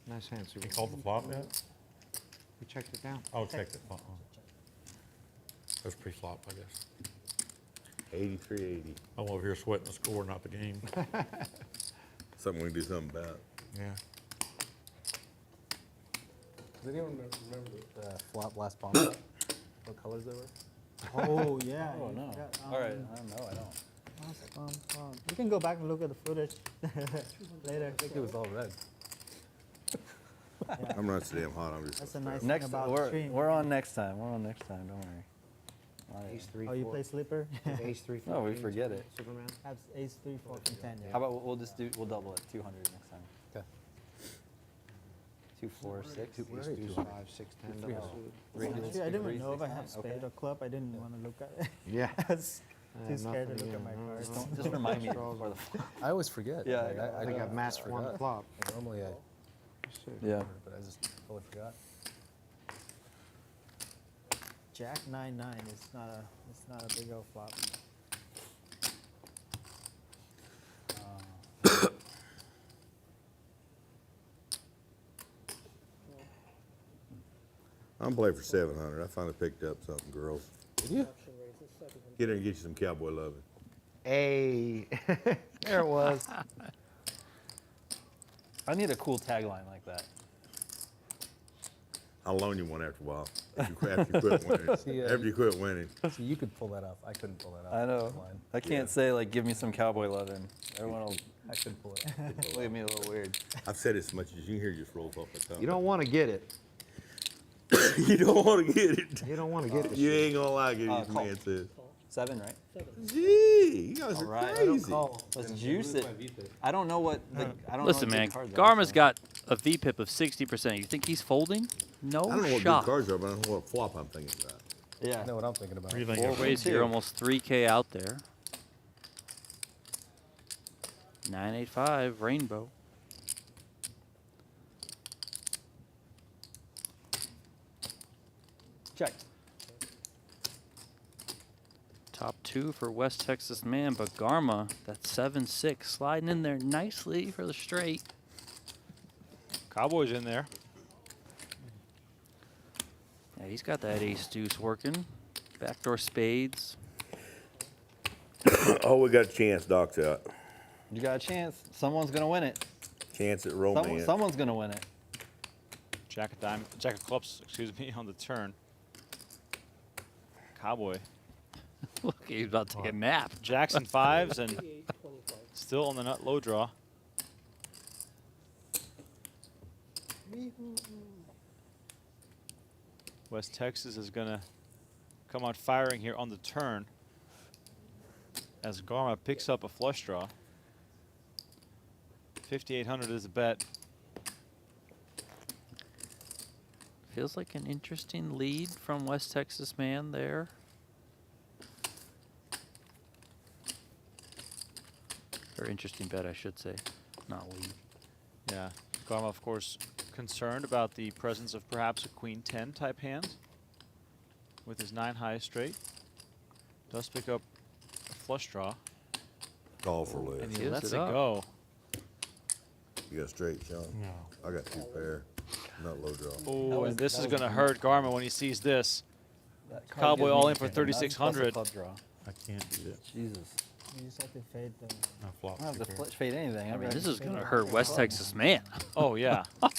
Nice hand, Super. You called the flop yet? We checked it down. Oh, checked it. That's pre-flop, I guess. 83-80. I'm over here sweating the score, not the game. Something we can do something about. Yeah. Does anyone remember the flop last pawn shot? What colors they were? Oh, yeah. Oh you no. forgot, All right. I don't know. I don't. You can go back and look at the footage later. I think it was all red. I'm not so damn hot. I'm just. That's a nice Next, thing about the we're stream. we're on next time. We're on next time. Don't worry. All right. Ace 3, Oh, you 4. play sleeper? Ace 3, 4. No, we forget it. Superman. Have ace 3, 4, and 10. Yeah. How about we'll just do double it 200 next time. Okay. 2, 4, 6. Ace deuce 5, 6, 10. double suited. Regular Actually, I didn't even know if I 3, have 6, 9. spade or club. I didn't want to look at it. Yeah. I was I too have scared to nothing look at again. my cards. Just remind me before the flop. I always forget. Yeah, Like, I think I've masked one forgot. flop. Like, normally I Yeah. but I just totally forgot. Jack 9-9 is not a big old flop. I'm playing for 700. I finally picked up something, girls. Did you? Get in and get you some cowboy loving. Hey. There it was. I need a cool tagline like that. I'll loan you one after a while. After you quit winning. See, After you quit winning. See, you could pull that off. I couldn't pull that off. I know. Line. I can't say like give me some cowboy loving. Everyone will I couldn't pull it off. look at me a little weird. I've said it as much as you can hear just rolls off my tongue. You don't want to get it. You don't want to get it. You don't want to get it. You ain't gonna like it, this call. man says. 7, right? Gee, you guys All are right. crazy. Let's juice it. I don't know what. I don't Listen, know what man, good cards are, Garma's so- got a VPIP of 60%. You think he's folding? No I don't know what shot. good cards are, but I don't know what flop I'm thinking about. Yeah. I know what I'm thinking about. What do you think? Four ways here, almost 3K out there. 985 rainbow. Check. Top 2 for West Texas man, but Garma, that 7-6, sliding in there nicely for the straight. Cowboy's in there. Yeah, he's got that ace deuce working. Backdoor spades. Oh, we got a chance, Doc's out. You got a chance. Someone's gonna win it. Chance at romance. Someone's gonna win it. Jack of clubs, excuse me, on the turn. Cowboy. Look, he's about to take a nap. Jacks and fives and still on the nut low draw. West Texas is going to come out firing here on the turn as Garma picks up a flush draw. 5,800 is a bet. Feels like an interesting lead from West Texas man there. Or interesting bet, I should say, not lead. Yeah, Garma, of course, concerned about the presence of perhaps a queen 10 type hand with his 9 high straight. Does pick up a flush draw. Call for less. And he lets it go. You got straight, Sean? No. I got 2 pair. Not low draw. Oh, and this is going to hurt Garma when he sees this. Cowboy all in for 3,600. I can't do that. Jesus. You just have to fade the. No flop. I don't have to fade anything. I mean, this is going to hurt West Texas man. Oh, yeah. Had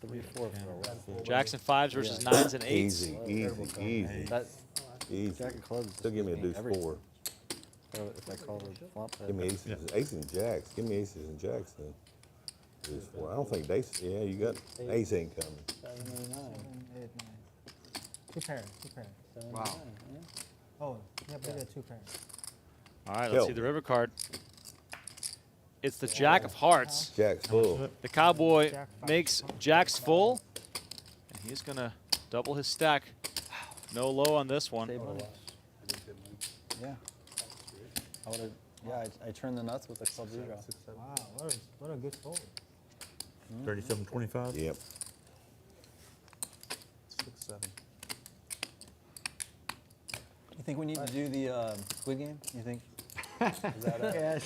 3-4 for a while. Jacks and fives versus 9s and 8s. Easy, easy. That Easy. Jack of clubs. Still give me a deuce everything. 4. So if I call the flop, Give me aces and jacks. Give me aces and jacks then. Deuce 4. I don't think ace. Yeah, you got ace ain't coming. 7, 8, 9. 2 pairs. Wow. Oh, yeah, but they got 2 pairs. All right, let's see the river card. It's the Jack of Hearts. Jack's full. The Cowboy makes Jacks full, and he's going to double his stack. No low on this one. Yeah. I would have. Yeah, I turned the nuts with the club redraw. Wow, what a good fold. 37.25. Yep. 6-7. You think we need to do the Squid Game? You think? Is that Yeah,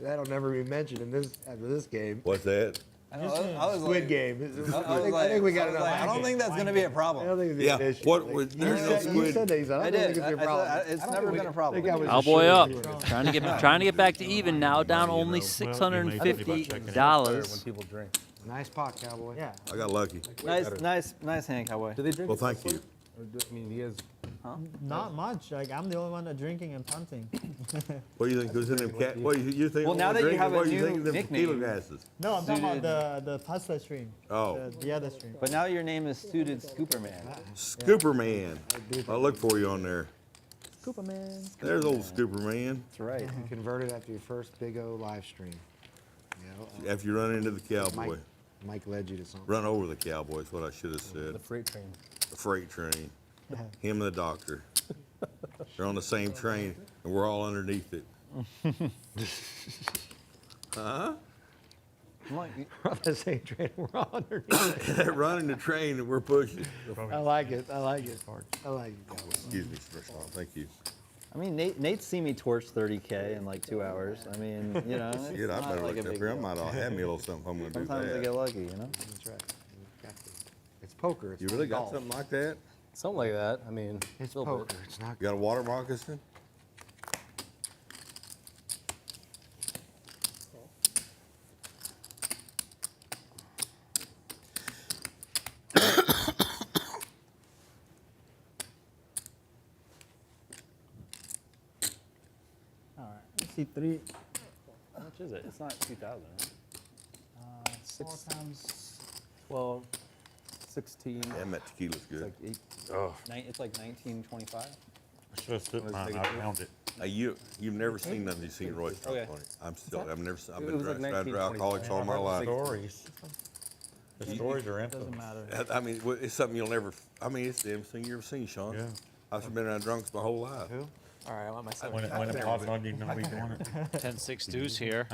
that'll never be mentioned in this after this game. What's that? I was Squid like, Game. I think we got enough. I don't think that's going to be a I problem. don't think it'd be Yeah. an issue. What was there's no You squid? said that. He said, I I don't think did. it's a problem. It's never been a problem. Cowboy up. trying to get back to even now, down only $650. When people drink. Nice pot, Cowboy. Yeah. I got lucky. Nice hand, Cowboy. Do they drink? Well, thank you. I mean, he has. Not much. Like, I'm the only one that's drinking and punting. What do you think goes in them cat? What you think? Well, now that you have a what you new think of them nickname. tequila glasses? No, I'm talking about the Puzzler stream. Oh. The other stream. But now your name is Suited Scooperman. Scooperman. I'll look for you on there. Scooperman. There's old Scooperman. That's right. You converted after your first Big O live stream. Yeah. After you run into the cowboy. Mike led you to something. Run over the cowboy is what I should have said. The freight train. The freight train. Him and the doctor. They're on the same train, and we're all underneath it. Huh? We're on the same train. We're all underneath it. They're running the train, and we're pushing. I like it. I like it. I like it, Cowboy. Excuse me, Mr. Sean. Thank you. I mean, Nate's seen me torch 30K in like 2 hours. I mean, you know. it's Shit, I not better like a look up big here. I deal. might all have me a little something. I'm going to do Sometimes I that. get lucky, you know. That's right. It's poker. It's You not really got golf. something like that? Something like that. I mean, It's a little poker. bit. It's not. You got a water moccasin? All right. Let's see 3. How much is it? It's not 2,000. Right? 4 times. 12, 16. Damn, that tequila's It's good. like 8. It's like 1925. I should have stood mine. I found it. You've never seen nothing you've seen Royce talk Okay. on it. I've never seen, I've It been was like trying to drink 1925. alcoholics all my life. Stories. The stories are infamous. Doesn't matter. I mean, it's something you'll never, it's the damnest thing you ever seen, Sean. Yeah. I've been around drunks my whole life. Who? All right, I want my 7. When it pops on, you know we doing it. 10-6 deuce here.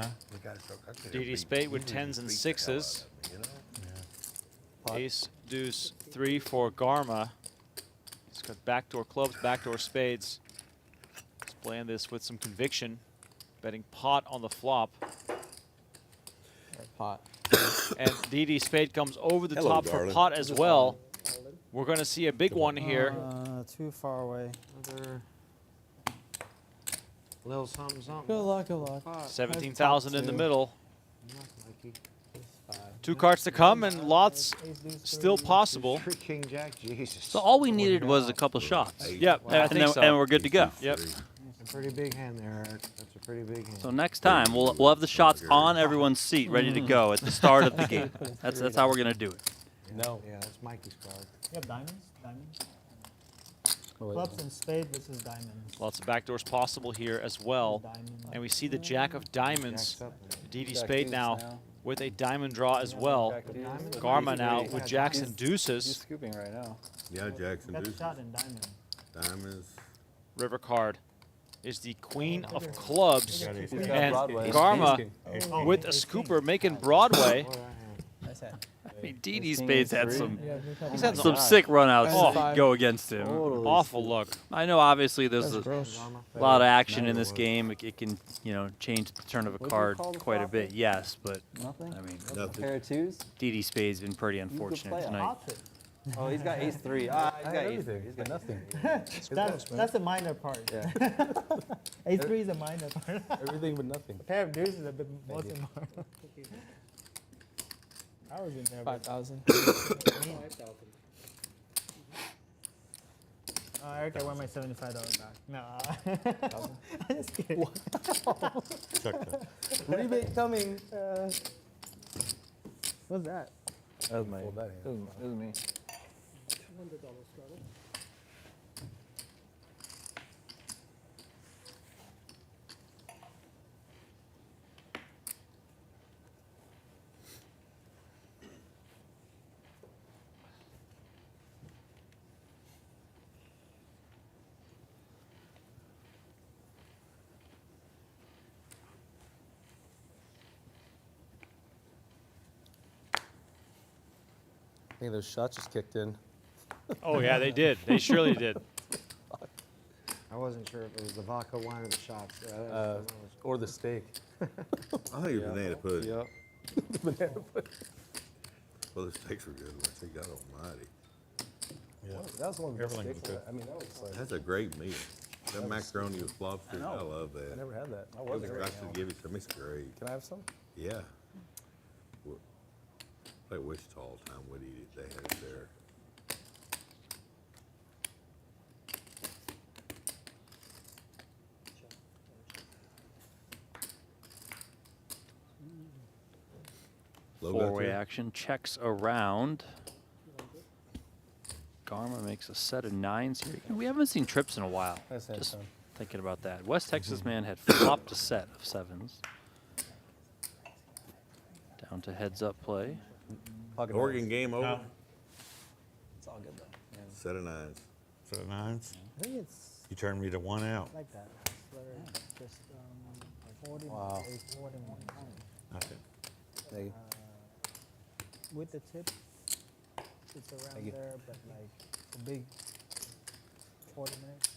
DD spade with 10s and 6s. Ace, deuce, 3 for Garma. He's got backdoor clubs, backdoor spades. He's playing this with some conviction. Betting pot on the flop. Pot. And DD spade comes over the Hello, top darling. for pot as well. We're going to see a big one here. Too far away. Another little something, something. Good luck, good luck. 17,000 in the middle. Mikey. 5. 2 cards to come and lots still possible. Three king jack, Jesus. So all we needed was a couple shots. Yep, I think so. And we're good to go. Yep. That's a pretty big hand there, Eric. That's a pretty big hand. So next time we'll have the shots on everyone's seat, ready to go at the start of the game. That's how we're gonna do it. No. Yeah, that's Mikey's card. You have diamonds? Diamonds? Oh, wait. Clubs and spade versus diamonds. Lots of backdoors possible here as well. And we see the jack of diamonds. DD spade now with a diamond draw as well. Garma now with jacks and He's deuces. scooping right now. Yeah, Jackson Got deuces. shot in diamond. Diamonds. River card is the queen of clubs. got And Broadway. Garma Ace with a scooper making Broadway. I mean, DD Spades had some He's had some sick runouts Oh. go against him. Awful look. I know obviously there's a gross. lot of action in this game. It can, you know, change the turn of a card quite a bit, yes, but Nothing? I mean, Nothing. Pair of twos? DD Spade's been pretty play unfortunate it. tonight. Oh, he's got ace three. He's I got got ace everything. He's But got nothing. That's the minor part. Yeah. A3 is a minor part. Everything but nothing. A pair of deuces is a bit most important. I was in there. 5,000. Eric, I want my $75 back. No. I'm just kidding. Check that. Rebate coming. What's that? That was my. Fold that hand. It was me. $200 started. I think those shots just kicked in. Oh yeah, they did. They surely did. I wasn't sure if it was the vodka wine or the shots. Or the steak. I think it's banana pudding. Yep. Banana pudding. Well, the steaks were good. I think God almighty. Yeah. That was one of the best Everything was steaks. good. I mean, that was like. That's a great meal. That macaroni with lobster, I love that. I never had that. I should give it to me. It's great. Can I have some? Yeah. Like Wichita all the time would eat it. They had it there. Low got Four-way there? action, checks around. Garma makes a set of nines here. We haven't seen trips in a while. Nice hand, Just son. thinking about that. West Texas man had flopped a set of sevens. Down to heads up play. Pocket Oregon nines. game over. It's all good though. Yeah. Set of nines. Set of nines. I think it's You turned me to 1 out. like that. Just 40, Wow. 40 more times. Okay. Hey, With the tip, it's around you. there, but like a big 40 minutes.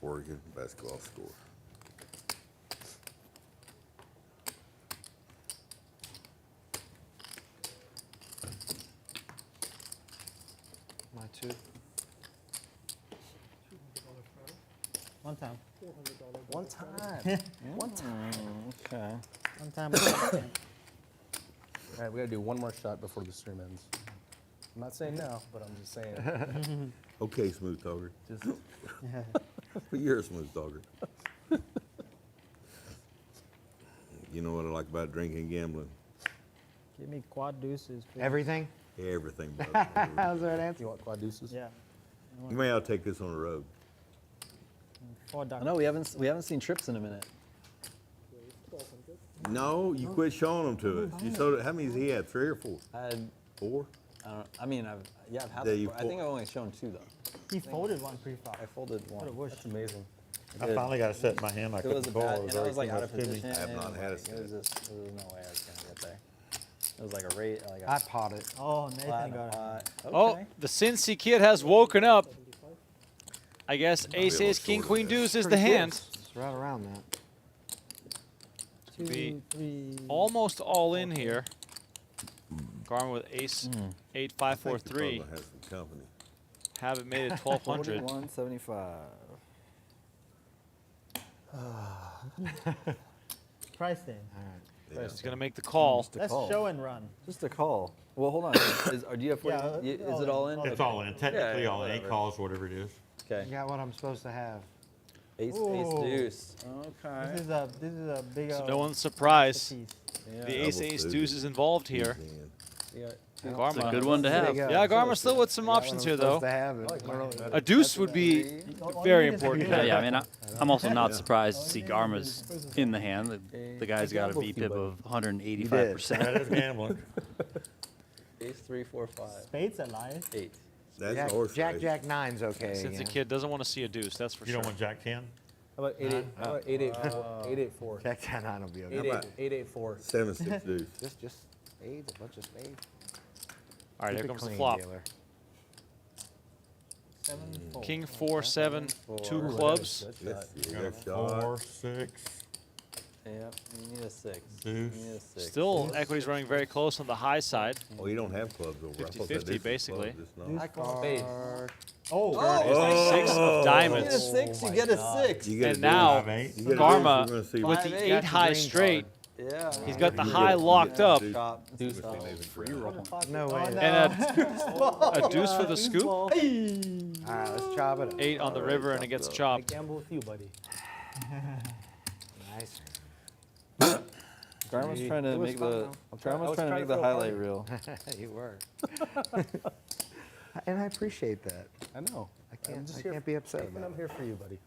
Oregon basketball score. My two. One time. one time. One time. Okay. One time. All right, we gotta do one more shot before the stream ends. I'm not saying now, but I'm just saying. Okay, smooth talker. Just But you're a smooth talker. You know what I like about drinking and gambling? Give me quad deuces. Please. Everything? Everything, brother. How's that answer? you want quad deuces? Yeah. You may ought to take this on the road. 4 dark. I know we haven't seen trips in a minute. No, you quit showing them to us. You sold it. How many has he had? 3 or 4? I had, 4? I don't. I mean, I've had. That them you before. I think I've only shown 2 though. He folded one pre-flop. I folded one. What a whoosh. That's amazing. I finally got to set in my hand. I It was couldn't a call. bad, It was and I was like already out of too much to me. position. I have not and, had a like, set. It was just, there was no way I was gonna get there. It was like a rate, like a I potted. Oh, Nathan flat, got it. pot. Oh, Okay. the Cincy kid has woken up. I guess ace, be a ace, little king, short queen, of that. deuce is the Pretty hand. close. It's right around that. 2, 3. Almost all in here. Garma with ace, 8, 5, 4, 3. Has some company. Haven't made it 1200. 41.75. price thing. He's going to make the call. Let's show and run. Just a call. Well, hold on. Do you have? Yeah, is it all in? It's all in. Technically, all in. 8 whatever. calls, whatever it is. Okay. I got what I'm supposed to have. Ace, Ooh. deuce. Okay. This is a big. So no one's surprised. piece. The ace deuce is involved here. It's Garma. a good one to have. Yeah, Garma still with some options here, though. A deuce would be very important. Yeah, I mean, I'm also not surprised to see Garma's in the hand. The guy's got a VPIP of 185%. That is gambling. Ace, 3, 4, 5. Spades at live. 8. That's Jack, horse Jack, race. Jack 9's okay. Since the yeah. kid doesn't want to see a deuce, that's for You sure. don't want Jack 10? How about 8-8? How about 8-8-4? 8-8-4. Jack 10 9 will be okay. 8-8-4. 7-6 deuce. Just spades, a bunch of spades. All right, Keep here it comes the clean, flop. dealer. 7-4. King 4, 7, 2 Ooh, clubs. Let's see, Got a that's shot. 4, 6, Yep. You need a 6. deuce. You need a 6. Still, equity's running very close on the high side. Oh, you don't have clubs over. I thought that 50-50 this was basically. clubs, it's not. I call spades. Oh, 6 of diamonds. You get a 6, you get a 6. You gotta And do it. now, 5-8. You gotta do it if Garma, you're gonna see with what- the 5-8. 8 That's high the green straight, Yeah. he's got the You high get- locked up. Chop. Deuce Must be off. maybe Free brown. roll. No way. And a deuce for the scoop. All right, let's chop it up. 8 on the river, and it gets I chopped. gamble with you, buddy. Nice. Garma's trying to It was make fun, the. though. Garma's trying to trying make to the throw a highlight party. reel. You were. And I appreciate that. I know. I I'm just I here can't be upset And about I'm it. here for you, buddy.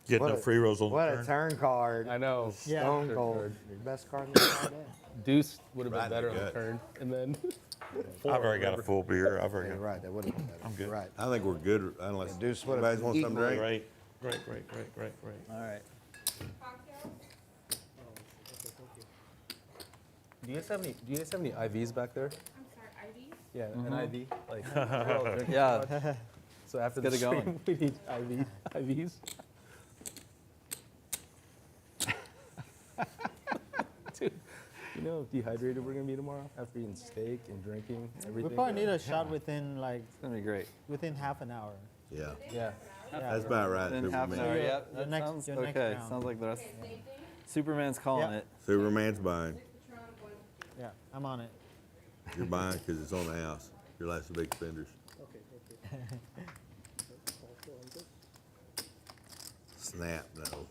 Get What no a- free rolls on What the a turn. turn card. I know. Yeah. Stone Turn cold. card. Your best card in the entire day. Deuce would have been Right in better the on the gut. turn. And then. I've already got a full beer. I've already You're got right, that would have been better. I'm good. You're right. I think we're good unless The deuce would've anybody wants something to equally- drink. Great. All right. Do you guys have any IVs back there? I'm sorry, ID? Yeah, an IV. Like we're all drinking too Yeah. much. So after Get the it going. stream, we need IVs. Dude, you know how dehydrated we're gonna be tomorrow after eating steak and drinking We everything. probably need a shot within like It's gonna be great. within half an hour. Yeah, Yeah. that's about right. In half an Superman. hour. Your- Yep. your That next- sounds your next okay. round. Sounds like the rest. Superman's calling Yeah. it. Superman's buying. Yeah, I'm on it. You're buying because it's on the house. Your last big spenders. Snap, no.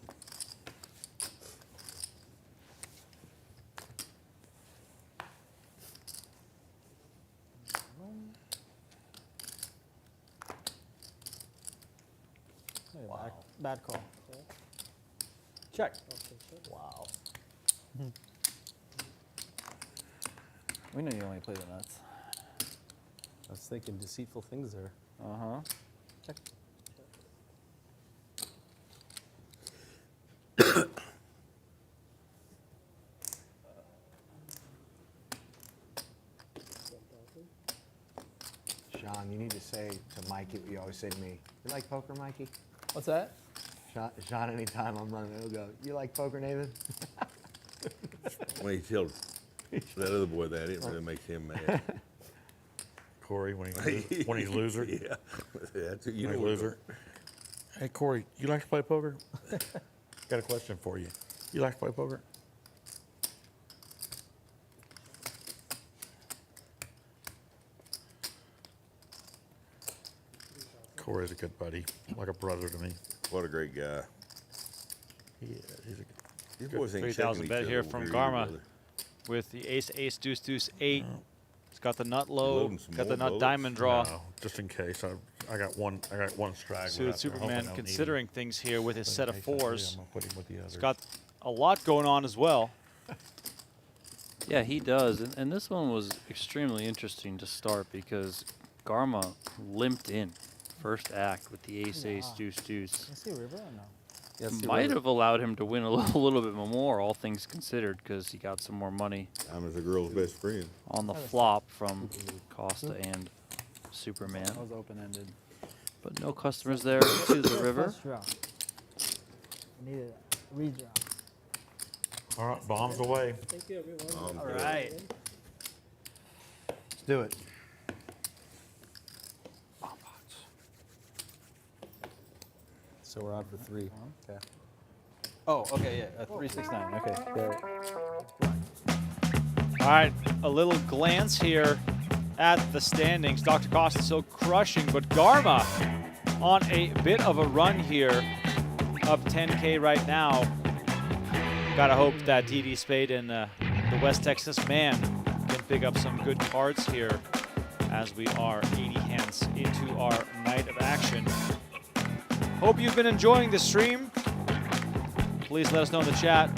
Wow. Bad call. Check. Wow. We know you only play the nuts. I was thinking deceitful things there. Uh huh. Check. Sean, you need to say to Mikey what you always say to me. You like poker, Mikey? What's that? Sean, anytime I'm running, he'll go, you like poker, Nathan? When he told that other boy that, it really makes him mad. Corey, when he's loser. Yeah, that's you When know he's loser. Hey, Corey, you like to play poker? Got a question for you. You like to play poker? Corey's a good buddy, like a brother to me. What a great guy. He is. He's a These good- boys ain't 3,000 checking bet each here other from over Garma either. with the ace, ace, deuce, deuce, 8. He's got the nut low, loading some got the more nut bullets? diamond draw. No, just in case. I got one straggle. Suited out there. Hoping I Superman don't need considering him. things here with his But in set of case I do, fours. I'm gonna put him with the others. He's got a lot going on as well. Yeah, he does. And this one was extremely interesting to start because Garma limped in first act with the ace, ace, deuce, deuce. Can you see river or no? Might have allowed him to win a little bit more, all things considered, because he got some more money I'm as a girl's best friend. on the flop from Costa and Superman. That was open-ended. But no customers there to the river. First draw. I need a redraw. All right, bombs away. Thank you, everyone. All right. Let's do it. So we're on for 3. Okay. Oh, okay, yeah, 369. Okay, got it. All right, a little glance here at the standings. Dr. Costa still crushing, but Garma on a bit of a run here, up 10K right now. Gotta hope that DD Spade and the West Texas man can pick up some good cards here as we are 80 hands into our night of action. Hope you've been enjoying the stream. Please let us know in the chat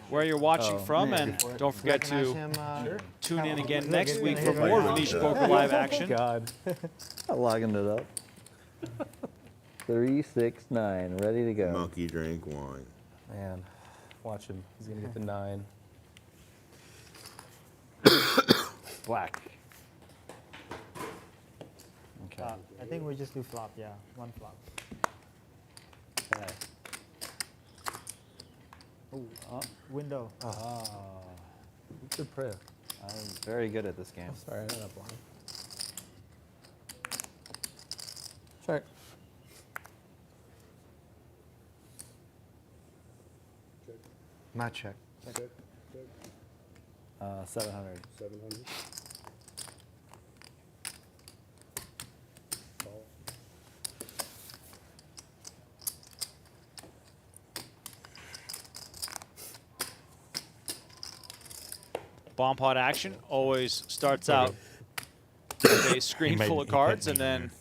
where you're watching from, and don't forget to tune in again next week for more Venetian Poker Live action. God. I'm logging it up. 369, ready to go. Monkey drink wine. Man, watch him. He's gonna get the 9. Black. Okay. I think we just do flop, yeah. One flop. Okay. Ooh, window. Good prayer. I'm very good at this game. Sorry, I got blind. Check. Not check. Check, check. 700. 700. Call. Bomb pot action always starts out with a screen full of cards, and then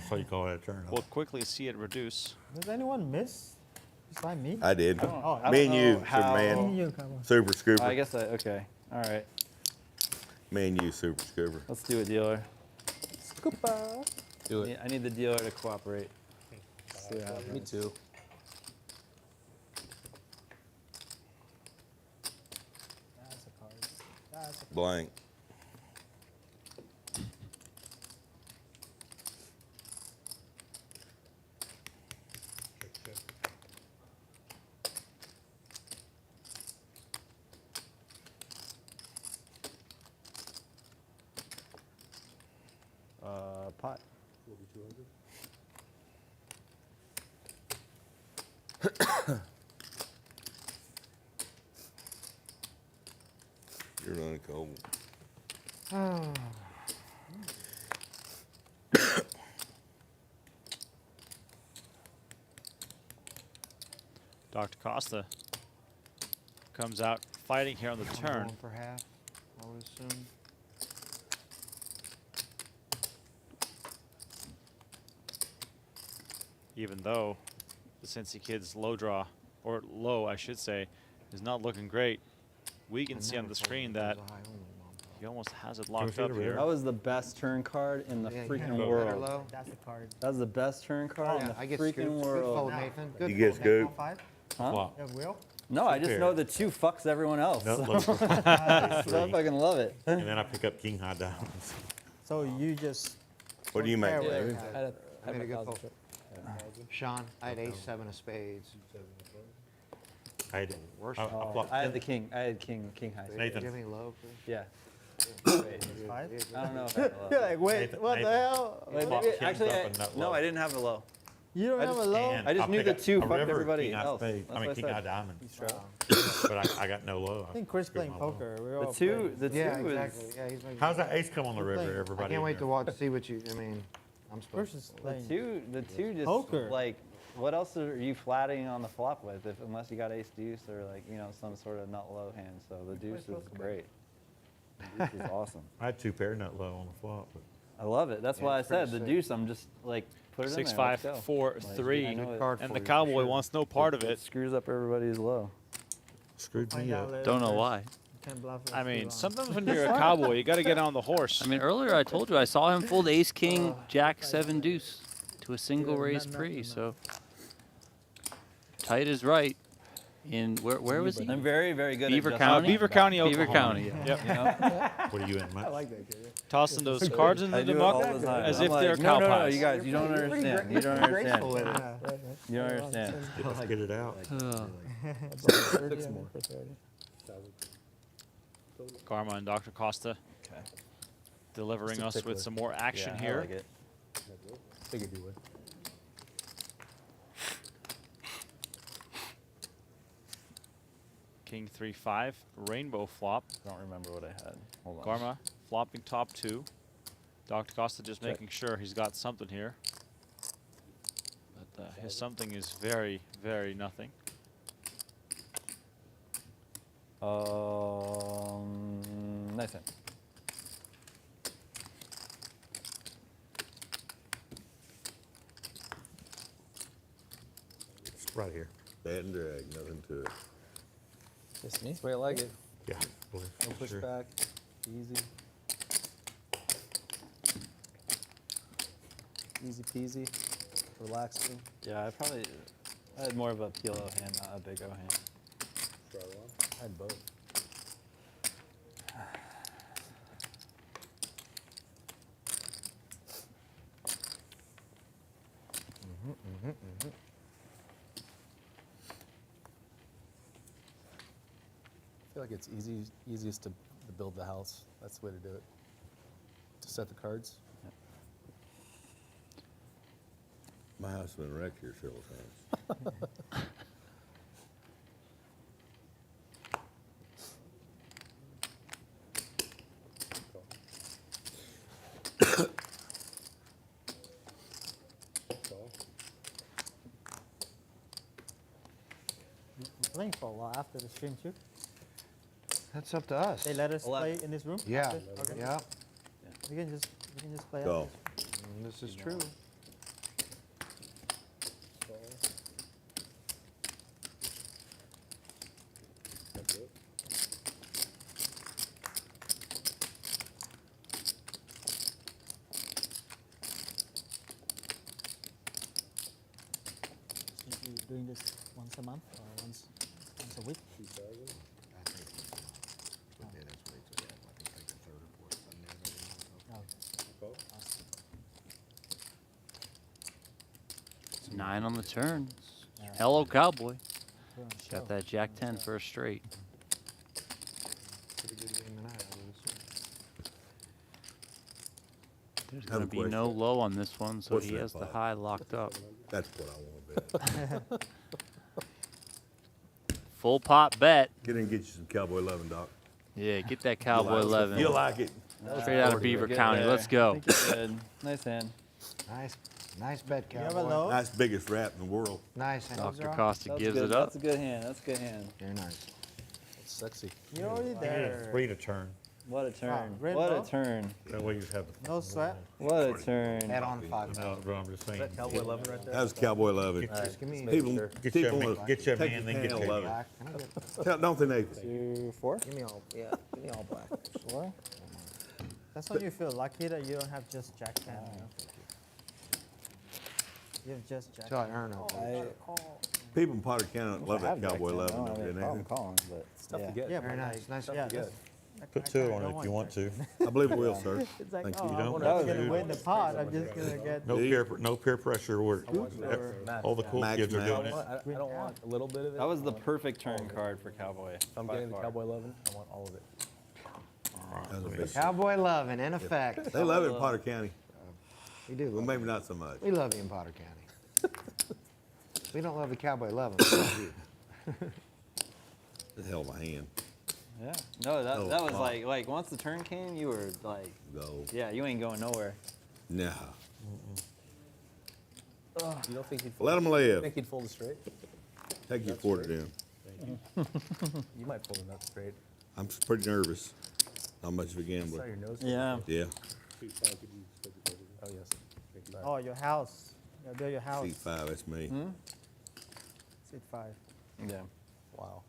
So you call it a turn. we'll quickly see it reduce. Does anyone miss? Besides me? I did. Oh, Me and you, how- Me and Superman. you, Cowboy. Super Scooper. I guess okay. All right. Me and you, Super Scooper. Let's do it, dealer. Do it. I need the dealer to cooperate. See what happens. Me too. That's a card. That's a Blank. Pot. 4,200. You're running cold. Dr. Costa comes out fighting here on the turn. Going for half, I would assume. Even though the Cincy Kid's low draw, or low I should say, is not looking great. We can see on the screen that he almost has it locked up here. That was the best turn card in the freaking better world. low. That's the card. That was the best turn card in the I get freaking scooped. Good world. fold, Nathan. Good You get fold. scooped. 5? Huh? Flop. You have wheel? No, I just Pair. know the 2 fucks everyone else. No, So look. so I fucking love it. And then I pick up king high diamonds. So you just. What do you make? pair There? with I had I made a good thousand fold. check. Sean, I had ace-7 of spades. I didn't. Worst. I flopped I had 10. the king. I had king high. Do Nathan. you have any low, Chris? Yeah. Five? I don't know if I had a low. You're like, wait, Nathan- what the Nathan. hell? Wait, Flop maybe, kings actually, up and nut no, low. I didn't have a low. You don't I have a just- low? And I just I'll knew pick the up 2 a fucked river, everybody king high else. spade. That's I mean, what king said. high diamond. Wow. But I got no low. I think Chris playing poker. We're all The 2, playing. the 2 Yeah, was. exactly. Yeah, he's like. How's that ace come on the We're river, playing- everybody? I can't in wait to there? watch, see what you. I mean, I'm Chris supposed is to. playing. The two just Poker. like, what else are you flatting on the flop with? Unless you got ace deuce or like some sort of nut low hand. So the deuce is great. Deuce is awesome. I had 2 pair nut low on the flop. But I love it. That's Yeah, why I it's pretty said the sick. deuce. I'm just like put it in there. 6, Let's 5, go. 4, Like, 3, I know it- Card and for the you, for Cowboy sure. wants no part of it. Screws up everybody's low. screwed Find me out up. later, Don't know Chris. why. You can't bluff us I too mean, long. sometimes when you're a cowboy, you got to get on the horse. I mean, earlier I told you I saw him fold ace king jack 7 deuce to a single Yeah, raise not- pre. not- So tight is right. In where was he? I'm very, very good Beaver at County? Beaver County, Beaver Oklahoma. County, yeah. Yep. You know? What are you in, Mike? I like that kid. Tossing those cards into I the do it all muck the time. as I'm if like, they're no, cow no, no, pies. you guys, you don't understand. You don't understand. Graceful with it. Yeah. You don't understand. Let's get it out. Six more. For 30. Garma and Dr. Costa Okay. delivering Just a us with tickler. some more action Yeah, here. I like it. Figured you would. King 3-5, rainbow flop. I don't remember what I had. Hold on. Garma flopping top 2. Dr. Costa just Check. making sure he's got something here. But his something is very, very nothing. Nice hand. It's right here. Bad and drag, nothing to it. Just me. That's the way I like it. Yeah. No pushback. Easy. Easy peasy. Relaxing. Yeah, I had more of a PLO hand, not a big O hand. I had both. I feel like it's easiest to build the house. That's the way to do it. To set the cards. My house has been wrecked here several times. Playing for a while after the stream too. That's up to us. They let us play in this room. Yeah. after? Okay. Yeah. We can just play. Go. This is true. Should we be doing this once a month or once a week? It's 9 on the turn. Hello, Cowboy. Got that Jack 10 first straight. There's going to be no low on this one, so What's he that has the pot? high locked up. That's what I want to bet. Full pot bet. Get in and get you some Cowboy 11, Doc. Yeah, get that Cowboy 11. You like it. Straight out of Beaver County. Let's go. Nice hand. Nice bet, You have a Cowboy. low? Nice biggest rap in the world. Nice hand. Dr. Costa That's gives good. it up. That's a good hand. That's a good hand. Very nice. It's sexy. You're already there. Free to turn. What a turn. red What ball? a turn. That way you just have the. No sweat. What a turn. Head on 5. No, bro, I'm just saying. Is that Cowboy 11 right there? That was Cowboy 11. Just give me People, Get your people man, wanna get your take man, his then get hand your 11. black. Can I get, Don't think they? 2, 4. give me all, yeah, give me all black. Sure. That's when you feel lucky that you don't have just Jack 10. You know? You have just Jack. Till I earn it. People in Potter County love that Cowboy 11. I don't have don't any they, problem Nathan? calling, but It's tough yeah. to get. Yeah, Very but nice. like, Nice yeah, to get. that's- Put I 2 kinda on don't it if you want to. I believe we will, sir. It's like, Thank oh, you. You I'm don't not have gonna to. win the pot. I'm just gonna get. No peer pressure. All the cool Max kids are Max. doing it. I don't want a little bit of it. That was the I want perfect all turn of it. card for Cowboy. If I'm by getting the far. Cowboy 11, I want all of it. That was a big- Cowboy loving, in effect. They love it in Potter County. We do. Well, Love maybe not so much. We love you in Potter County. We don't love the Cowboy loving. We love you. It's a hell of a hand. Yeah. No, that Oh, was wow. like once the turn came, you were like, Go. yeah, you ain't going nowhere. Nah. You don't think he'd Let him live. think he'd fold it straight? Take your quarter down. You might fold it up straight. I'm pretty nervous. Not much of a Saw gambler. your nose. Yeah. Yeah. Oh, yes. Oh, your house. You build your house. Seat 5, that's me. Seat 5. Yeah. Wow.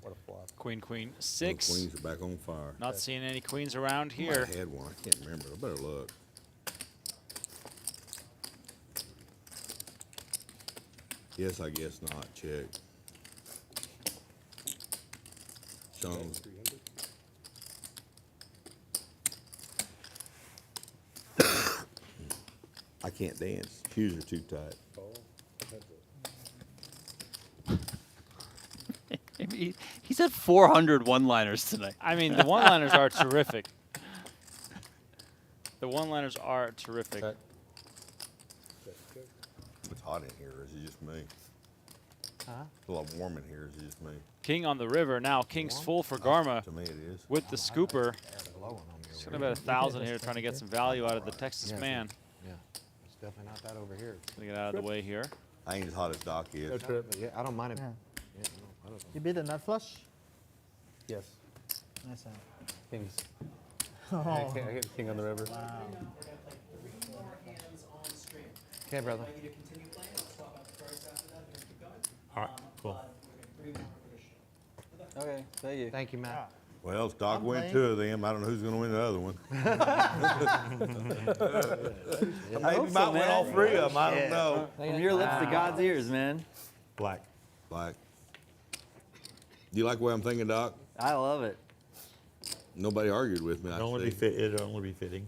What a flop. Queen, queen, The 6. Queens are back on fire. Not seeing any queens around I here. might have had one. I can't remember. I better look. Yes, I guess not. Check. Shawn. I can't dance. Shoes are too tight. He's had 400 one-liners tonight. I mean, the one-liners are terrific. The one-liners are terrific. It's hot in here, or is it just me? a lot warm in here. It's just me. King on the river now. King's full for Garma To me, it is. with the scooper. He's gonna bet 1,000 here, trying to get some value out of the Texas man. Yeah, it's definitely not that over here. Gonna get out of the way here. I ain't as hot as Doc is. Yeah, I don't mind it. Yeah. Yeah, no, I don't You beat the nut flush? Yes. Nice hand. Kings. Oh. I hit king on the river. Wow. Okay, brother. All right, cool. Okay, thank you. Thank you, Matt. Well, if Doc I'm win playing. 2 of them, I don't know who's going to win the other one. He might win all 3 of them. I don't know. From your lips to God's ears, man. Black. Black. Do you like the way I'm thinking, Doc? I love it. Nobody argued with me. I It'll only be see. fit. It'll only be fitting.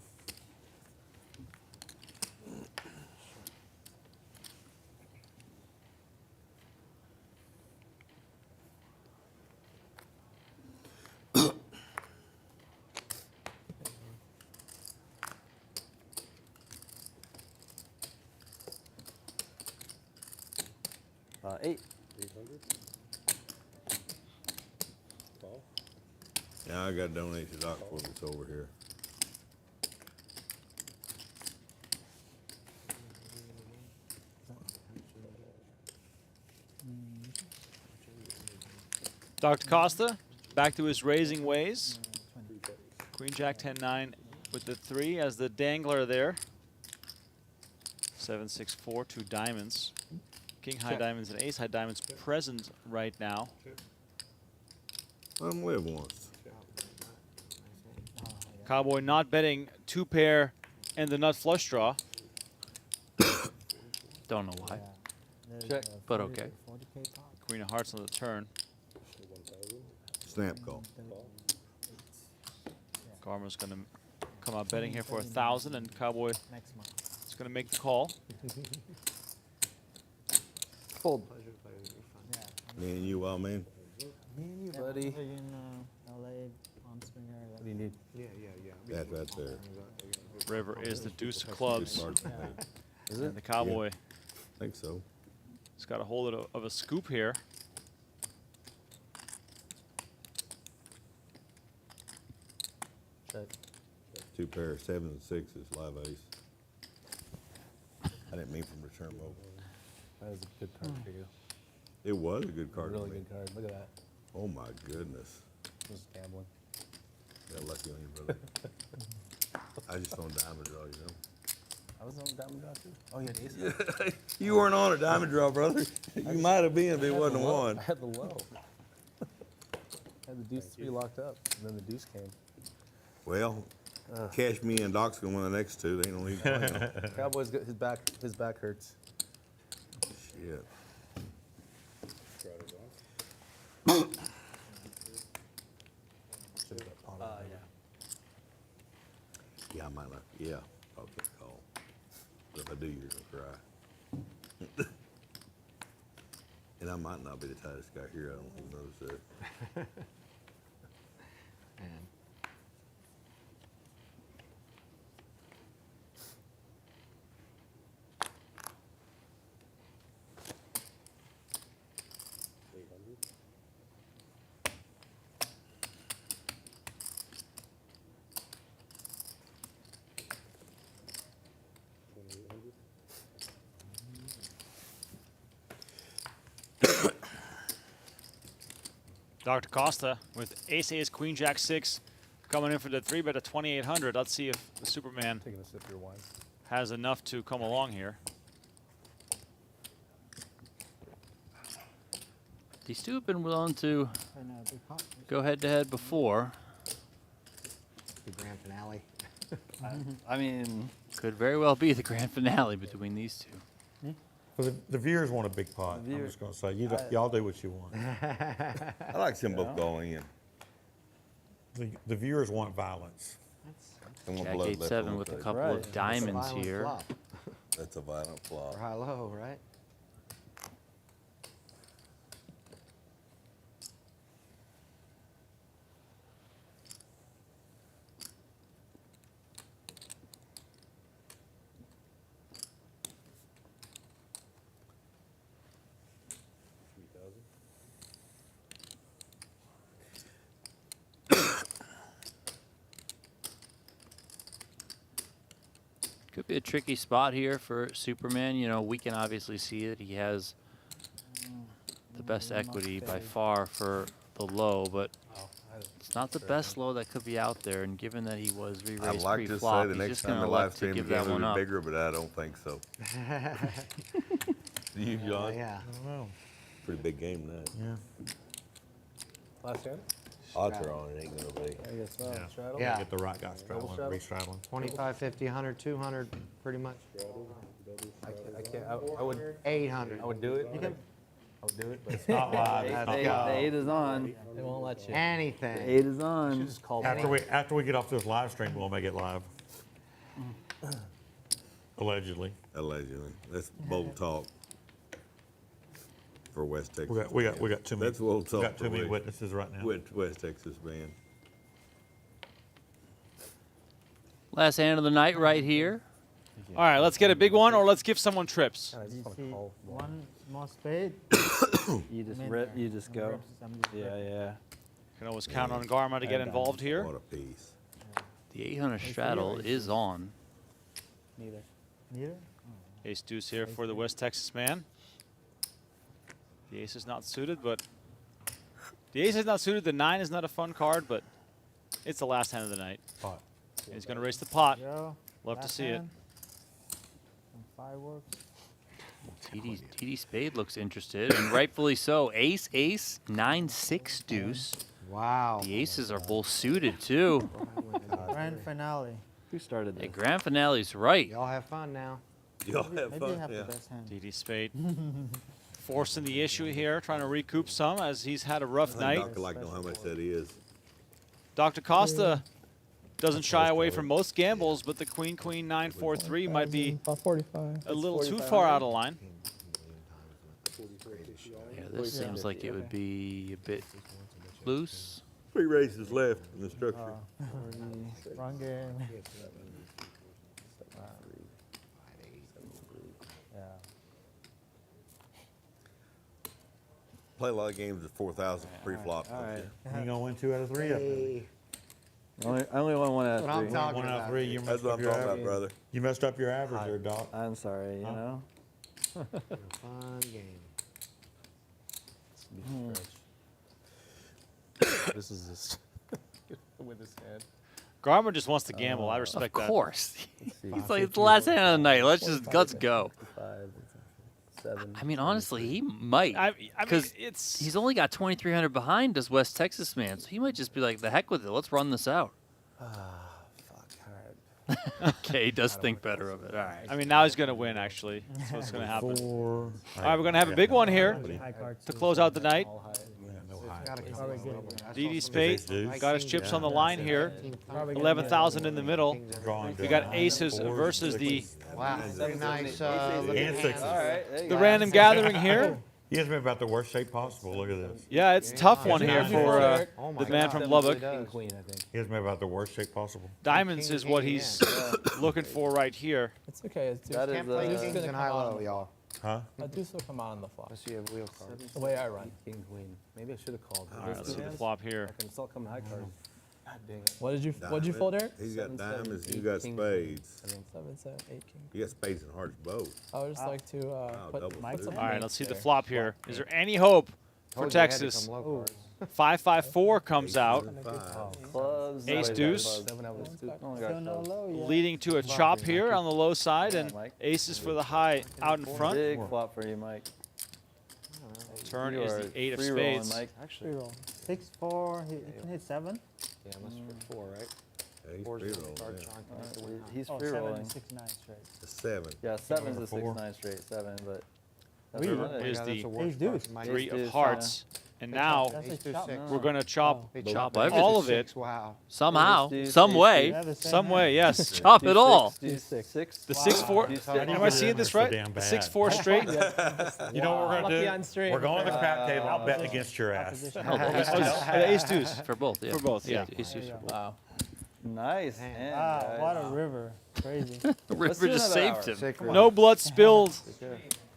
Eight. Now I got to donate to Doc for this over here. Dr. Costa back to his raising ways. Queen Jack 10-9 with the 3 as the dangler there. 7-6-4, 2 diamonds. King high diamonds and ace high diamonds present right now. Let him live once. Cowboy not betting 2 pair and the nut flush draw. Don't know why. Check. But okay. Queen of hearts on the turn. Snap call. Garma's going to come out betting here for 1,000, and Cowboy Next month. is going to make the call. Fold. Me and you, wild man. Me and you, Yeah, buddy. whenever you're in LA on Springer. What do you need? Yeah. That's right there. River is the deuce of clubs. Is And the Cowboy I think so. has got a hold of a scoop here. Check. 2 pair of 7s and 6s, live ace. I didn't mean from return mobile. That was a good card for you. It was a good card. Really to me. good card. Look at that. Oh my goodness. This is gambling. Yeah, lucky on you, brother. I just on diamond draw, you know. I was on diamond draw too. Oh, you had ace. You weren't on a diamond draw, brother. You might have been, but it wasn't a one. I had the low. I had the deuce 3 locked up, and then the deuce came. Well, cash me and Doc's gonna win the next 2. They ain't no need to play 'em. Cowboy's got his back hurts. Shit. Yeah, I might not. Yeah, I'll get a call. But if I do, you're gonna cry. And I might not be the tightest guy here. I don't know who knows that. Man. Dr. Costa with ace, queen, jack 6 coming in for the 3 bet at 2,800. Let's see if the Superman Taking a sip of your wine. has enough to come along here. These two have been willing to I know, big pot. go head-to-head before. The grand finale. I mean, Could very well be the grand finale between these two. Well, the viewers want a big pot. The I'm viewers- just going to say, y'all do what you want. I like seeing both going in. The viewers want violence. I want Jack blood 8-7 left with a on the couple Right. of diamonds Violent here. flop. table. That's a violent flop. Or high-low, right? be a tricky spot here for Superman. You know, we can obviously see that he has the best equity by far for the low, but it's not the best low that could be out there. And given that he was I'd re-raised like to say pre-flop, the he's next just time going the to live elect to stream give game that will one be up. bigger, but I don't think so. Do you, John? Yeah. I don't know. Pretty big game that. Yeah. Last hand? Odds are on it ain't gonna be. I guess so. Yeah. Straddle? Yeah. Get the right guy straddling, straddle? re-straddling. 25, 50, 100, 200, pretty much. I can't. I would. 800. I would do it. I would do it, but it's Not live. The Not eight- live. the 8 is on. they won't let you. Anything. The 8 is You on. should just call After we get off this live stream, we'll make it live. Allegedly. Allegedly. That's bold talk for West Texas. We got too many. That's bold talk. We got for too many witnesses right now. West Texas man. Last hand of the night right here. All right, let's get a big one, or let's give someone trips. I just You want see to call. one more spade. You just I'm in rip. there. You just I'm go. rips, I'm just Yeah, ripping. yeah. Can always count on Garma to get involved here. What a piece. The 800 straddle is on. Neither. Neither? Ace deuce here for the West Texas man. The ace is not suited, but the ace is not suited. The 9 is not a fun card, but it's the last hand of the night. Pot. He's going to race the pot. Go. Love to Last see it. hand. Some fireworks. TD Spade looks interested, and rightfully so. Ace, ace, 9, 6 deuce. Wow. The aces are both suited too. Grand finale. Who started The this? grand finale's right. Y'all have fun now. Y'all have Maybe fun. have Yeah. the best hand. TD Spade forcing the issue here, trying to recoup some as he's had a rough I night. think Doc like know how much that is. Dr. Costa doesn't shy away from most gambles, but the Queen 9-4-3 might be About 45. a little too far out of line. Yeah, this seems like it would be a bit loose. 3 races left in the structure. Wrong game. Play a lot of games at 4,000 pre-flop. All right. You're gonna win 2 out of 3 up there. Hey. I only won 1 out That's what I'm of 3. talking 1 out of about. 3. You That's messed what up I'm your talking about, average. brother. You messed up your average there, Doc. I'm sorry, you know. Fun game. This is this. With his hand. Garma just wants to gamble. I respect Of that. course. He's like, it's the last hand of the night. Let's go. 5, 7. I mean, honestly, he might. I mean, Because it's he's only got 2,300 behind us, West Texas man. So he might just be like, the heck with it. Let's run this out. Fuck. All right. Okay, he does think better of it. All right. I mean, now he's going to win, actually. That's what's going to happen. 4. All right, we're going to have a big one here High cards. to close out the night. No high. Gotta come Probably over. good. I saw DD some Spade deuce. got his chips on the line here. 11,000 in the middle. Drawing We got down. aces 4s, versus the 6s. Wow, pretty nice. And looking hand. 6s. All right. There you the go. random gathering here. He has me about the worst shape possible. Look at this. Yeah, it's a tough one here Nine for fours. Oh my the man God. from King Lubbock. queen, I think. He has me about the worst shape possible. Diamonds King is of what king he's looking for right here. It's okay. It's That is Can't play Deuce kings gonna and come out high-low, on- y'all. Huh? A deuce will come out on the flop. Unless you have wheel cards. The way I run. King, queen. Maybe I should have called. All right, let's see the flop here. I can still come high cards. God dang it. What did you fold, Eric? He's got 7, diamonds, 7, you got king, spades. 7, 7, 8 king. You got spades and hearts both. I would just like to put double put some suit. All right, mates let's see the there. flop here. Is there any hope for Told you I had to Texas? come low cards. 5-5-4 comes out, Clubs. Ace no, deuce. clubs. 7 out of 2. Only got Still no clubs. low yet. leading to a chop here on the low side, and Mike. aces for the high out in front. Big flop for you, Mike. Turn You is are the 8 of free rolling, spades. Mike. Free roll. 6-4. He can hit 7. Yeah, unless for 4, right? Yeah, he's Fours free are roll, card yeah. chunk, and it's a win high. He's Oh, free 7 rolling. and 6-9 straight. A 7. Yeah, 7's a Four. 6-9 straight 7, but. Three That's about it. is Yeah, the that's a worse Ace deuce. card. Three Ace of deuce, hearts, and now That's Ace a deuce chop. 6. we're going to chop They Chop that. everything. all of it. Wow. Somehow, Deuce, some ace, way. Yeah, the same some hand. way, yes. Chop it all. Deuce 6. The 6-4. Deuce How do six. you Am I get seeing in this there so right? damn The bad? 6-4 straight. You know what we're Lucky gonna on do? straight. We're going to the crap table. I'm betting against your ass. Opposition. Oh, the ace Oh, deuce. ace deuce. For both, yeah. For both, yeah. Ace deuce for both. Wow. Nice hand, Ah, guys. what a river. Crazy. The Let's river do just another saved hour. him. Sick one. No blood spilled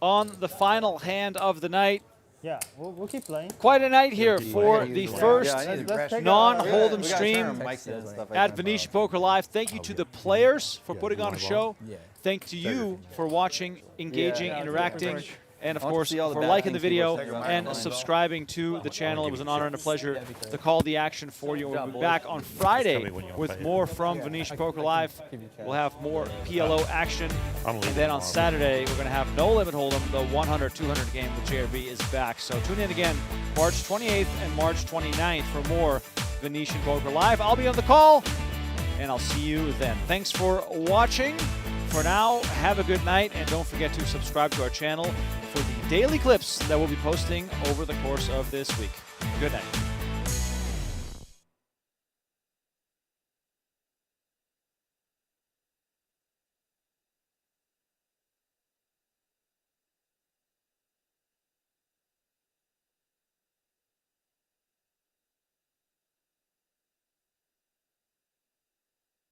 on the final hand of the night. Yeah, we'll keep playing. Quite a night here for the first non-hold'em We got stream tournament mics and stuff like at that. Venetian Poker Live. Thank you to the players for putting on a show. Yeah. Thank to you for watching, engaging, Yeah. interacting, and of I want to course see all the for bad liking the things people video say about and mine. subscribing to the channel. It was an honor and a pleasure to call the action for you. We'll be back on Friday with more from Venetian Poker Live. We'll have more PLO action. And then on Saturday, we're going to have No Limit Hold'em. The 100-200 game with JRB is back. So tune in again March 28th and March 29th for more Venetian Poker Live. I'll be on the call, and I'll see you then. Thanks for watching. For now, have a good night, and don't forget to subscribe to our channel for the daily clips that we'll be posting over the course of this week. Good night.